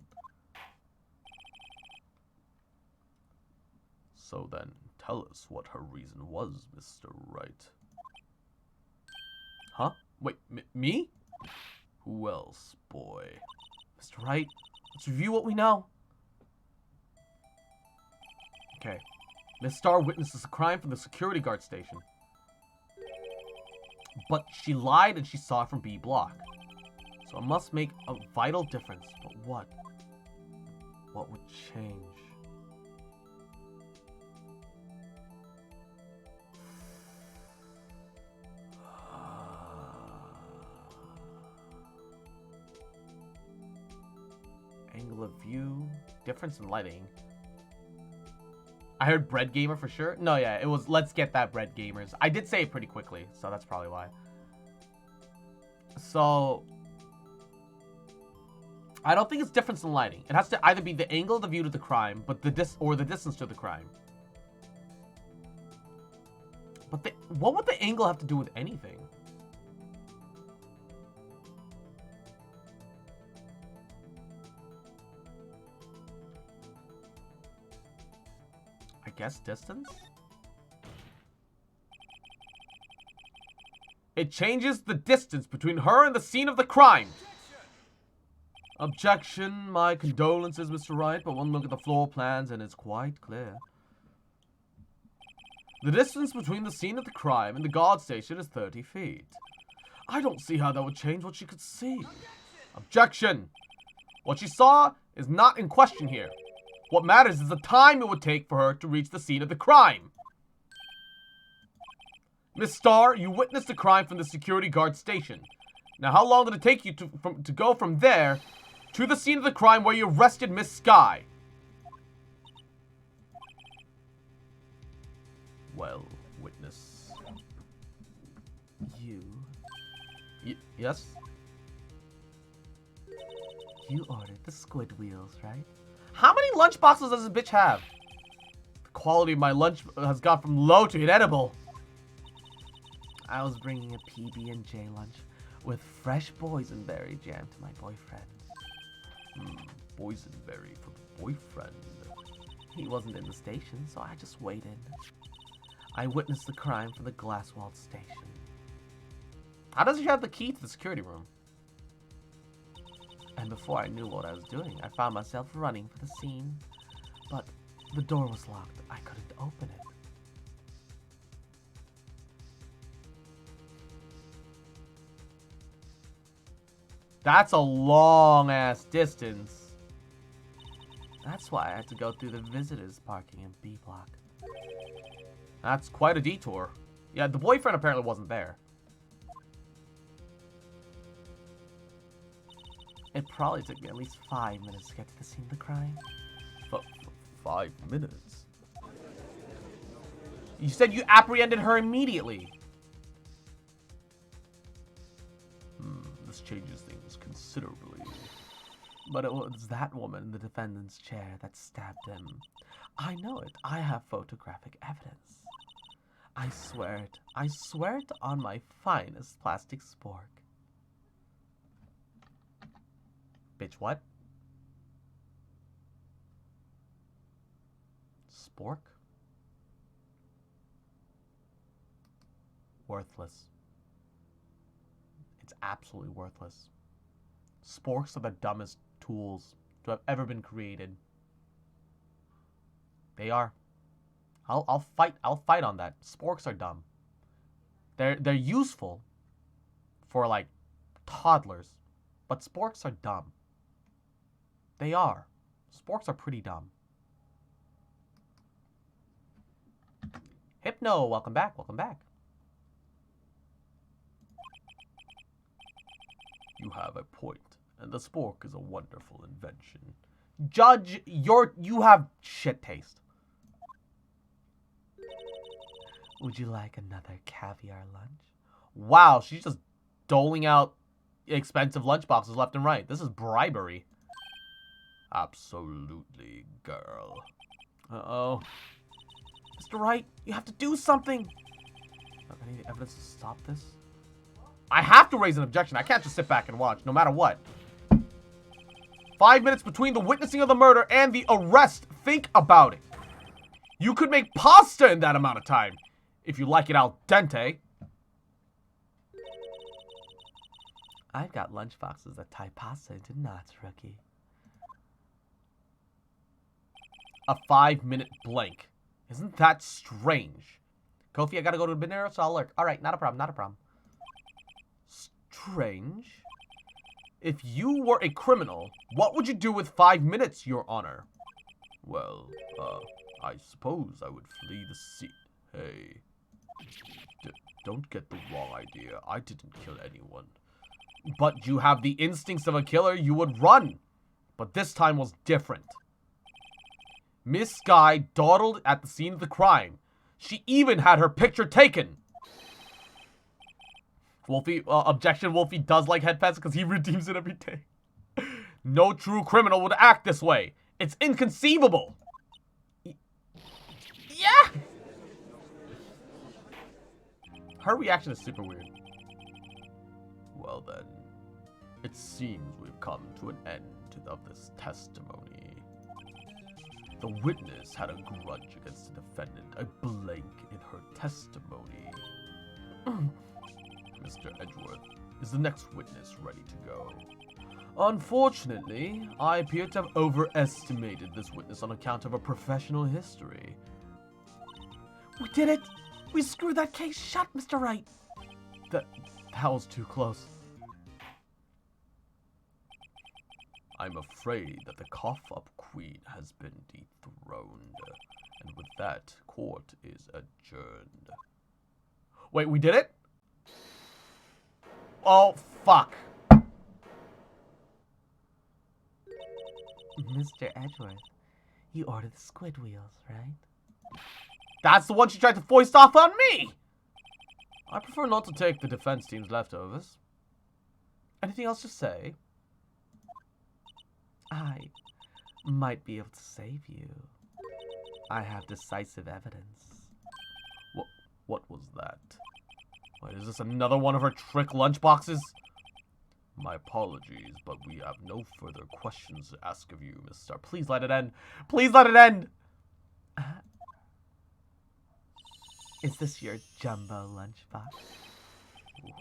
So then, tell us what her reason was, Mr. Wright. Huh? Wait, me? Who else, boy? Mr. Wright, let's review what we know. Okay. Miss Starr witnesses a crime from the security guard station. But she lied and she saw it from B block. So it must make a vital difference. But what? What would change? Angle of view, difference in lighting. I heard bread gamer for sure. No, yeah, it was let's get that bread gamers. I did say it pretty quickly, so that's probably why. So I don't think it's difference in lighting. It has to either be the angle of the view to the crime, but the distance to the crime. But what would the angle have to do with anything? I guess distance? It changes the distance between her and the scene of the crime. Objection. My condolences, Mr. Wright, but one look at the floor plans and it's quite clear. The distance between the scene of the crime and the guard station is 30 feet. I don't see how that would change what she could see. Objection. What she saw is not in question here. What matters is the time it would take for her to reach the scene of the crime. Miss Starr, you witnessed the crime from the security guard station. Now, how long did it take you to go from there to the scene of the crime where you arrested Miss Sky? Well, witness. Yes? You ordered the squid wheels, right? How many lunchboxes does this bitch have? The quality of my lunch has gone from low to inedible. I was bringing a PB&J lunch with fresh boysenberry jam to my boyfriend. Boysenberry for the boyfriend. He wasn't in the station, so I just waited. I witnessed the crime from the glass-walled station. How does she have the key to the security room? And before I knew what I was doing, I found myself running for the scene. But the door was locked. I couldn't open it. That's a long-ass distance. That's why I had to go through the visitors parking in B block. That's quite a detour. Yeah, the boyfriend apparently wasn't there. It probably took me at least 5 minutes to get to the scene of the crime. 5 minutes? You said you apprehended her immediately. This changes things considerably. But it was that woman in the defendant's chair that stabbed him. I know it. I have photographic evidence. I swear it. I swear it on my finest plastic spork. Bitch, what? Spork? Worthless. It's absolutely worthless. Sporks are the dumbest tools to have ever been created. They are. I'll fight on that. Sporks are dumb. They're useful for like toddlers, but sporks are dumb. They are. Sporks are pretty dumb. Hypno, welcome back, welcome back. You have a point, and the spork is a wonderful invention. Judge, you have shit taste. Would you like another caviar lunch? Wow, she's just doling out expensive lunchboxes left and right. This is bribery. Absolutely, girl. Uh-oh. Mr. Wright, you have to do something. Any evidence to stop this? I have to raise an objection. I can't just sit back and watch, no matter what. 5 minutes between the witnessing of the murder and the arrest. Think about it. You could make pasta in that amount of time. If you like it al dente. I've got lunchboxes that tie pasta into knots, rookie. A 5-minute blank. Isn't that strange? Kofi, I gotta go to the banana, so I'll lurk. Alright, not a problem, not a problem. Strange? If you were a criminal, what would you do with 5 minutes, Your Honor? Well, I suppose I would flee the scene. Hey, don't get the wrong idea. I didn't kill anyone. But you have the instincts of a killer, you would run. But this time was different. Miss Sky dawdled at the scene of the crime. She even had her picture taken. Wolfie, objection, Wolfie does like head pets because he redeems it every day. No true criminal would act this way. It's inconceivable. Yeah! Her reaction is super weird. Well then, it seems we've come to an end of this testimony. The witness had a grudge against the defendant, a blank in her testimony. Mr. Edgeworth, is the next witness ready to go? Unfortunately, I appear to have overestimated this witness on account of her professional history. We did it! We screwed that case shut, Mr. Wright! That was too close. I'm afraid that the cough-up queen has been dethroned. And with that, court is adjourned. Wait, we did it? Oh, fuck. Mr. Edgeworth, you ordered the squid wheels, right? That's the one she tried to foist off on me! I prefer not to take the defense team's leftovers. Anything else to say? I might be able to save you. I have decisive evidence. What was that? Wait, is this another one of her trick lunchboxes? My apologies, but we have no further questions to ask of you, Miss Star. Please let it end. Please let it end! Is this your jumbo lunchbox?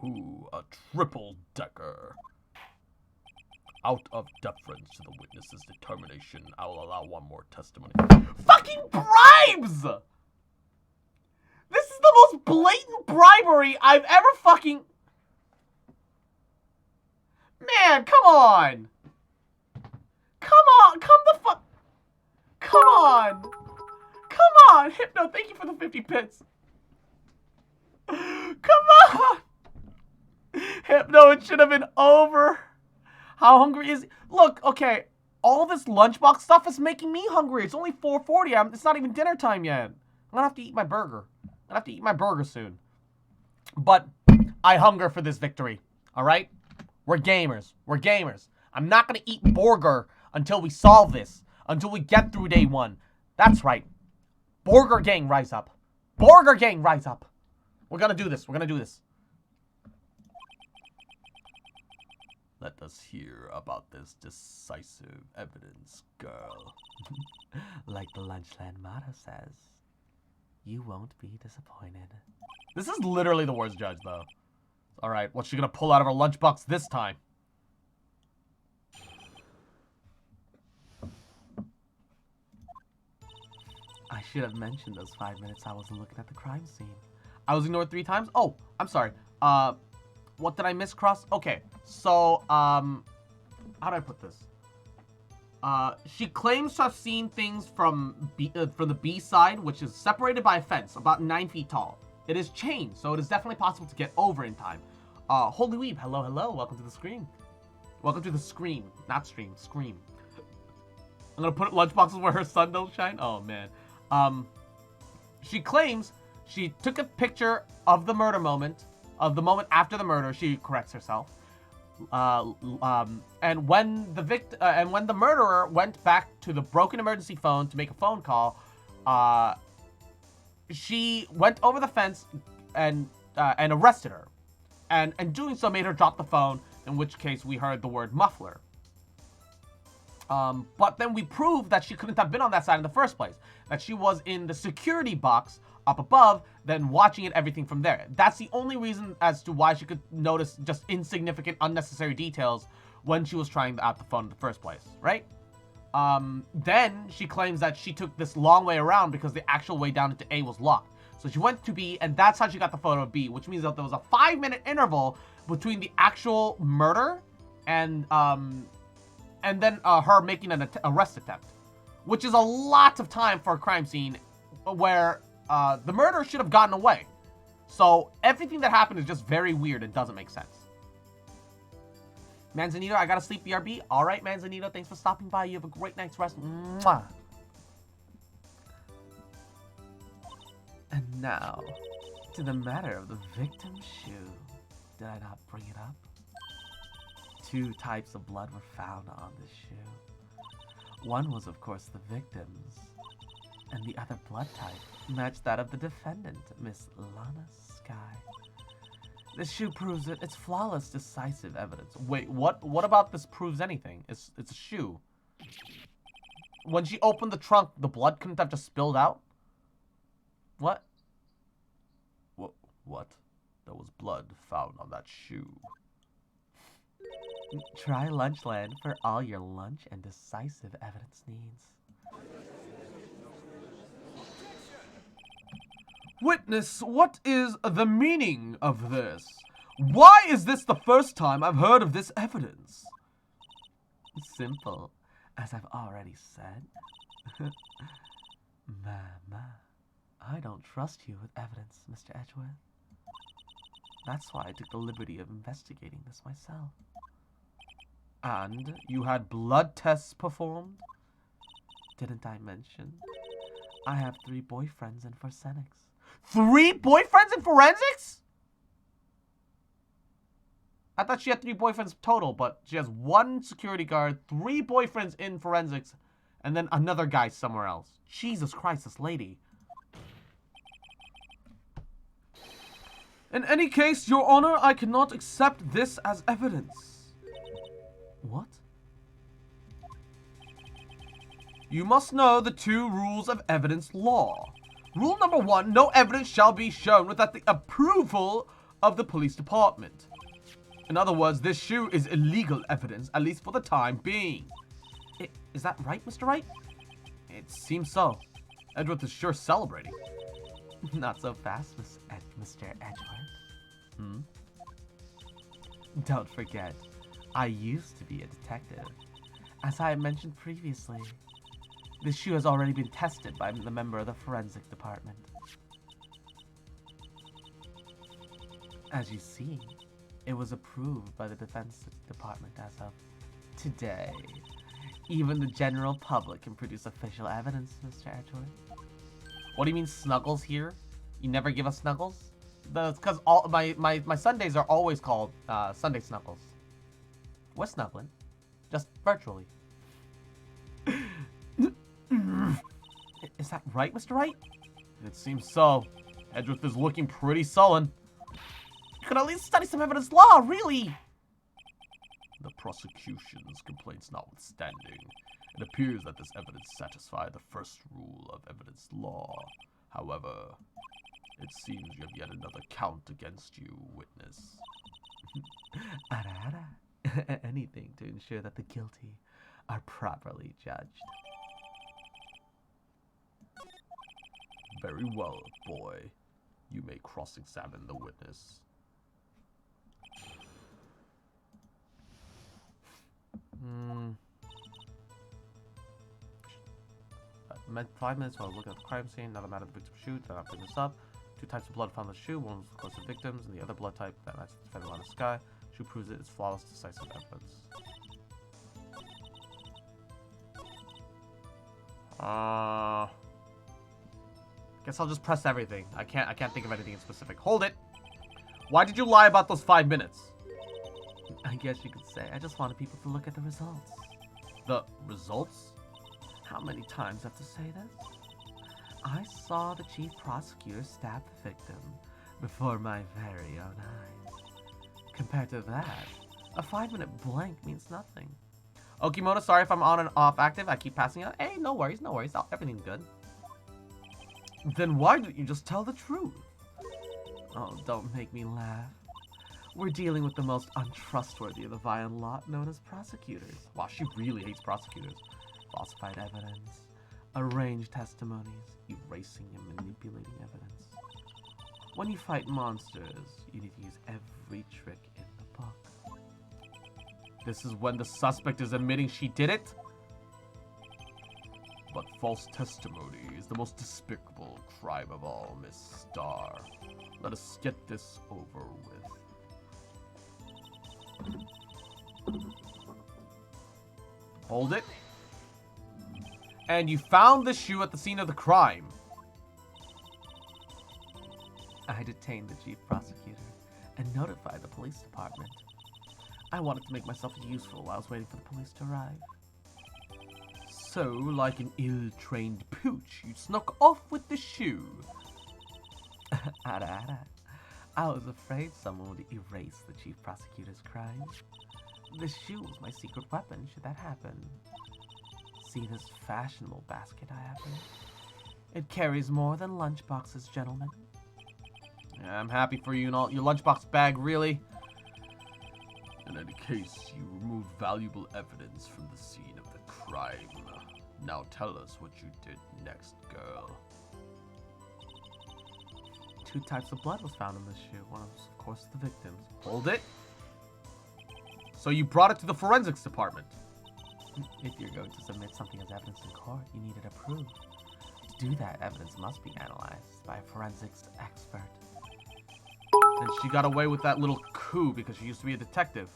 Ooh, a triple-decker. Out of deference to the witness's determination, I will allow one more testimony. Fucking bribes! This is the most blatant bribery I've ever fucking... Man, come on! Come on, come the fuck... Come on! Come on! on, Hypno, thank you for the 50 bits. Come on! Hypno, it should have been over. How hungry is he? Look, okay, all this lunchbox stuff is making me hungry. It's only 4:40. It's not even dinner time yet. I'm gonna have to eat my burger. I'm gonna have to eat my burger soon. But I hunger for this victory, all right? We're gamers. We're gamers. I'm not gonna eat burger until we solve this, until we get through day 1. That's right. Burger gang, rise up. Burger gang, rise up. We're gonna do this. We're gonna do this. Let us hear about this decisive evidence, girl. Like the Lunchland motto says, you won't be disappointed. This is literally the worst judge, though. Alright, what's she gonna pull out of her lunchbox this time? I should have mentioned those 5 minutes I wasn't looking at the crime scene. I was ignored 3 times? Oh, I'm sorry. What did I miss, Cross? Okay, so, how do I put this? She claims to have seen things from the B side, which is separated by a fence, about 9 feet tall. It is chained, so it is definitely possible to get over in time. Holy Weeb, hello, hello, welcome to the screen. Welcome to the screen, not stream, scream. I'm gonna put lunchboxes where her sun don't shine? Oh, man. She claims she took a picture of the murder moment, of the moment after the murder. She corrects herself. And when the murderer went back to the broken emergency phone to make a phone call, she went over the fence and arrested her, and doing so made her drop the phone. In which case we heard the word muffler. But then we proved that she couldn't have been on that side in the first place. That she was in the security box up above, then watching it everything from there. That's the only reason as to why she could notice just insignificant, unnecessary details when she was trying out the phone in the first place, right? Then she claims that she took this long way around because the actual way down into A was locked. So she went to B, and that's how she got the photo of B, which means that there was a 5-minute interval between the actual murder and then her making an arrest attempt, which is a lot of time for a crime scene where the murderer should have gotten away. So everything that happened is just very weird and doesn't make sense. Manzanito, I gotta sleep, BRB. All right, Manzanito, thanks for stopping by. You have a great night's rest. Mwah. And now, to the matter of the victim's shoe. Did I not bring it up? 2 types of blood were found on this shoe. One was, of course, the victim's, and the other blood type matched that of the defendant, Miss Lana Sky. This shoe proves it. It's flawless, decisive evidence. Wait, what about this proves anything? It's a shoe. When she opened the trunk, the blood couldn't have just spilled out? What? What? There was blood found on that shoe. Try Lunchland for all your lunch and decisive evidence needs. Witness, what is the meaning of this? Why is this the first time I've heard of this evidence? Simple, as I've already said. I don't trust you with evidence, Mr. Edgeworth. That's why I took the liberty of investigating this myself. And you had blood tests performed? Didn't I mention? I have 3 boyfriends in forensics. 3 boyfriends in forensics? I thought she had 3 boyfriends total, but she has 1 security guard, 3 boyfriends in forensics, and then another guy somewhere else. Jesus Christ, this lady. In any case, Your Honor, I cannot accept this as evidence. What? You must know the 2 rules of evidence law. Rule number 1, no evidence shall be shown without the approval of the police department. In other words, this shoe is illegal evidence, at least for the time being. Is that right, Mr. Wright? It seems so. Edgeworth is sure celebrating. Not so fast, Mr. Edgeworth. Don't forget, I used to be a detective. As I mentioned previously, This shoe has already been tested by the member of the forensic department. As you see, it was approved by the defense department as of today. Even the general public can produce official evidence, Mr. Edgeworth. What do you mean Snuggles here? You never give us Snuggles? That's because all my Sundays are always called Sunday Snuggles. We're snuggling. Just virtually. Is that right, Mr. Wright? It seems so. Edgeworth is looking pretty sullen. You could at least study some evidence law, really! The prosecution's complaints notwithstanding, it appears that this evidence satisfies the first rule of evidence law. However, it seems you have yet another count against you, witness. Ara. Anything to ensure that the guilty are properly judged. Very well, boy. You may cross-examine the witness. Hmm. 5 minutes while looking at the crime scene. Another matter of the victim's shoe. Then I'll bring this up. 2 types of blood found on the shoe. One was close to victims, and the other blood type that matches the feather on the sky. Shoe proves it is flawless, decisive evidence. Guess I'll just press everything. I can't think of anything in specific. Hold it. Why did you lie about those 5 minutes? I guess you could say I just wanted people to look at the results. The results? How many times I have to say this? I saw the chief prosecutor stab the victim before my very own eyes. Compared to that, a 5-minute blank means nothing. Okimoto, sorry if I'm on and off active. I keep passing out. Hey, no worries, no worries. Everything's good. Then why didn't you just tell the truth? Oh, don't make me laugh. We're dealing with the most untrustworthy of the violent lot known as prosecutors. Wow, she really hates prosecutors. Falsified evidence, arranged testimonies, erasing and manipulating evidence. When you fight monsters, you need to use every trick in the book. This is when the suspect is admitting she did it? But false testimony is the most despicable crime of all, Miss Starr. Let us get this over with. Hold it. And you found the shoe at the scene of the crime. I detained the chief prosecutor and notified the police department. I wanted to make myself useful while I was waiting for the police to arrive. So, like an ill-trained pooch, you snuck off with the shoe. Ara. I was afraid someone would erase the chief prosecutor's crime. The shoe was my secret weapon should that happen. See this fashionable basket I have here? It carries more than lunchboxes, gentlemen. Yeah, I'm happy for you and all. Your lunchbox bag, really? In any case, you removed valuable evidence from the scene of the crime. Now tell us what you did next, girl. 2 types of blood was found in this shoe. One was, of course, the victim's. Hold it. So you brought it to the forensics department. If you're going to submit something as evidence in court, you need it approved. To do that, evidence must be analyzed by a forensics expert. And she got away with that little coup because she used to be a detective.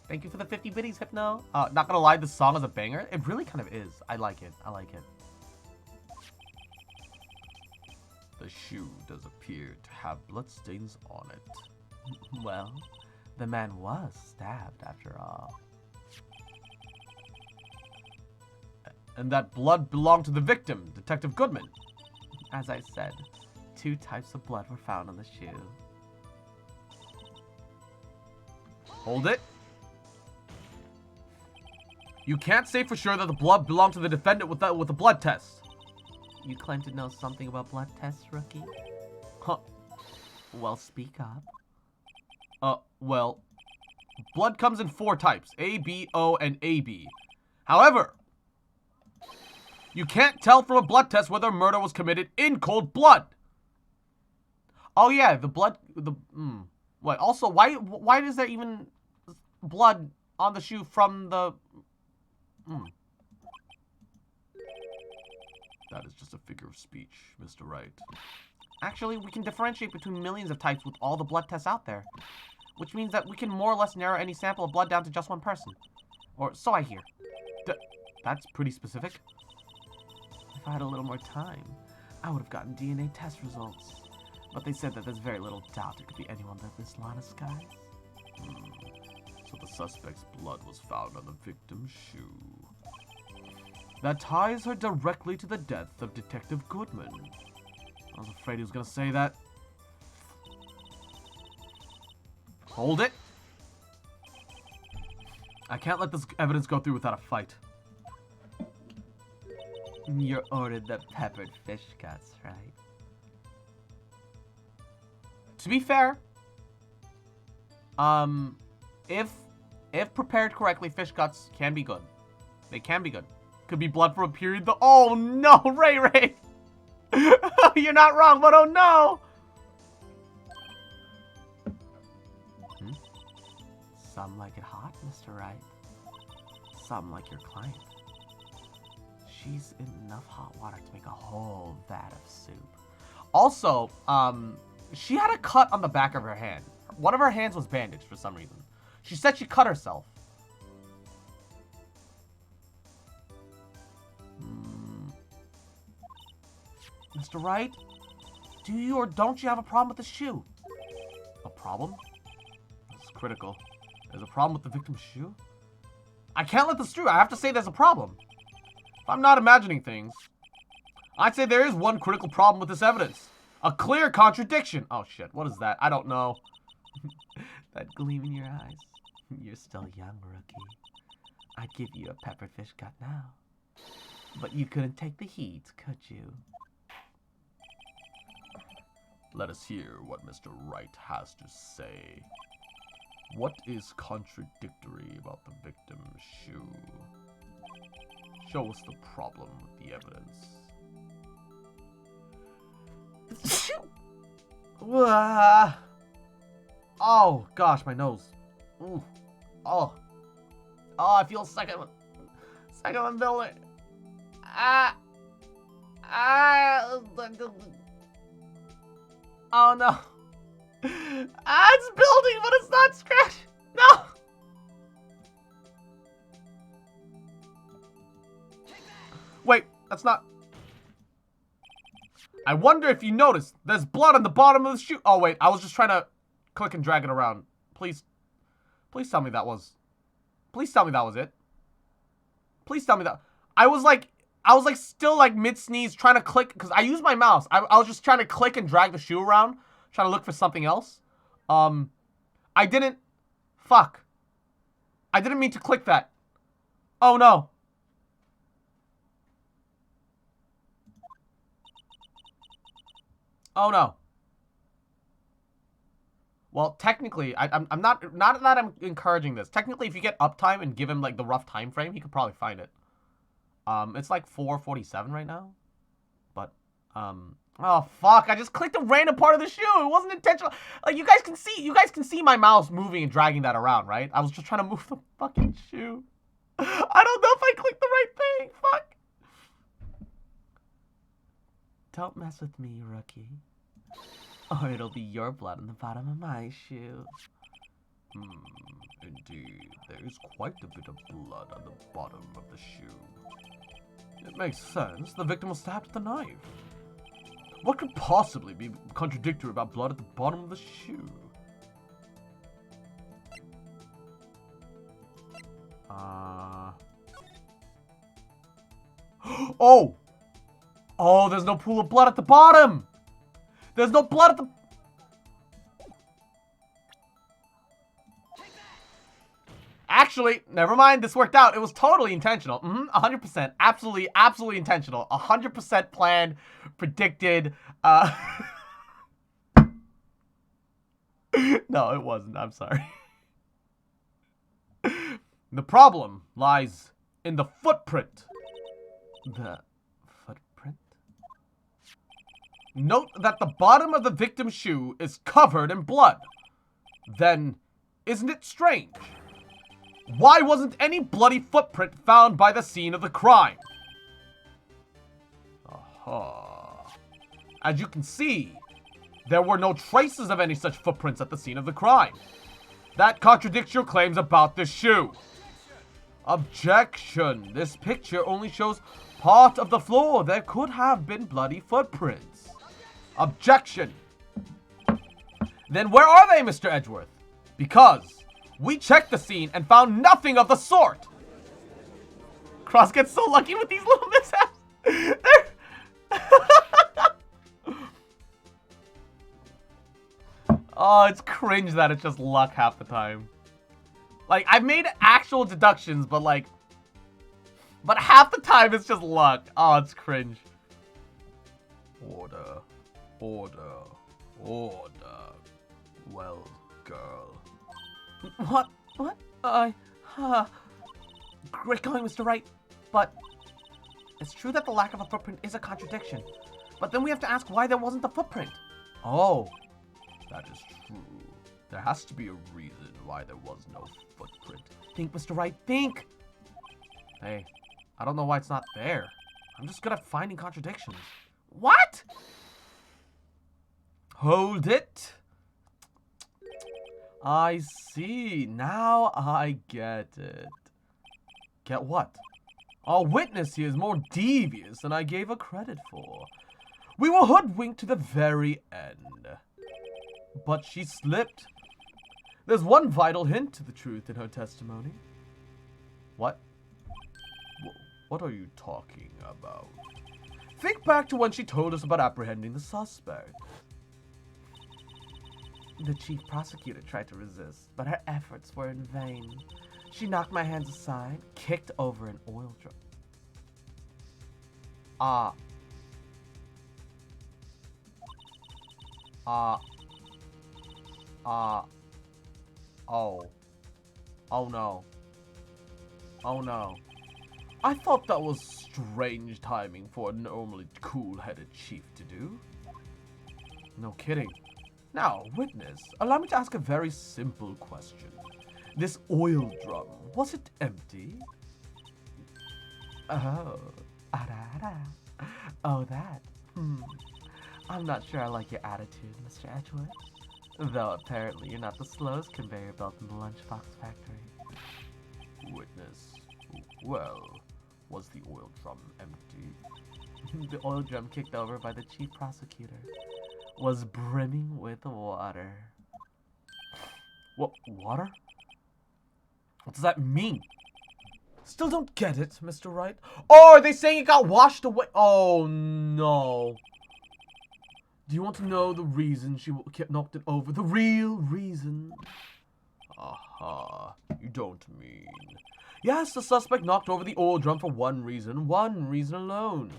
Thank you for the 50 biddies, Hypno. Not gonna lie, this song is a banger. It really kind of is. I like it. I like it. The shoe does appear to have bloodstains on it. Well, the man was stabbed after all. And that blood belonged to the victim, Detective Goodman. As I said, 2 types of blood were found on the shoe. Hold it. You can't say for sure that the blood belonged to the defendant with a blood test. You claim to know something about blood tests, rookie? Huh. Well, speak up. Well, blood comes in 4 types, A, B, O, and AB. However, you can't tell from a blood test whether murder was committed in cold blood. Oh yeah, the blood, Wait, also, why is there even blood on the shoe from the, That is just a figure of speech, Mr. Wright. Actually, we can differentiate between millions of types with all the blood tests out there. Which means that we can more or less narrow any sample of blood down to just one person. Or so I hear. That's pretty specific. If I had a little more time, I would have gotten DNA test results. But they said that there's very little doubt it could be anyone but this Lana Skies. So the suspect's blood was found on the victim's shoe. That ties her directly to the death of Detective Goodman. I was afraid he was gonna say that. Hold it. I can't let this evidence go through without a fight. You ordered the peppered fish guts, right? To be fair, if prepared correctly, fish guts can be good. They can be good. Could be blood from a period. Oh no, Ray. You're not wrong, but oh no. Some like it hot, Mr. Wright. Some like your client. She's in enough hot water to make a whole vat of soup. Also, she had a cut on the back of her hand. One of her hands was bandaged for some reason. She said she cut herself. Mr. Wright, do you or don't you have a problem with the shoe? A problem? That's critical. There's a problem with the victim's shoe? I can't let this through. I have to say there's a problem. If I'm not imagining things, I'd say there is one critical problem with this evidence. A clear contradiction. Oh shit, what is that? I don't know. That gleam in your eyes. You're still young, rookie. I'd give you a peppered fish gut now. But you couldn't take the heat, could you? Let us hear what Mr. Wright has to say. What is contradictory about the victim's shoe? Show us the problem with the evidence. Oh gosh, my nose. Ooh. Oh, I feel second one building. Oh no. It's building, but it's not scratched. No. Wait, that's not. I wonder if you noticed, there's blood on the bottom of the shoe. Oh wait, I was just trying to click and drag it around. Please tell me that was. Please tell me that was it. Please tell me that. I was like still like mid sneeze trying to click because I used my mouse. I was just trying to click and drag the shoe around, trying to look for something else. I didn't. Fuck. I didn't mean to click that. Oh no. Oh no. Well, technically, I'm not that I'm encouraging this. Technically, if you get uptime and give him like the rough time frame, he could probably find it. It's like 4:47 right now. But oh fuck, I just clicked a random part of the shoe. It wasn't intentional. Like you guys can see my mouse moving and dragging that around, right? I was just trying to move the fucking shoe. I don't know if I clicked the right thing. Fuck. Don't mess with me, rookie. Or it'll be your blood on the bottom of my shoe. Indeed, there is quite a bit of blood on the bottom of the shoe. It makes sense. The victim was stabbed with a knife. What could possibly be contradictory about blood at the bottom of the shoe? Oh! Oh, there's no pool of blood at the bottom! There's no blood at the... Actually, never mind. This worked out. It was totally intentional. 100%. Absolutely intentional. 100% planned, predicted. No, it wasn't. I'm sorry. The problem lies in the footprint. The footprint? Note that the bottom of the victim's shoe is covered in blood. Then, isn't it strange? Why wasn't any bloody footprint found by the scene of the crime? Aha. As you can see, there were no traces of any such footprints at the scene of the crime. That contradicts your claims about the shoe. Objection. This picture only shows part of the floor. There could have been bloody footprints. Objection. Then where are they, Mr. Edgeworth? Because we checked the scene and found nothing of the sort. Cross gets so lucky with these little mishaps. Oh, it's cringe that it's just luck half the time. Like, I've made actual deductions, but like... But half the time it's just luck. Oh, it's cringe. Order. Order. Order. Well, girl. What? What? Great going, Mr. Wright. But it's true that the lack of a footprint is a contradiction. But then we have to ask why there wasn't a footprint. Oh, that is true. There has to be a reason why there was no footprint. Think, Mr. Wright, think. Hey, I don't know why it's not there. I'm just good at finding contradictions. What? Hold it. I see. Now I get it. Get what? Our witness here is more devious than I gave her credit for. We were hoodwinked to the very end. But she slipped. There's one vital hint to the truth in her testimony. What? What are you talking about? Think back to when she told us about apprehending the suspect. The chief prosecutor tried to resist, but her efforts were in vain. She knocked my hands aside, kicked over an oil drum. Oh no. Oh no. I thought that was strange timing for a normally cool-headed chief to do. No kidding. Now, witness, allow me to ask a very simple question. This oil drum, was it empty? Oh, oh, that. I'm not sure I like your attitude, Mr. Edgeworth. Though apparently you're not the slowest conveyor belt in the lunchbox factory. Witness, well, was the oil drum empty? The oil drum kicked over by the chief prosecutor was brimming with water. What? Water? What does that mean? Still don't get it, Mr. Wright. Oh, are they saying it got washed away? Oh, no. Do you want to know the reason she knocked it over? The real reason? Aha, you don't mean... Yes, the suspect knocked over the oil drum for one reason alone.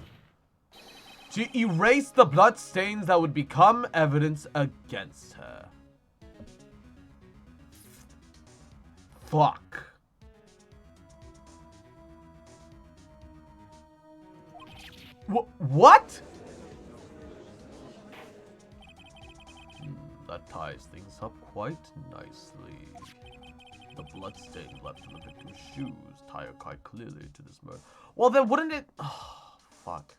To erase the blood stains that would become evidence against her. Fuck. What? That ties things up quite nicely. The bloodstain left on the victim's shoes tie her quite clearly to this murder. Well, then wouldn't it... Oh, fuck.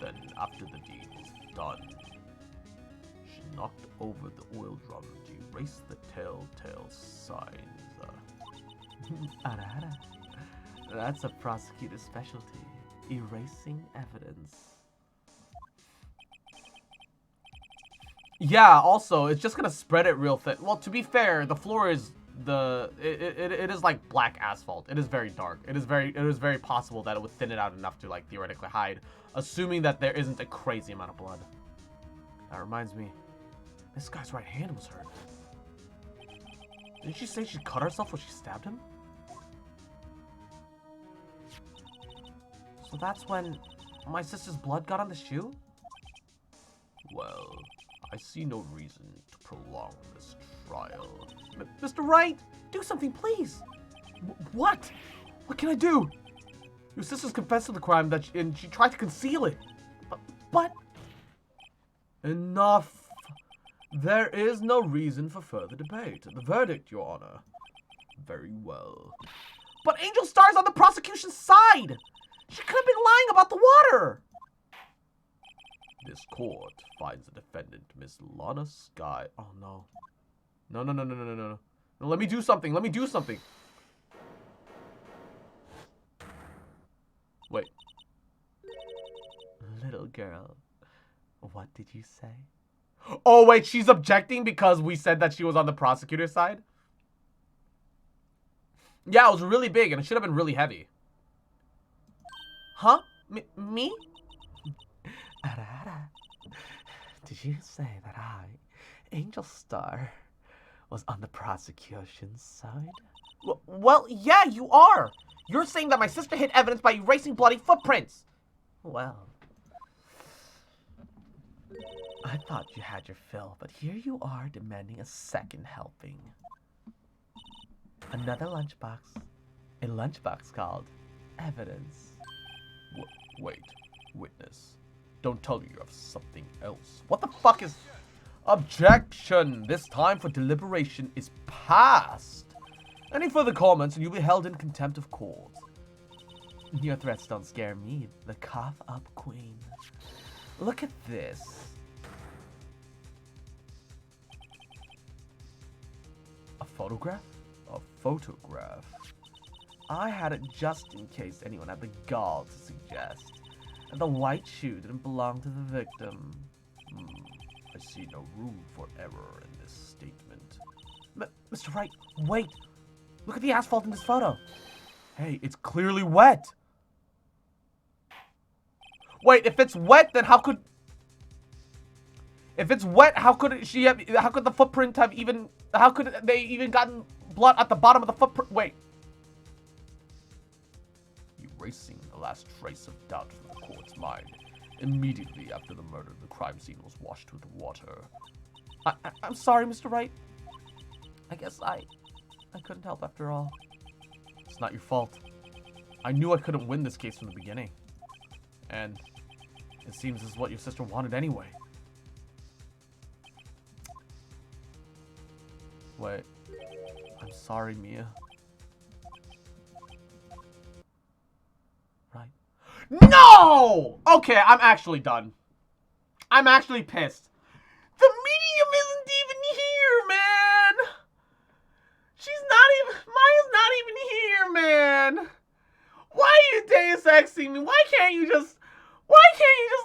Then, after the deed was done, she knocked over the oil drum to erase the telltale signs. That's a prosecutor's specialty. Erasing evidence. Yeah, also, it's just gonna spread it real thin. Well, to be fair, the floor is it is like black asphalt. It is very dark. It is very possible that it would thin it out enough to like theoretically hide, assuming that there isn't a crazy amount of blood. That reminds me, this guy's right hand was hurt. Didn't she say she cut herself when she stabbed him? So that's when my sister's blood got on the shoe? Well, I see no reason to prolong this trial. Mr. Wright, do something, please. What? What can I do? Your sister's confessed to the crime and she tried to conceal it. But... Enough. There is no reason for further debate. The verdict, Your Honor. Very well. But Angel Star's on the prosecution's side. She court finds the defendant, Miss Lana Sky. Oh no. No, no, no, no, no, no, no. No, let me do something. Let me do something. Wait. Little girl, what did you say? Oh, wait, she's objecting because we said that she was on the prosecutor's side? Yeah, it was really big, and it should have been really heavy. Huh? Me? Arara, did you say that I, Angel Star, was on the prosecution's side? Well, yeah, you are. You're saying that my sister hid evidence by erasing bloody footprints. Well, I thought you had your fill, but here you are demanding a second helping. Another lunchbox. A lunchbox called evidence. Wait, witness. Don't tell me you have something else. What the fuck is... Objection! This time for deliberation is past. Any further comments and you'll be held in contempt of court. Your threats don't scare me, the cough-up queen. Look at this. A photograph? A photograph. I had it just in case anyone had the gall to suggest And the white shoe didn't belong to the victim. I see no room for error in this statement. Mr. Wright, wait! Look at the asphalt in this photo. Hey, it's clearly wet. Wait, if it's wet, then how could... If it's wet, how could she have... How could the footprint have even... How could they even gotten blood at the bottom of the footprint? Wait. Erasing the last trace of doubt from the court's mind. Immediately after the murder, the crime scene was washed with water. I'm sorry, Mr. Wright. I guess I couldn't help after all. It's not your fault. I knew I couldn't win this case from the beginning. And it seems this is what your sister wanted anyway. Wait. I'm sorry, Mia. Right. No! Okay, I'm actually done. I'm actually pissed. The medium isn't even here, man! She's not even... Maya's not even here, man! Why are you Deus Exing me? Why can't you just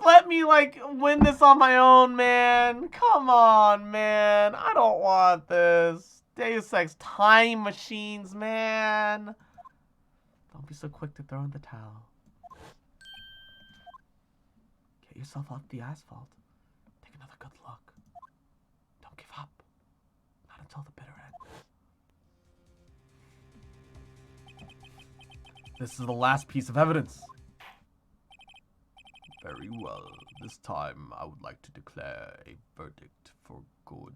let me, like, win this on my own, man? Come on, man. I don't want this. Deus Ex time machines, man. Don't be so quick to throw in the towel. Get yourself off the asphalt. Take another good look. Don't give up. Not until the bitter end. This is the last piece of evidence. Very well. This time, I would like to declare a verdict for good.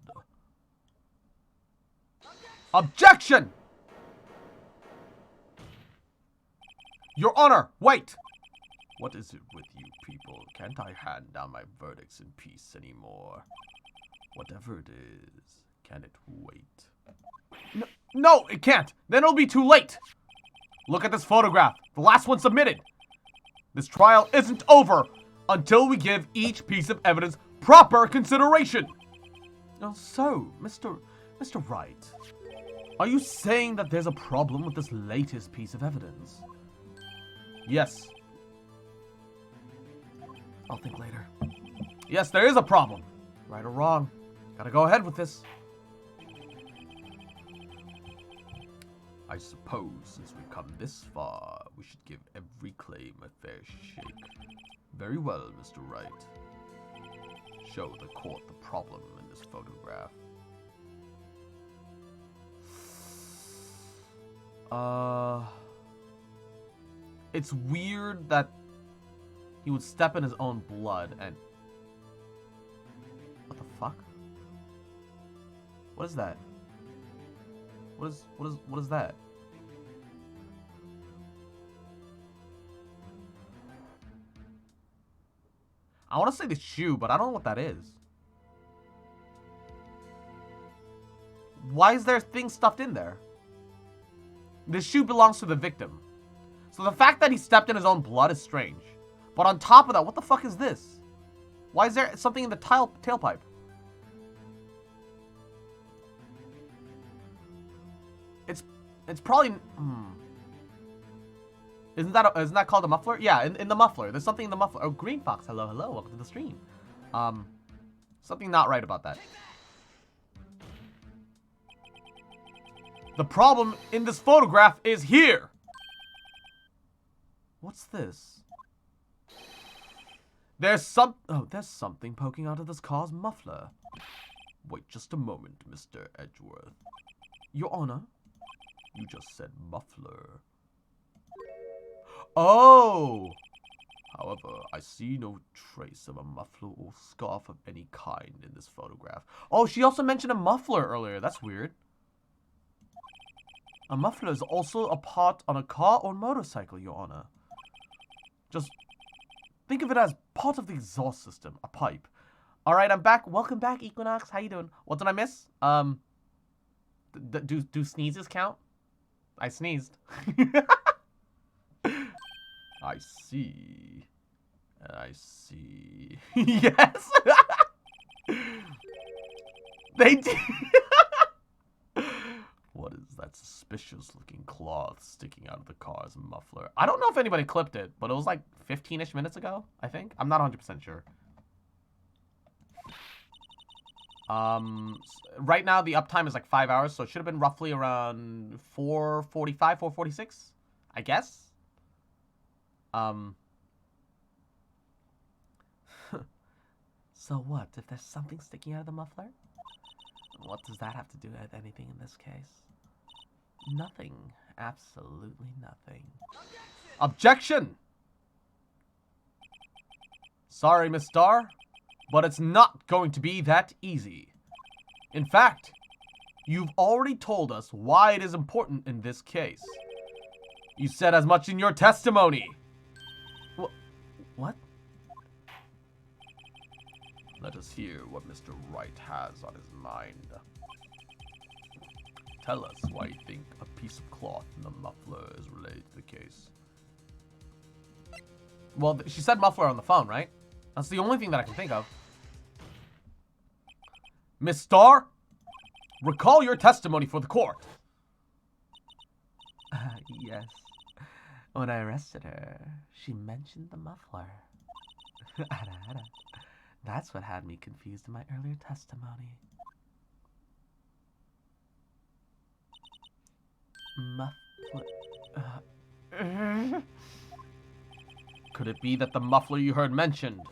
Objection! Your Honor, wait! What is it with you people? Can't I hand down my verdicts in peace anymore? Whatever it is, can it wait? No, it can't! Then it'll be too late! Look at this photograph, the last one submitted. This trial isn't over until we give each piece of evidence proper consideration. So, Mr. Wright, Are you saying that there's a problem with this latest piece of evidence? Yes. I'll think later. Yes, there is a problem. Right or wrong. Gotta go ahead with this. I suppose since we've come this far, we should give every claim a fair shake. Very well, Mr. Wright. Show the court the problem in this photograph. It's weird that he would step in his own blood and... What the fuck? What is that? What is that? I want to say the shoe, but I don't know what that is. Why is there things stuffed in there? The shoe belongs to the victim. So the fact that he stepped in his own blood is strange. But on top of that, what the fuck is this? Why is there something in the tailpipe? It's probably... Isn't that called a muffler? Yeah, in the muffler. There's something in the muffler. Oh, Green Fox. Hello, hello. Welcome to the stream. Something not right about that. The problem in this photograph is here. What's this? There's something poking out of this car's muffler. Wait just a moment, Mr. Edgeworth. Your Honor, you just said muffler. Oh! However, I see no trace of a muffler or scarf of any kind in this photograph. Oh, she also mentioned a muffler earlier. That's weird. A muffler is also a part on a car or motorcycle, Your Honor. Just think of it as part of the exhaust system, a pipe. Alright, I'm back. Welcome back, Equinox. How you doing? What did I miss? Do sneezes count? I sneezed. I see. I see. Yes! They did! What is that suspicious-looking cloth sticking out of the car's muffler? I don't know if anybody clipped it, but it was like 15-ish minutes ago, I think. I'm not 100% sure. Right now, the uptime is like 5 hours, so it should have been roughly around 4:45, 4:46, I guess. So what, if there's something sticking out of the muffler? What does that have to do with anything in this case? Nothing. Absolutely nothing. Objection! Sorry, Miss Starr, but it's not going to be that easy. In fact, you've already told us why it is important in this case. You said as much in your testimony. What? Let us hear what Mr. Wright has on his mind. Tell us why you think a piece of cloth in the muffler is related to the case. Well, she said muffler on the phone, right? That's the only thing that I can think of. Miss Starr, recall your testimony for the court. Yes. When I arrested her, she mentioned the muffler. That's what had me confused in my earlier testimony. Muffler. Could it be that the muffler you heard mentioned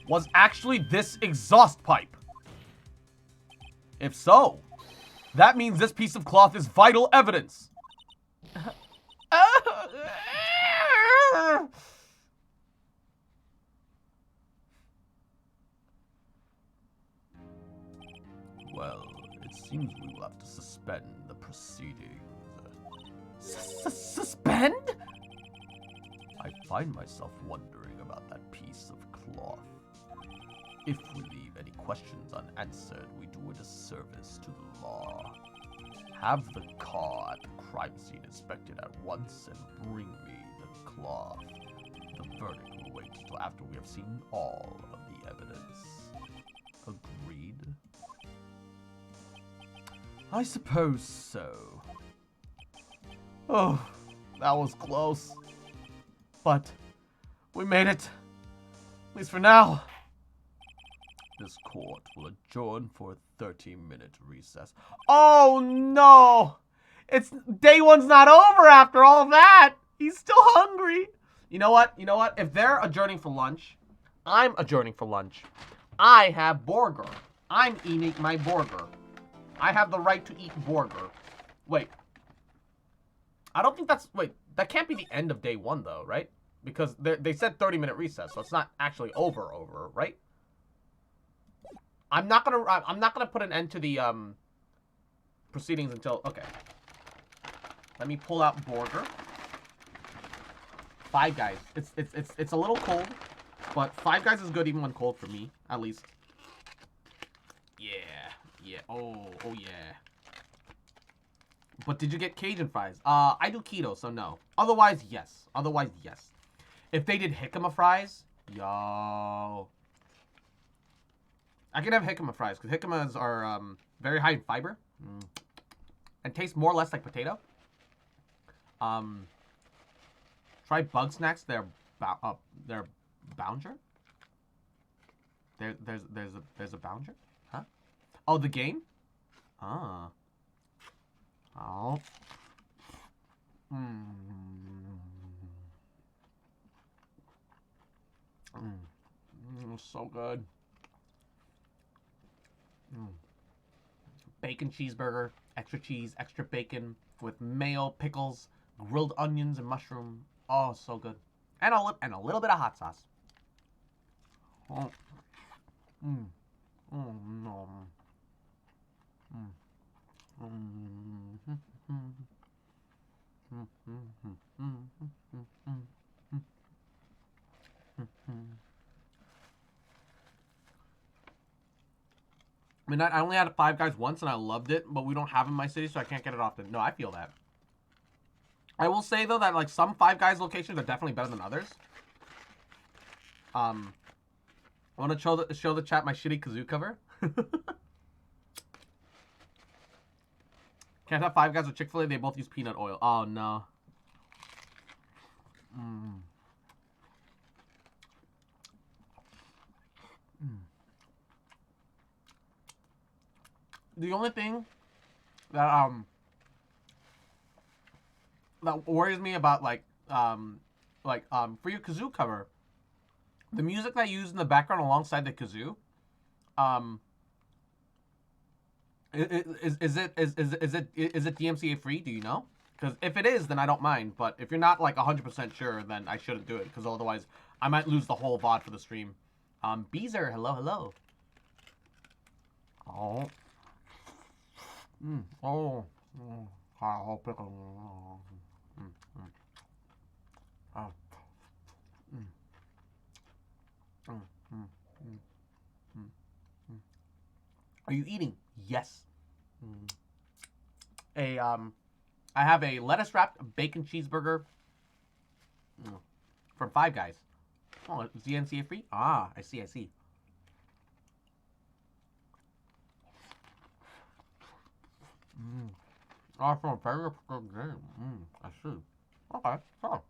was actually this exhaust pipe? If so, that means this piece of cloth is vital evidence. Well, it seems we will have to suspend the proceedings. Suspend? I find myself wondering about that piece of cloth. If we leave any questions unanswered, we do a disservice to the law. Have the car at the crime scene inspected at once and bring me the cloth. The verdict will wait until after we have seen all of the evidence. Agreed? I suppose so. Oh, that was close. But we made it. At least for now. This court will adjourn for a 30-minute recess. Oh no! It's day one's not over after all that. He's still hungry. You know what? You know what? If they're adjourning for lunch, I'm adjourning for lunch. I have burger. I'm eating my burger. I have the right to eat burger. Wait. I don't think that's... Wait, that can't be the end of day one, though, right? Because they said 30-minute recess, so it's not actually over, right? I'm not gonna put an end to the proceedings until... Okay. Let me pull out burger. Five Guys. It's a little cold, but Five Guys is good even when cold for me, at least. Yeah. Yeah. Oh yeah. But did you get Cajun fries? I do keto, so no. Otherwise, yes. If they did jicama fries, Yo. I can have jicama fries, because jicamas are very high in fiber. And taste more or less like potato. Try bug snacks. They're Bounger. There's a Bounger, huh? Oh, the game. Ah. Oh. So good. Bacon cheeseburger, extra cheese, extra bacon with mayo, pickles, grilled onions, and mushroom. Oh, so good. And a little bit of hot sauce. Oh. Oh no. I mean, I only had Five Guys once and I loved it, but we don't have it in my city, so I can't get it often. No, I feel that. I will say though that like some Five Guys locations are definitely better than others. I want to show the chat my shitty kazoo cover. Can't have Five Guys with Chick-fil-A. They both use peanut oil. Oh no. The only thing that that worries me about like for your kazoo cover, the music that you use in the background alongside the kazoo, is it DMCA free? Do you know? Because if it is, then I don't mind. But if you're not like 100% sure, then I shouldn't do it. Because otherwise, I might lose the whole VOD for the stream. Beezer, hello. Oh. Oh. Oh, pickle. Oh. Are you eating? Yes. I have a lettuce wrapped bacon cheeseburger from Five Guys. Oh, it's DMCA free? Ah, I see. Oh, from a very good game. I see. Okay, so.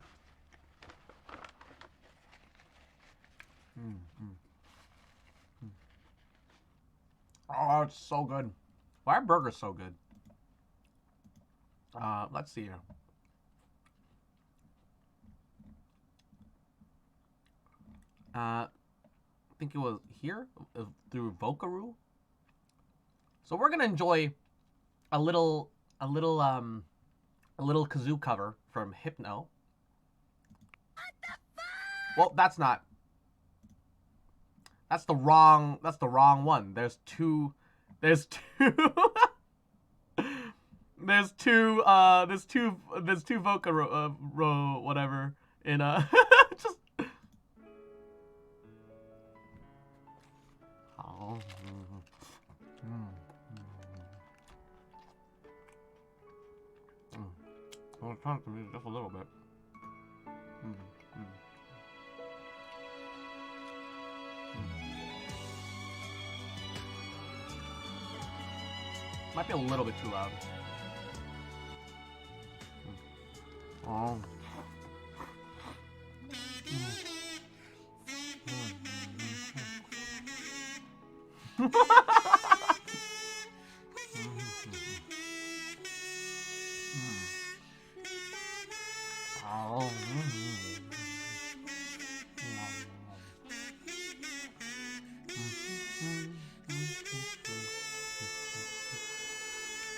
Oh, it's so good. Why are burgers so good? Let's see here. I think it was here through Vokaroo. So we're gonna enjoy a little kazoo cover from Hypno. What the fuck? Well, that's the wrong one. There's two There's two Voca row whatever in just oh. Well, talk to me just a little bit. Might be a little bit too loud. Oh.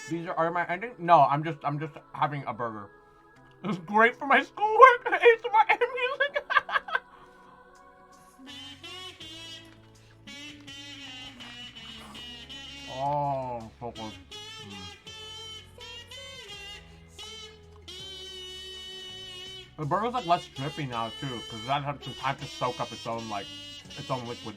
These are my ending? No, I'm just having a burger. It's great for my schoolwork. ASMR and music. Oh, so good. The burger's like less drippy now too, because that had some time to soak up its own liquid.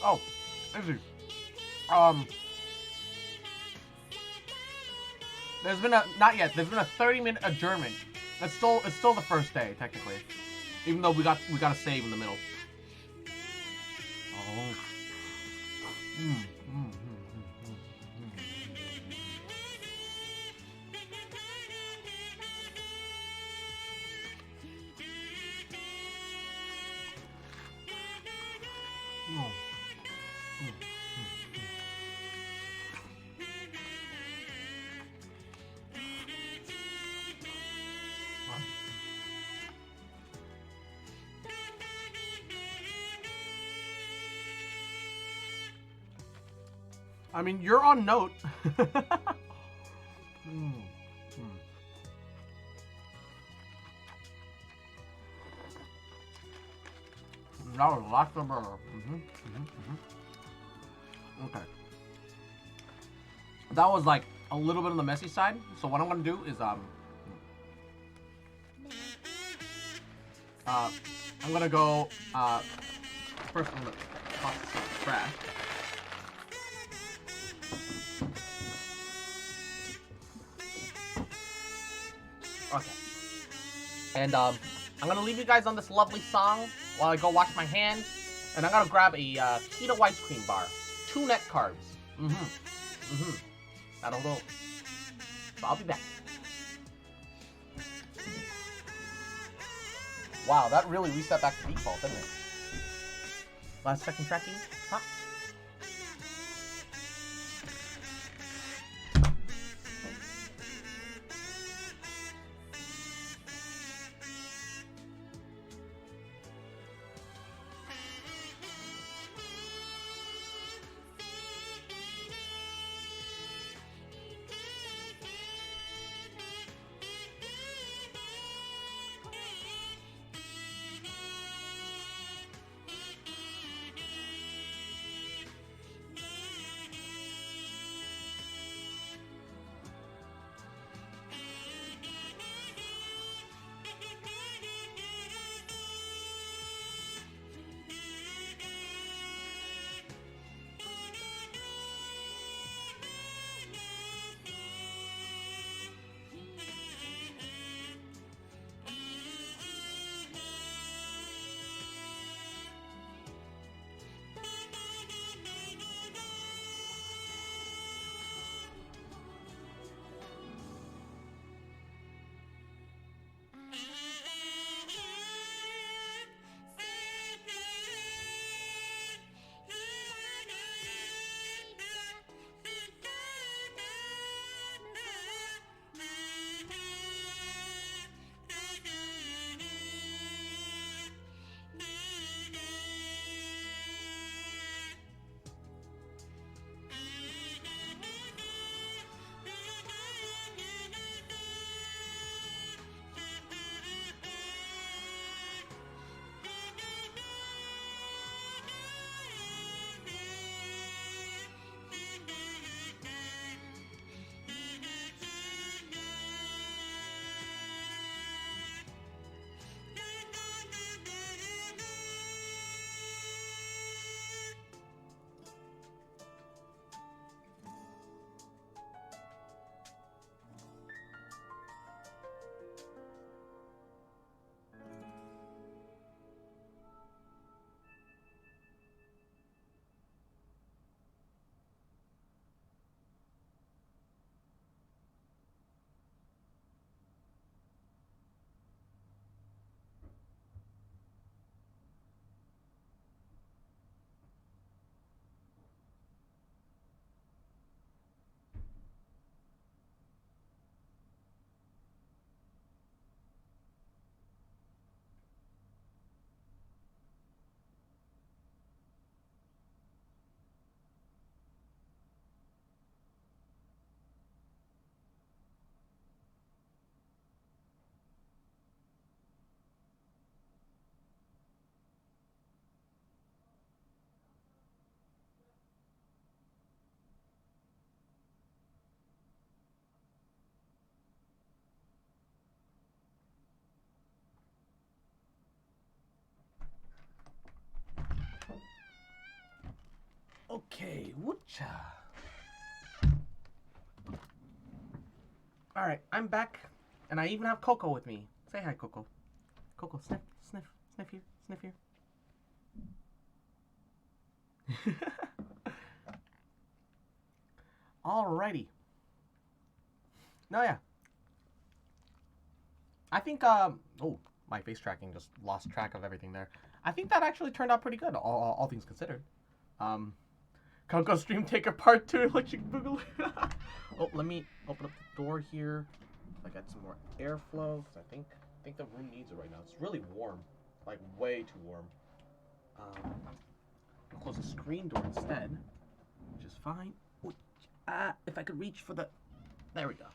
Oh, easy. There's been a not yet. There's been a 30-minute adjournment. It's still the first day technically, even though we got a save in the middle. Oh. I mean, you're on note. That was lots of burger. Okay. That was like a little bit on the messy side. So what I'm gonna do is I'm gonna go first I'm gonna toss some trash. Okay. And I'm gonna leave you guys on this lovely song while I go wash my hands. And I'm gonna grab a keto ice cream bar. 2 net carbs. That'll go. So I'll be back. Wow, that really reset back to default, didn't it? Last second tracking? Huh? Okay, woocha. Alright, I'm back. And I even have Coco with me. Say hi, Coco. Coco, sniff, sniff, sniff here, sniff here. Alrighty. No, yeah. I think, oh, my face tracking just lost track of everything there. I think that actually turned out pretty good, all things considered. Coco Stream Taker Part 2, Electric Boogaloo. Oh, let me open up the door here. I got some more airflow, because I think the room needs it right now. It's really warm, like way too warm. I'll close the screen door instead, which is fine. Ooh, if I could reach for the, there we go.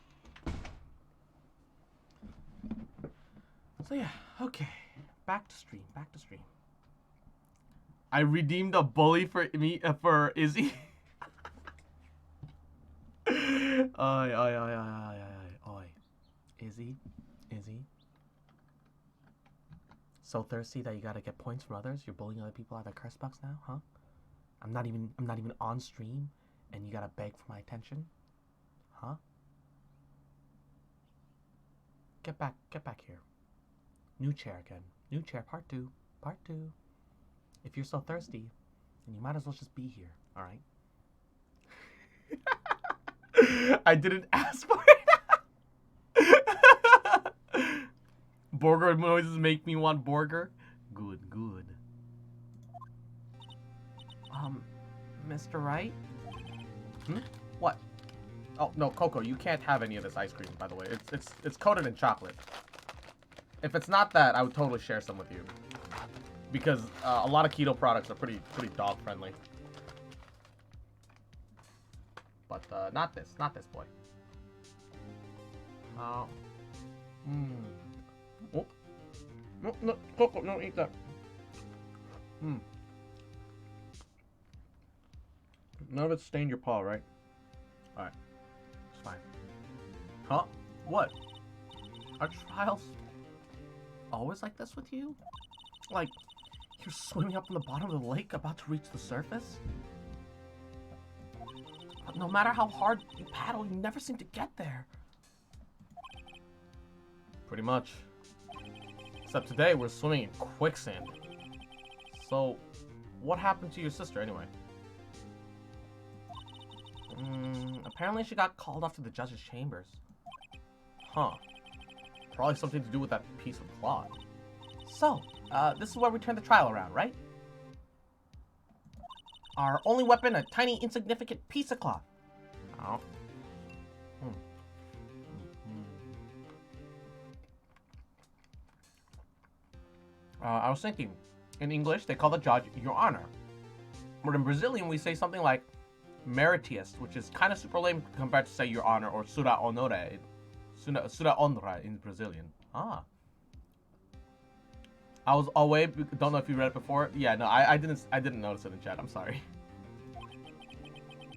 So yeah, okay, back to stream, back to stream. I redeemed a bully for me, for Izzy. Oi. Izzy. So thirsty that you gotta get points from others? You're bullying other people out of their curse box now, huh? I'm not even on stream, and you gotta beg for my attention, huh? Get back here. New chair again. New chair, part 2. Part 2. If you're so thirsty, then you might as well just be here, alright? I didn't ask for it. Burger noises make me want burger. Good. Mr. Wright? What? Oh, no, Coco, you can't have any of this ice cream, by the way. It's coated in chocolate. If it's not that, I would totally share some with you. Because a lot of keto products are pretty dog friendly. But not this boy. Oh. Oh. No, Coco, no, eat that. None of it stained your paw, right? Alright. It's fine. Huh? What? Are trials always like this with you? Like, you're swimming up on the bottom of the lake about to reach the surface? But no matter how hard you paddle, you never seem to get there. Pretty much. Except today, we're swimming in quicksand. So, what happened to your sister anyway? Apparently she got called off to the judge's chambers. Huh. Probably something to do with that piece of cloth. So, this is where we turn the trial around, right? Our only weapon, a tiny, insignificant piece of cloth. Oh. I was thinking, in English, they call the judge Your Honor. But in Brazilian, we say something like Meritius, which is kind of super lame compared to say Your Honor or Sura Honore. Sura Honra in Brazilian. Ah. I was away. Don't know if you read it before. Yeah, no, I didn't notice it in chat. I'm sorry.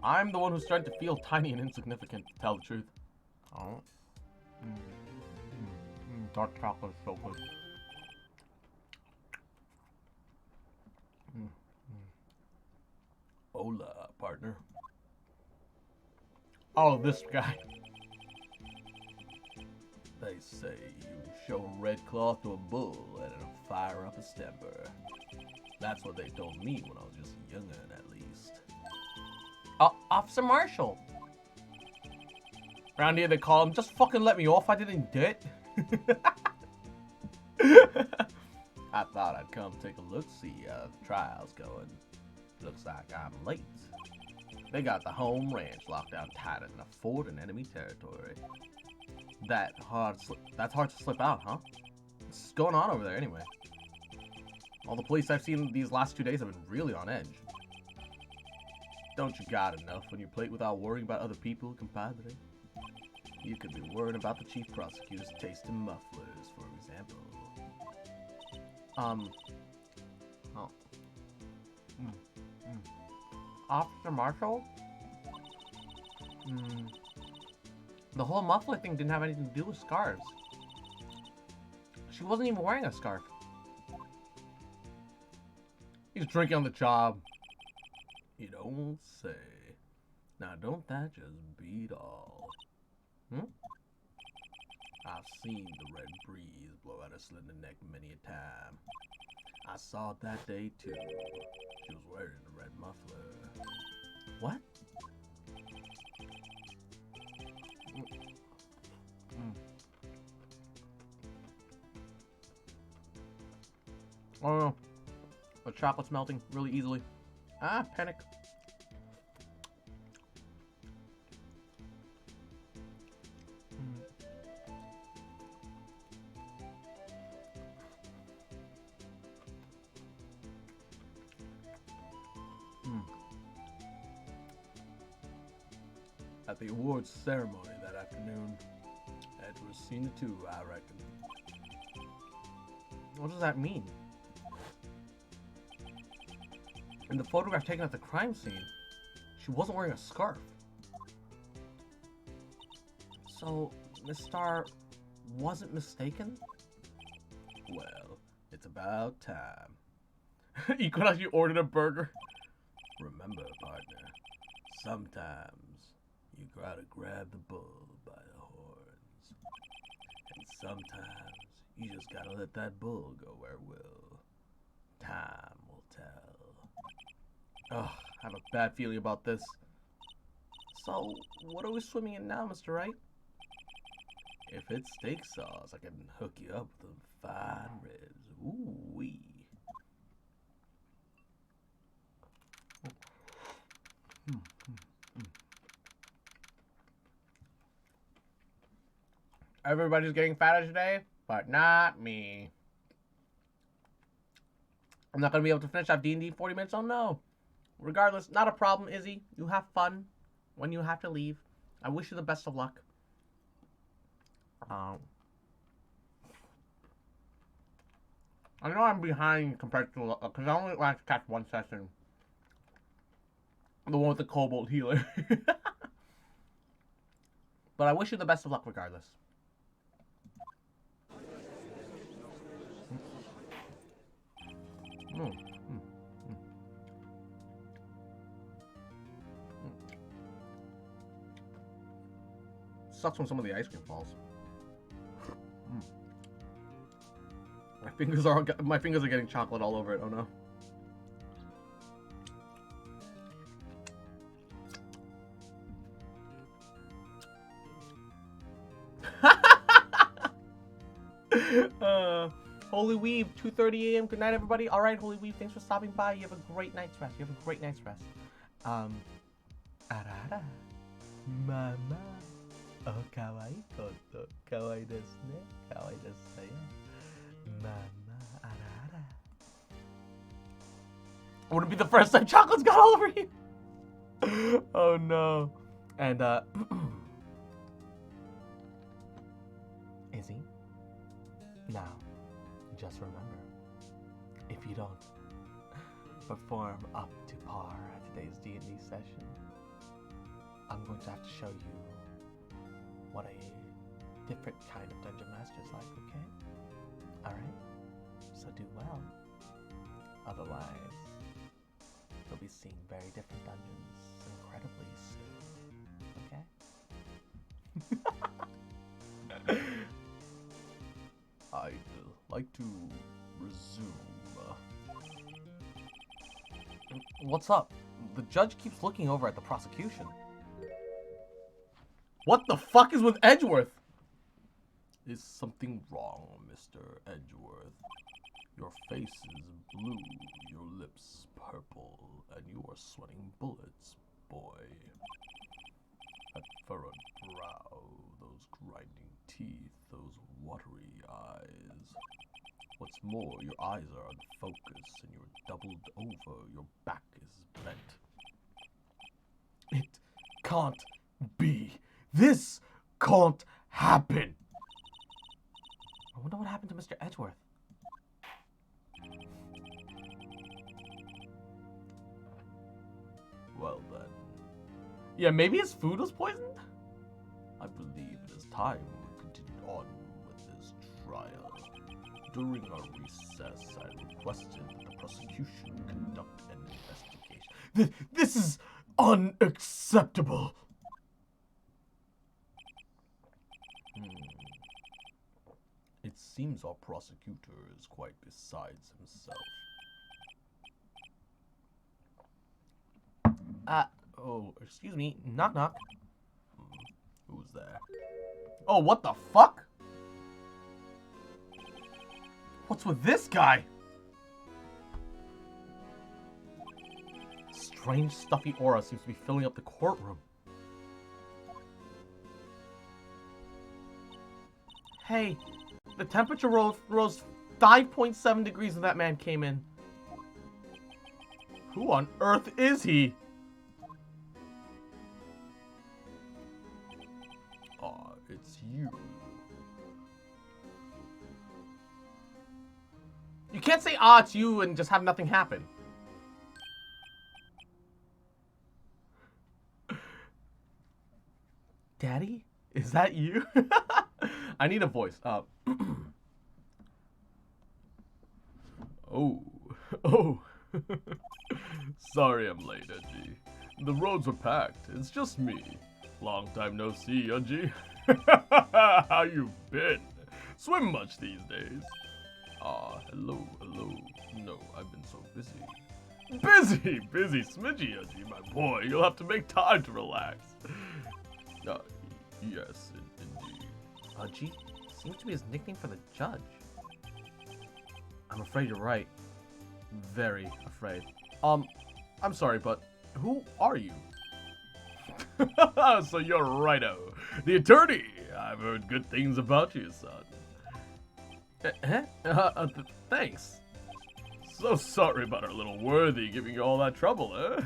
I'm the one who's starting to feel tiny and insignificant, to tell the truth. Oh. Dark chocolate is so good. Hola, partner. Oh, this guy. They say you show a red cloth to a bull and it'll fire up his temper. That's what they told me when I was just younger, at least. Officer Marshall. Around here they call him, just fucking let me off, I didn't do it. I thought I'd come take a look, see how the trial's going. Looks like I'm late. They got the home ranch locked down tighter than a fort in enemy territory. That's hard to slip out, huh? What's going on over there anyway? All the police I've seen these last 2 days have been really on edge. Don't you got enough on your plate without worrying about other people, compadre? You could be worried about the chief prosecutor's taste in mufflers, for example. Officer Marshall? The whole muffler thing didn't have anything to do with scarves. She wasn't even wearing a scarf. He's drinking on the job. You don't say. Now, don't that just beat all? I've seen the red breeze blow out her slender neck many a time. I saw it that day, too. She was wearing a red muffler. What? Oh no. The chocolate's melting really easily. Ah, panic. At the awards ceremony that afternoon, Edward's seen it too, I reckon. What does that mean? In the photograph taken at the crime scene, she wasn't wearing a scarf. So, Miss Star wasn't mistaken? Well, it's about time. Equinox, you ordered a burger. Remember, partner, sometimes you gotta grab the bull by the horns. And sometimes you just gotta let that bull go where it will. Time will tell. Ugh, I have a bad feeling about this. So, what are we swimming in now, Mr. Wright? If it's steak sauce, I can hook you up with some fine ribs. Ooh-wee. Everybody's getting fatter today, but not me. I'm not going to be able to finish off D&D 40 minutes, oh no. Regardless, not a problem, Izzy. You have fun when you have to leave. I wish you the best of luck. I know I'm behind compared to, because I only like to catch one session. The one with the Cobalt Healer. But I wish you the best of luck regardless. Sucks when some of the ice cream falls. My fingers are getting chocolate all over it. Oh no. Holy Weave, 2:30 a.m. Good night, everybody. All right, Holy Weave, thanks for stopping by. You have a great night's rest. Arara, mama, oh kawaii koto, kawaii desu ne, kawaii desu saya, mama, arara. Wouldn't be the first time chocolate's got all over you. Oh no. And Izzy, now, just remember, if you don't perform up to par at today's D&D session, I'm going to have to show you what a different kind of Dungeon Master is like, okay? Alright? So do well. Otherwise, you'll be seeing very different dungeons incredibly soon, okay? I'd like to resume. What's up? The judge keeps looking over at the prosecution. What the fuck is with Edgeworth? Is something wrong, Mr. Edgeworth? Your face is blue, your lips purple, and you are sweating bullets, boy. That furrowed brow, those grinding teeth, those watery eyes. What's more, your eyes are unfocused and you're doubled over, your back is bent. It can't be. This can't happen. I wonder what happened to Mr. Edgeworth. Well then, Yeah, maybe his food was poisoned? I believe it is time we continue on with this trial. During our recess, I requested that the prosecution conduct an investigation. This is unacceptable. It seems our prosecutor is quite besides himself. Oh, excuse me. Knock, knock. Who's there? Oh, what the fuck? What's with this guy? Strange stuffy aura seems to be filling up the courtroom. Hey, the temperature rose 5.7 degrees when that man came in. Who on earth is he? It's you. You can't say, ah, it's you and just have nothing happen. Daddy? Is that you? I need a voice. Oh. Sorry I'm late, Edgy. The roads were packed. It's just me. Long time no see, Edgy. How you been? Swim much these days? Hello. No, I've been so busy. Busy, smidgy, Edgy, my boy. You'll have to make time to relax. Yes, indeed. Udgy? Seems to be his nickname for the judge. I'm afraid you're right. Very afraid. I'm sorry, but who are you? So you're righto. The attorney. I've heard good things about you, son. Thanks. So sorry about our little worthy giving you all that trouble, eh?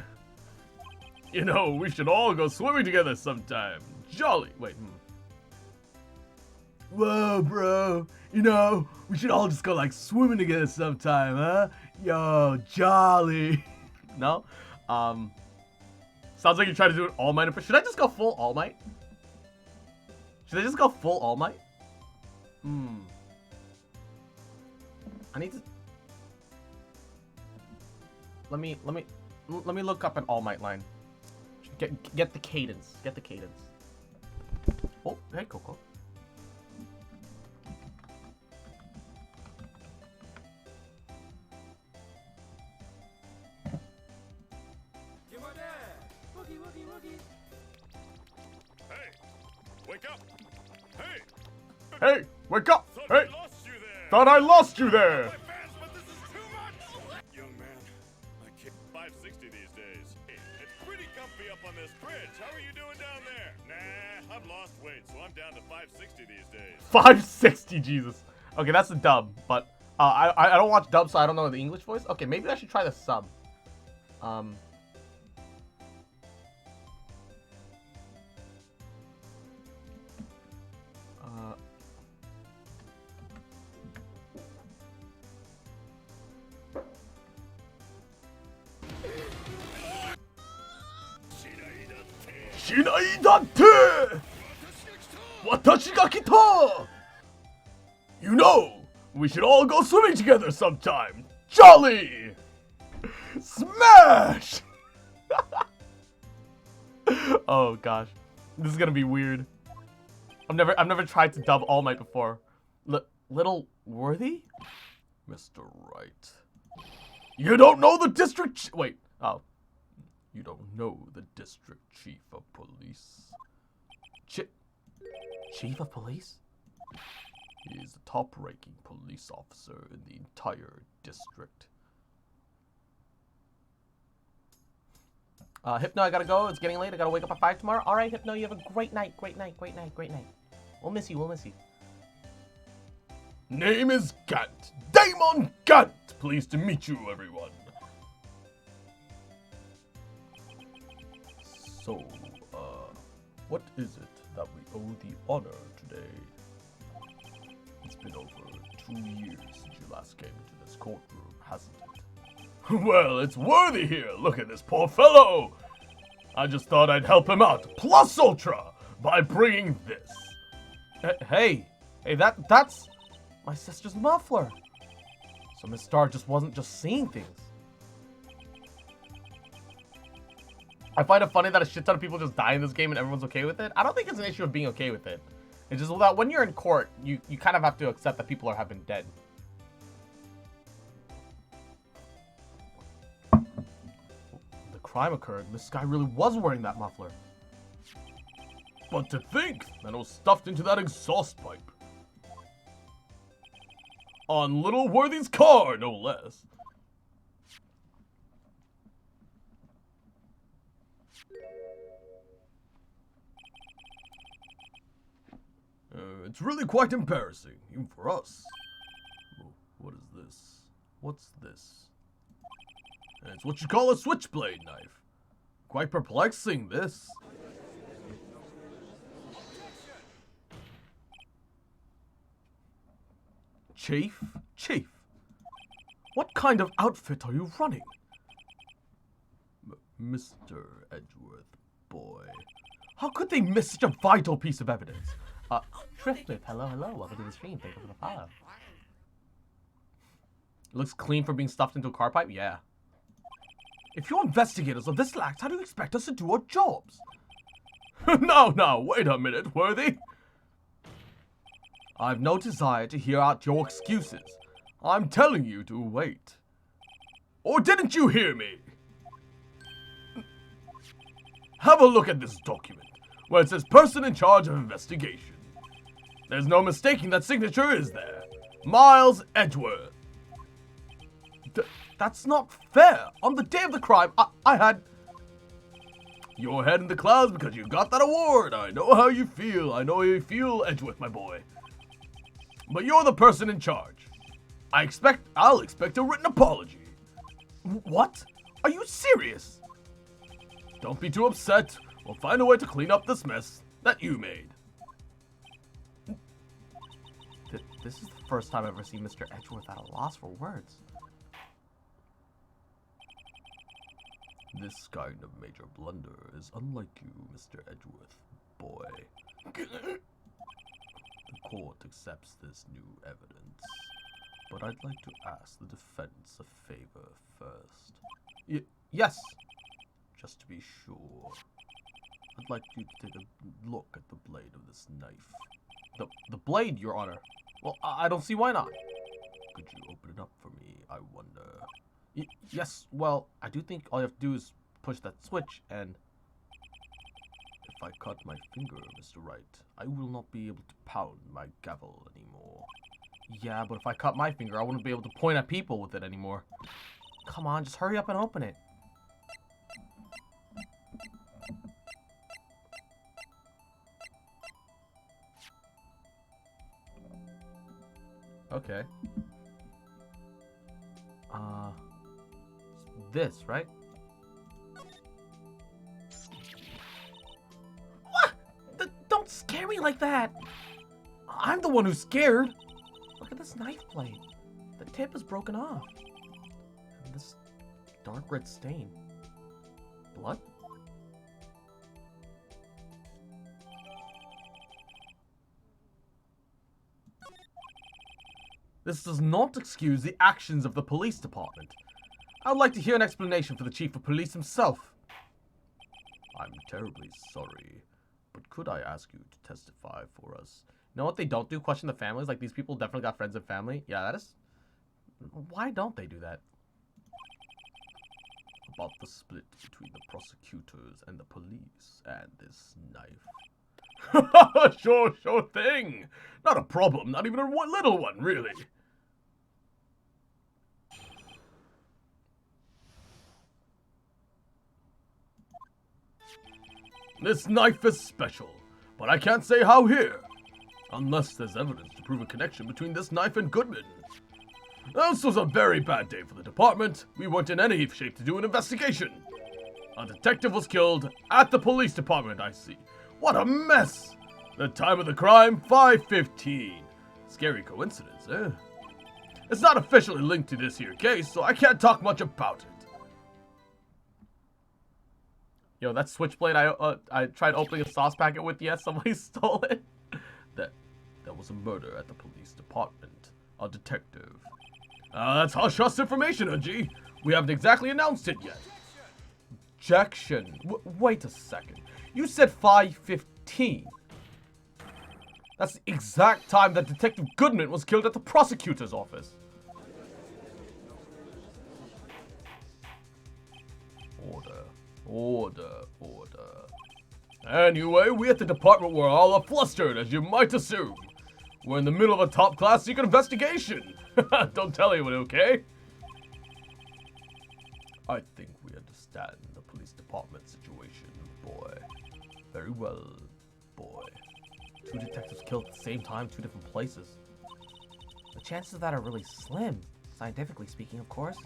You know, we should all go swimming together sometime. Jolly. Wait. Whoa, bro. You know, we should all just go like swimming together sometime, huh? Yo, jolly. No? Sounds like you're trying to do an All Might impression. Should I just go full All Might? Should I just go full All Might? I need to... Let me look up an All Might line. Get the cadence. Get the cadence. Oh, hey, Coco. Wake up! Hey! Hey, wake up! Hey! Thought I lost you there! Thought I lost you there! My fans, but this is too much! Young man, I can't... 560 these days. It's pretty comfy up on this bridge. How are you doing down there? Nah, I've lost weight, so I'm down to 560 these days. 560, Jesus. Okay, that's the dub, but I don't watch dub, so I don't know the English voice. Okay, maybe I should try the sub. Shinaidate! Watashi ga kita! You know, we should all go swimming together sometime. Jolly! Smash! Oh gosh, this is gonna be weird. I've never tried to dub All Might before. Little Worthy? Mr. Wright. You don't know the district... Wait, oh. You don't know the district chief of police. Chief of police? He is the top-ranking police officer in the entire district. Hypno, I gotta go. It's getting late. I gotta wake up at 5 tomorrow. All right, Hypno, you have a great night. Great night. We'll miss you. Name is Gant. Damon Gant! Pleased to meet you, everyone. So, what is it that we owe the honor today? It's been over 2 years since you last came into this courtroom, hasn't it? Well, it's Worthy here. Look at this poor fellow. I just thought I'd help him out, plus ultra, by bringing this. Hey, that's my sister's muffler. So Miss Star just wasn't just seeing things. I find it funny that a shit ton of people just die in this game and everyone's okay with it. I don't think it's an issue of being okay with it. It's just that when you're in court, you kind of have to accept that people have been dead. The crime occurred, this guy really was wearing that muffler. But to think that it was stuffed into that exhaust pipe. On little Worthy's car, no less. It's really quite embarrassing, even for us. What is this? What's this? It's what you call a switchblade knife. Quite perplexing, this. Chief? Chief? What kind of outfit are you running? Mr. Edgeworth, boy. How could they miss such a vital piece of evidence? Driftwolf, hello, hello. Welcome to the stream. Thank you for the follow. It looks clean for being stuffed into a car pipe? Yeah. If you're investigators of this lax, how do you expect us to do our jobs? Now, wait a minute, Worthy. I've no desire to hear out your excuses. I'm telling you to wait. Or didn't you hear me? Have a look at this document, where it says person in charge of investigation. There's no mistaking that signature, is there? Miles Edgeworth. That's not fair. On the day of the crime, I had... Your head in the clouds because you got that award. I know how you feel. I know how you feel, Edgeworth, my boy. But you're the person in charge. I'll expect a written apology. What? Are you serious? Don't be too upset. We'll find a way to clean up this mess that you made. This is the first time I've ever seen Mr. Edgeworth at a loss for words. This kind of major blunder is unlike you, Mr. Edgeworth, boy. The court accepts this new evidence, but I'd like to ask the defense a favor first. Yes. Just to be sure, I'd like you to take a look at the blade of this knife. The blade, Your Honor. Well, I don't see why not. Could you open it up for me, I wonder? Yes, well, I do think all you have to do is push that switch and... If I cut my finger, Mr. Wright, I will not be able to pound my gavel anymore. Yeah, but if I cut my finger, I wouldn't be able to point at people with it anymore. Come on, just hurry up and open it. Okay. This, right? What? Don't scare me like that! I'm the one who's scared! Look at this knife blade. The tip is broken off. And this dark red stain. Blood? This does not excuse the actions of the police department. I'd like to hear an explanation for the chief of police himself. I'm terribly sorry, but could I ask you to testify for us? You know what they don't do? Question the families. Like, these people definitely got friends and family. Yeah, that is... Why don't they do that? About the split between the prosecutors and the police and this knife. Sure thing. Not a problem, not even a little one, really. This knife is special, but I can't say how here. Unless there's evidence to prove a connection between this knife and Goodman. This was a very bad day for the department. We weren't in any shape to do an investigation. A detective was killed at the police department, I see. What a mess! The time of the crime, 5:15. Scary coincidence, eh? It's not officially linked to this here case, so I can't talk much about it. Yo, that switchblade I tried opening a sauce packet with, yes, somebody stole it. There was a murder at the police department. A detective. That's hush-hush information, G. We haven't exactly announced it yet. Objection. Wait a second. You said 5:15. That's the exact time that Detective Goodman was killed at the prosecutor's office. Order. Order. Order. Anyway, we at the department were all flustered, as you might assume. We're in the middle of a top-class secret investigation. Don't tell anyone, okay? I think we understand the police department situation, boy. Very well, boy. 2 detectives killed at the same time, 2 different places. The chances of that are really slim, scientifically speaking, of course.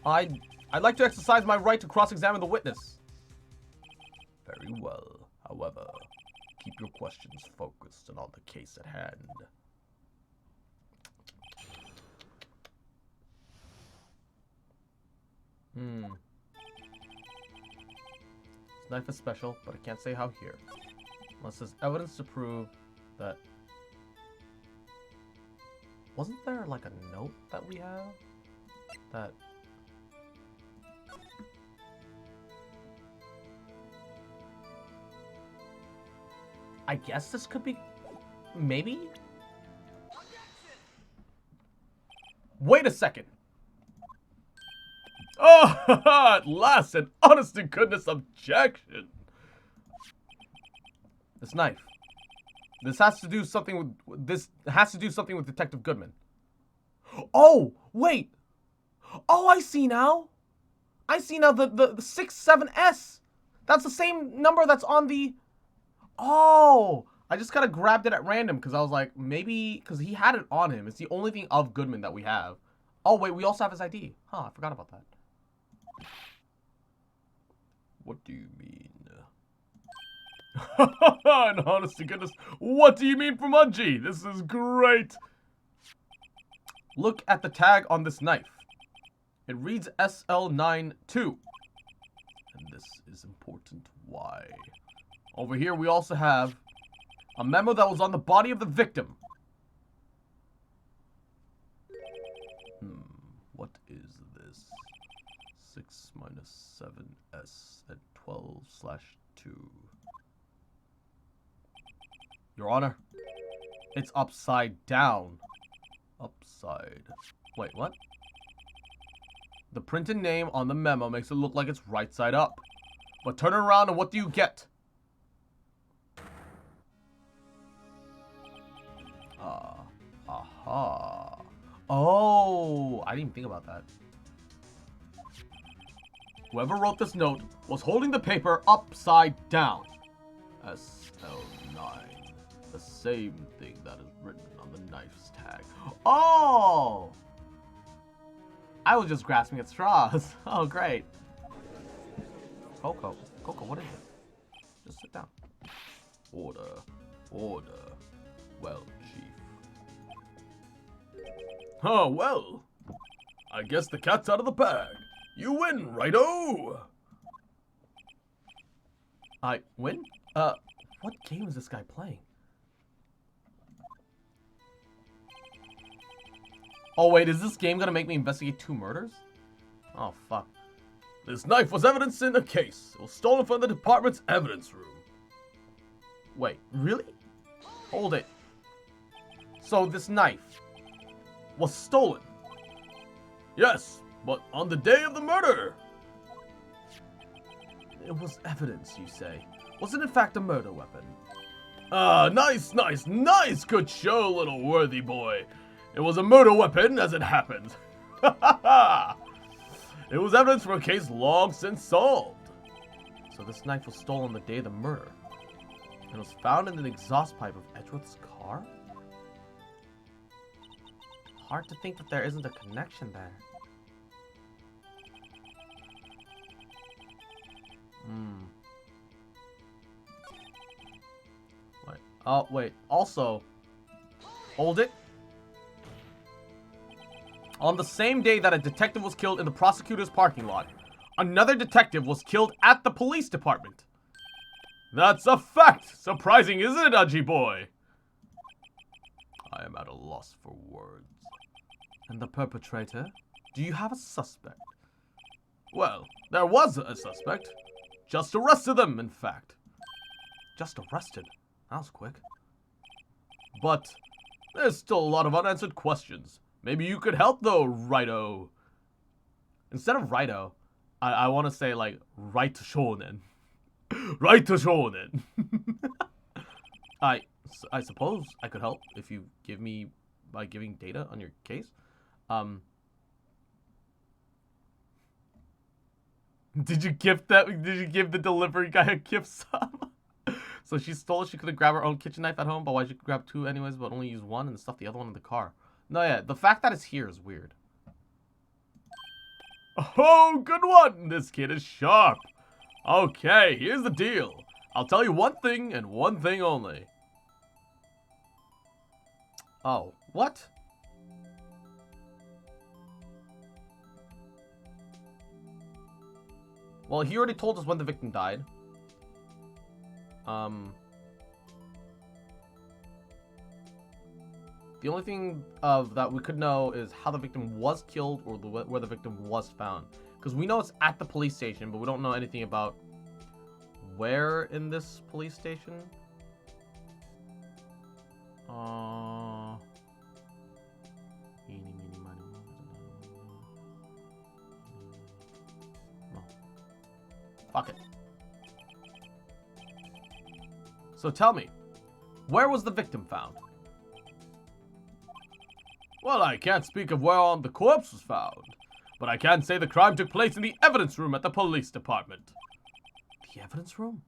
I'd like to exercise my right to cross-examine the witness. Very well. However, keep your questions focused and on the case at hand. This knife is special, but I can't say how here. Unless there's evidence to prove that... Wasn't there like a note that we have? That... I guess this could be... Maybe? Wait a second! Oh, at last, an honest to goodness objection! This knife. This has to do something with... This has to do something with Detective Goodman. Oh, wait! Oh, I see now! I see now the 67S! That's the same number that's on the... Oh! I just kind of grabbed it at random because I was like, maybe... Because he had it on him. It's the only thing of Goodman that we have. Oh, wait, we also have his ID. Huh, I forgot about that. What do you mean? And honest to goodness, what do you mean from Unji? This is great! Look at the tag on this knife. It reads SL92. And this is important. Why? Over here we also have a memo that was on the body of the victim. What is this? 6 minus 7S at 12/2. Your Honor, it's upside down. Upside. Wait, what? The printed name on the memo makes it look like it's right side up. But turn it around and what do you get? Aha. Oh, I didn't even think about that. Whoever wrote this note was holding the paper upside down. SL9. The same thing that is written on the knife's tag. Oh! I was just grasping at straws. Oh, great. Coco. Coco, what is it? Just sit down. Order. Order. Well, Chief. Oh, well. I guess the cat's out of the bag. You win, righto! I win? What game is this guy playing? Oh, wait, is this game gonna make me investigate 2 murders? Oh, fuck. This knife was evidence in a case. It was stolen from the department's evidence room. Wait, really? Hold it. So this knife was stolen? Yes, but on the day of the murder. It was evidence, you say? Was it in fact a murder weapon? Ah, nice, nice, nice! Good show, little worthy boy. It was a murder weapon, as it happened. Ha ha ha! It was evidence for a case long since solved. So this knife was stolen the day of the murder. And was found in an exhaust pipe of Edgeworth's car? Hard to think that there isn't a connection there. Wait. Oh, wait. Also, hold it. On the same day that a detective was killed in the prosecutor's parking lot, another detective was killed at the police department. That's a fact! Surprising, isn't it, Udgy boy? I am at a loss for words. And the perpetrator? Do you have a suspect? Well, there was a suspect. Just arrested them, in fact. Just arrested? That was quick. But there's still a lot of unanswered questions. Maybe you could help, though, Righto. Instead of Righto, I want to say, like, right to shonen. Right to shonen. I suppose I could help if you give me, by giving data on your case. Did you give the delivery guy a gift sub? So she stole it. She could have grabbed her own kitchen knife at home, but why she could grab two anyways, but only use one and stuff the other one in the car. No, yeah, the fact that it's here is weird. Oh, good one. This kid is sharp. Okay, here's the deal. I'll tell you one thing and one thing only. Oh, what? Well, he already told us when the victim died. The only thing that we could know is how the victim was killed or where the victim was found. Because we know it's at the police station, but we don't know anything about where in this police station. Fuck it. So tell me, where was the victim found? Well, I can't speak of where the corpse was found, but I can say the crime took place in the evidence room at the police department. The evidence room?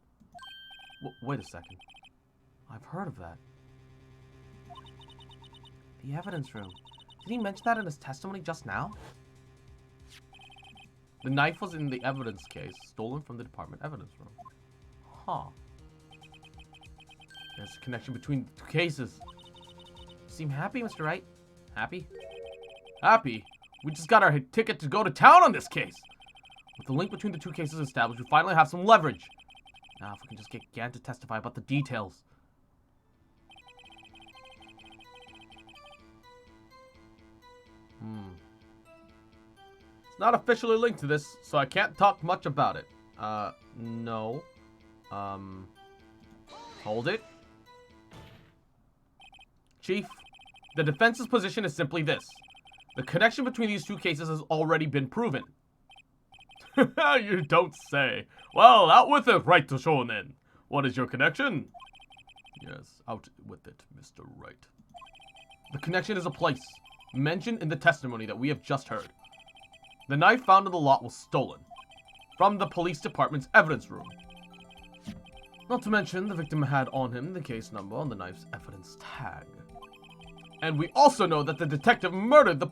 Wait a second. I've heard of that. The evidence room. Did he mention that in his testimony just now? The knife was in the evidence case, stolen from the department evidence room. Huh. There's a connection between the two cases. You seem happy, Mr. Wright? Happy? Happy? We just got our ticket to go to town on this case. With the link between the two cases established, we finally have some leverage. Now, if we can just get Gant to testify about the details. It's not officially linked to this, so I can't talk much about it. No. Hold it. Chief, the defense's position is simply this. The connection between these two cases has already been proven. You don't say. Well, out with it, Right to Shonen. What is your connection? Yes, out with it, Mr. Wright. The connection is a place mentioned in the testimony that we have just heard. The knife found in the lot was stolen from the police department's evidence room. Not to mention, the victim had on him the case number on the knife's evidence tag. And we also know that the detective murdered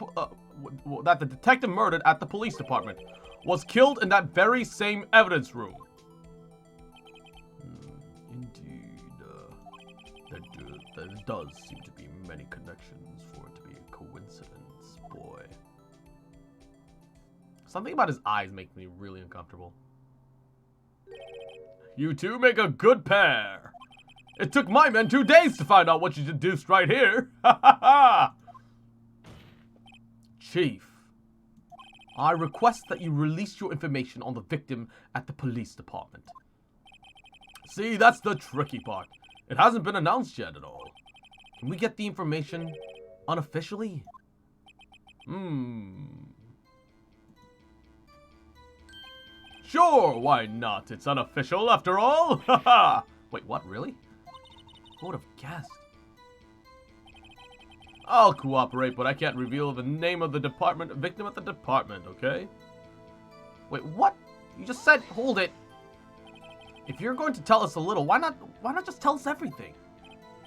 at the police department was killed in that very same evidence room. Indeed. There does seem to be many connections for it to be a coincidence, boy. Something about his eyes makes me really uncomfortable. You two make a good pair. It took my men 2 days to find out what you deduced right here. Ha ha ha! Chief, I request that you release your information on the victim at the police department. See, that's the tricky part. It hasn't been announced yet at all. Can we get the information unofficially? Sure, why not? It's unofficial after all. Haha. Wait, what, really? Who would have guessed? I'll cooperate, but I can't reveal the name of the victim at the department, okay? Wait, what? You just said, hold it. If you're going to tell us a little, why not just tell us everything?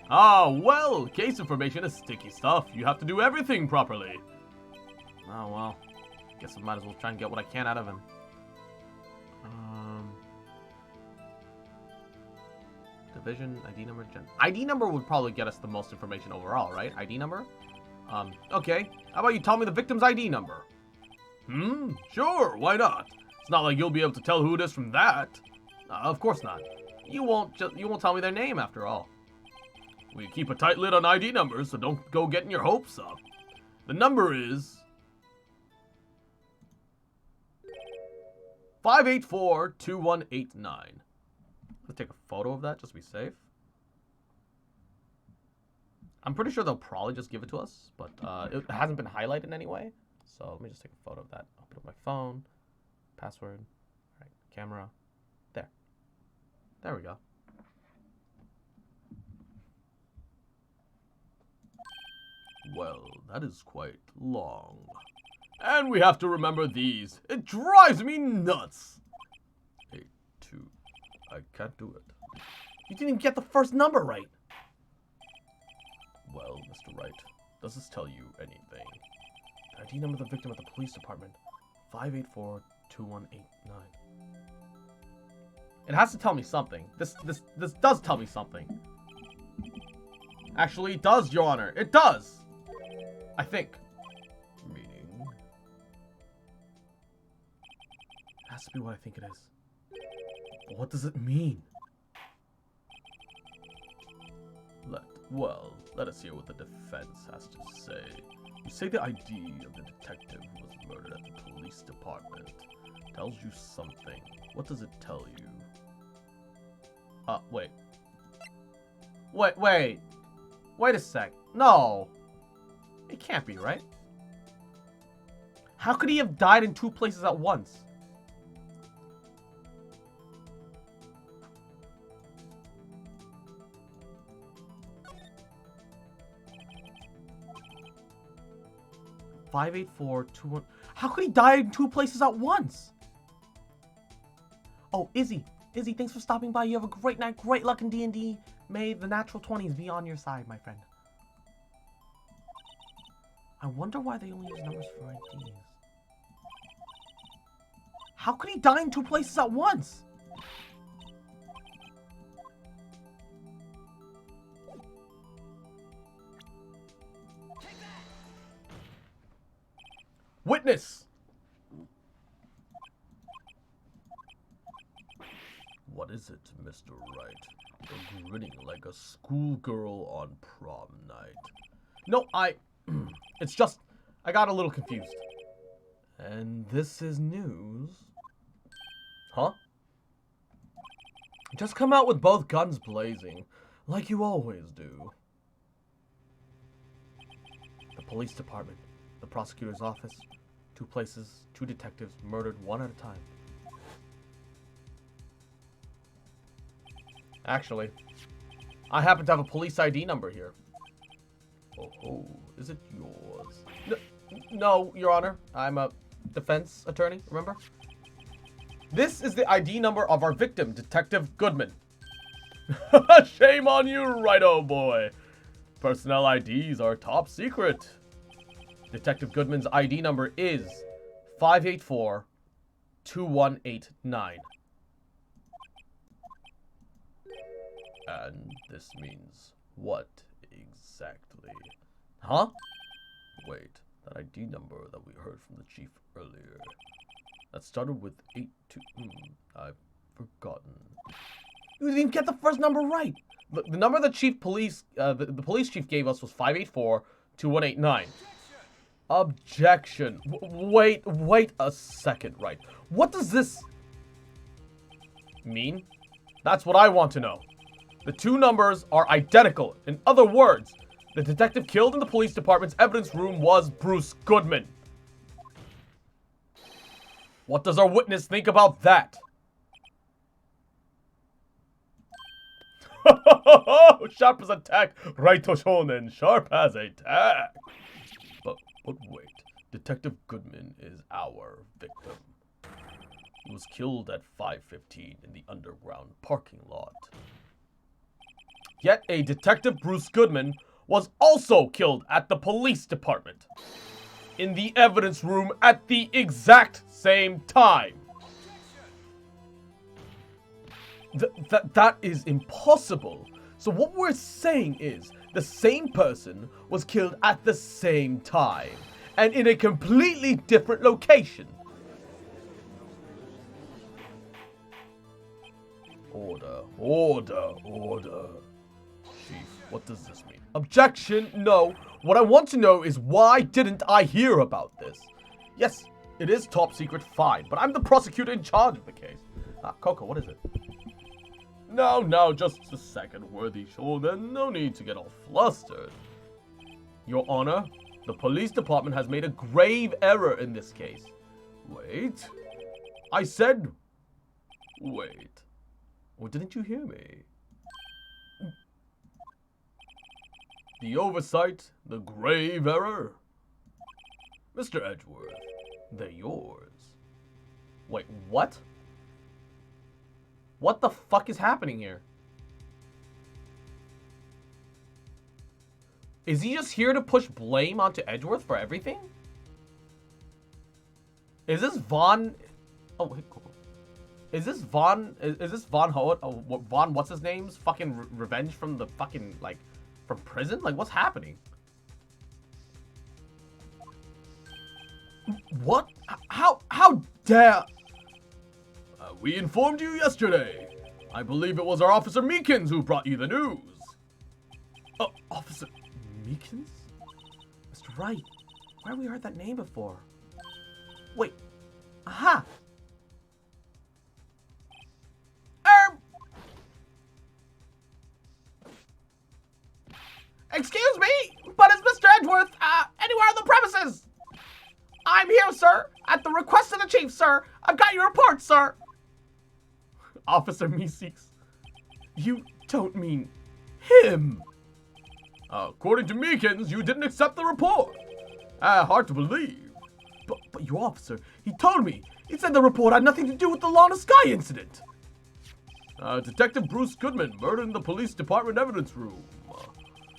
Ah, well, case information is sticky stuff. You have to do everything properly. Oh, well. Guess I might as well try and get what I can out of him. Division, ID number, ID number would probably get us the most information overall, right? ID number? Okay. How about you tell me the victim's ID number? Sure, why not? It's not like you'll be able to tell who it is from that. Of course not. You won't tell me their name after all. We keep a tight lid on ID numbers, so don't go getting your hopes up. The number is 584-2189. Let's take a photo of that just to be safe. I'm pretty sure they'll probably just give it to us, but it hasn't been highlighted in any way. So let me just take a photo of that. Open up my phone. Password. All right, camera. There. There we go. Well, that is quite long. And we have to remember these. It drives me nuts. 82. I can't do it. You didn't even get the first number right. Well, Mr. Wright, does this tell you anything? The ID number of the victim at the police department. 584-2189. It has to tell me something. This does tell me something. Actually, it does, Your Honor. It does! I think. Meaning? It has to be what I think it is. But what does it mean? Let us hear what the defense has to say. You say the ID of the detective who was murdered at the police department tells you something. What does it tell you? Wait. Wait a sec. No. It can't be, right? How could he have died in two places at once? How could he die in two places at once? Oh, Izzy, thanks for stopping by. You have a great night, great luck in D&D. May the natural 20s be on your side, my friend. I wonder why they only use numbers for IDs. How could he die in two places at once? Witness! What is it, Mr. Wright? You're grinning like a schoolgirl on prom night. No, it's just, I got a little confused. And this is news? Huh? Just come out with both guns blazing, like you always do. The police department, the prosecutor's office, two places, two detectives murdered one at a time. Actually, I happen to have a police ID number here. Oh, is it yours? No, Your Honor. I'm a defense attorney, remember? This is the ID number of our victim, Detective Goodman. Shame on you, righto boy. Personnel IDs are top secret. Detective Goodman's ID number is 584-2189. And this means what exactly? Huh? Wait, that ID number that we heard from the chief earlier. That started with 82. I've forgotten. You didn't even get the first number right. The number the the police chief gave us was 584-2189. Objection. Wait a second, right? What does this mean? That's what I want to know. The two numbers are identical. In other words, the detective killed in the police department's evidence room was Bruce Goodman. What does our witness think about that? Sharp as a tack, right to shonen, sharp as a tack. But wait, Detective Goodman is our victim. He was killed at 5:15 in the underground parking lot. Yet a Detective Bruce Goodman was also killed at the police department. In the evidence room at the exact same time. That is impossible. So what we're saying is the same person was killed at the same time and in a completely different location. Order. Chief, what does this mean? Objection, no. What I want to know is why didn't I hear about this? Yes, it is top secret, fine, but I'm the prosecutor in charge of the case. Coco, what is it? Now, just a second, worthy shonen. No need to get all flustered. Your Honor, the police department has made a grave error in this case. Wait. I said... Wait. Or didn't you hear me? The oversight, the grave error. Mr. Edgeworth, they're yours. Wait, what? What the fuck is happening here? Is he just here to push blame onto Edgeworth for everything? Is this Vaughn... Oh, wait, cool. Is this Vaughn... Is this Vaughn Hoet? Oh, Vaughn, what's his name's fucking revenge from the fucking, like, from prison? Like, what's happening? What? How dare... we informed you yesterday. I believe it was our Officer Meekins who brought you the news. Officer Meekins? Mr. Wright, where have we heard that name before? Wait. Aha! Excuse me, but is Mr. Edgeworth, anywhere on the premises? I'm here, sir, at the request of the chief, sir. I've got your report, sir. Officer Meeseeks, you don't mean him. According to Meekins, you didn't accept the report. Hard to believe. But your officer, he told me. He said the report had nothing to do with the Lana Sky incident. Detective Bruce Goodman murdered in the police department evidence room.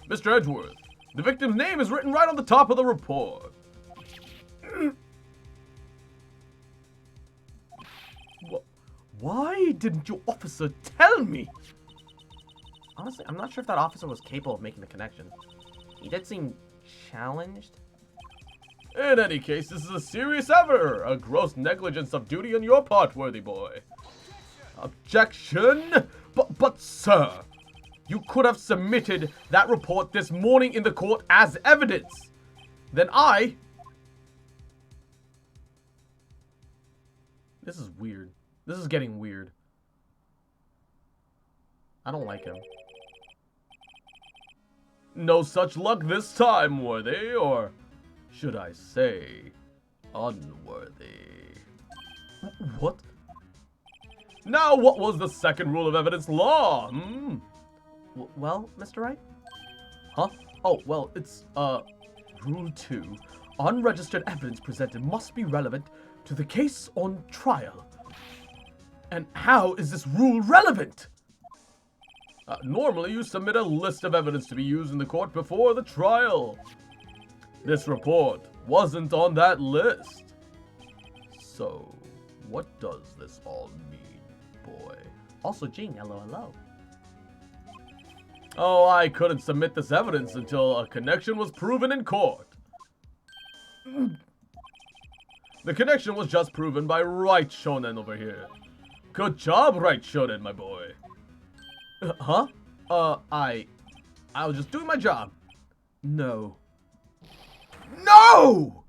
Mr. Edgeworth, the victim's name is written right on the top of the report. Why didn't your officer tell me? Honestly, I'm not sure if that officer was capable of making the connection. He did seem challenged. In any case, this is a serious error. A gross negligence of duty on your part, worthy boy. Objection! But sir, you could have submitted that report this morning in the court as evidence. Then This is weird. This is getting weird. I don't like him. No such luck this time, worthy, or should I say, unworthy. What? Now, what was the second rule of evidence law? Well, Mr. Wright? Huh? Oh, well, it's, Rule 2. Unregistered evidence presented must be relevant to the case on trial. And how is this rule relevant? Normally, you submit a list of evidence to be used in the court before the trial. This report wasn't on that list. So, what does this all mean, boy? Also, Gene, hello. Oh, I couldn't submit this evidence until a connection was proven in court. The connection was just proven by Right Shonen over here. Good job, Right Shonen, my boy. Huh? I was just doing my job. No. No!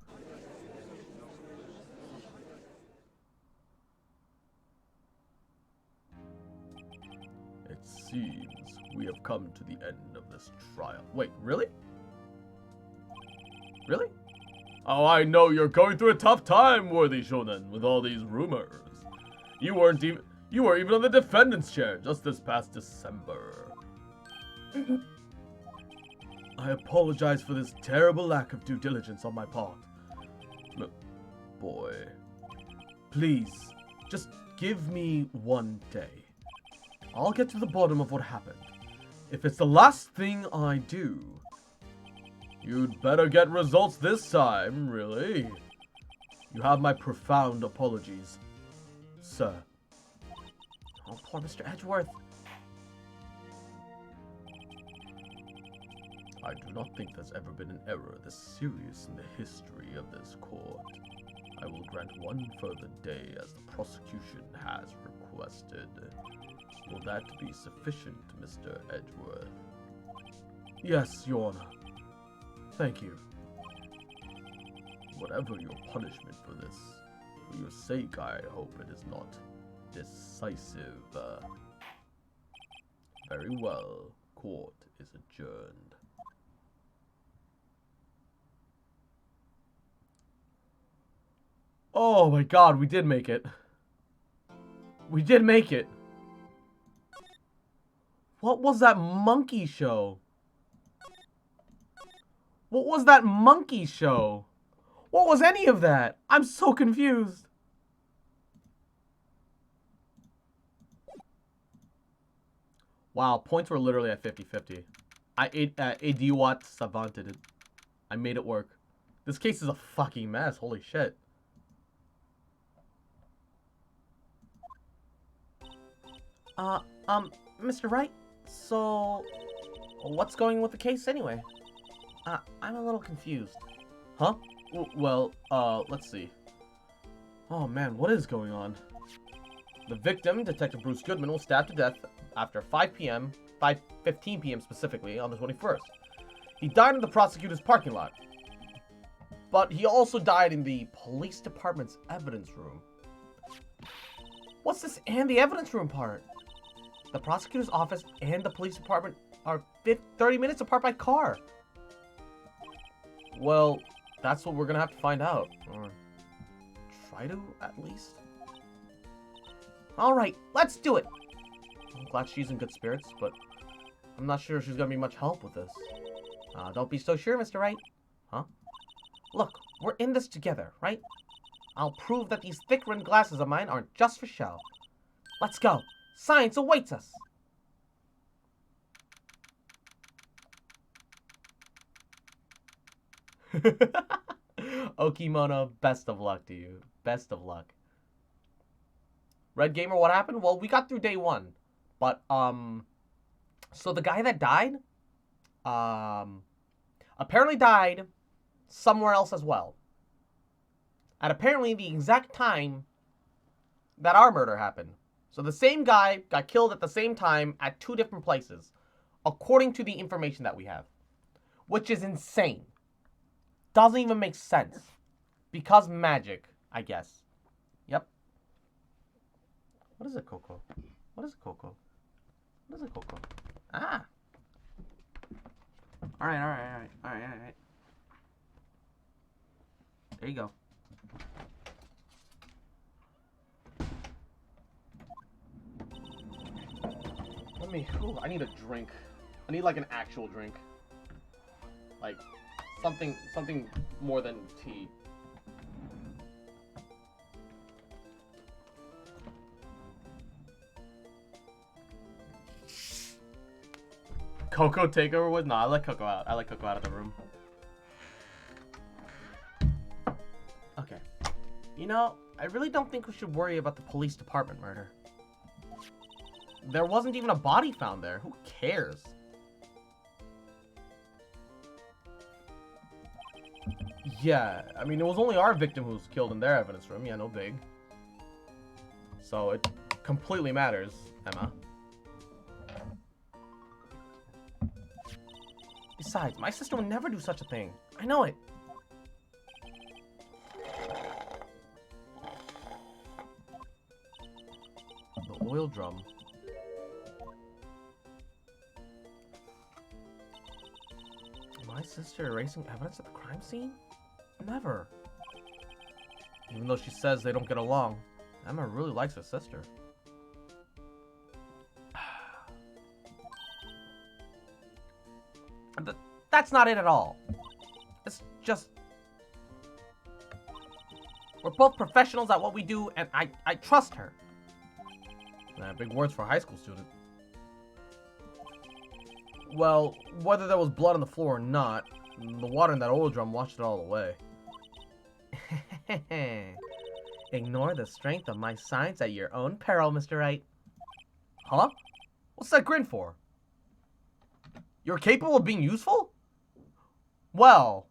It seems we have come to the end of this trial. Wait, really? Really? Oh, I know you're going through a tough time, worthy shonen, with all these rumors. You were even on the defendant's chair just this past December. I apologize for this terrible lack of due diligence on my part. Boy, please, just give me one day. I'll get to the bottom of what happened. If it's the last thing I do, you'd better get results this time, really. You have my profound apologies, sir. Oh, poor Mr. Edgeworth. I do not think there's ever been an error this serious in the history of this court. I will grant one further day as the prosecution has requested. Will that be sufficient, Mr. Edgeworth? Yes, Your Honor. Thank you. Whatever your punishment for this, For your sake, I hope it is not decisive. Very well. Court is adjourned. Oh my god, we did make it. We did make it. What was that monkey show? What was that monkey show? What was any of that? I'm so confused. Wow, points were literally at 50-50. I idiot savanted it. I made it work. This case is a fucking mess. Holy shit. Mr. Wright, so what's going with the case anyway? I'm a little confused. Huh? Well, let's see. Oh man, what is going on? The victim, Detective Bruce Goodman, was stabbed to death after 5 p.m., 5:15 p.m. specifically, on the 21st. He died in the prosecutor's parking lot. But he also died in the police department's evidence room. What's this and the evidence room part? The prosecutor's office and the police department are 30 minutes apart by car. Well, that's what we're gonna have to find out. Or try to, at least. Alright, let's do it! I'm glad she's in good spirits, but I'm not sure she's gonna be much help with this. Don't be so sure, Mr. Wright. Huh? Look, we're in this together, right? I'll prove that these thick-rimmed glasses of mine aren't just for show. Let's go! Science awaits us! Okimono, best of luck to you. Best of luck. Red Gamer, what happened? Well, we got through day 1. But, so the guy that died, apparently died somewhere else as well. At apparently the exact time that our murder happened. So the same guy got killed at the same time at 2 different places, according to the information that we have. Which is insane. Doesn't even make sense. Because magic, I guess. Yep. What is it, Coco? What is it, Coco? What is it, Coco? Ah! Alright. There you go. Ooh, I need a drink. I need like an actual drink. Like, something more than tea. Coco takeover would? No, I let Coco out. I let Coco out of the room. Okay. You know, I really don't think we should worry about the police department murder. There wasn't even a body found there. Who cares? Yeah, I mean, it was only our victim who was killed in their evidence room. Yeah, no big. So it completely matters, Emma. Besides, my sister would never do such a thing. I know it. The oil drum. My sister erasing evidence at the crime scene? Never. Even though she says they don't get along, Emma really likes her sister. That's not it at all. It's just... we're both professionals at what we do, and I trust her. Big words for a high school student. Well, whether there was blood on the floor or not, the water in that oil drum washed it all away. Ignore the strength of my science at your own peril, Mr. Wright. Huh? What's that grin for? You're capable of being useful? Well,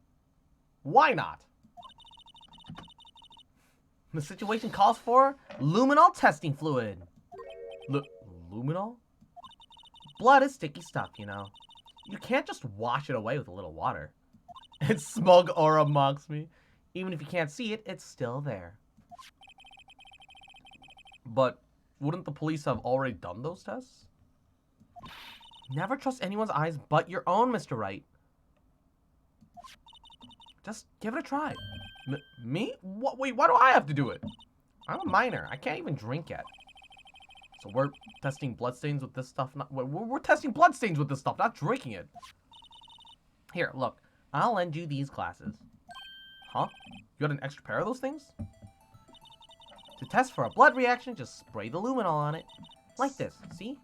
why not? The situation calls for luminol testing fluid. Luminol? Blood is sticky stuff, you know. You can't just wash it away with a little water. Its smug aura mocks me. Even if you can't see it, it's still there. But wouldn't the police have already done those tests? Never trust anyone's eyes but your own, Mr. Wright. Just give it a try. Me? What? Wait, why do I have to do it? I'm a minor. I can't even drink yet. So we're testing bloodstains with this stuff. We're testing bloodstains with this stuff, not drinking it. Here, look. I'll lend you these glasses. Huh? You got an extra pair of those things? To test for a blood reaction, just spray the luminol on it. Like this, see?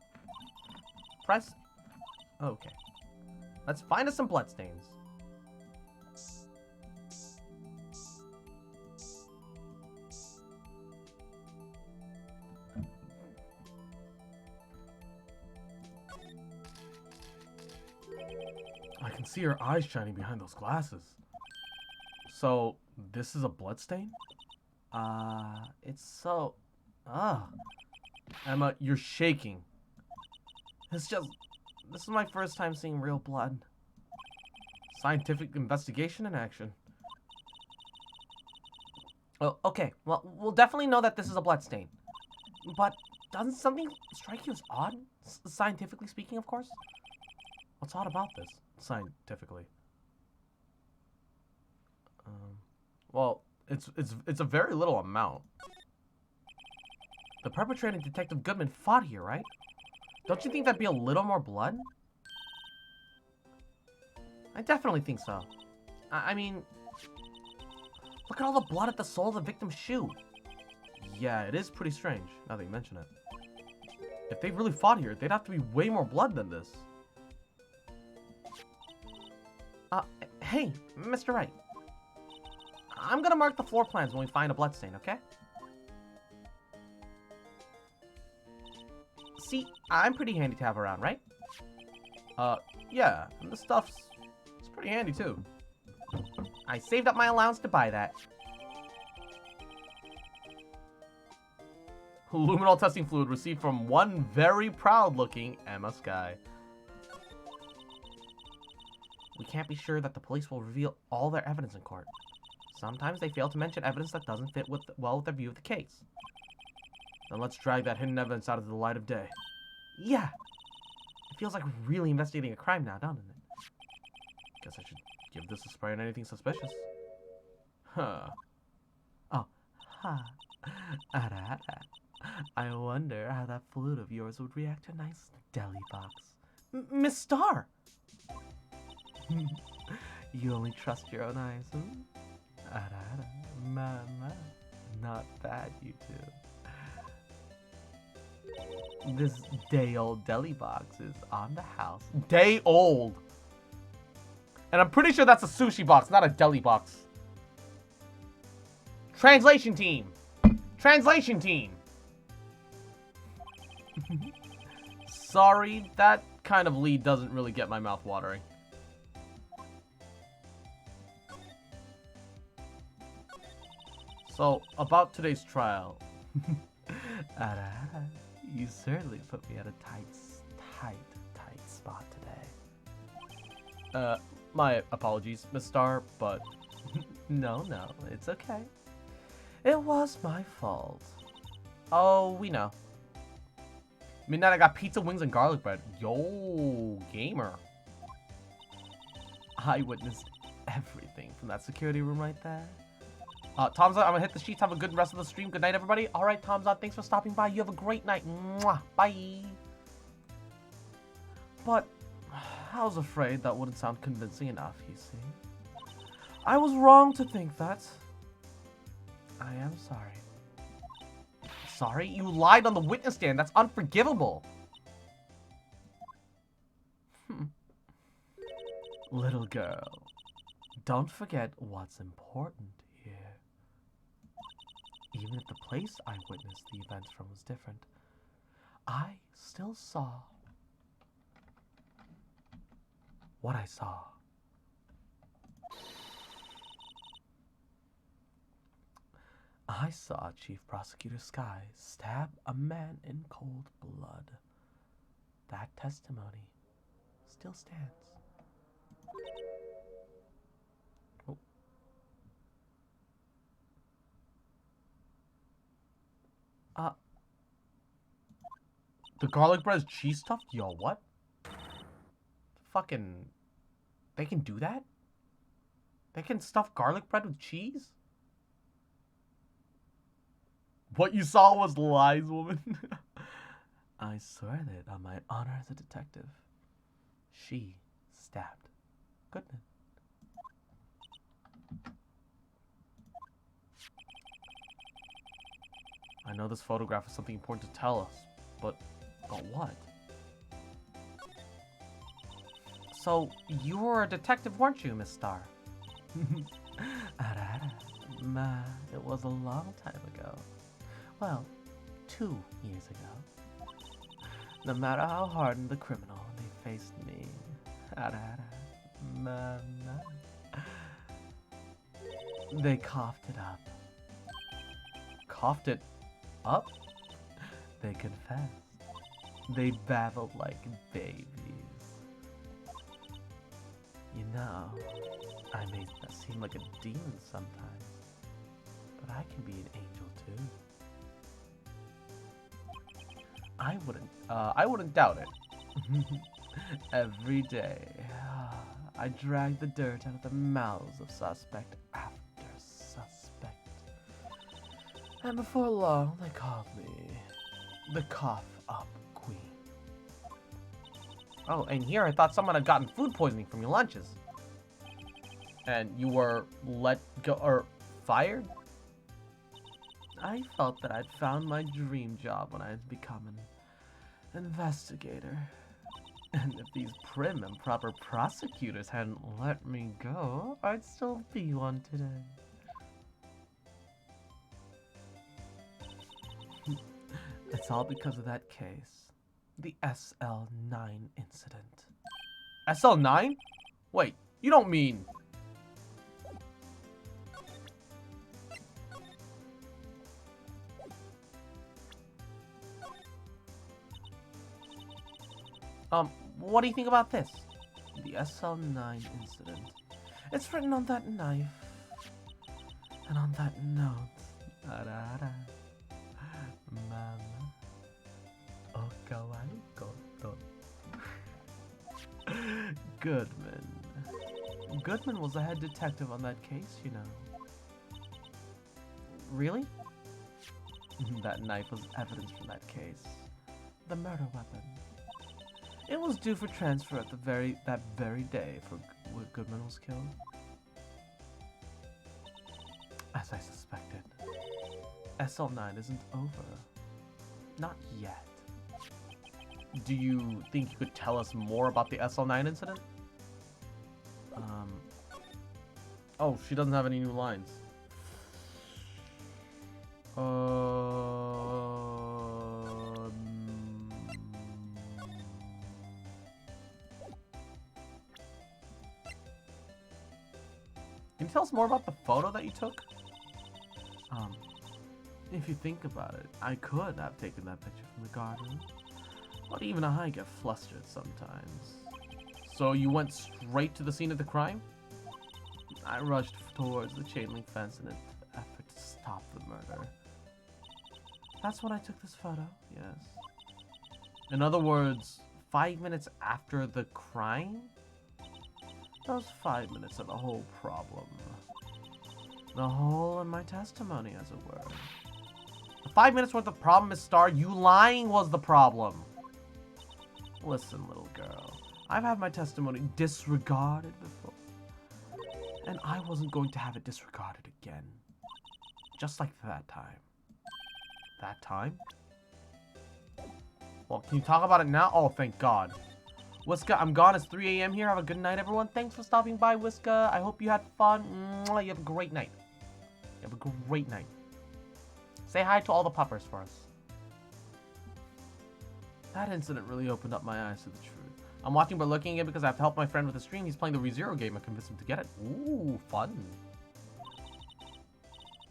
Press. Okay. Let's find us some bloodstains. I can see her eyes shining behind those glasses. So, this is a bloodstain? It's so... Emma, you're shaking. This is my first time seeing real blood. Scientific investigation in action. Oh, okay. Well, we'll definitely know that this is a bloodstain. But doesn't something strike you as odd? Scientifically speaking, of course? What's odd about this, scientifically? Well, it's a very little amount. The perpetrator and Detective Goodman fought here, right? Don't you think that'd be a little more blood? I definitely think so. I mean, look at all the blood at the sole of the victim's shoe. Yeah, it is pretty strange, now that you mention it. If they really fought here, they'd have to be way more blood than this. Hey, Mr. Wright. I'm gonna mark the floor plans when we find a bloodstain, okay? See, I'm pretty handy to have around, right? Yeah, and the it's pretty handy too. I saved up my allowance to buy that. Luminol testing fluid received from one very proud-looking Emma Sky. We can't be sure that the police will reveal all their evidence in court. Sometimes they fail to mention evidence that doesn't fit well with their view of the case. Then let's drag that hidden evidence out of the light of day. Yeah! It feels like we're really investigating a crime now, doesn't it? Guess I should give this a spray on anything suspicious. Huh. Oh, ha. Ara. I wonder how that flute of yours would react to a nice deli box. Miss Star! You only trust your own eyes, huh? Ara. Mama. Not bad, you two. This day-old deli box is on the house. Day-old! And I'm pretty sure that's a sushi box, not a deli box. Translation team! Translation team! Sorry, that kind of lead doesn't really get my mouth watering. So, about today's trial. You certainly put me at a tight spot today. My apologies, Miss Star, but no, it's okay. It was my fault. Oh, we know. Midnight, I got pizza, wings, and garlic bread. Yo, gamer. I witnessed everything from that security room right there. Tom's I'm gonna hit the sheets. Have a good rest of the stream. Good night, everybody. All right, Tom's thanks for stopping by. You have a great night. Mwah. Bye. But I was afraid that wouldn't sound convincing enough, you see. I was wrong to think that. I am sorry. Sorry? You lied on the witness stand. That's unforgivable. Little girl, don't forget what's important here. Even if the place I witnessed the events from was different, I still saw what I saw. I saw Chief Prosecutor Sky stab a man in cold blood. That testimony still stands. Oh. The garlic bread is cheese stuffed? Yo, what? Fucking... They can do that? They can stuff garlic bread with cheese? What you saw was lies, woman. I swear that on my honor as a detective, she stabbed Goodman. I know this photograph is something important to tell us, but what? So, you were a detective, weren't you, Miss Star? It was a long time ago. Well, 2 years ago. No matter how hardened the criminal, they faced me. They coughed it up. Coughed it up? They confessed. They babbled like babies. You know, I may seem like a demon sometimes, but I can be an angel too. I wouldn't doubt it. Every day, I drag the dirt out of the mouths of suspect after suspect. And before long, they called me the Cough Up Queen. Oh, and here I thought someone had gotten food poisoning from your lunches. And you were let go, or fired? I felt that I'd found my dream job when I had become an investigator. And if these prim and proper prosecutors hadn't let me go, I'd still be one today. It's all because of that case. The SL9 incident. SL9? Wait, you don't mean... what do you think about this? The SL9 incident. It's written on that knife. And on that note. Mama. Okawaii koto. Goodman. Goodman was the head detective on that case, you know. Really? That knife was evidence from that case. The murder weapon. It was due for transfer at that very day when Goodman was killed. As I suspected, SL9 isn't over. Not yet. Do you think you could tell us more about the SL9 incident? Oh, she doesn't have any new lines. Can you tell us more about the photo that you took? If you think about it, I could have taken that picture from the garden. But even I get flustered sometimes. So you went straight to the scene of the crime? I rushed towards the chain link fence in an effort to stop the murder. That's when I took this photo, yes. In other words, 5 minutes after the crime? Those 5 minutes are the whole problem. The hole in my testimony, as it were. The 5 minutes worth of problem, Miss Star. You lying was the problem. Listen, little girl. I've had my testimony disregarded before. And I wasn't going to have it disregarded again. Just like that time. That time? Well, can you talk about it now? Oh, thank God. Whiska, I'm gone. It's 3 a.m. here. Have a good night, everyone. Thanks for stopping by, Whiska. I hope you had fun. Mwah, you have a great night. You have a great night. Say hi to all the puppers for us. That incident really opened up my eyes to the truth. I'm watching but looking at it because I have to help my friend with the stream. He's playing the ReZero game. I convinced him to get it. Ooh, fun.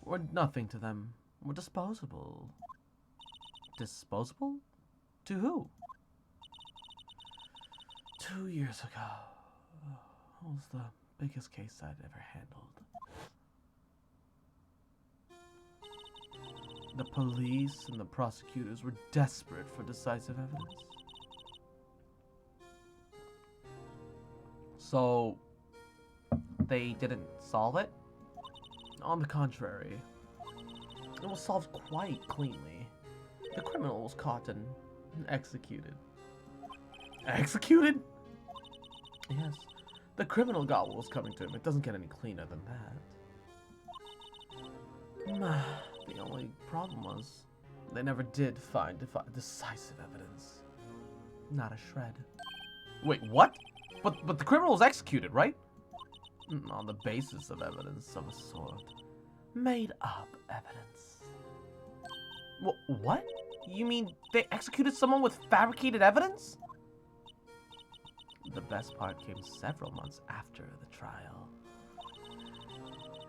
We're nothing to them. We're disposable. Disposable? To who? 2 years ago. It was the biggest case I'd ever handled. The police and the prosecutors were desperate for decisive evidence. So, they didn't solve it? On the contrary, it was solved quite cleanly. The criminal was caught and executed. Executed? Yes, the criminal got what was coming to him. It doesn't get any cleaner than that. The only problem was, they never did find decisive evidence. Not a shred. Wait, what? But the criminal was executed, right? On the basis of evidence of a sort. Made up evidence. What? You mean they executed someone with fabricated evidence? The best part came several months after the trial.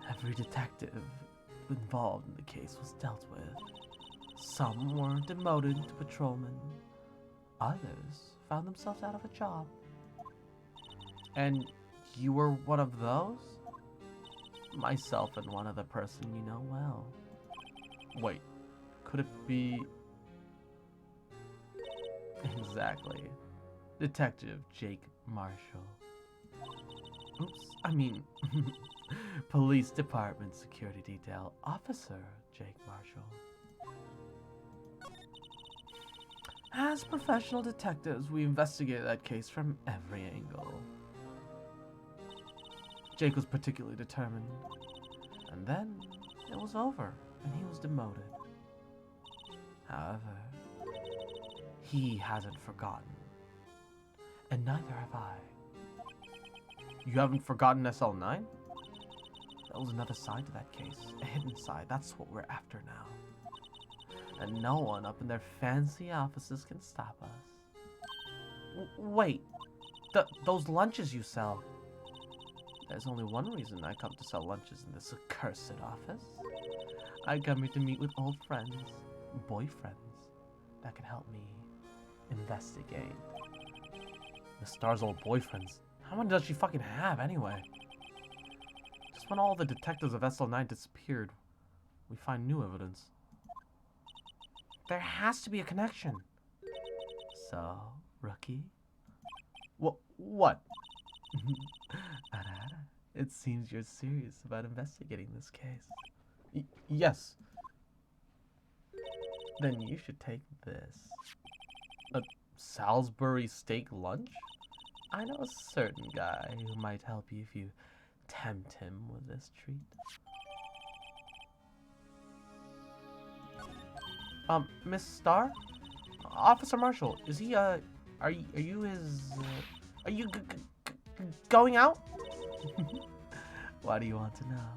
Every detective involved in the case was dealt with. Some were demoted to patrolmen. Others found themselves out of a job. And you were one of those? Myself and one other person you know well. Wait, could it be... Exactly. Detective Jake Marshall. Oops, I mean, Police Department Security Detail Officer Jake Marshall. As professional detectives, we investigated that case from every angle. Jake was particularly determined. And then, it was over, and he was demoted. However, he hasn't forgotten. And neither have I. You haven't forgotten SL9? There was another side to that case, a hidden side. That's what we're after now. And no one up in their fancy offices can stop us. Wait, those lunches you sell. There's only one reason I come to sell lunches in this accursed office. I come here to meet with old friends, boyfriends, that can help me investigate. Miss Star's old boyfriends. How many does she fucking have anyway? Just when all the detectives of SL9 disappeared, we find new evidence. There has to be a connection. So, rookie? What? Ara, it seems you're serious about investigating this case. Yes. Then you should take this. A Salisbury steak lunch? I know a certain guy who might help you if you tempt him with this treat. Miss Star? Officer Marshall, is he, are you his, are you going out? Why do you want to know?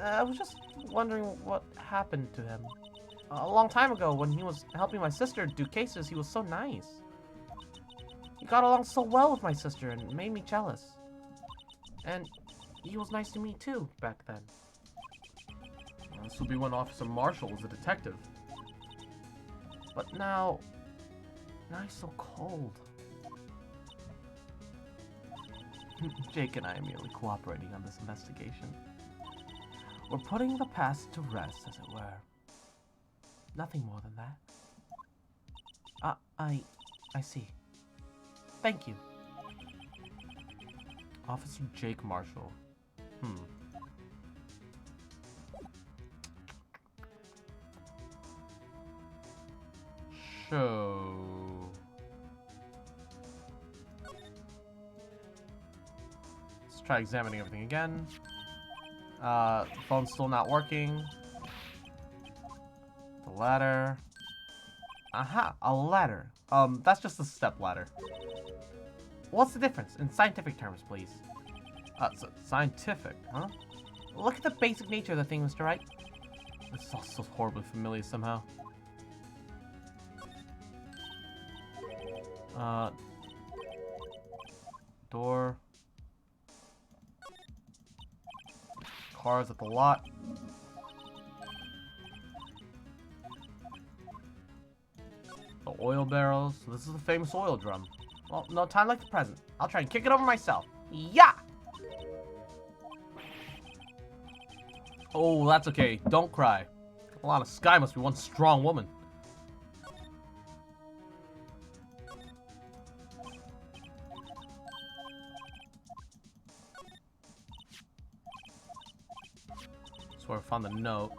I was just wondering what happened to him. A long time ago, when he was helping my sister do cases, he was so nice. He got along so well with my sister and made me jealous. And he was nice to me too, back then. This would be when Officer Marshall was a detective. But now he's so cold. Jake and I are merely cooperating on this investigation. We're putting the past to rest, as it were. Nothing more than that. I see. Thank you. Officer Jake Marshall. Show. Let's try examining everything again. The phone's still not working. The ladder. Aha, a ladder. That's just a step ladder. What's the difference in scientific terms, please? Scientific, huh? Look at the basic nature of the thing, Mr. Wright. This is all so horribly familiar somehow. Door. Cars at the lot. The oil barrels. This is the famous oil drum. Well, no time like the present. I'll try and kick it over myself. Yeah! Oh, that's okay. Don't cry. Alana Sky must be one strong woman. That's where I found the note.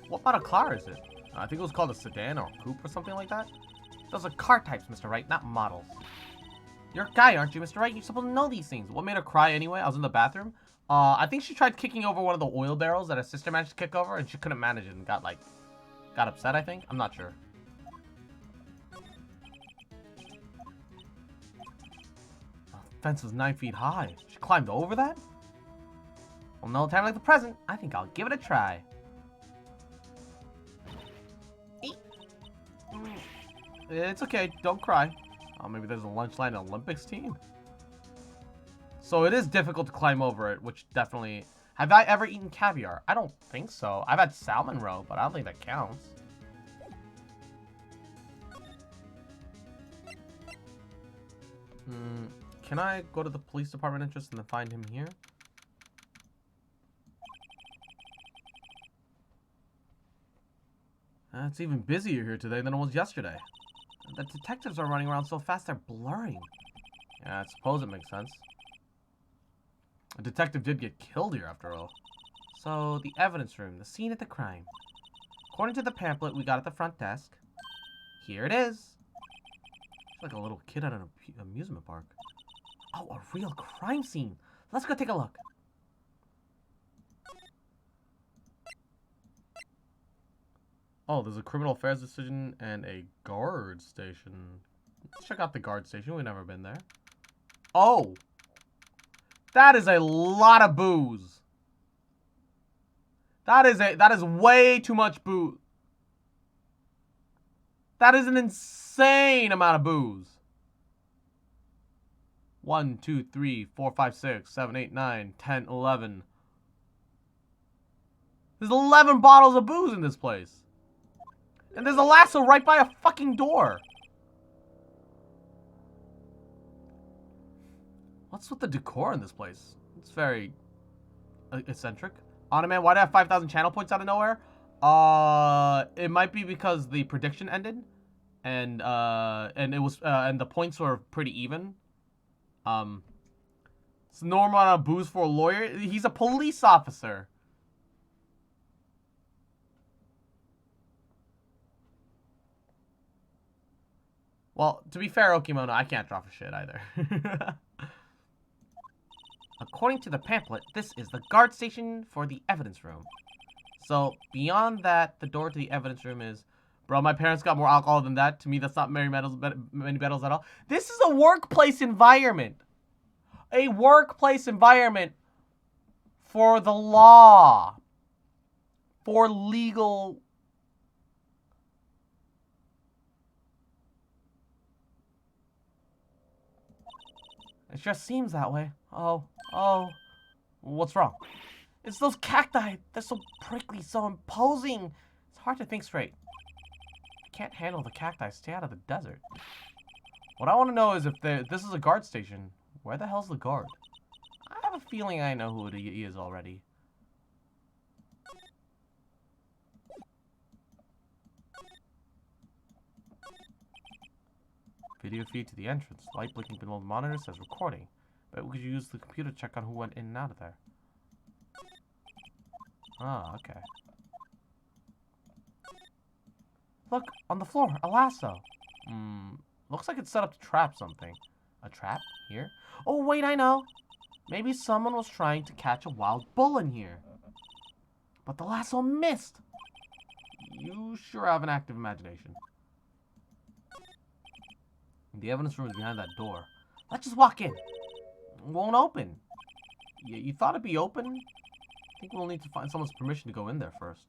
What model car is it? I think it was called a sedan or a coupe or something like that. Those are car types, Mr. Wright, not models. You're a guy, aren't you, Mr. Wright? You're supposed to know these things. What made her cry anyway? I was in the bathroom. I think she tried kicking over one of the oil barrels that her sister managed to kick over, and she couldn't manage it and got upset, I think. I'm not sure. The fence was 9 feet high. She climbed over that? Well, no time like the present. I think I'll give it a try. It's okay. Don't cry. Oh, maybe there's a lunch line Olympics team. So it is difficult to climb over it, which definitely... Have I ever eaten caviar? I don't think so. I've had salmon roe, but I don't think that counts. Can I go to the police department entrance and then find him here? It's even busier here today than it was yesterday. The detectives are running around so fast they're blurring. Yeah, I suppose it makes sense. A detective did get killed here after all. So, the evidence room, the scene of the crime. According to the pamphlet we got at the front desk, here it is. It's like a little kid at an amusement park. Oh, a real crime scene. Let's go take a look. Oh, there's a criminal affairs decision and a guard station. Let's check out the guard station. We've never been there. Oh! That is a lot of booze. That is way too much booze. That is an insane amount of booze. 1, 2, 3, 4, 5, 6, 7, 8, 9, 10, 11. There's 11 bottles of booze in this place. And there's a lasso right by a fucking door. What's with the decor in this place? It's very eccentric. Automan, why do I have 5,000 channel points out of nowhere? It might be because the prediction ended, and it was and the points were pretty even. It's normal amount of booze for a lawyer. He's a police officer. Well, to be fair, Okimono, I can't draw for shit either. According to the pamphlet, this is the guard station for the evidence room. So, beyond that, the door to the evidence room is... Bro, my parents got more alcohol than that. To me, that's not many medals at all. This is a workplace environment. A workplace environment for the law. For legal... It just seems that way. Oh. What's wrong? It's those cacti. They're so prickly, so imposing. It's hard to think straight. I can't handle the cacti. Stay out of the desert. What I want to know is if this is a guard station. Where the hell's the guard? I have a feeling I know who he is already. Video feed to the entrance. Light blinking below the monitor says recording. But we could use the computer to check on who went in and out of there. Ah, okay. Look, on the floor, a lasso. Looks like it's set up to trap something. A trap? Here? Oh, wait, I know. Maybe someone was trying to catch a wild bull in here. But the lasso missed. You sure have an active imagination. The evidence room is behind that door. Let's just walk in. It won't open. You thought it'd be open? I think we'll need to find someone's permission to go in there first.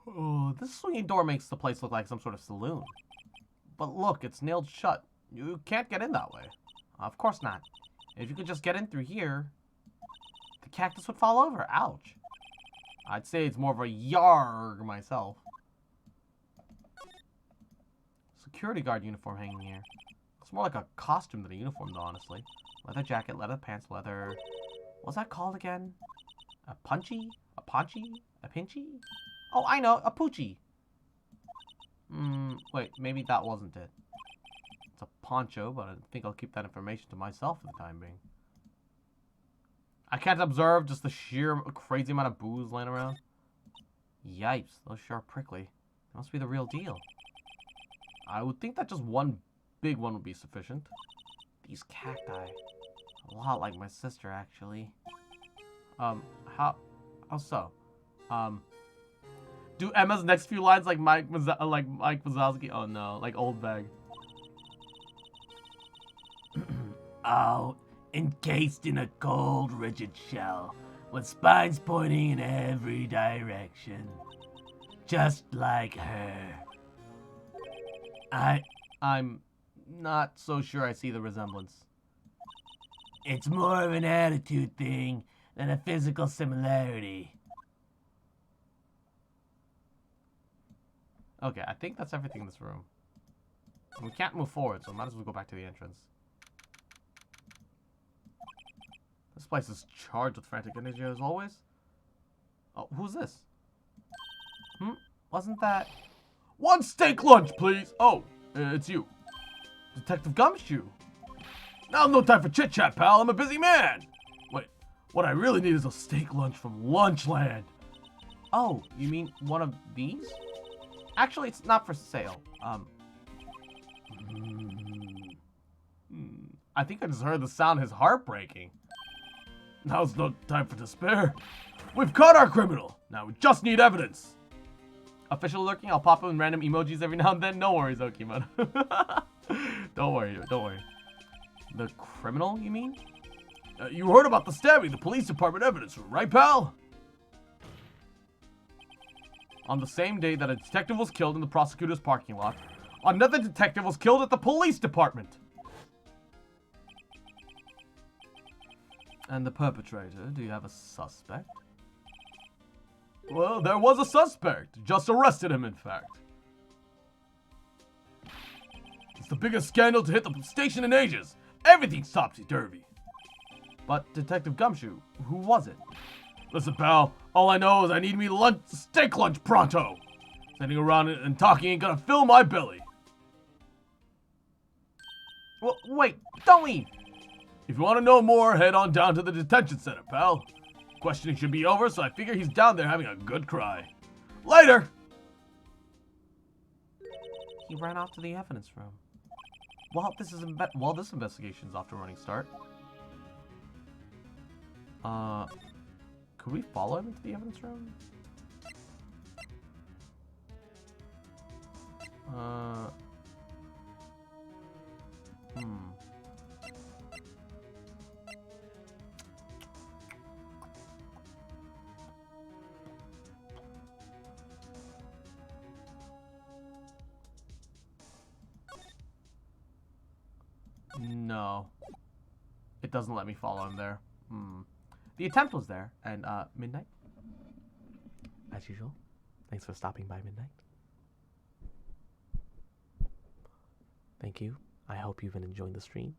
Oh, this swinging door makes the place look like some sort of saloon. But look, it's nailed shut. You can't get in that way. Of course not. If you could just get in through here, the cactus would fall over. Ouch. I'd say it's more of a yarg myself. Security guard uniform hanging here. Looks It's more like a costume than a uniform, though, honestly. Leather jacket, leather pants, leather... What's that called again? A punchy? A paunchy? A pinchy? Oh, I know, a poochie. Wait, maybe that wasn't it. It's a poncho, but I think I'll keep that information to myself for the time being. I can't observe just the sheer crazy amount of booze laying around. Yipes, those sure are prickly. They must be the real deal. I would think that just one big one would be sufficient. These cacti. A lot like my sister, actually. How so? Do Emma's next few lines like Mike Wazowski? Oh no, like old bag. Oh, encased in a cold, rigid shell, with spines pointing in every direction. Just like her. I'm not so sure I see the resemblance. It's more of an attitude thing than a physical similarity. Okay, I think that's everything in this room. We can't move forward, so might as well go back to the entrance. This place is charged with frantic energy as always. Oh, who's this? Wasn't that... One steak lunch, please! Oh, it's you. Detective Gumshoe. Now no time for chit-chat, pal. I'm a busy man. Wait, what I really need is a steak lunch from Lunchland. Oh, you mean one of these? Actually, it's not for sale. I think I just heard the sound his heart breaking. Now's no time for despair. We've caught our criminal. Now we just need evidence. Official lurking, I'll pop in random emojis every now and then. No worries, Okimon. Don't worry. The criminal, you mean? You heard about the stabbing, the police department evidence, right, pal? On the same day that a detective was killed in the prosecutor's parking lot, another detective was killed at the police department. And the perpetrator, do you have a suspect? Well, there was a suspect. Just arrested him, in fact. It's the biggest scandal to hit the station in ages. Everything's topsy-turvy. But, Detective Gumshoe, who was it? Listen, pal, all I know is I need me steak lunch pronto. Sitting around and talking ain't gonna fill my belly. Well, wait, don't leave. If you want to know more, head on down to the detention center, pal. Questioning should be over, so I figure he's down there having a good cry. Later! He ran off to the evidence room. Well, this investigation's off to a running start. Could we follow him into the evidence room? No. It doesn't let me follow him there. The attempt was there, and, Midnight? As usual, thanks for stopping by, Midnight. Thank you. I hope you've been enjoying the stream.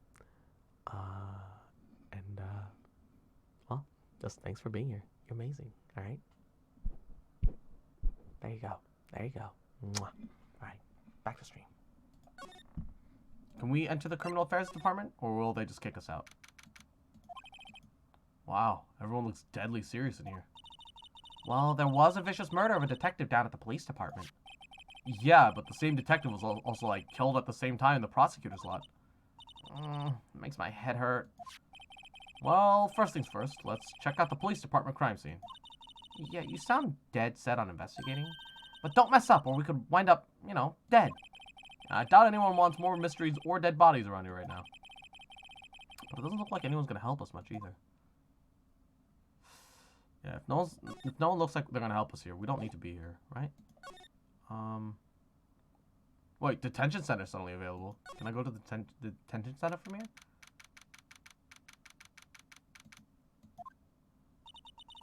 Well, just thanks for being here. You're amazing, alright? There you go. There you go. Mwah. Alright, back to stream. Can we enter the criminal affairs department, or will they just kick us out? Wow, everyone looks deadly serious in here. Well, there was a vicious murder of a detective down at the police department. Yeah, but the same detective was also, like, killed at the same time in the prosecutor's lot. Makes my head hurt. Well, first things first, let's check out the police department crime scene. Yeah, you sound dead set on investigating. But don't mess up, or we could wind up, you know, dead. I doubt anyone wants more mysteries or dead bodies around here right now. But it doesn't look like anyone's gonna help us much either. Yeah, if no one looks like they're gonna help us here, we don't need to be here, right? Wait, detention center suddenly available. Can I go to the detention center from here?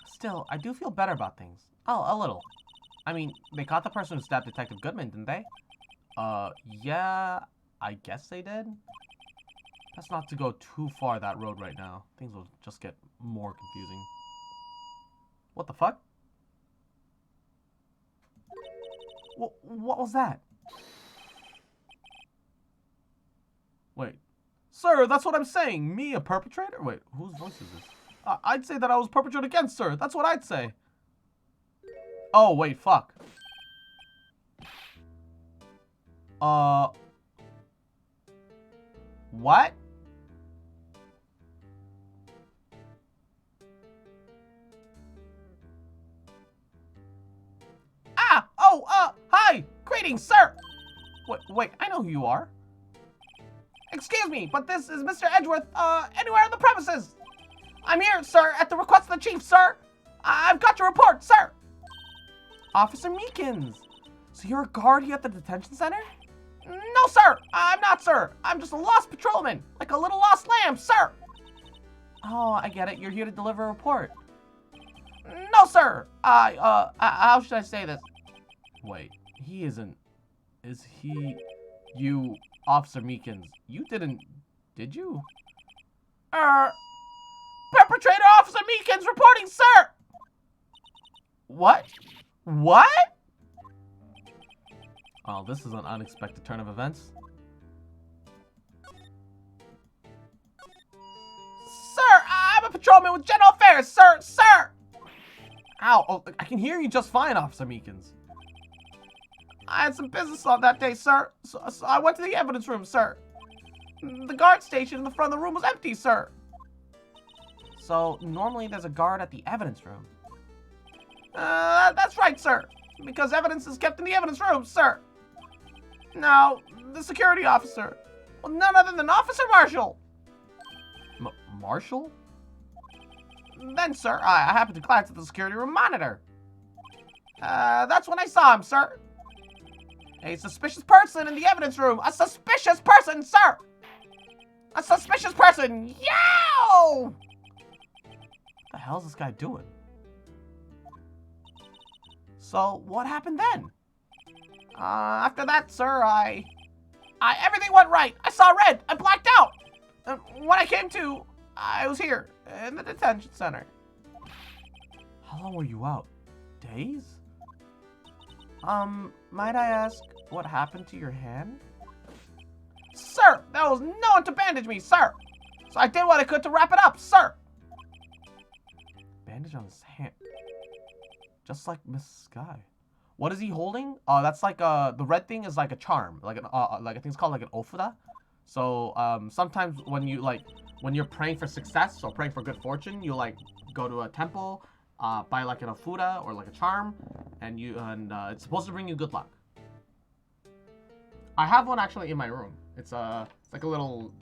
Still, I do feel better about things. Oh, a little. I mean, they caught the person who stabbed Detective Goodman, didn't they? Yeah, I guess they did. Best not to go too far that road right now. Things will just get more confusing. What the fuck? What was that? Wait. Sir, that's what I'm saying. Me, a perpetrator? Wait, whose voice is this? I'd say that I was perpetrated against, sir. That's what I'd say. Oh, wait, fuck. What? Hi! Greetings, sir! Wait, I know who you are. Excuse me, but this is Mr. Edgeworth, anywhere on the premises. I'm here, sir, at the request of the chief, sir. I've got your report, sir. Officer Meekins. So you're a guard here at the detention center? No, sir. I'm not, sir. I'm just a lost patrolman, like a little lost lamb, sir. Oh, I get it. You're here to deliver a report. No, sir. How should I say this? Wait, he isn't. Is he? You, Officer Meekins, you didn't, did you? Perpetrator Officer Meekins reporting, sir! What? What? Oh, this is an unexpected turn of events. Sir, I'm a patrolman with General Affairs, sir! Sir! Ow, oh, I can hear you just fine, Officer Meekins. I had some business on that day, sir. So I went to the evidence room, sir. The guard station in the front of the room was empty, sir. So, normally there's a guard at the evidence room. That's right, sir. Because evidence is kept in the evidence room, sir. Now, the security officer. Well, none other than Officer Marshall. Marshall? Then, sir, I happened to glance at the security room monitor. That's when I saw him, sir. A suspicious person in the evidence room. A suspicious person, sir! A suspicious person! Yo! What the hell is this guy doing? So, what happened then? After that, sir, everything went right. I saw red. I blacked out. When I came to, I was here, in the detention center. How long were you out? Days? Might I ask what happened to your hand? Sir, there was no one to bandage me, sir. So I did what I could to wrap it up, sir. Bandage on his hand. Just like Miss Sky. What is he holding? Oh, that's like the red thing is like a charm, like I think it's called like an ofuda. So sometimes when you're praying for success or praying for good fortune, you like go to a temple, buy like an ofuda or like a charm, and it's supposed to bring you good luck. I have one actually in my room. It's like a little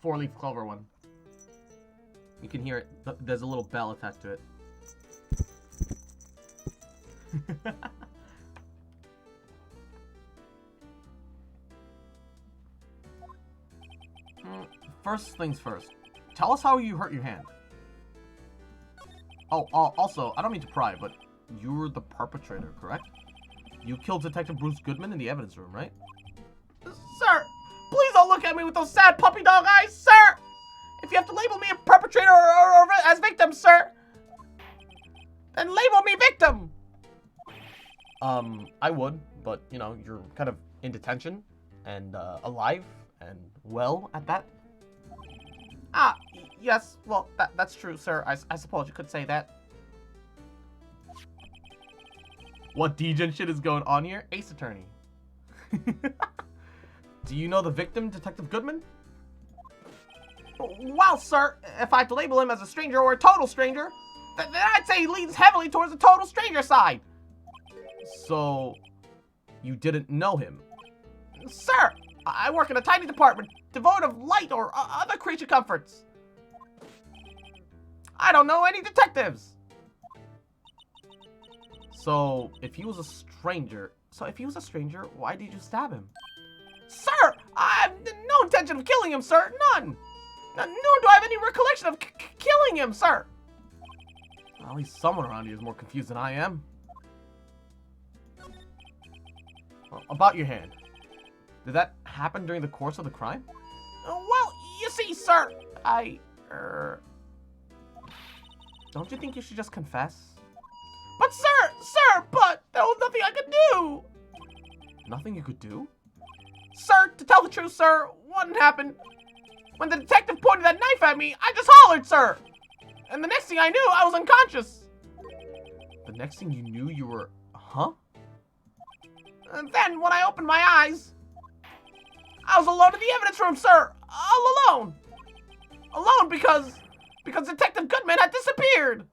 4-leaf clover one. You can hear it. There's a little bell attached to it. First things first. Tell us how you hurt your hand. Oh, also, I don't mean to pry, but you were the perpetrator, correct? You killed Detective Bruce Goodman in the evidence room, right? Sir, please don't look at me with those sad puppy dog eyes, sir! If you have to label me a perpetrator or as victim, sir, then label me victim! I would, but, you know, you're kind of in detention and alive and well at that. Yes, well, that's true, sir. I suppose you could say that. What degen shit is going on here? Ace Attorney. Do you know the victim, Detective Goodman? Well, sir, if I had to label him as a stranger or a total stranger, then I'd say he leans heavily towards the total stranger side. So, you didn't know him? Sir, I work in a tiny department devoid of light or other creature comforts. I don't know any detectives. So, if he was a stranger, why did you stab him? Sir, I have no intention of killing him, sir. None. Nor do I have any recollection of killing him, sir. Well, at least someone around here is more confused than I am. Well, about your hand. Did that happen during the course of the crime? Well, you see, sir. Don't you think you should just confess? But sir, but there was nothing I could do. Nothing you could do? Sir, to tell the truth, sir, what happened? When the detective pointed that knife at me, I just hollered, sir. And the next thing I knew, I was unconscious. The next thing you knew, you were, huh? And then, when I opened my eyes, I was alone in the evidence room, sir. All alone. Alone because Detective Goodman had disappeared.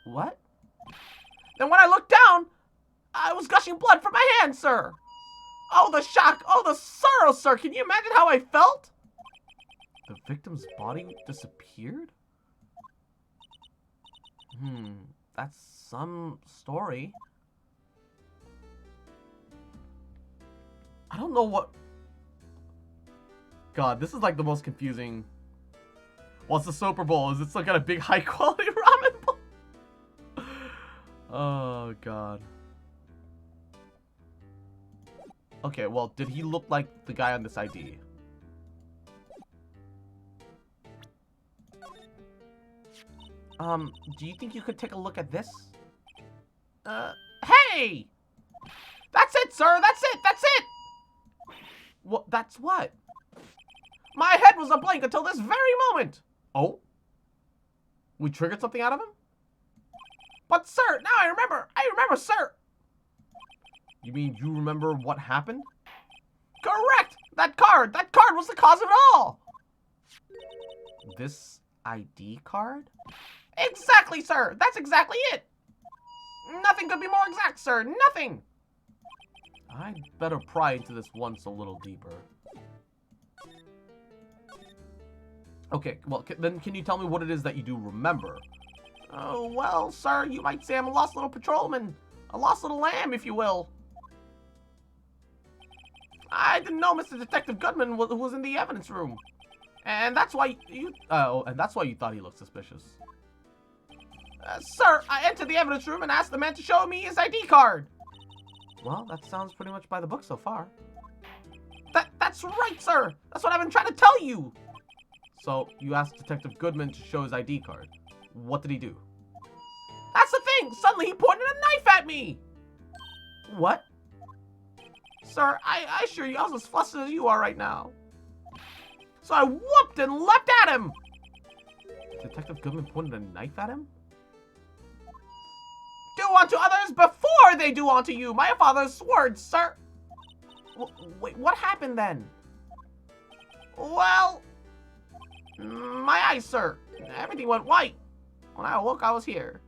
What? Then when I looked down, I was gushing blood from my hand, sir. Oh, the shock. Oh, the sorrow, sir. Can you imagine how I felt? The victim's body disappeared? That's some story. I don't know what... God, this is like the most confusing... What's the Super Bowl? Is it some kind of big high-quality ramen bowl? Oh, God. Okay, well, did he look like the guy on this ID? Do you think you could take a look at this? Hey! That's it, sir! That's it! That's it! What? That's what? My head was a blank until this very moment! Oh? We triggered something out of him? But, sir, now I remember, sir! You mean you remember what happened? Correct! That card was the cause of it all! This ID card? Exactly, sir! That's exactly it! Nothing could be more exact, sir! Nothing! I'd better pry into this once a little deeper. Okay, well, then can you tell me what it is that you do remember? Oh, well, sir, you might say I'm a lost little patrolman. A lost little lamb, if you will. I didn't know Mr. Detective Goodman was in the evidence room. And that's why you... and that's why you thought he looked suspicious. Sir, I entered the evidence room and asked the man to show me his ID card. Well, that sounds pretty much by the book so far. That's right, sir. That's what I've been trying to tell you. So, you asked Detective Goodman to show his ID card. What did he do? That's the thing! Suddenly he pointed a knife at me! What? Sir, I assure you I was as flustered as you are right now. So I whooped and leapt at him! Detective Goodman pointed a knife at him? Do unto others before they do unto you! My father's words, sir! Wait, what happened then? Well... my eyes, sir. Everything went white. When I awoke, I was here.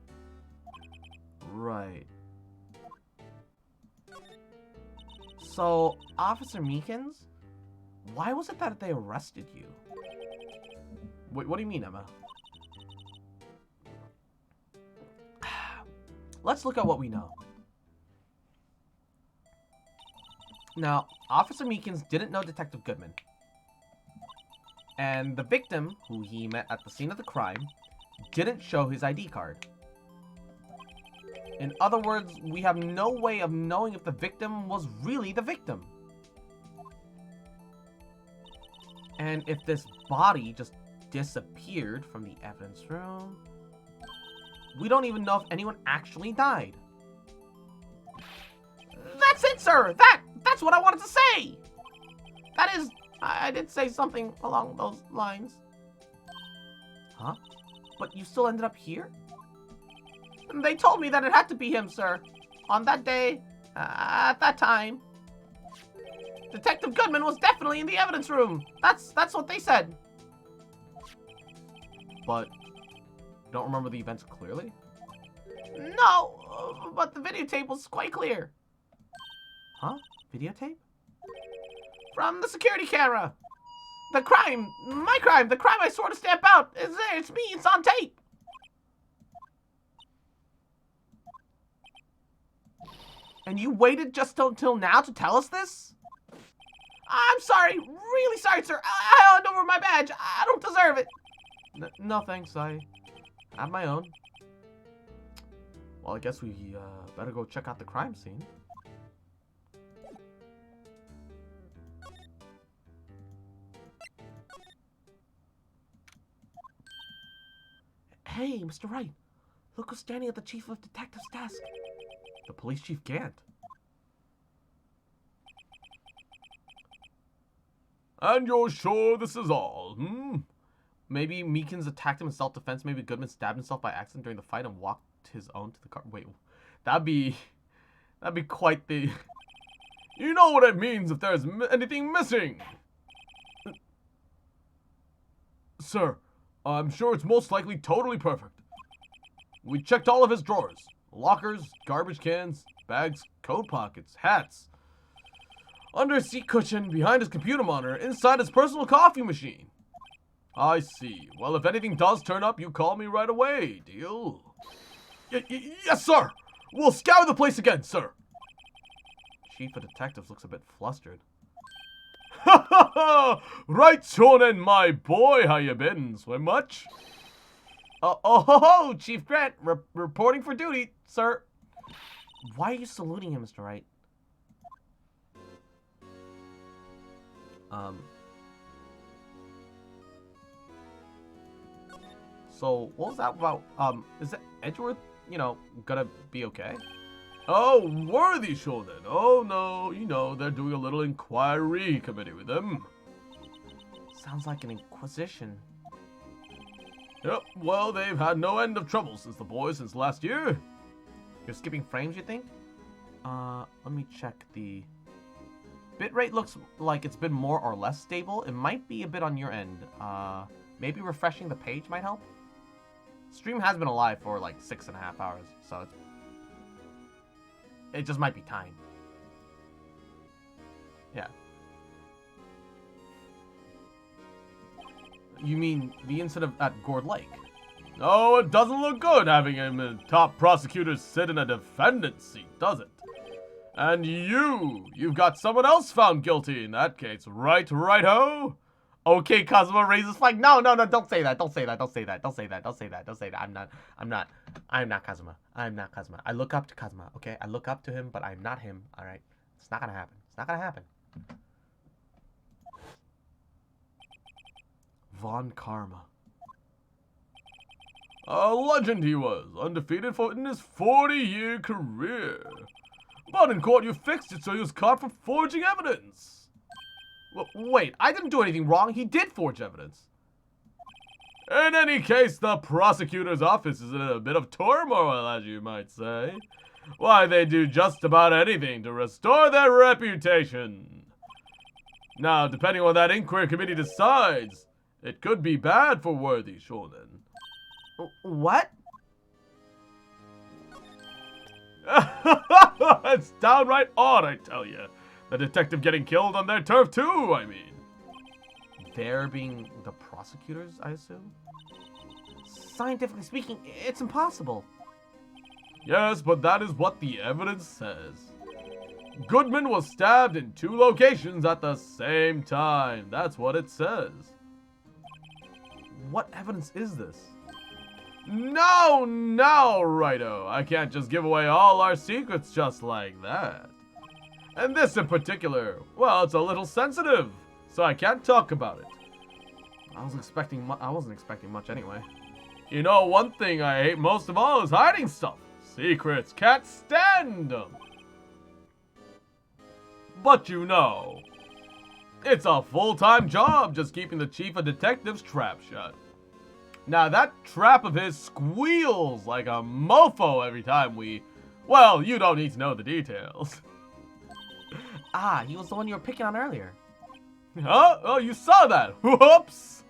Right. So, Officer Meekins, why was it that they arrested you? Wait, what do you mean, Emma? Let's look at what we know. Now, Officer Meekins didn't know Detective Goodman. And the victim, who he met at the scene of the crime, didn't show his ID card. In other words, we have no way of knowing if the victim was really the victim. And if this body just disappeared from the evidence room, we don't even know if anyone actually died. That's it, sir! That's what I wanted to say! That is, I did say something along those lines. Huh? But you still ended up here? They told me that it had to be him, sir. On that day, at that time. Detective Goodman was definitely in the evidence room. That's what they said. But you don't remember the events clearly? No, but the videotape was quite clear. Huh? Videotape? From the security camera. The crime, my crime, the crime I swore to stamp out is there. It's me. It's on tape. And you waited just till now to tell us this? I'm sorry. Really sorry, sir. I hand over my badge. I don't deserve it. No, thanks. I have my own. Well, I guess we better go check out the crime scene. Hey, Mr. Wright. Look who's standing at the Chief of Detectives' desk. The police chief can't. And you're sure this is all, hmm? Maybe Meekins attacked him in self-defense. Maybe Goodman stabbed himself by accident during the fight and walked his own to the car. Wait, that'd be quite the... You know what it means if there's anything missing. Sir, I'm sure it's most likely totally perfect. We checked all of his drawers. Lockers, garbage cans, bags, coat pockets, hats. Under his seat cushion, behind his computer monitor, inside his personal coffee machine. I see. Well, if anything does turn up, you call me right away. Deal? Yes, sir! We'll scour the place again, sir! Chief of Detectives looks a bit flustered. Ha ha ha! Right, Shonen, my boy, how you been? Swim much? Oh, Chief Grant, reporting for duty, sir. Why are you saluting him, Mr. Wright? So, what was that about? Is that Edgeworth, gonna be okay? Oh, worthy Shonen. Oh, no, they're doing a little inquiry committee with them. Sounds like an inquisition. Yep, well, they've had no end of trouble since last year. You're skipping frames, you think? Let me check the... Bitrate looks like it's been more or less stable. It might be a bit on your end. Maybe refreshing the page might help? Stream has been alive for like 6.5 hours, so it just might be time. Yeah. You mean the incident at Gourd Lake? Oh, it doesn't look good having him in top prosecutor sit in a defendant's seat, does it? And you've got someone else found guilty in that case, right-ho? Okay, Kazuma raises flag. No, don't say that. Don't say that. I'm not Kazuma. I look up to Kazuma, okay? I look up to him, but I'm not him, alright? It's not gonna happen. Von Karma. A legend he was, undefeated in his 40-year career. But in court you fixed it so he was caught for forging evidence. Wait, I didn't do anything wrong. He did forge evidence. In any case, the prosecutor's office is in a bit of turmoil, as you might say. Why, they do just about anything to restore their reputation. Now, depending on what that inquiry committee decides, it could be bad for worthy Shonen. What? It's downright odd, I tell you. The detective getting killed on their turf too, I mean. They're being the prosecutors, I assume? Scientifically speaking, it's impossible. Yes, but that is what the evidence says. Goodman was stabbed in 2 locations at the same time. That's what it says. What evidence is this? No, Righto. I can't just give away all our secrets just like that. And this in particular, well, it's a little sensitive, so I can't talk about it. I wasn't expecting much anyway. You know, one thing I hate most of all is hiding stuff. Secrets, can't stand them. But you know, it's a full-time job just keeping the chief of detectives trap shut. Now that trap of his squeals like a mofo every time well, you don't need to know the details. Ah, he was the one you were picking on earlier. Huh? Oh, you saw that. Whoops.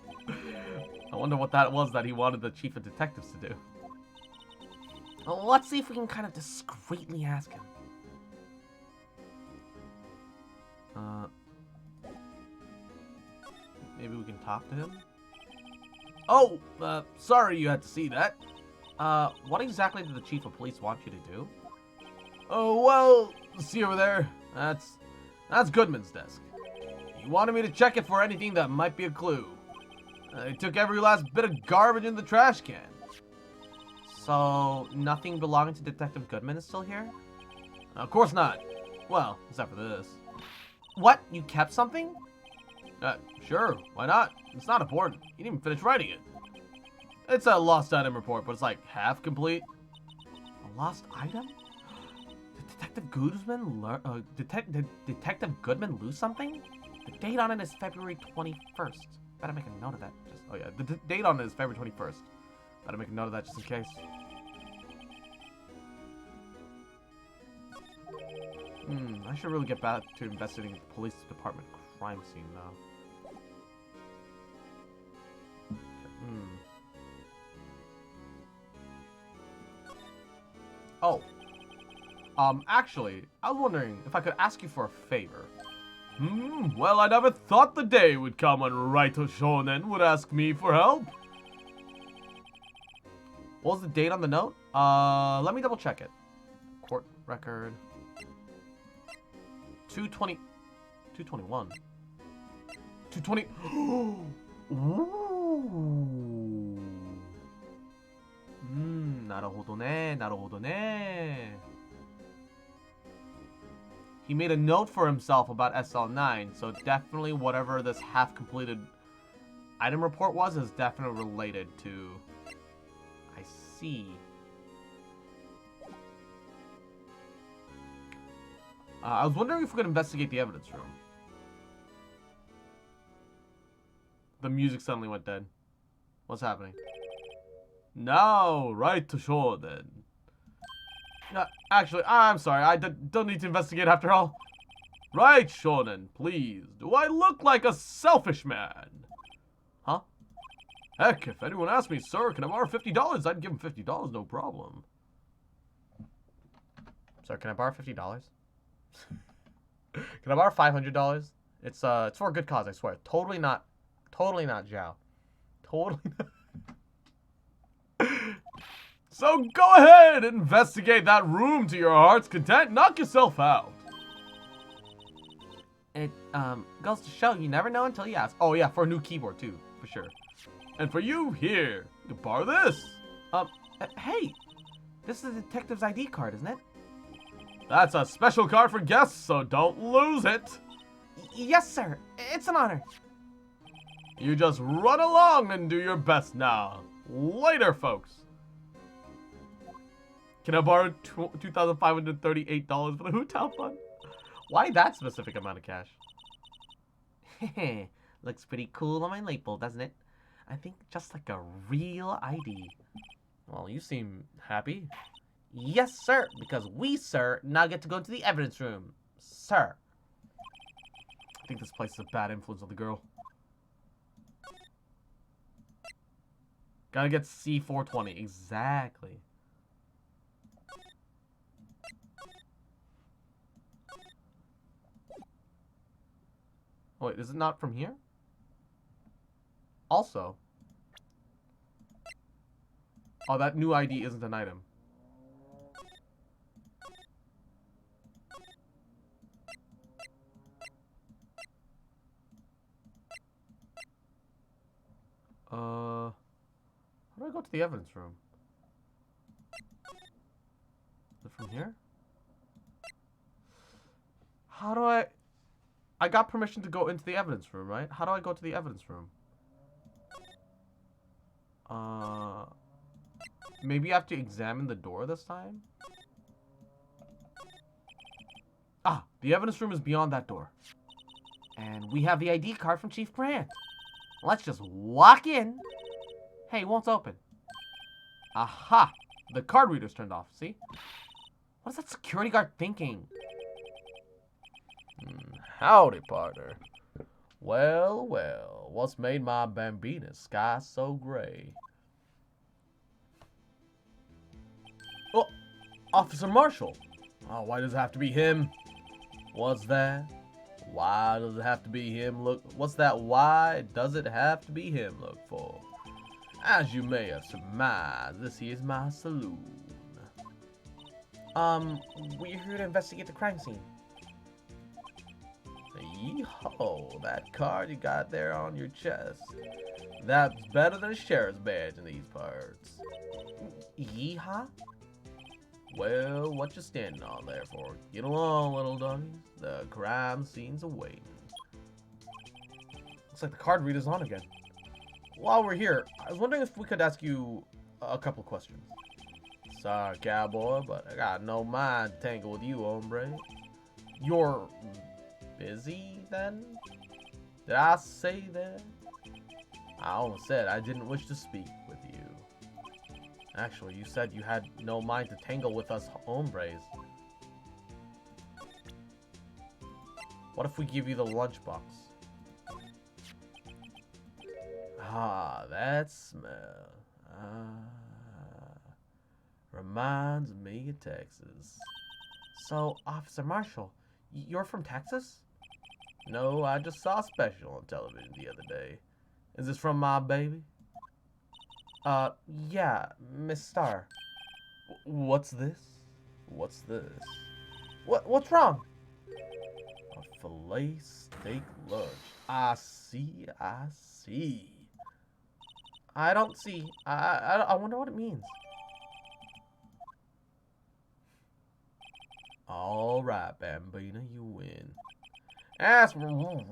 I wonder what that was that he wanted the chief of detectives to do. Well, let's see if we can kind of discreetly ask him. Maybe we can talk to him? Oh, sorry you had to see that. What exactly did the chief of police want you to do? Oh, well, see over there? That's Goodman's desk. He wanted me to check it for anything that might be a clue. He took every last bit of garbage in the trash can. So, nothing belonging to Detective Goodman is still here? Of course not. Well, except for this. What? You kept something? Sure, why not? It's not important. You didn't even finish writing it. It's a lost item report, but it's like half complete. A lost item? Did Detective Goodman did Detective Goodman lose something? The date on it is February 21st. Better make a note of that. Oh yeah, the date on it is February 21st. Better make a note of that just in case. I should really get back to investigating the police department crime scene though. Oh. Actually, I was wondering if I could ask you for a favor. Well, I never thought the day would come when Raito Shonen would ask me for help. What was the date on the note? Let me double check it. Court record. 221. 220. Ooh. なるほどね。なるほどね. He made a note for himself about SL9, so definitely whatever this half-completed item report was is definitely related to... I see. I was wondering if we could investigate the evidence room. The music suddenly went dead. What's happening? Now, right to shore then. Actually, I'm sorry. I don't need to investigate after all. Right, Shonen, please. Do I look like a selfish man? Huh? Heck, if anyone asked me, sir, can I borrow $50? I'd give him $50, no problem. Sir, can I borrow $50? Can I borrow $500? It's for a good cause, I swear. Totally not Zhao. Totally not. So go ahead, investigate that room to your heart's content, knock yourself out. It goes to show you never know until you ask. Oh yeah, for a new keyboard too, for sure. And for you, here, you can borrow this. Hey, this is a detective's ID card, isn't it? That's a special card for guests, so don't lose it. Yes, sir. It's an honor. You just run along and do your best now. Later, folks. Can I borrow $2,538 for the hotel fund? Why that specific amount of cash? Looks pretty cool on my label, doesn't it? I think just like a real ID. Well, you seem happy. Yes, sir, because we, sir, now get to go into the evidence room. Sir. I think this place is a bad influence on the girl. Gotta get C420. Exactly. Oh, wait, is it not from here? Also. Oh, that new ID isn't an item. How do I go to the evidence room? Is it from here? How do I got permission to go into the evidence room, right? How do I go to the evidence room? Maybe I have to examine the door this time? Ah, the evidence room is beyond that door. And we have the ID card from Chief Grant. Let's just walk in. Hey, it won't open. Aha! The card reader's turned off, see? What is that security guard thinking? Howdy, partner. Well, well, what's made my Bambina's sky so gray? Oh, Officer Marshall. Oh, why does it have to be him? What's that? Why does it have to be him? Look, what's that? Why does it have to be him? Look for. As you may have surmised, this is my saloon. We're here to investigate the crime scene. Yee-ho, that card you got there on your chest. That's better than a sheriff's badge in these parts. Yeehaw? Well, what you standing on there for? Get along, little doggies. The crime scene's awaiting. Looks like the card reader's on again. while we're here, I was wondering if we could ask you a couple questions. Sorry, cowboy, but I got no mind to tangle with you, hombre. You're busy, then? Did I say that? I almost said I didn't wish to speak with you. Actually, you said you had no mind to tangle with us hombres. What if we give you the lunchbox? Ah, that smell. Reminds me of Texas. So, Officer Marshall, you're from Texas? No, I just saw a special on television the other day. Is this from my baby? Yeah, Miss Star. What's this? What's this? What's wrong? A filet steak lunch. I see, I see. I don't see. I wonder what it means. All right, Bambina, you win. Ask. Well,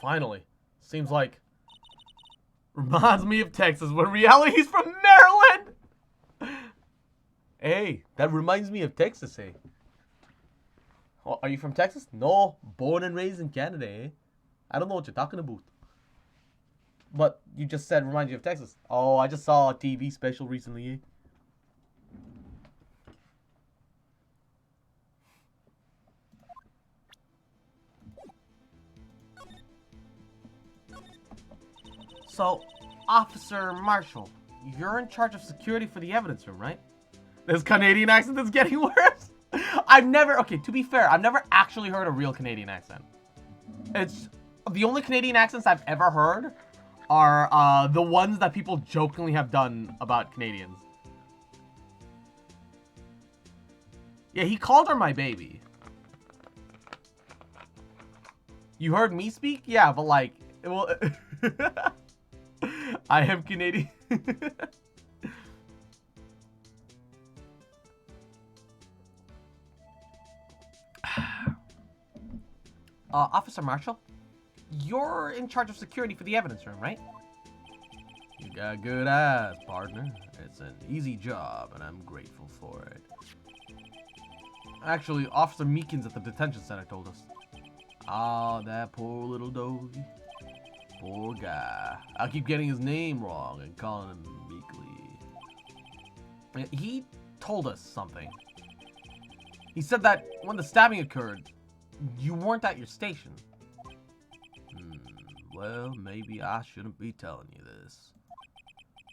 finally. Seems like reminds me of Texas when reality he's from Maryland. Hey, that reminds me of Texas, eh? Oh, are you from Texas? No, born and raised in Canada, eh? I don't know what you're talking about. But you just said reminds you of Texas. Oh, I just saw a TV special recently, eh? So, Officer Marshall, you're in charge of security for the evidence room, right? This Canadian accent is getting worse. Okay, to be fair, I've never actually heard a real Canadian accent. It's the only Canadian accents I've ever heard are the ones that people jokingly have done about Canadians. Yeah, he called her my baby. You heard me speak? Yeah, but like, well, I am Canadian. Officer Marshall, you're in charge of security for the evidence room, right? You got good eyes, partner. It's an easy job, and I'm grateful for it. Actually, Officer Meekins at the detention center told us. Ah, that poor little doggy. Poor guy. I keep getting his name wrong and calling him Meekly. He told us something. He said that when the stabbing occurred, you weren't at your station. Well, maybe I shouldn't be telling you this.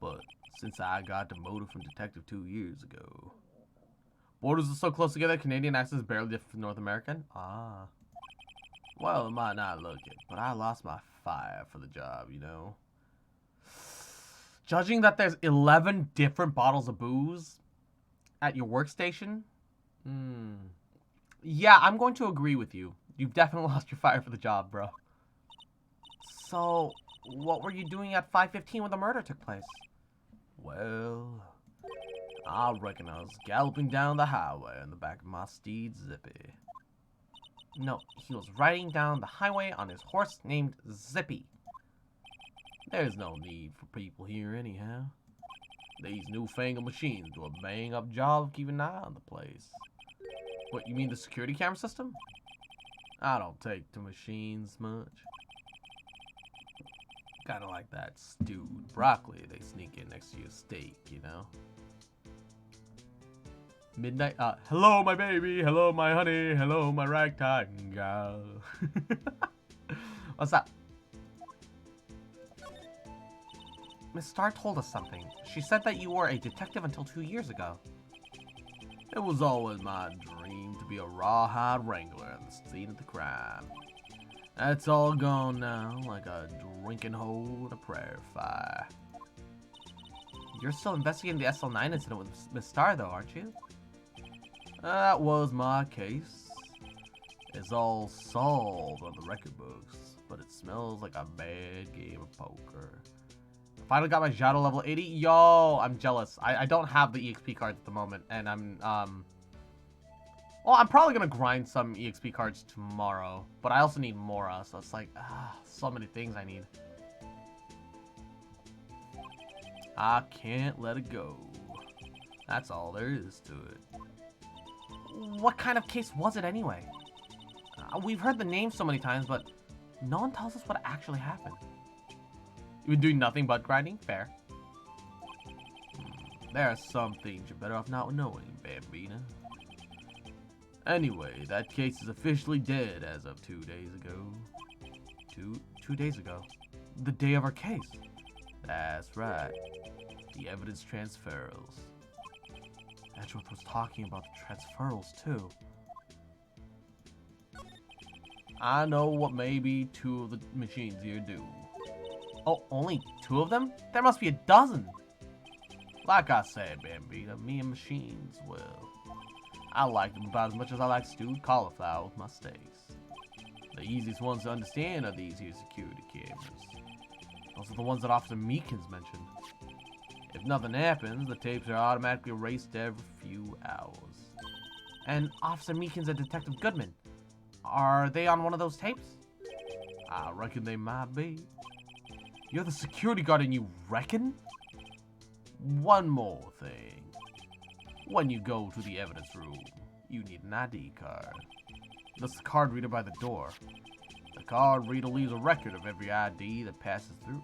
But since I got demoted from detective 2 years ago. Borders are so close together, Canadian accent is barely different from North American? Ah. Well, it might not look it, but I lost my fire for the job, you know? Judging that there's 11 different bottles of booze at your workstation? Yeah, I'm going to agree with you. You've definitely lost your fire for the job, bro. So, what were you doing at 5:15 when the murder took place? Well, I reckon I was galloping down the highway on the back of my steed, Zippy. No, he was riding down the highway on his horse named Zippy. There's no need for people here anyhow. These newfangled machines do a bang-up job of keeping an eye on the place. What, you mean the security camera system? I don't take to machines much. Kinda like that stewed broccoli they sneak in next to your steak, you know? Midnight, hello my baby, hello my honey, hello my ragtime gal. What's up? Miss Starr told us something. She said that you were a detective until 2 years ago. It was always my dream to be a rawhide wrangler on the scene of the crime. That's all gone now, like a drinking hole in a prayer fire. You're still investigating the SL9 incident with Miss Starr, though, aren't you? That was my case. It's all solved on the record books, but it smells like a bad game of poker. Finally got my Shadow level 80. Yo, I'm jealous. I don't have the EXP cards at the moment, and I'm, well, Well, I'm probably gonna grind some EXP cards tomorrow, but I also need Mora, so it's like, so many things I need. I can't let it go. That's all there is to it. What kind of case was it anyway? We've heard the name so many times, but no one tells us what actually happened. You've been doing nothing but grinding? Fair. There are some things you're better off not knowing, Bambina. Anyway, that case is officially dead as of 2 days ago. Two days ago? The day of our case? That's right. The evidence transferals. Edgeworth was talking about the transferals, too. I know what maybe 2 of the machines here do. Oh, only 2 of them? There must be a dozen! Like I said, Bambina, me and machines, well, I like them about as much as I like stewed cauliflower with my steaks. The easiest ones to understand are these here security cameras. Those are the ones that Officer Meekins mentioned. If nothing happens, the tapes are automatically erased every few hours. And Officer Meekins and Detective Goodman, are they on one of those tapes? I reckon they might be. You're the security guard and you reckon? One more thing. When you go to the evidence room, you need an ID card. That's the card reader by the door. The card reader leaves a record of every ID that passes through.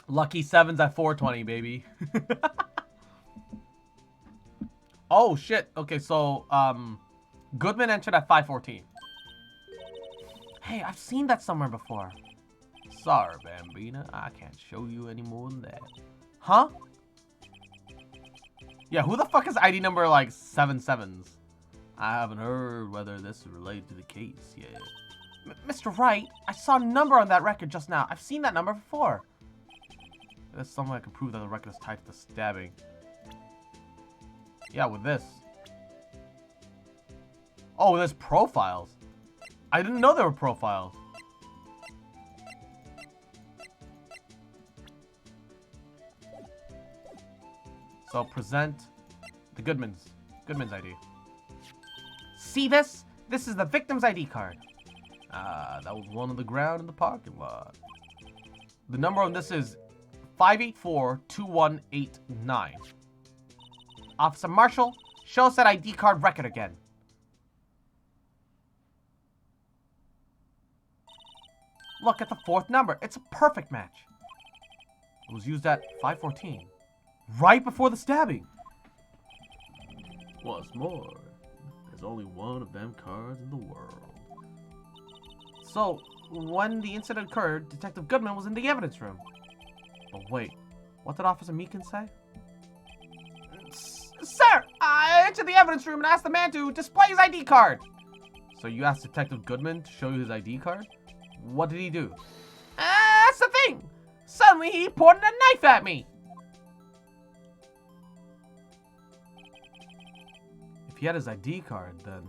Lucky 7's at 420, baby. Oh, shit. Okay, so, Goodman entered at 514. Hey, I've seen that somewhere before. Sorry, Bambina. I can't show you any more than that. Huh? Yeah, who the fuck is ID number, like, 77s? I haven't heard whether this is related to the case yet. Mr. Wright, I saw a number on that record just now. I've seen that number before. There's some way I can prove that the record is tied to the stabbing. Yeah, with this. Oh, there's profiles. I didn't know there were profiles. So present the Goodman's ID. See this? This is the victim's ID card. Ah, that was one on the ground in the parking lot. The number on this is 584-2189. Officer Marshall, show us that ID card record again. Look at the 4th number. It's a perfect match. It was used at 514. Right before the stabbing. What's more, there's only one of them cards in the world. So, when the incident occurred, Detective Goodman was in the evidence room. But wait, what did Officer Meekins say? Sir, I entered the evidence room and asked the man to display his ID card. So you asked Detective Goodman to show you his ID card? What did he do? That's the thing! Suddenly he pointed a knife at me! If he had his ID card, then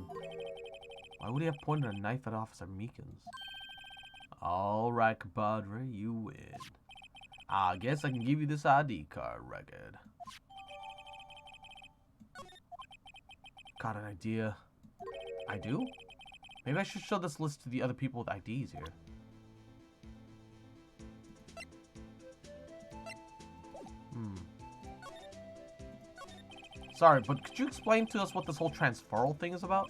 why would he have pointed a knife at Officer Meekins? Alright, compadre, you win. I guess I can give you this ID card record. Got an idea. I do? Maybe I should show this list to the other people with IDs here. Sorry, but could you explain to us what this whole transferal thing is about?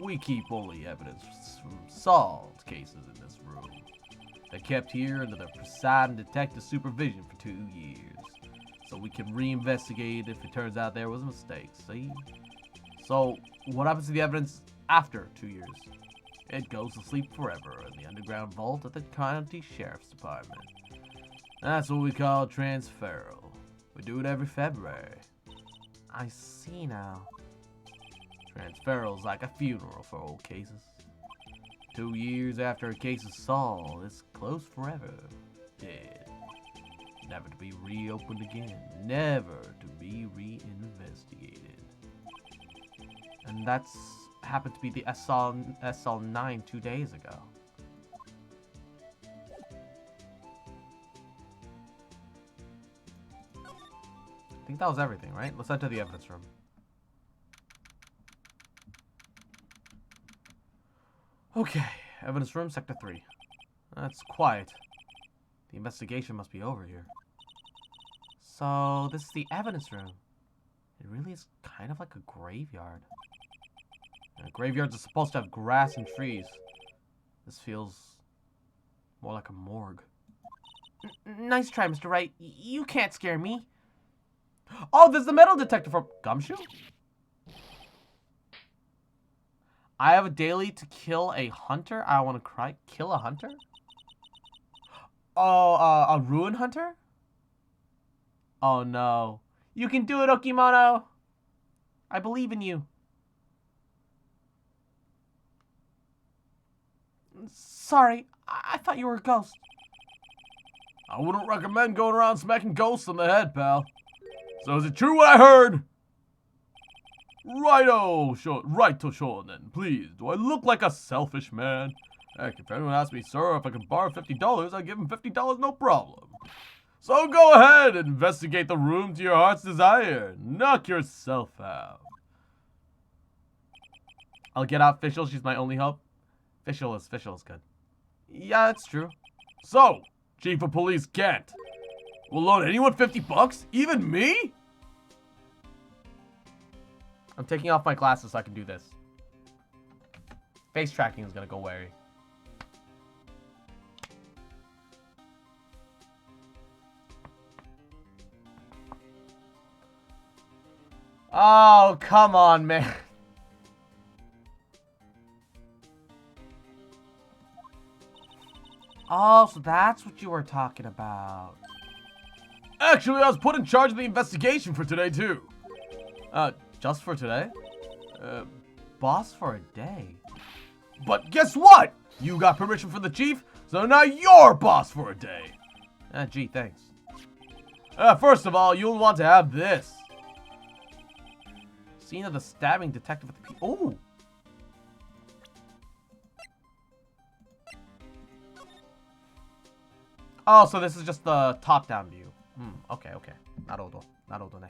We keep only evidence from solved cases in this room. They're kept here under the presiding detective supervision for 2 years. So we can reinvestigate if it turns out there was a mistake, see? So, what happens to the evidence after 2 years? It goes to sleep forever in the underground vault at the county sheriff's department. That's what we call transferal. We do it every February. I see now. Transferal's like a funeral for old cases. 2 years after a case is solved, it's closed forever. Dead. Never to be reopened again. Never to be reinvestigated. And that's happened to be the SL9 2 days ago. think that was everything, right? Let's enter the evidence room. Okay, evidence room, sector 3. That's quiet. The investigation must be over here. So, this is the evidence room. It really is kind of like a graveyard. Graveyards are supposed to have grass and trees. This feels more like a morgue. Nice try, Mr. Wright. You can't scare me. Oh, there's the metal detector from Gumshoe? I have a daily to kill a hunter. I want to cry. Kill a hunter? Oh, a ruin hunter? Oh no. You can do it, Okimono! I believe in you. Sorry, I thought you were a ghost. I wouldn't recommend going around smacking ghosts on the head, pal. So is it true what I heard? Righto, Shonen, please. Do I look like a selfish man? Heck, if anyone asks me, sir, if I can borrow $50, I give him $50, no problem. So go ahead, investigate the room to your heart's desire. Knock yourself out. I'll get out Fischl, she's my only hope. Fischl is good. Yeah, that's true. So, Chief of Police Kent. Will loan anyone $50? Even me? I'm taking off my glasses so I can do this. Face tracking is gonna go wary. Oh, come on, man. Oh, so that's what you were talking about. Actually, I was put in charge of the investigation for today, too. Just for today? Boss for a day. But guess what? You got permission from the chief, so now you're boss for a day. Gee, thanks. First of all, you'll want to have this. Scene of the stabbing detective at the oh! Oh, so this is just the top-down view. Okay. Naruto ne.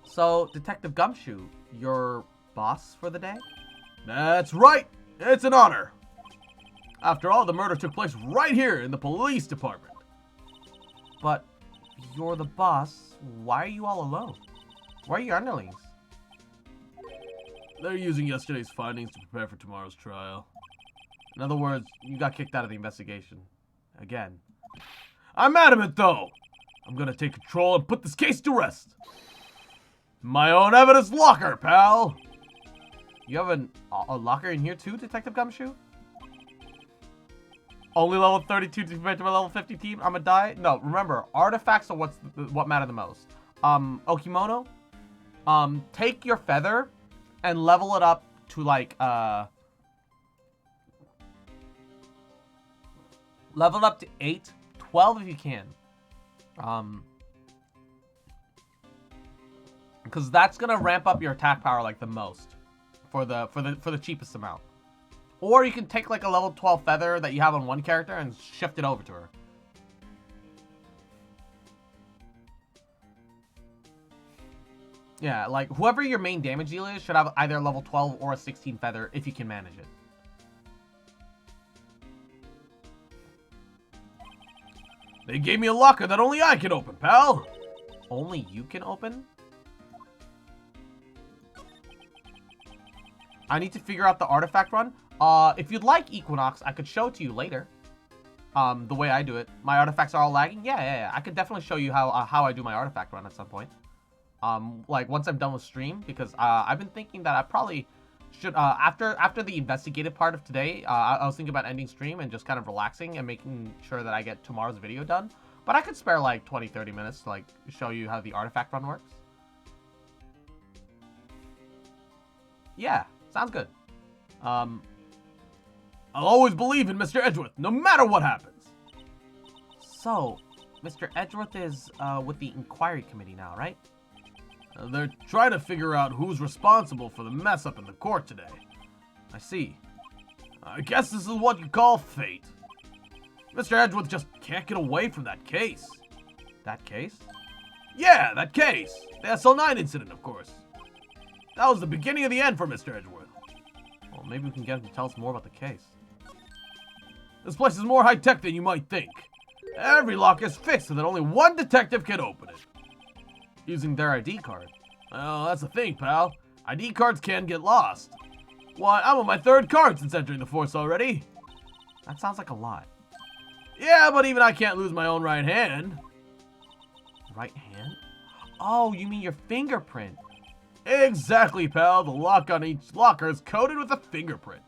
So, Detective Gumshoe, your boss for the day? That's right. It's an honor. After all, the murder took place right here in the police department. But you're the boss. Why are you all alone? Where are your underlings? They're using yesterday's findings to prepare for tomorrow's trial. In other words, you got kicked out of the investigation. Again. I'm adamant, though. I'm gonna take control and put this case to rest. My own evidence locker, pal. You have a locker in here too, Detective Gumshoe? Only level 32 compared to my level 50 team? I'ma die? No, remember, artifacts are what matter the most. Okimono, take your feather and level it up to like, level it up to 8, 12 if you can. Because that's gonna ramp up your attack power like the most for the cheapest amount. Or you can take like a level 12 feather that you have on one character and shift it over to her. Yeah, like whoever your main damage dealer is should have either a level 12 or a 16 feather if you can manage it. They gave me a locker that only I can open, pal. Only you can open? I need to figure out the artifact run. If you'd like, Equinox, I could show it to you later. The way I do it. My artifacts are all lagging? Yeah. I could definitely show you how I do my artifact run at some point. Like, once I'm done with stream, because, I've been thinking that I probably should, after the investigative part of today, I was thinking about ending stream and just kind of relaxing and making sure that I get tomorrow's video done. But I could spare, like, 20-30 minutes to, like, show you how the artifact run works. Yeah. Sounds good. I'll always believe in Mr. Edgeworth, no matter what happens. So, Mr. Edgeworth is with the inquiry committee now, right? They're trying to figure out who's responsible for the mess up in the court today. I see. I guess this is what you call fate. Mr. Edgeworth just can't get away from that case. That case? Yeah, that case. The SL9 incident, of course. That was the beginning of the end for Mr. Edgeworth. Well, maybe we can get him to tell us more about the case. This place is more high-tech than you might think. Every lock is fixed so that only one detective can open it. Using their ID card. Well, that's the thing, pal. ID cards can get lost. Why, I'm on my 3rd card since entering the force already. That sounds like a lot. Yeah, but even I can't lose my own right hand. Right hand? Oh, you mean your fingerprint. Exactly, pal. The lock on each locker is coated with a fingerprint.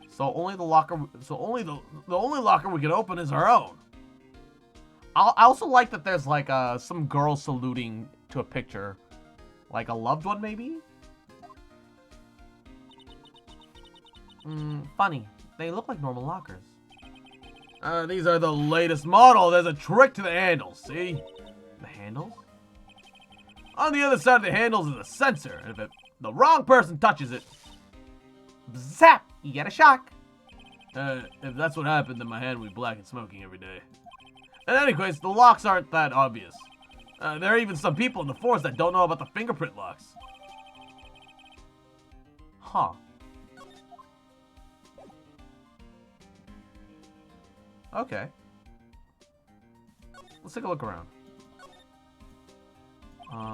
So only the locker. So the only locker we can open is our own. I also like that there's like some girl saluting to a picture, like a loved one maybe. Funny. They look like normal lockers. These are the latest model. There's a trick to the handles. See? The handles? On the other side of the handles is a sensor, and if the wrong person touches it, Zap! You get a shock. if that's what happened, then my hand would be black and smoking every day. In any case, the locks aren't that obvious. There are even some people in the force that don't know about the fingerprint locks. Huh. Okay. Let's take a look around.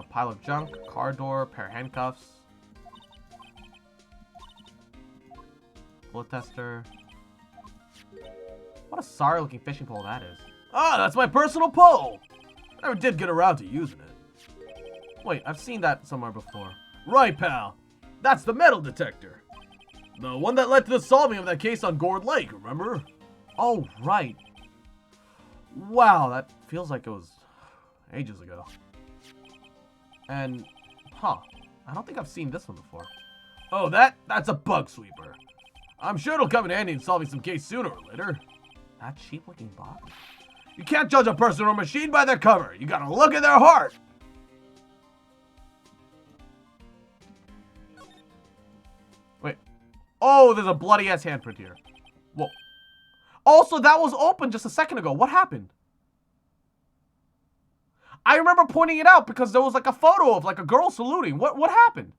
Pile of junk, car door, pair of handcuffs. Bullet tester. What a sorry looking fishing pole that is. Ah, that's my personal pole! I never did get around to using it. Wait, I've seen that somewhere before. Right, pal. That's the metal detector. The one that led to the solving of that case on Gourd Lake, remember? Oh, right. Wow, that feels like it was ages ago. And, I don't think I've seen this one before. Oh, that's a bug sweeper. I'm sure it'll come in handy in solving some case sooner or later. That cheap looking box? You can't judge a person or machine by their cover. You gotta look at their heart. Wait. Oh, there's a bloody ass handprint here. Whoa. Also, that was open just a second ago. What happened? I remember pointing it out because there was like a photo of like a girl saluting. What happened?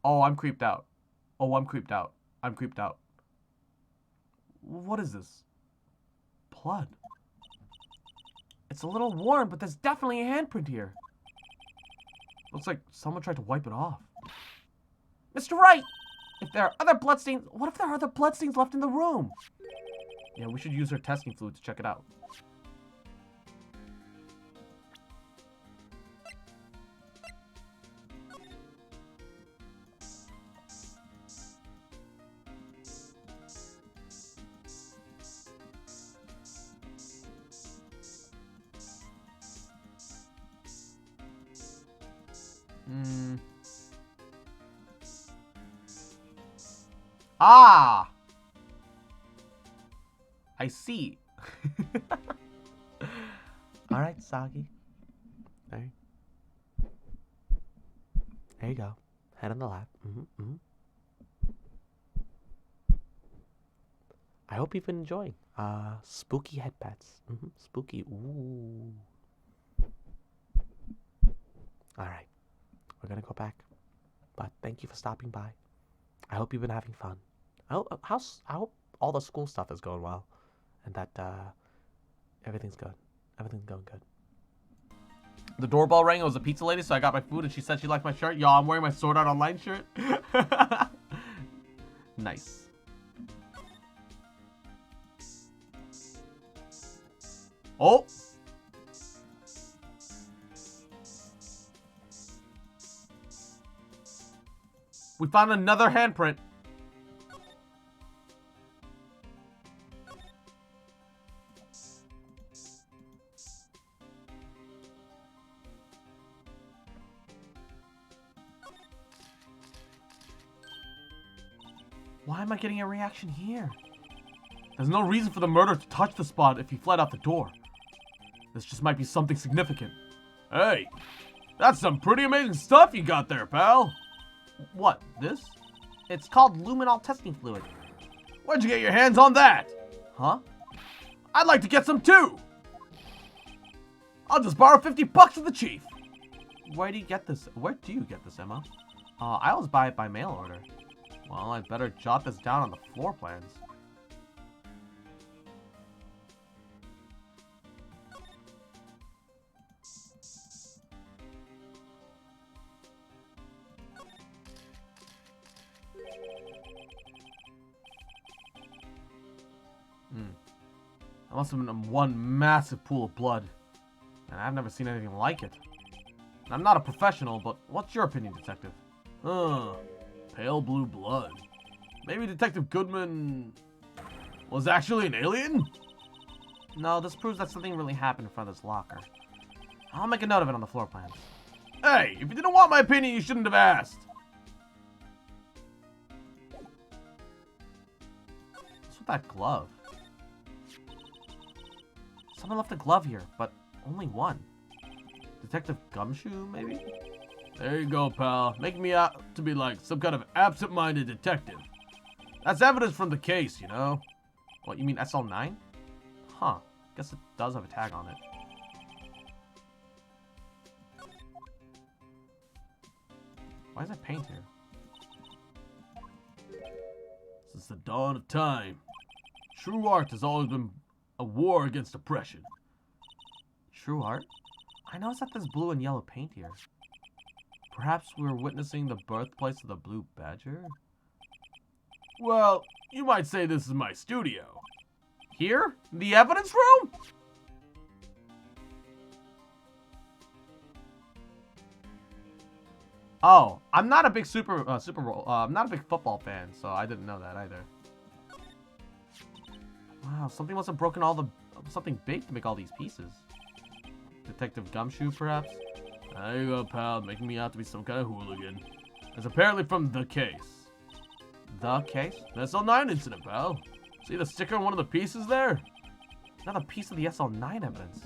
Oh, I'm creeped out. Oh, I'm creeped out. I'm creeped out. What is this? Blood. It's a little warm, but there's definitely a handprint here. Looks like someone tried to wipe it off. Mr. Wright! If there are other bloodstains, what if there are other bloodstains left in the room? Yeah, we should use her testing fluid to check it out. Ah! I see. Alright, Soggy. There you go. Head on the lap. I hope you've been enjoying. Spooky head pets. Spooky. Ooh. Alright. We're gonna go back. But thank you for stopping by. I hope you've been having fun. I hope all the school stuff is going well. And that everything's good. Everything's going good. The doorbell rang. It was a pizza lady, so I got my food and she said she liked my shirt. Y'all, I'm wearing my Sword Art Online shirt. Nice. Oh! We found another handprint. Why am I getting a reaction here? There's no reason for the murderer to touch the spot if he fled out the door. This just might be something significant. Hey, that's some pretty amazing stuff you got there, pal. What, this? It's called luminol testing fluid. Where'd you get your hands on that? Huh? I'd like to get some too. I'll just borrow $50 from the chief. Where do you get this? Where do you get this, Emma? I always buy it by mail order. Well, I'd better jot this down on the floor plans. That must have been one massive pool of blood. And I've never seen anything like it. I'm not a professional, but what's your opinion, Detective? Pale blue blood. Maybe Detective Goodman was actually an alien? No, this proves that something really happened in front of this locker. I'll make a note of it on the floor plans. Hey, if you didn't want my opinion, you shouldn't have asked. What's with that glove? Someone left a glove here, but only one. Detective Gumshoe, maybe? There you go, pal. Making me out to be like some kind of absent-minded detective. That's evidence from the case, you know? What, you mean SL9? Huh. Guess it does have a tag on it. Why is there paint here? Since the dawn of time, true art has always been a war against oppression. True art? I noticed that there's blue and yellow paint here. Perhaps we're witnessing the birthplace of the Blue Badger? Well, you might say this is my studio. Here? The evidence room? Oh, I'm not a big I'm not a big football fan, so I didn't know that either. Wow, something must have broken something big to make all these pieces. Detective Gumshoe, perhaps? There you go, pal, making me out to be some kind of hooligan. It's apparently from the case. The case? The SL9 incident, pal. See the sticker on one of the pieces there? Another piece of the SL9 evidence.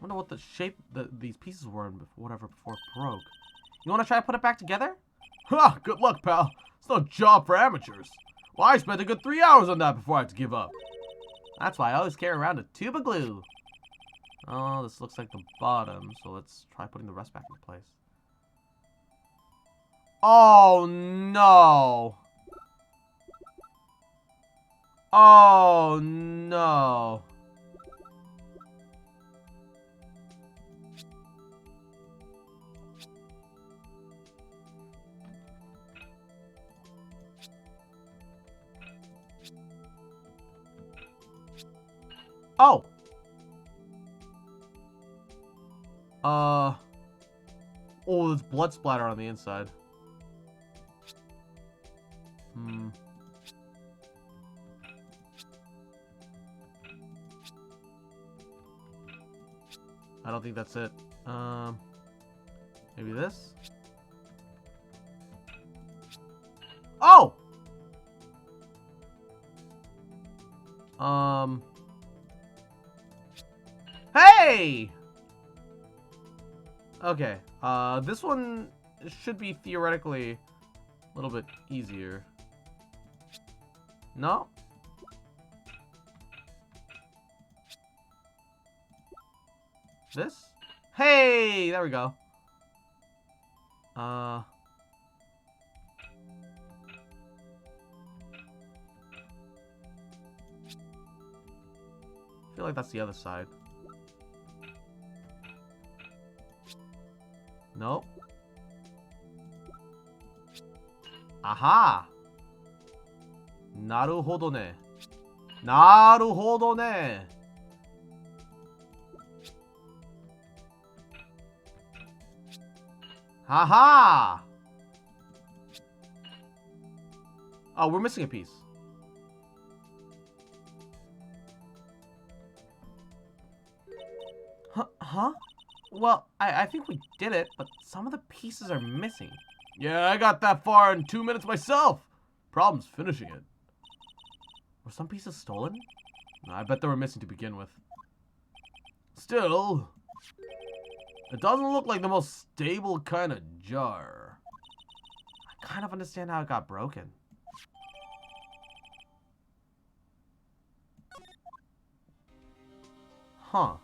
Wonder what the shape these pieces were in before it broke. You want to try to put it back together? Ha! Good luck, pal. It's no job for amateurs. Well, I spent a good 3 hours on that before I had to give up. That's why I always carry around a tube of glue. Oh, this looks like the bottom, so let's try putting the rest back into place. Oh, no. Oh, no. Oh. Oh, there's blood splatter on the inside. I don't think that's it. Maybe this? Oh! Hey! Okay, this one should be theoretically a little bit easier. No? This? Hey! There we go. I feel like that's the other side. Nope. Aha! Naruhodo ne. Naruhodo ne. Haha! Oh, we're missing a piece. Huh? Well, I think we did it, but some of the pieces are missing. Yeah, I got that far in 2 minutes myself. Problem's finishing it. Were some pieces stolen? I bet they were missing to begin with. Still, it doesn't look like the most stable kind of jar. kind of understand how it got broken. Huh.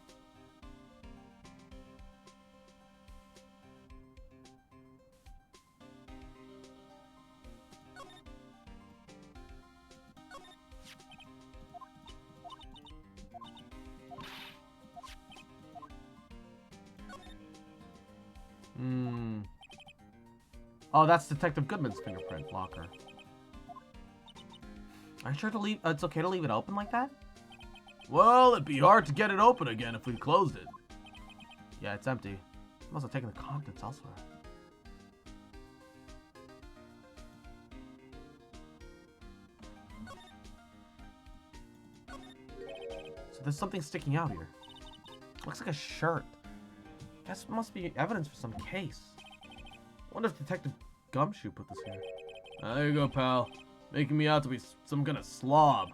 Oh, that's Detective Goodman's fingerprint locker. Are you sure to leave? It's okay to leave it open like that? Well, it'd be hard to get it open again if we closed it. Yeah, it's empty. Must have taken the contents elsewhere. So there's something sticking out here. Looks like a shirt. Guess it must be evidence for some case. Wonder if Detective Gumshoe put this here. There you go, pal. Making me out to be some kind of slob.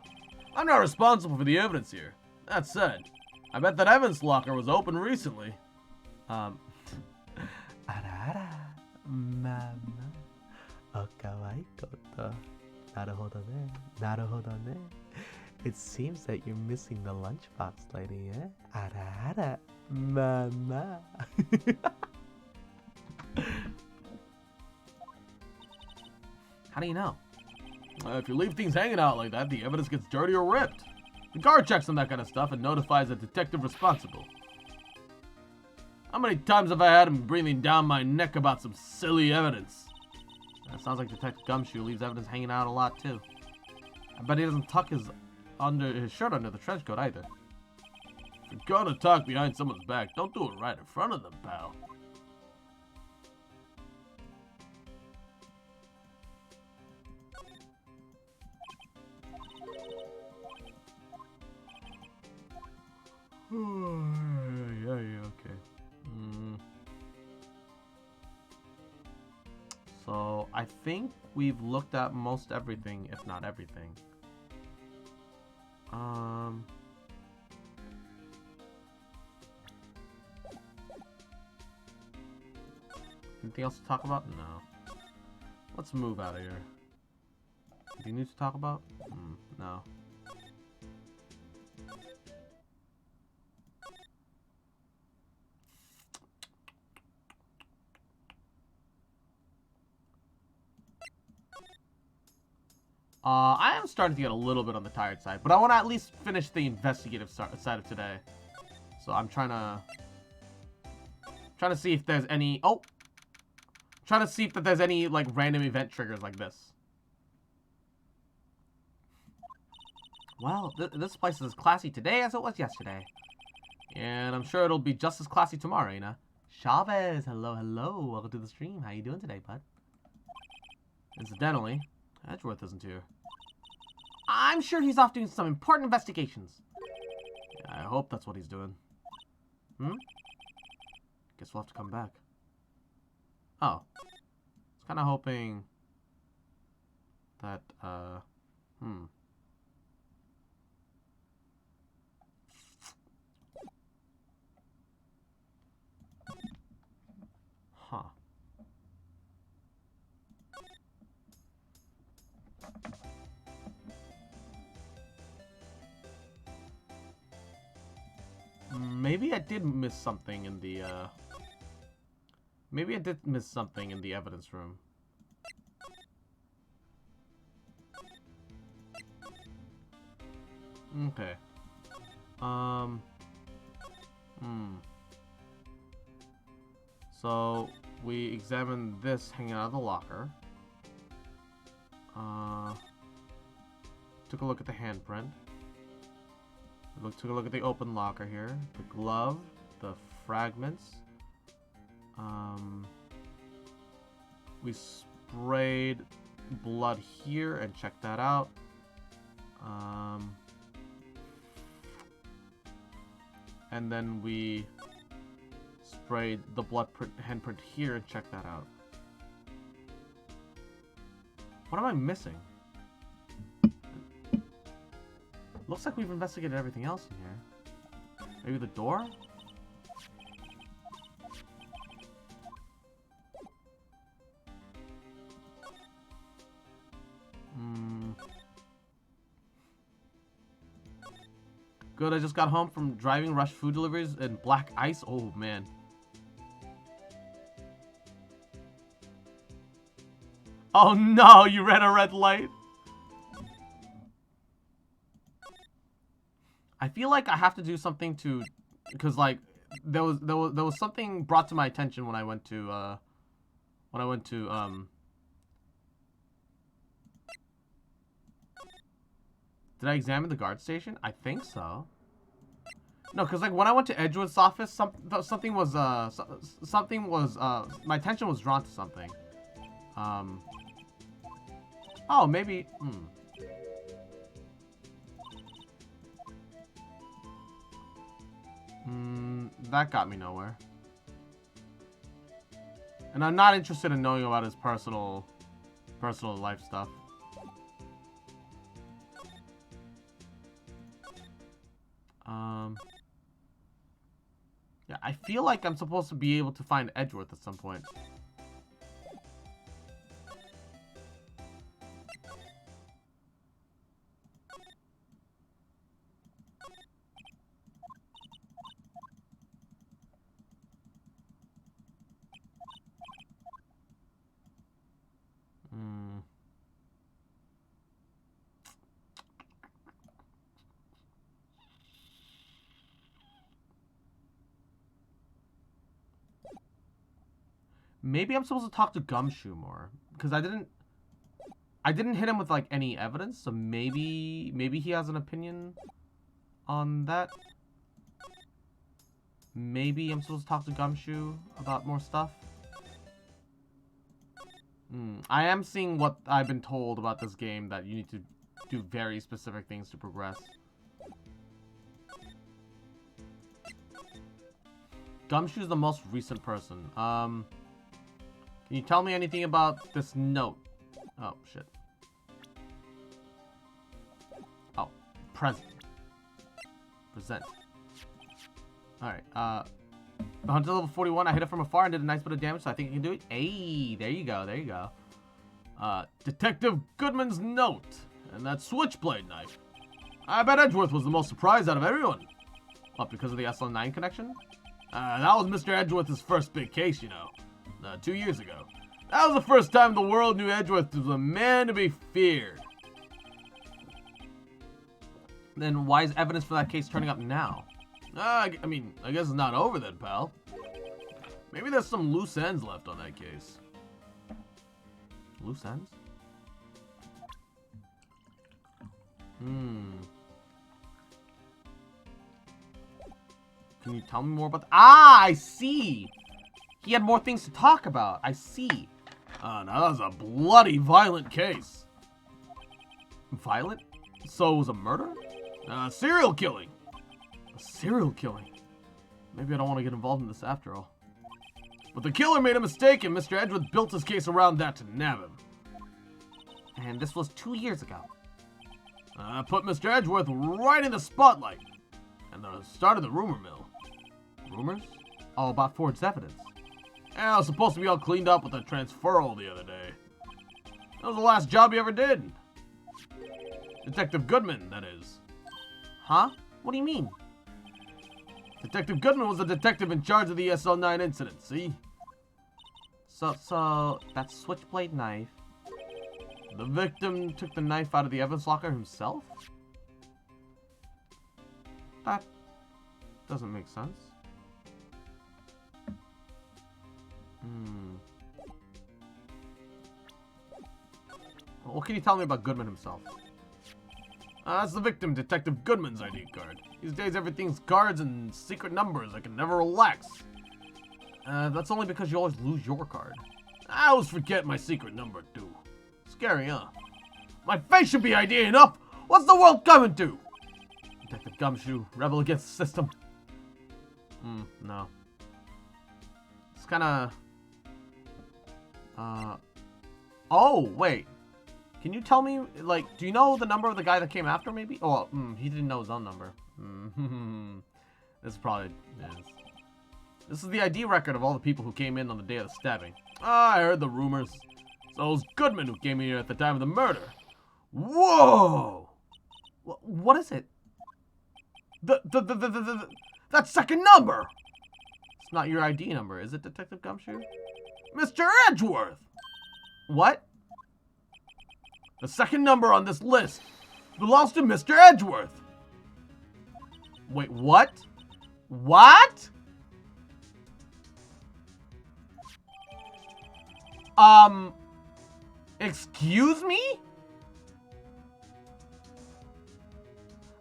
I'm not responsible for the evidence here. That said, I bet that Evan's locker was open recently. Ara ara, mama. O kawaii koto. Naruhodo ne. Naruhodo ne. It seems that you're missing the lunchbox, lady, eh? Ara ara, mama. How do you know? If you leave things hanging out like that, the evidence gets dirty or ripped. The guard checks on that kind of stuff and notifies the detective responsible. How many times have I had him breathing down my neck about some silly evidence? That sounds like Detective Gumshoe leaves evidence hanging out a lot, too. I bet he doesn't tuck his shirt under the trench coat, either. If you're gonna talk behind someone's back, don't do it right in front of them, pal. Okay. So, I think we've looked at most everything, if not everything. Anything else to talk about? No. Let's move out of here. Anything new to talk about? No. I am starting to get a little bit on the tired side, but I want to at least finish the investigative side of today. So I'm trying to see if there's any. Oh, trying to see if there's any like random event triggers like this. Well, this place is as classy today as it was yesterday, and I'm sure it'll be just as classy tomorrow, you know. Chavez, hello, hello, welcome to the stream. How you doing today, bud? Incidentally, Edgeworth isn't here. I'm sure he's off doing some important investigations. Yeah, I hope that's what he's doing. Guess we'll have to come back. Oh. I was kind of hoping that, Huh. Maybe I did miss something in the, Maybe I did miss something in the evidence room. Okay. So, we examined this hanging out of the locker. Took a look at the handprint. Took a look at the open locker here. The glove. The fragments. We sprayed blood here and checked that out. And then we sprayed the blood handprint here and checked that out. What am I missing? Looks like we've investigated everything else in here. Maybe the door? Good, I just got home from driving rush food deliveries in black ice. Oh, man. Oh, no, you ran a red light. I feel like I have to do something to... Because, like, there was something brought to my attention when I went to, Did I examine the guard station? I think so. No, because, like, when I went to Edgewood's office, something was, my attention was drawn to something. Oh, maybe, that got me nowhere. And I'm not interested in knowing about his personal life stuff. Yeah, I feel like I'm supposed to be able to find Edgeworth at some point. Maybe I'm supposed to talk to Gumshoe more, because I didn't hit him with like any evidence, so maybe he has an opinion on that. Maybe I'm supposed to talk to Gumshoe about more stuff. I am seeing what I've been told about this game, that you need to do very specific things to progress. Gumshoe's the most recent person. Can you tell me anything about this note? Oh, shit. Oh, present. Present. Alright, Hunter level 41, I hit it from afar and did a nice bit of damage, so I think I can do it. Hey, there you go, there you go. Detective Goodman's note, and that switchblade knife. I bet Edgeworth was the most surprised out of everyone. What, because of the SL9 connection? That was Mr. Edgeworth's first big case, you know. 2 years ago. That was the first time the world knew Edgeworth was a man to be feared. Then why is evidence for that case turning up now? I mean, I guess it's not over then, pal. Maybe there's some loose ends left on that case. Loose ends? Can you tell me more about Ah, I see! He had more things to talk about. I see. Now that was a bloody violent case. Violent? So it was a murder? Serial killing. A serial killing. Maybe I don't want to get involved in this after all. But the killer made a mistake and Mr. Edgeworth built his case around that to nab him. And this was 2 years ago. Put Mr. Edgeworth right in the spotlight. And the start of the rumor mill. Rumors? All about forged evidence. Yeah, I was supposed to be all cleaned up with a transferal the other day. That was the last job he ever did. Detective Goodman, that is. Huh? What do you mean? Detective Goodman was the detective in charge of the SL9 incident, see? So, that switchblade knife. The victim took the knife out of the evidence locker himself? That doesn't make sense. What can you tell me about Goodman himself? That's the victim, Detective Goodman's ID card. These days everything's cards and secret numbers. I can never relax. That's only because you always lose your card. I always forget my secret number, too. Scary, huh? My face should be ID enough! What's the world coming to? Detective Gumshoe, rebel against the system. No. It's kinda... Oh, wait. Can you tell me, like, do you know the number of the guy that came after, maybe? Oh, he didn't know his own number. This is probably... Yeah, this is the ID record of all the people who came in on the day of the stabbing. I heard the rumors. So it was Goodman who came here at the time of the murder. Whoa! What is it? That second number! It's not your ID number, is it, Detective Gumshoe? Mr. Edgeworth! What? The second number on this list belongs to Mr. Edgeworth. Wait, what? What? Excuse me?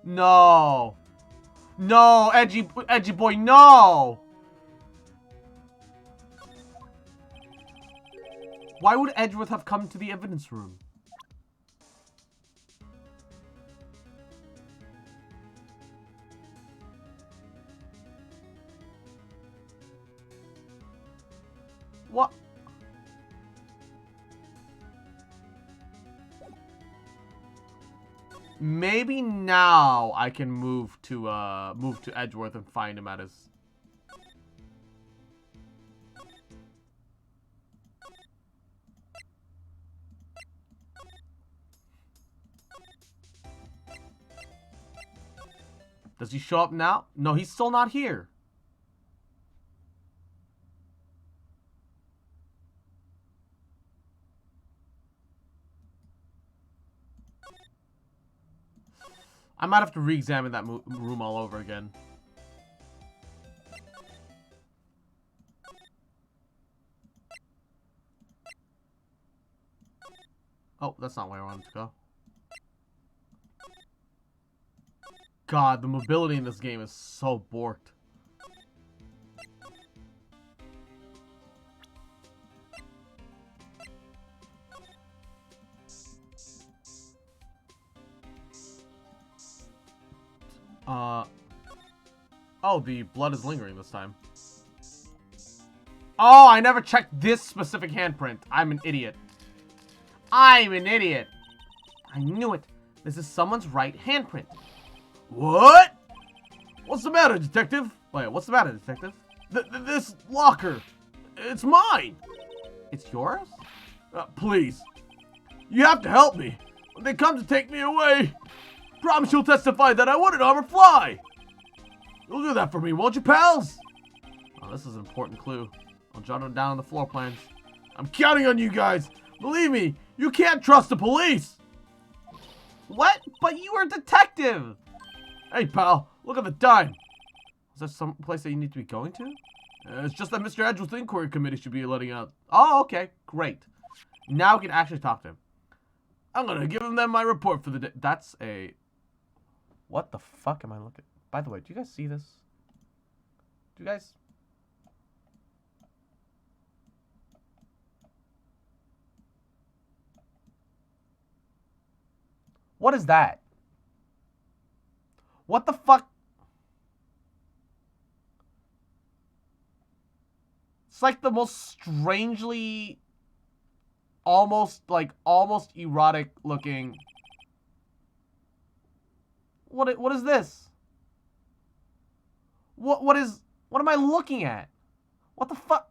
No. No, edgy boy, no. Why would Edgeworth have come to the evidence room? What? Maybe now I can move to Edgeworth and find him at his. Does he show up now? No, he's still not here. I might have to re-examine that room all over again. Oh, that's not where I wanted to go. God, the mobility in this game is so borked. Oh, the blood is lingering this time. Oh, I never checked this specific handprint. I'm an idiot. I'm an idiot. I knew it. This is someone's right handprint. What? What's the matter, detective? Wait, what's the matter, detective? This locker. It's mine. It's yours? Please. You have to help me. When they come to take me away, promise you'll testify that I wouldn't harm a fly. You'll do that for me, won't you, pals? Oh, this is an important clue. I'll jot it down on the floor plans. I'm counting on you guys. Believe me, you can't trust the police. What? But you are a detective. Hey, pal, look at the time. Is there some place that you need to be going to? It's just that Mr. Edgeworth's inquiry committee should be letting out. Oh, okay, great. Now we can actually talk to him. I'm gonna give them my report for the day. That's a... What the fuck am I looking... By the way, do you guys see this? Do you guys... What is that? What the fuck? It's like the most strangely... almost erotic looking... What is this? What am I looking at? What the fuck?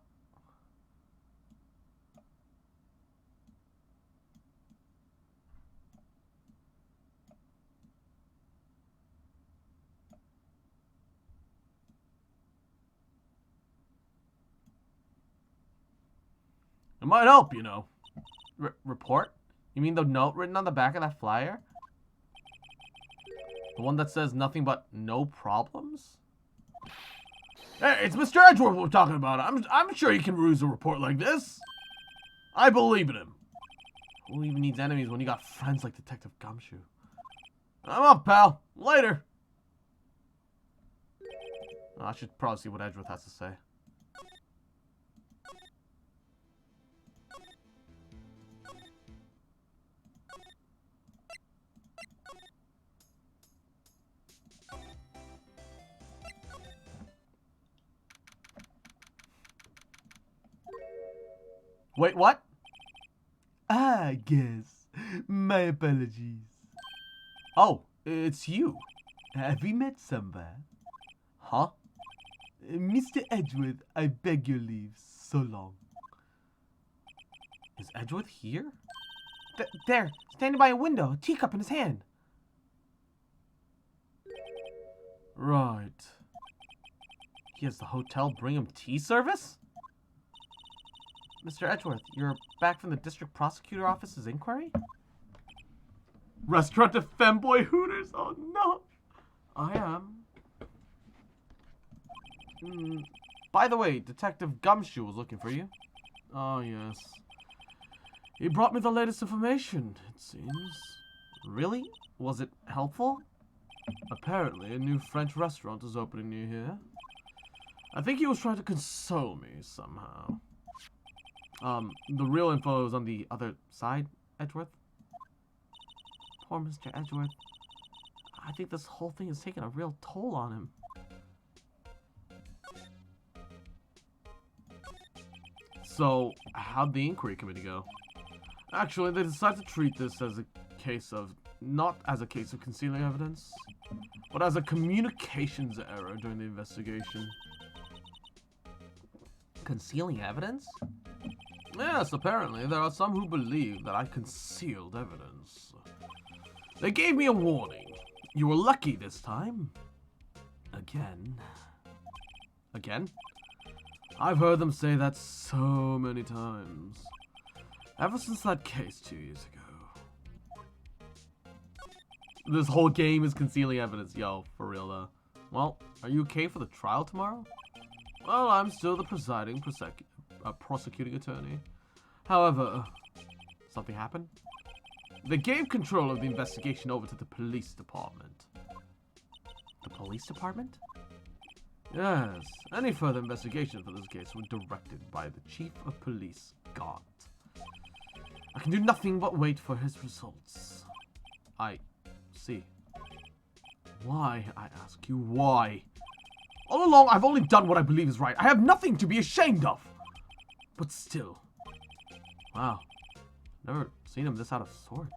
It might help, you know. Report? You mean the note written on the back of that flyer? The one that says nothing but no problems? Hey, it's Mr. Edgeworth we're talking about. I'm sure he can peruse a report like this. I believe in him. Who even needs enemies when you got friends like Detective Gumshoe? I'm up, pal. Later. I should probably see what Edgeworth has to say. Wait, what? Ah, guess. My apologies. Oh, it's you. Have we met somewhere? Huh? Mr. Edgeworth, I beg your leave. So long. Is Edgeworth here? There, standing by a window, a teacup in his hand. Right. He has the hotel bring him tea service? Mr. Edgeworth, you're back from the district prosecutor office's inquiry? Restaurant of Femboy Hooters? Oh no! I am. By the way, Detective Gumshoe was looking for you. Oh yes. He brought me the latest information, it seems. Really? Was it helpful? Apparently, a new French restaurant is opening near here. I think he was trying to console me somehow. The real info is on the other side, Edgeworth. Poor Mr. Edgeworth. I think this whole thing is taking a real toll on him. So, how'd the inquiry committee go? Actually, they decided to treat this as a case of, not as a case of concealing evidence, but as a communications error during the investigation. Concealing evidence? Yes, apparently, there are some who believe that I concealed evidence. They gave me a warning. You were lucky this time. Again. Again? I've heard them say that so many times. Ever since that case 2 years ago. This whole game is concealing evidence. Yo, for real though. Well, are you okay for the trial tomorrow? Well, I'm still the presiding prosecuting attorney. However, something happened? They gave control of the investigation over to the police department. The police department? Yes, any further investigation for this case were directed by the Chief of Police, Gaunt. I can do nothing but wait for his results. I see. Why, I ask you, why? All along, I've only done what I believe is right. I have nothing to be ashamed of. But still. Wow. Never seen him this out of sorts.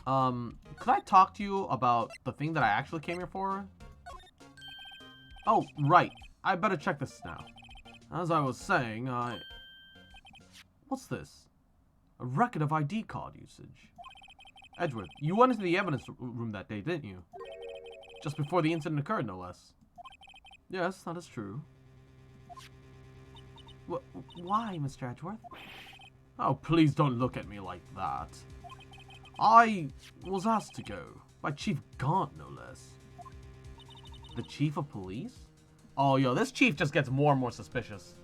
Could I talk to you about the thing that I actually came here for? Oh, right. I better check this now. As I was saying, What's this? A record of ID card usage. Edgeworth, you went into the evidence room that day, didn't you? Just before the incident occurred, no less. Yes, that is true. Why, Mr. Edgeworth? Oh, please don't look at me like that. I was asked to go. By Chief Gaunt, no less. The chief of police? Oh, yo, this chief just gets more and more suspicious.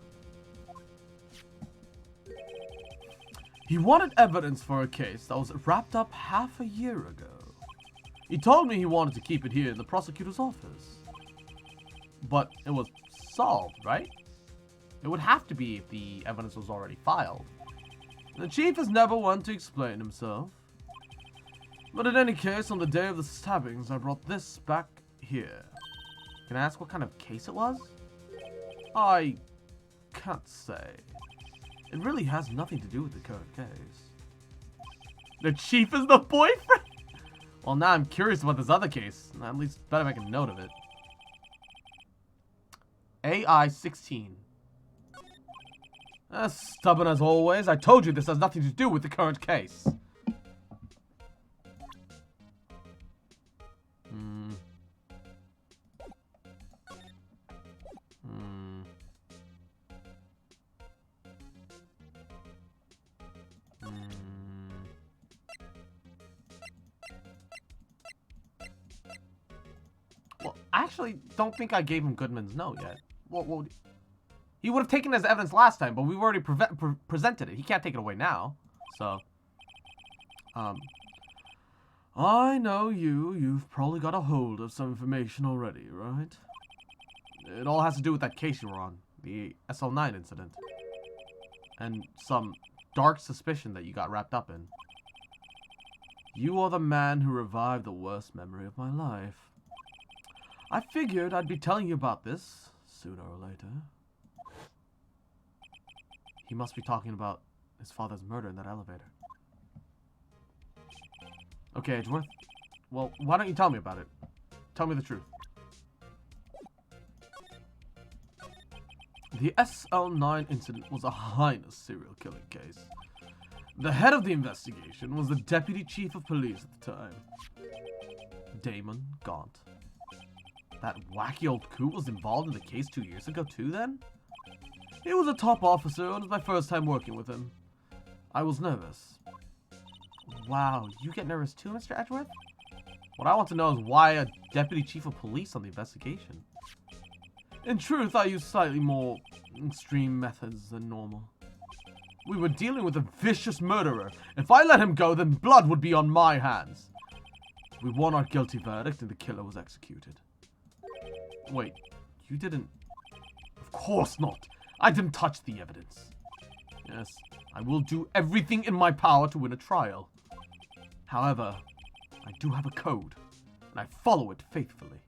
He wanted evidence for a case that was wrapped up half a year ago. He told me he wanted to keep it here in the prosecutor's office. But it was solved, right? It would have to be if the evidence was already filed. The chief is never one to explain himself. But in any case, on the day of the stabbings, I brought this back here. Can I ask what kind of case it was? I can't say. It really has nothing to do with the current case. The chief is the boyfriend? Well, now I'm curious about this other case. At least better make a note of it. AI-16. As stubborn as always, I told you this has nothing to do with the current case. Well, I actually don't think I gave him Goodman's note yet. Well, he would have taken it as evidence last time, but we've already presented it. He can't take it away now. So, I know you've probably got a hold of some information already, right? It all has to do with that case you were on, the SL9 incident. And some dark suspicion that you got wrapped up in. You are the man who revived the worst memory of my life. I figured I'd be telling you about this sooner or later. He must be talking about his father's murder in that elevator. Okay, Edgeworth. Well, why don't you tell me about it? Tell me the truth. The SL9 incident was a heinous serial killing case. The head of the investigation was the deputy chief of police at the time. Damon Gaunt. That wacky old coot was involved in the case 2 years ago too, then? He was a top officer, and it was my first time working with him. I was nervous. Wow, you get nervous too, Mr. Edgeworth? What I want to know is why a deputy chief of police on the investigation. In truth, I used slightly more extreme methods than normal. We were dealing with a vicious murderer. If I let him go, then blood would be on my hands. We won our guilty verdict and the killer was executed. Wait, you didn't... Of course not. I didn't touch the evidence. Yes, I will do everything in my power to win a trial. However, I do have a code, and I follow it faithfully.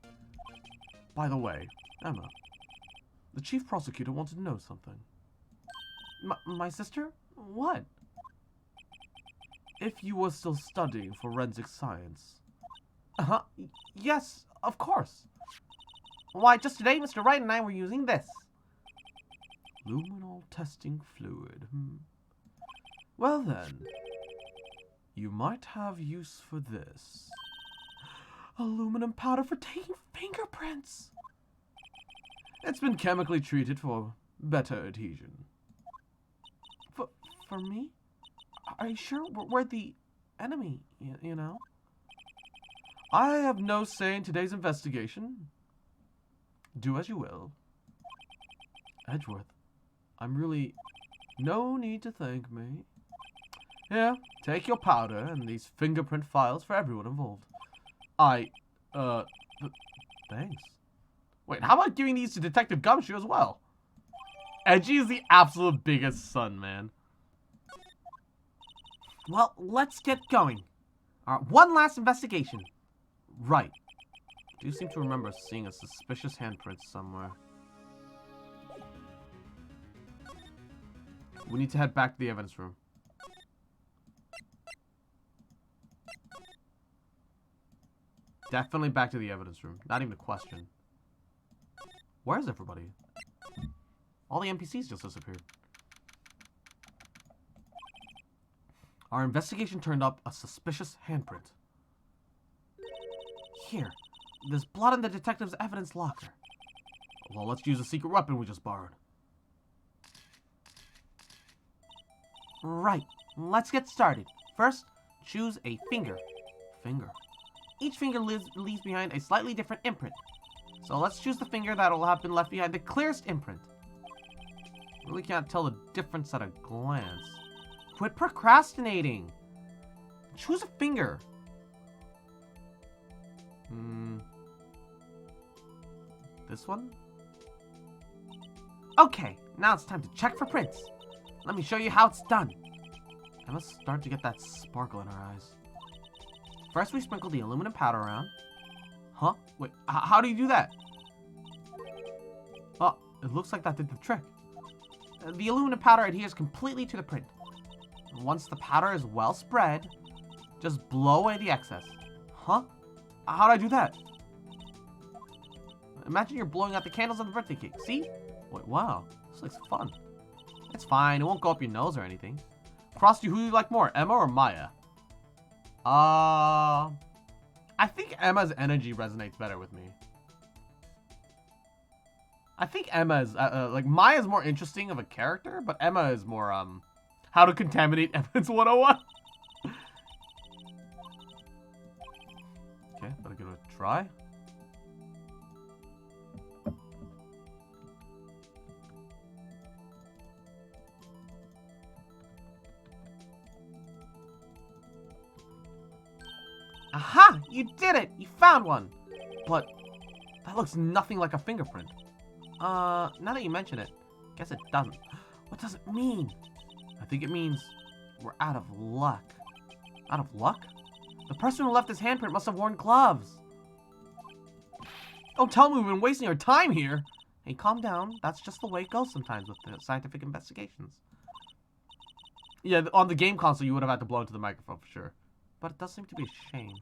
By the way, Emma, the chief prosecutor wanted to know something. My sister? What? If you were still studying forensic science. Uh-huh. Yes, of course. Why, just today, Mr. Wright and I were using this. Luminol testing fluid. Well then, you might have use for this. Aluminum powder for taking fingerprints. It's been chemically treated for better adhesion. For me? Are you sure we're the enemy, you know? I have no say in today's investigation. Do as you will. Edgeworth, I'm really... No need to thank me. Here, take your powder and these fingerprint files for everyone involved. Thanks. Wait, how about giving these to Detective Gumshoe as well? Edgy is the absolute biggest son, man. Well, let's get going. One last investigation. Right. I do seem to remember seeing a suspicious handprint somewhere. We need to head back to the evidence room. Definitely back to the evidence room. Not even a question. Where is everybody? All the NPCs just disappeared. Our investigation turned up a suspicious handprint. Here. There's blood in the detective's evidence locker. Well, let's use the secret weapon we just borrowed. Right. Let's get started. First, choose a finger. Each finger leaves behind a slightly different imprint. So let's choose the finger that will have been left behind the clearest imprint. Really can't tell the difference at a glance. Quit procrastinating. Choose a finger. This one? Okay, now it's time to check for prints. Let me show you how it's done. Emma's starting to get that sparkle in her eyes. First, we sprinkle the aluminum powder around. Huh? Wait, how do you do that? Oh, it looks like that did the trick. The aluminum powder adheres completely to the print. Once the powder is well spread, just blow away the excess. Huh? How do I do that? Imagine you're blowing out the candles on the birthday cake. See? Wait, wow. This looks fun. It's fine. It won't go up your nose or anything. Cross you, who you like more, Emma or Maya? I think Emma's energy resonates better with me. I think Emma's, like, Maya's more interesting of a character, but Emma is more, how to contaminate evidence 101. Okay, better give it a try. Aha! You did it! You found one! But that looks nothing like a fingerprint. Now that you mention it, guess it doesn't. What does it mean? I think it means we're out of luck. Out of luck? The person who left his handprint must have worn gloves. Don't tell me we've been wasting our time here. Hey, calm down. That's just the way it goes sometimes with the scientific investigations. Yeah, on the game console, you would have had to blow into the microphone for sure. But it does seem to be a shame.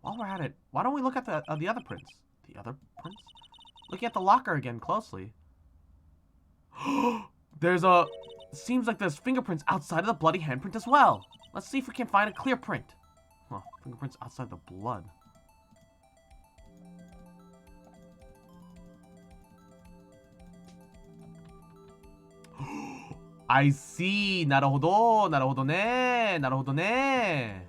While we're at it, why don't we look at the other prints? The other prints? Looking at the locker again closely. There's a... Seems like there's fingerprints outside of the bloody handprint as well. Let's see if we can find a clear print. Huh, fingerprints outside the blood. I see. なるほど。なるほどね。なるほどね。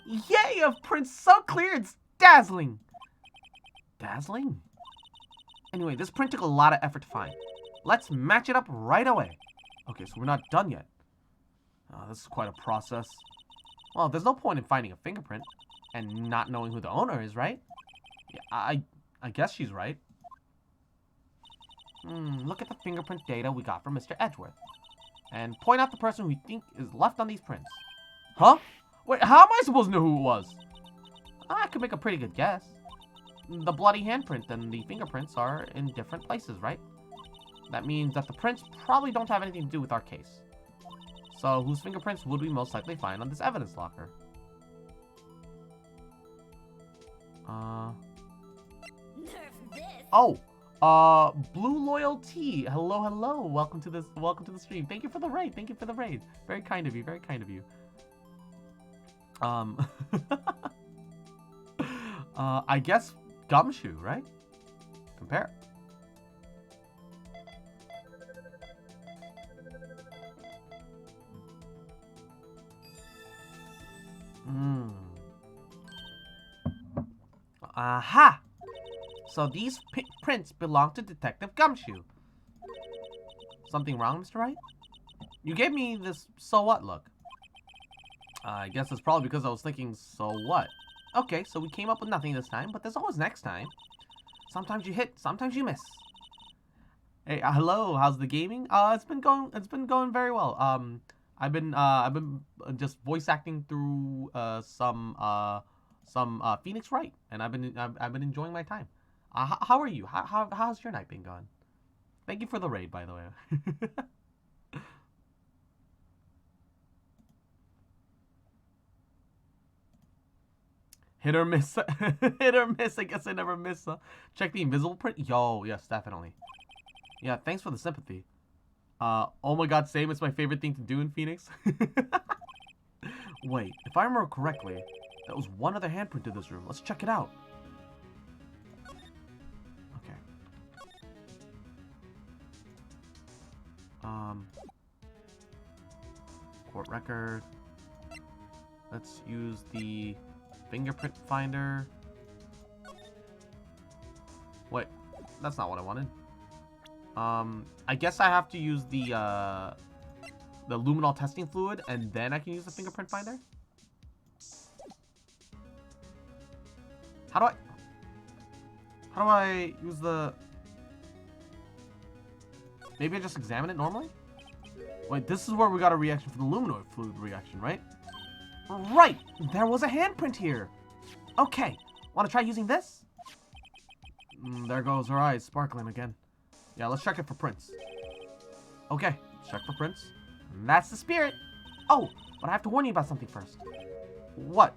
Yay! Of prints so clear, it's dazzling. Dazzling? Anyway, this print took a lot of effort to find. Let's match it up right away. Okay, so we're not done yet. This is quite a process. Well, there's no point in finding a fingerprint and not knowing who the owner is, right? Yeah, I guess she's right. Look at the fingerprint data we got from Mr. Edgeworth. And point out the person we think is left on these prints. Huh? Wait, how am I supposed to know who it was? I could make a pretty good guess. The bloody handprint and the fingerprints are in different places, right? That means that the prints probably don't have anything to do with our case. So, whose fingerprints would we most likely find on this evidence locker? Oh, Blue Loyalty. Hello, hello. Welcome to the stream. Thank you for the raid. Thank you for the raid. Very kind of you. Very kind of you. I guess Gumshoe, right? Compare. Aha! So these prints belong to Detective Gumshoe. Something wrong, Mr. Wright? You gave me this so what look. I guess it's probably because I was thinking, so what? Okay, so we came up with nothing this time, but there's always next time. Sometimes you hit, sometimes you miss. Hey, hello, how's the gaming? It's been going very well. I've been just voice acting through some Phoenix Wright, and I've been enjoying my time. How are you? How's your night been going? Thank you for the raid, by the way. Hit or miss. Hit or miss. I guess I never miss. Check the invisible print. Yo, yes, definitely. Yeah, thanks for the sympathy. Oh my god, same. It's my favorite thing to do in Phoenix. Wait, if I remember correctly, that was one other handprint in this room. Let's check it out. Okay. Court record. Let's use the fingerprint finder. Wait, that's not what I wanted. I guess I have to use the luminol testing fluid, and then I can use the fingerprint finder? How do I use the... Maybe I just examine it normally? Wait, this is where we got a reaction for the luminoid fluid reaction, right? Right! There was a handprint here! Okay, wanna try using this? There goes her eyes, sparkling again. Yeah, let's check it for prints. Okay, check for prints. That's the spirit! Oh, but I have to warn you about something first. What?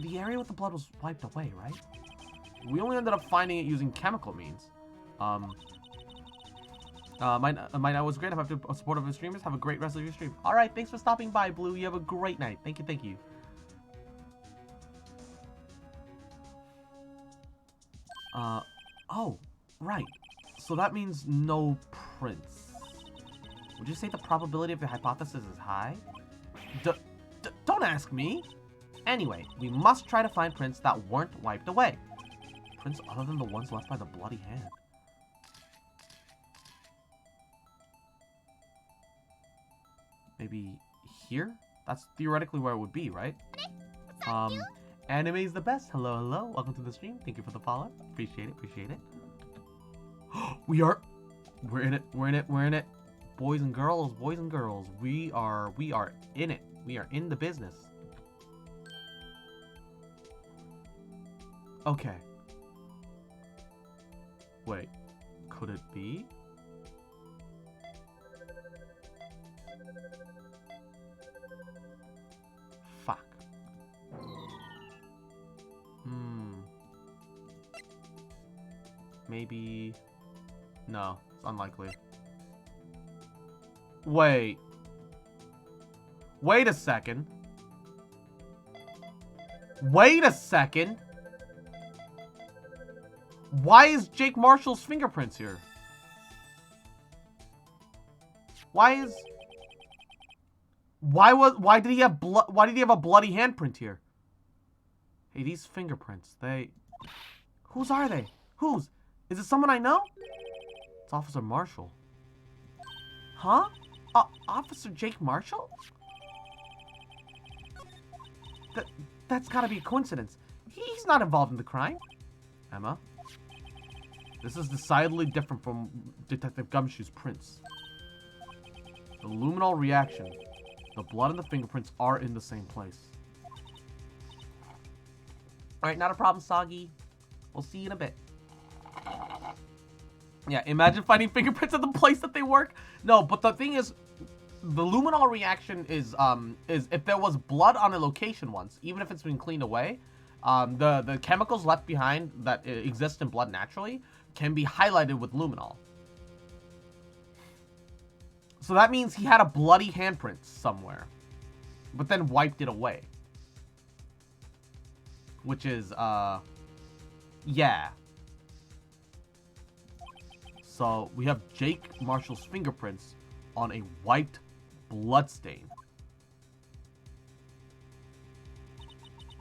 The area with the blood was wiped away, right? We only ended up finding it using chemical means. My night was great. I have to support of the streamers. Have a great rest of your stream. Alright, thanks for stopping by, Blue. You have a great night. Thank you, thank you. Oh, right. So that means no prints. Would you say the probability of the hypothesis is high? Don't ask me! Anyway, we must try to find prints that weren't wiped away. Prints other than the ones left by the bloody hand. Maybe here? That's theoretically where it would be, right? Anime's the best. Hello, hello. Welcome to the stream. Thank you for the follow. Appreciate it, appreciate it. We're in it, we're in it, we're in it. Boys and girls, we are in it. We are in the business. Okay. Wait, could it be? Fuck. Maybe... No, it's unlikely. Wait. Wait a second. Wait a second. Why is Jake Marshall's fingerprints here? Why did he have why did he have a bloody handprint here? Hey, these fingerprints, whose are they? Whose? Is it someone I know? It's Officer Marshall. Huh? Officer Jake Marshall? That's gotta be a coincidence. He's not involved in the crime. Emma? This is decidedly different from Detective Gumshoe's prints. The luminol reaction. The blood and the fingerprints are in the same place. Alright, not a problem, Soggy. We'll see you in a bit. Yeah, imagine finding fingerprints at the place that they work. No, but the thing is, the luminol reaction is if there was blood on a location once, even if it's been cleaned away, the chemicals left behind that exist in blood naturally can be highlighted with luminol. So that means he had a bloody handprint somewhere, but then wiped it away. Which is, yeah. So we have Jake Marshall's fingerprints on a wiped bloodstain.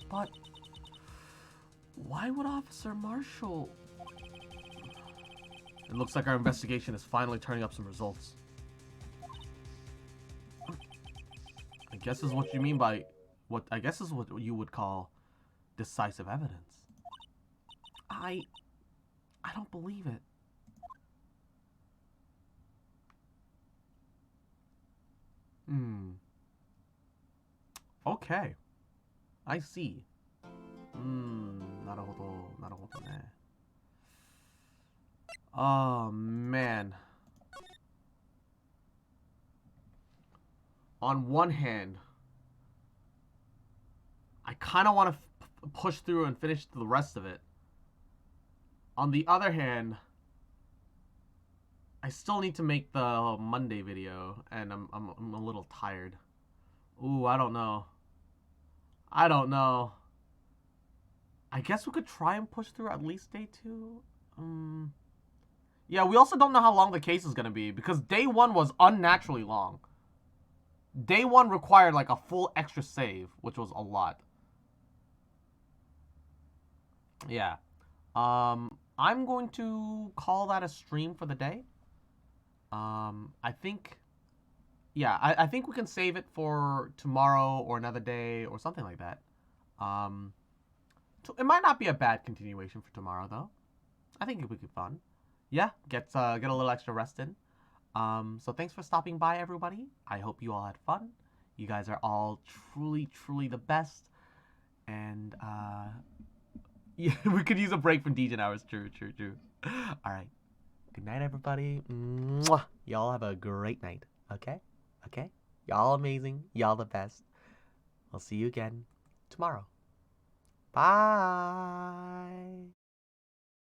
But why would Officer Marshall... It looks like our investigation is finally turning up some results. I guess is what you mean by what you would call decisive evidence. I don't believe it. Okay. I see. なるほど、なるほどね。Oh, man. On one hand, I kind of want to push through and finish the rest of it. On the other hand, I still need to make the Monday video, and I'm a little tired. Ooh, I don't know. I don't know. I guess we could try and push through at least day 2. Yeah, we also don't know how long the case is going to be, because day 1 was unnaturally long. Day 1 required like a full extra save, which was a lot. Yeah. I'm going to call that a stream for the day. I think... Yeah, I think we can save it for tomorrow or another day or something like that. It might not be a bad continuation for tomorrow, though. I think it would be fun. Yeah, get a little extra rest in. So thanks for stopping by, everybody. I hope you all had fun. You guys are all truly, truly the best. And, yeah, we could use a break from DJ hours. True, true, true. All right. Good night, everybody. Mwah. Y'all have a great night. Okay? Okay? Y'all amazing. Y'all the best. I'll see you again tomorrow. Bye.